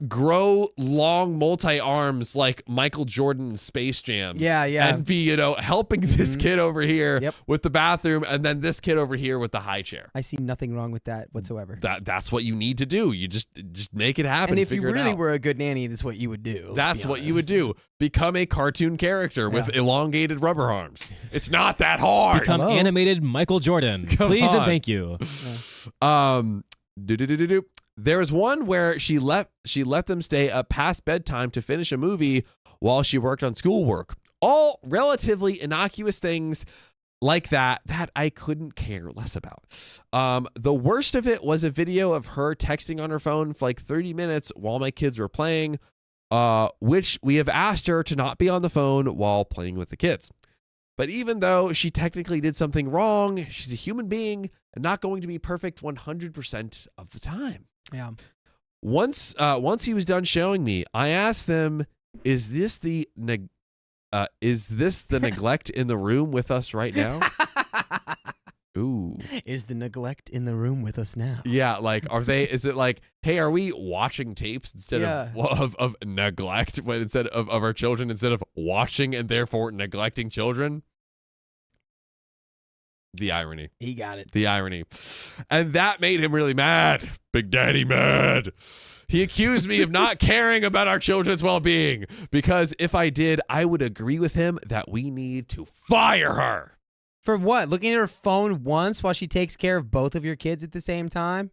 grow long multi-arms like Michael Jordan in Space Jam. Yeah. And be, helping this kid over here with the bathroom, and then this kid over here with the high chair. I see nothing wrong with that whatsoever. That's what you need to do. You just make it happen. And if you really out. were a good nanny, that's what you would do. That's what you would do. Become a cartoon character with elongated rubber arms. It's not that hard. Become animated Michael Jordan. Please and thank you. There was one where she let them stay up past bedtime to finish a movie while she worked on schoolwork. All relatively innocuous things like that I couldn't care less about. The worst of it was a video of her texting on her phone for like 30 minutes while my kids were playing, which we have asked her to not be on the phone while playing with the kids. But even though she technically did something wrong, she's a human being and not going to be perfect 100% of the time. Yeah. Once he was done showing me, I asked them, "Is this the neglect in the room with us right now?" Ooh. Is the neglect in the room with us now? Yeah, like is it like, hey, are we watching tapes instead of neglect instead of our children instead of watching and therefore neglecting children? The irony. He got it. The irony. And that made him really mad. Big Daddy mad. He accused me of not caring about our children's well-being because if I did, I would agree with him that we need to fire her. For what? Looking at her phone once while she takes care of both of your kids at the same time?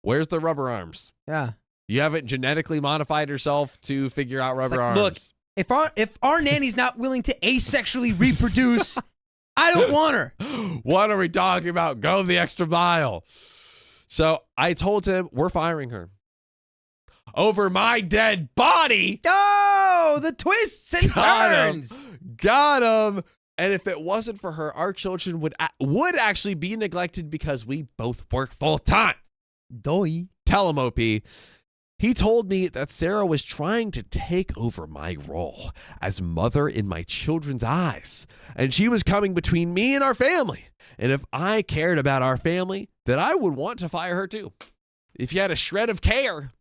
Where's the rubber arms? Yeah. You haven't genetically modified yourself to figure out rubber arms. Look, if our nanny's not willing to asexually reproduce, I don't want her. What are we talking about? Go the extra mile. So I told him we're firing her. Over my dead body. Oh, the twists and turns. Got him. And if it wasn't for her, our children would actually be neglected because we both work full time. Doy. Tell him, OP. He told me that Sarah was trying to take over my role as mother in my children's eyes, and she was coming between me and our family. And if I cared about our family, then I would want to fire her too. If you had a shred of care.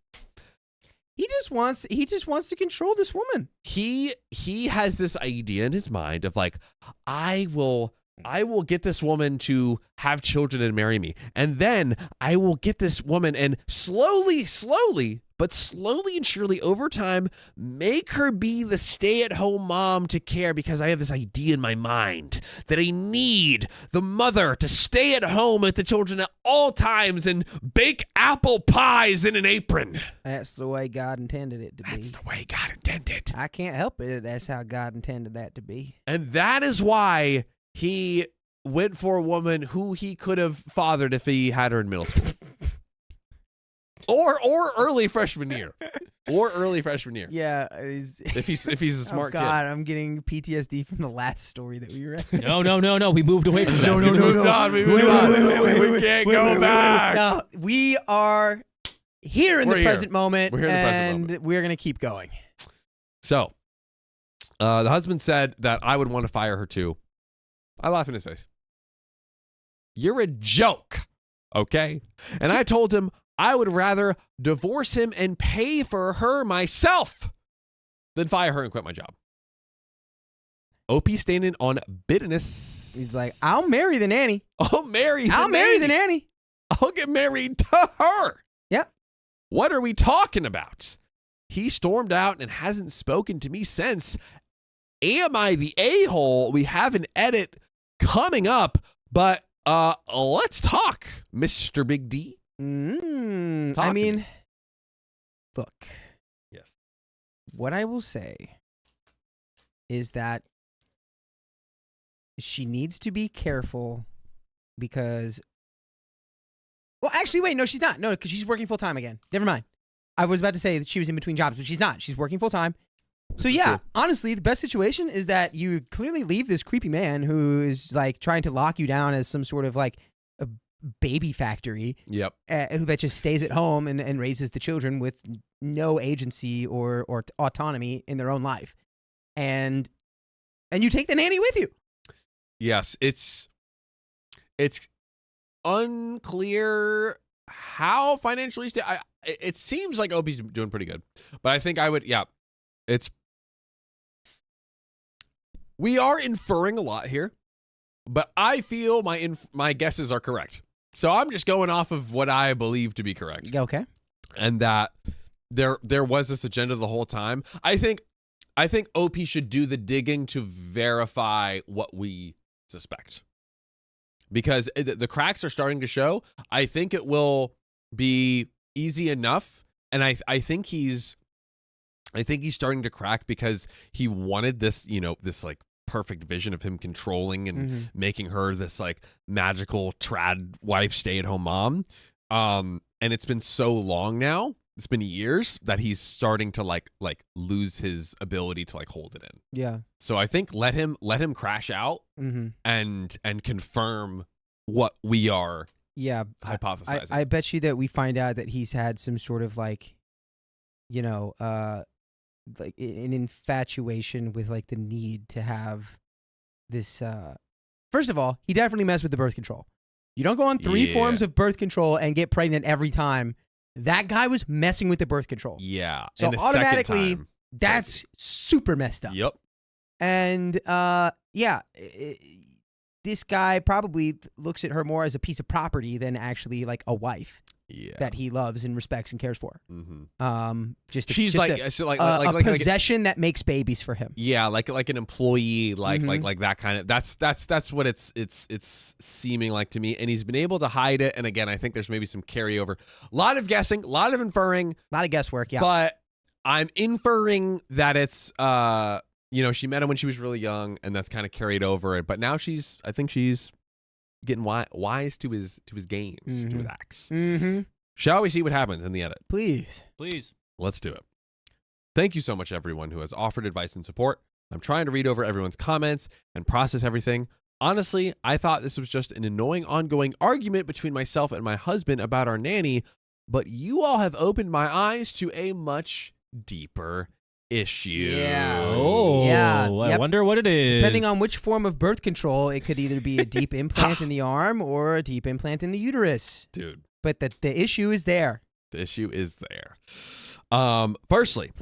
He just wants to control this woman. He has this idea in his mind of like, I will get this woman to have children and marry me. And then I will get this woman and slowly and surely over time, make her be the stay-at-home mom to care because I have this idea in my mind that I need the mother to stay at home with the children at all times and bake apple pies in an apron. That's the way God intended it to be. That's the way God intended. I can't help it. That's how God intended that to be. And that is why he went for a woman who he could have fathered if he had her in middle school. Or early freshman year. Yeah. If he's a smart kid. Oh, God, I'm getting PTSD from the last story that we read. No. We moved away from that. No. We moved on. We can't go back. No, we are here in the present moment. We're here in the present moment. We're going to keep going. So, the husband said that I would want to fire her too. I laugh in his face. You're a joke, okay? And I told him I would rather divorce him and pay for her myself than fire her and quit my job. OP standing on bitterness. He's like, I'll marry the nanny. I'll marry the nanny. I'll get married to her. Yep. What are we talking about? He stormed out and hasn't spoken to me since. Am I the a-hole? We have an edit coming up, but let's talk, Mr. Big D. I mean, look. Yes. What I will say is that she needs to be careful because... Well, actually, wait. No, she's not. No, because she's working full-time again. Never mind. I was about to say that she was in between jobs, but she's not. She's working full-time. So yeah, honestly, the best situation is that you clearly leave this creepy man who is like trying to lock you down as some sort of like a baby factory. Yep. That just stays at home and raises the children with no agency or autonomy in their own life. And you take the nanny with you. Yes, it's unclear how financially stable. It seems like OP's doing pretty good, but I think I would. Yeah, we are inferring a lot here, but I feel my guesses are correct. So I'm just going off of what I believe to be correct. Okay. And that there was this agenda the whole time. I think OP should do the digging to verify what we suspect. Because the cracks are starting to show. I think it will be easy enough, and I think he's starting to crack because he wanted this, this like perfect vision of him controlling and making her this like magical trad wife, stay-at-home mom. And it's been so long now. It's been years that he's starting to like lose his ability to like hold it in. Yeah. So I think let him crash out and confirm what we are hypothesizing. I bet you that we find out that he's had some sort of like, like an infatuation with like the need to have this. First of all, he definitely messed with the birth control. You don't go on 3 forms of birth control and get pregnant every time. That guy was messing with the birth control. Yeah. So and the automatically, second time, that's super messed up. Yep. And this guy probably looks at her more as a piece of property than actually like a wife that he loves and respects and cares for. She's a possession that makes babies for him. Yeah, like an employee, like that kind of. That's what it's seeming like to me. And he's been able to hide it. And again, I think there's maybe some carryover. A lot of guessing, a lot of inferring, a lot of guesswork. Yeah, but I'm inferring that it's she met him when she was really young, and that's kind of carried over. But now I think she's getting wise to his games, to his acts. Shall we see what happens in the edit? Please. Let's do it. Thank you so much, everyone who has offered advice and support. I'm trying to read over everyone's comments and process everything. Honestly, I thought this was just an annoying ongoing argument between myself and my husband about our nanny, but you all have opened my eyes to a much deeper issue. Yeah. Oh, yeah. I wonder what it is. Depending on which form of birth control, it could either be a deep implant in the arm or a deep implant in the uterus. Dude. But the issue is there. The issue is there. Firstly,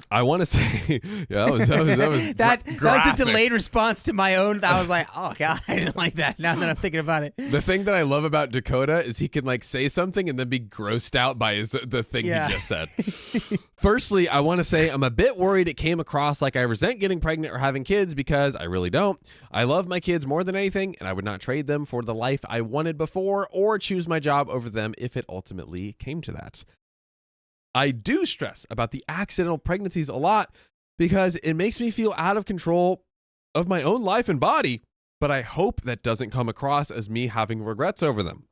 I want to say, that was that was a delayed response to my own. I was like, oh God, I didn't like that. Now that I'm thinking about it. The thing that I love about Dakota is he can like say something and then be grossed out by the thing he just said. Firstly, I want to say I'm a bit worried it came across like I resent getting pregnant or having kids, because I really don't. I love my kids more than anything, and I would not trade them for the life I wanted before or choose my job over them if it ultimately came to that. I do stress about the accidental pregnancies a lot because it makes me feel out of control of my own life and body, but I hope that doesn't come across as me having regrets over them.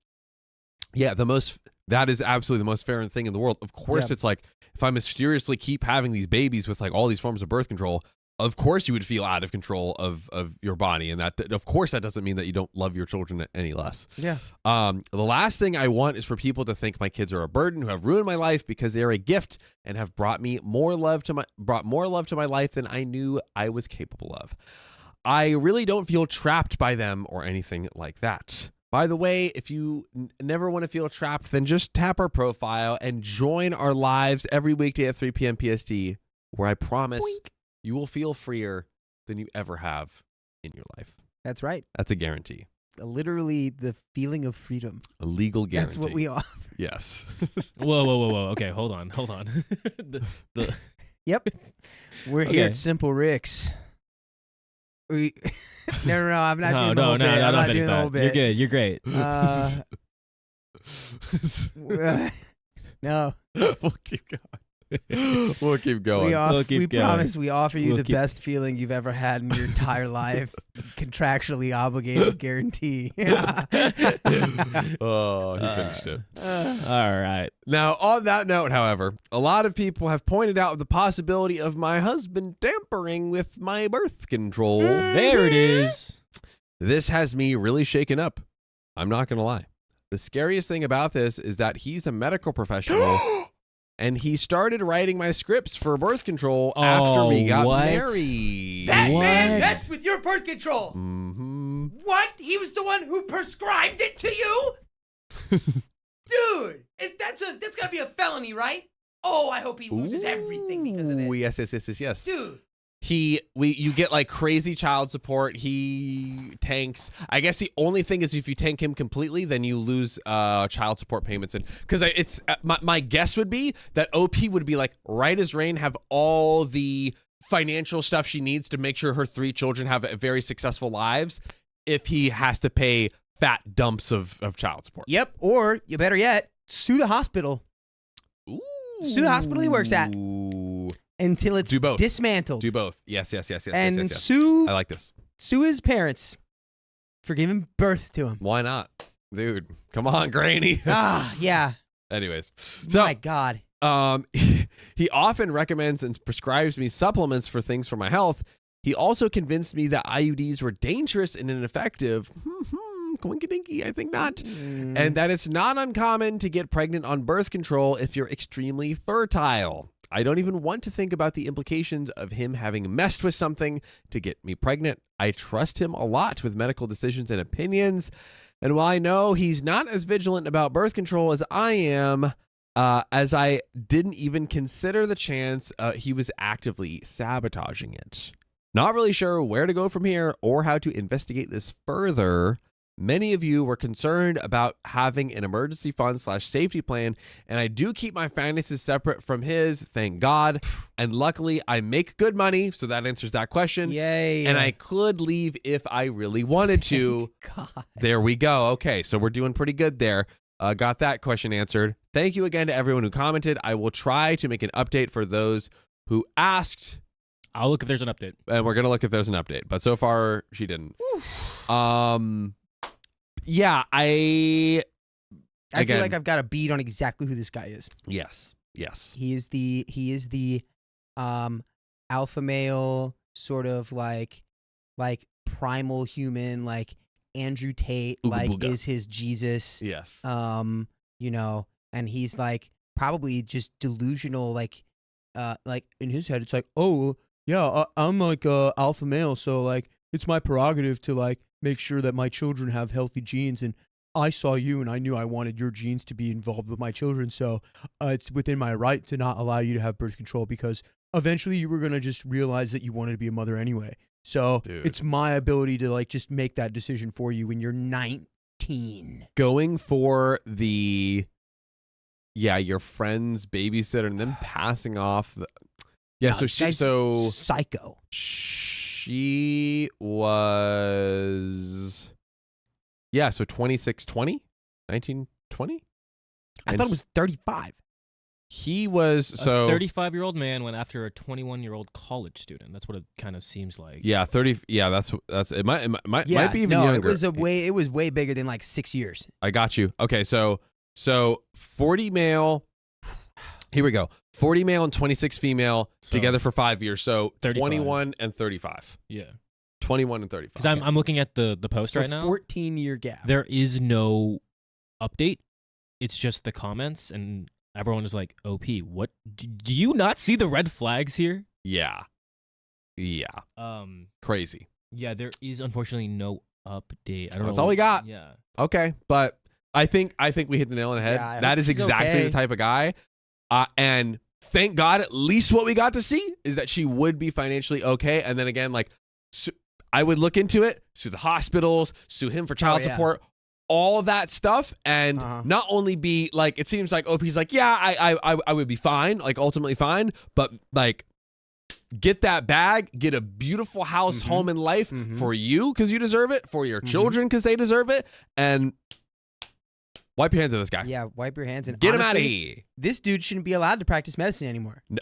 Yeah, that is absolutely the most fair thing in the world. Of course, It's like if I mysteriously keep having these babies with like all these forms of birth control, of course you would feel out of control of your body, and that of course that doesn't mean that you don't love your children any less. Yeah. The last thing I want is for people to think my kids are a burden, who have ruined my life, because they are a gift and have brought more love to my life than I knew I was capable of. I really don't feel trapped by them or anything like that. By the way, if you never want to feel trapped, then just tap our profile and join our lives every weekday at 3 p.m. PST, where I promise you will feel freer than you ever have in your life. That's right. That's a guarantee. Literally the feeling of freedom. A legal guarantee. That's what we offer. Yes. Whoa. Okay, hold on. Yep. We're here at Simple Rick's. No, I'm not doing the whole bit. I'm not doing the whole bit. You're good. You're great. No. We'll keep going. We'll keep going. We promise we offer you the best feeling you've ever had in your entire life. Contractually obligated guarantee. Oh, he finished it. All right. Now, on that note, however, a lot of people have pointed out the possibility of my husband tampering with my birth control. There it is. This has me really shaken up. I'm not going to lie. The scariest thing about this is that he's a medical professional. And he started writing my scripts for birth control after we got married. That man messed with your birth control. Mm-hmm. What? He was the one who prescribed it to you? Dude, That's gotta be a felony, right? Oh, I hope he loses everything because of this. Yes. Dude. You get like crazy child support. He tanks. I guess the only thing is if you tank him completely, then you lose child support payments. And because it's my guess would be that OP would be like right as rain, have all the financial stuff she needs to make sure her 3 children have very successful lives. If he has to pay fat dumps of child support. Yep. Or you better yet, sue the hospital. Ooh. Sue the hospital he works at. Until it's Do both. dismantled. Do both. Yes. And yes. sue I like this. sue his parents for giving birth to him. Why not? Dude, come on, Granny. Yeah. Anyways. So, My God. he often recommends and prescribes me supplements for things for my health. He also convinced me that IUDs were dangerous and ineffective. Coinky dinky, I think not. And that it's not uncommon to get pregnant on birth control if you're extremely fertile. I don't even want to think about the implications of him having messed with something to get me pregnant. I trust him a lot with medical decisions and opinions. And while I know he's not as vigilant about birth control as I am, as I didn't even consider the chance he was actively sabotaging it. Not really sure where to go from here or how to investigate this further. Many of you were concerned about having an emergency fund / safety plan, and I do keep my finances separate from his, thank God. And luckily, I make good money, so that answers that question. Yay. And I could leave if I really wanted to. God. There we go. Okay, so we're doing pretty good there. Got that question answered. Thank you again to everyone who commented. I will try to make an update for those who asked. I'll look if there's an update. And we're going to look if there's an update. But so far, she didn't. Yeah, I feel like I've got a bead on exactly who this guy is. Yes. He is the alpha male, sort of like primal human, like Andrew Tate, Ooga like booga. is his Jesus. Yes. You know, and he's like probably just delusional, like in his head it's like, oh yeah, I'm like alpha male, so like it's my prerogative to like make sure that my children have healthy genes, and I saw you and I knew I wanted your genes to be involved with my children, so it's within my right to not allow you to have birth control because eventually you were going to just realize that you wanted to be a mother anyway. So Dude. It's my ability to like just make that decision for you when you're 19. Going for your friend's babysitter and then passing off No, so this guy's psycho. She was, so 2620, 1920? I thought it was 35. He was, so. A 35-year-old man went after a 21-year-old college student. That's what it kind of seems like. Yeah, 30, that's, it might be even younger. It was way bigger than like 6 years. I got you. Okay, so 40 male, here we go. 40 male and 26 female together for 5 years. So 35. 21 and 35. Yeah. 21 and 35. Because I'm looking at the post So right now. 14-year gap. There is no update. It's just the comments, and everyone is like, OP, what? Do you not see the red flags here? Yeah. Crazy. Yeah, there is unfortunately no update. I don't know. That's all we got. Yeah. Okay, but I think we hit the nail on the head. Yeah, I that hope is she's exactly okay. the type of guy. And thank God, at least what we got to see is that she would be financially okay. And then again, like, I would look into it, sue the hospitals, sue him for child support, all of that stuff, and not only be like, it seems like OP's like, yeah, I would be fine, like ultimately fine, but like, get that bag, get a beautiful house, home, and life for you because you deserve it, for your children because they deserve it, and wipe your hands on this guy. Yeah, wipe your hands and Get him honestly, out of here. This dude shouldn't be allowed to practice medicine anymore. No,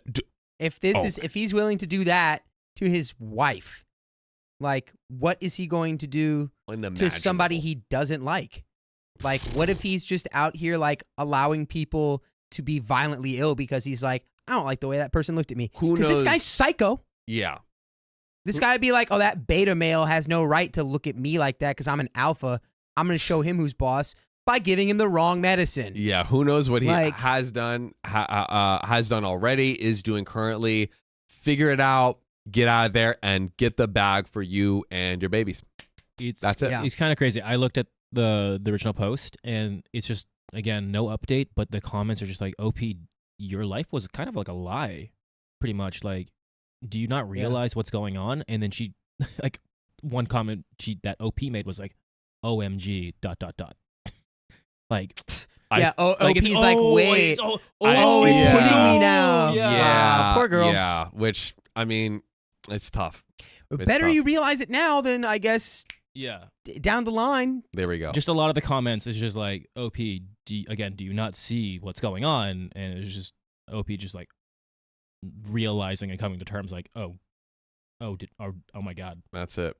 If he's willing to do that to his wife, like what is he going to do to somebody he doesn't like? Like what if he's just out here like allowing people to be violently ill because he's like, I don't like the way that person looked at me. Who knows? Because this guy's psycho. Yeah. This guy would be like, oh, that beta male has no right to look at me like that because I'm an alpha. I'm going to show him who's boss by giving him the wrong medicine. Yeah, who knows what he Like- has done already, is doing currently. Figure it out, get out of there, and get the bag for you and your babies. That's it. Yeah. It's kind of crazy. I looked at the original post, and it's just again no update, but the comments are just like, OP, your life was kind of like a lie, pretty much. Like, do you not realize what's going on? And then she, like, one comment that OP made was like, OMG ... Like, Yeah, like, OP's like, wait. it's It's yeah. hitting me now. Yeah. Wow, poor girl. Yeah, which, I mean, it's tough. It's Better tough. you realize it now than, I guess, yeah. down the line. There we go. Just a lot of the comments is just like, OP, do you not see what's going on? And it's just OP just like realizing and coming to terms like, oh my God, That's it.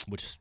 which,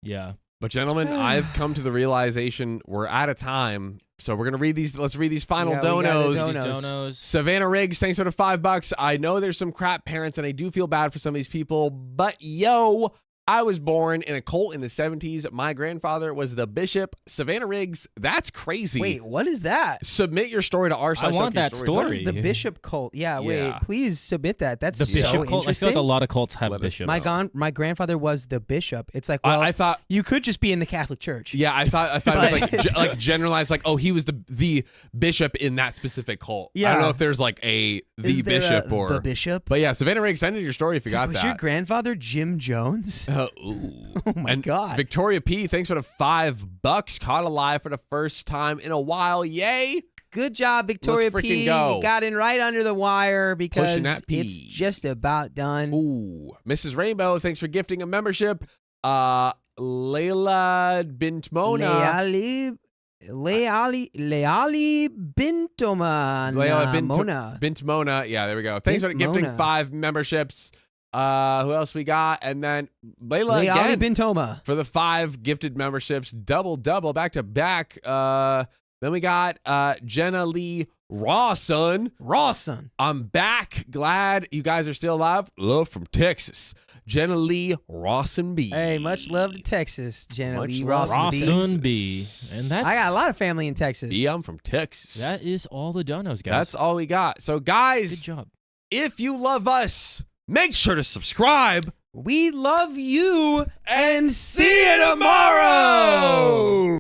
yeah. But gentlemen, I've come to the realization we're out of time. So we're going to read these. Let's read these final Yeah, we got the donos. donos. Savannah Riggs, thanks for the $5. I know there's some crap parents, and I do feel bad for some of these people, but yo, I was born in a cult in the 70s. My grandfather was the bishop. Savannah Riggs, that's crazy. Wait, what is that? Submit your story to our I want that story. What is story. the bishop cult? Yeah, wait, Yeah. please submit that. That's The so bishop cult. I interesting. feel like a lot of cults have Let us bishops. My grandfather was the bishop. It's like, well, I thought. you could just be in the Catholic Church. Yeah, I thought it was like like generalized, like, oh, he was the bishop in that specific cult. I Yeah. don't know if there's like the Is there bishop or the bishop. But yeah, Savannah Riggs, send in your story if you got was that. your grandfather Jim Jones? Ooh. Oh my And God. Victoria P, thanks for the $5. Caught alive for the first time in a while. Yay! Good job, Victoria Let's freaking P. go. You got in right under the wire because that P. it's just about done. Ooh, Mrs. Rainbow, thanks for gifting a membership. Layla Bintmona. Leali Bintoma. Layla Mona. Bintmona. Yeah, there we go. Thanks for gifting Bintmona. 5 memberships. Who else we got? And then Layla Leali again Bintoma. for the 5 gifted memberships. Double back to back. Then we got Jenna Lee Rawson. I'm back. Glad you guys are still alive. Love from Texas. Jenna Lee Rawson B. Hey, much love to Texas, Jenna Much Lee love. Rawson B. Rawson B. And that's I got a lot of family in Texas. Yeah, I'm from Texas. that is all the donos, guys. That's all we got. So, good guys, job. if you love us, make sure to subscribe. We love you and See you tomorrow.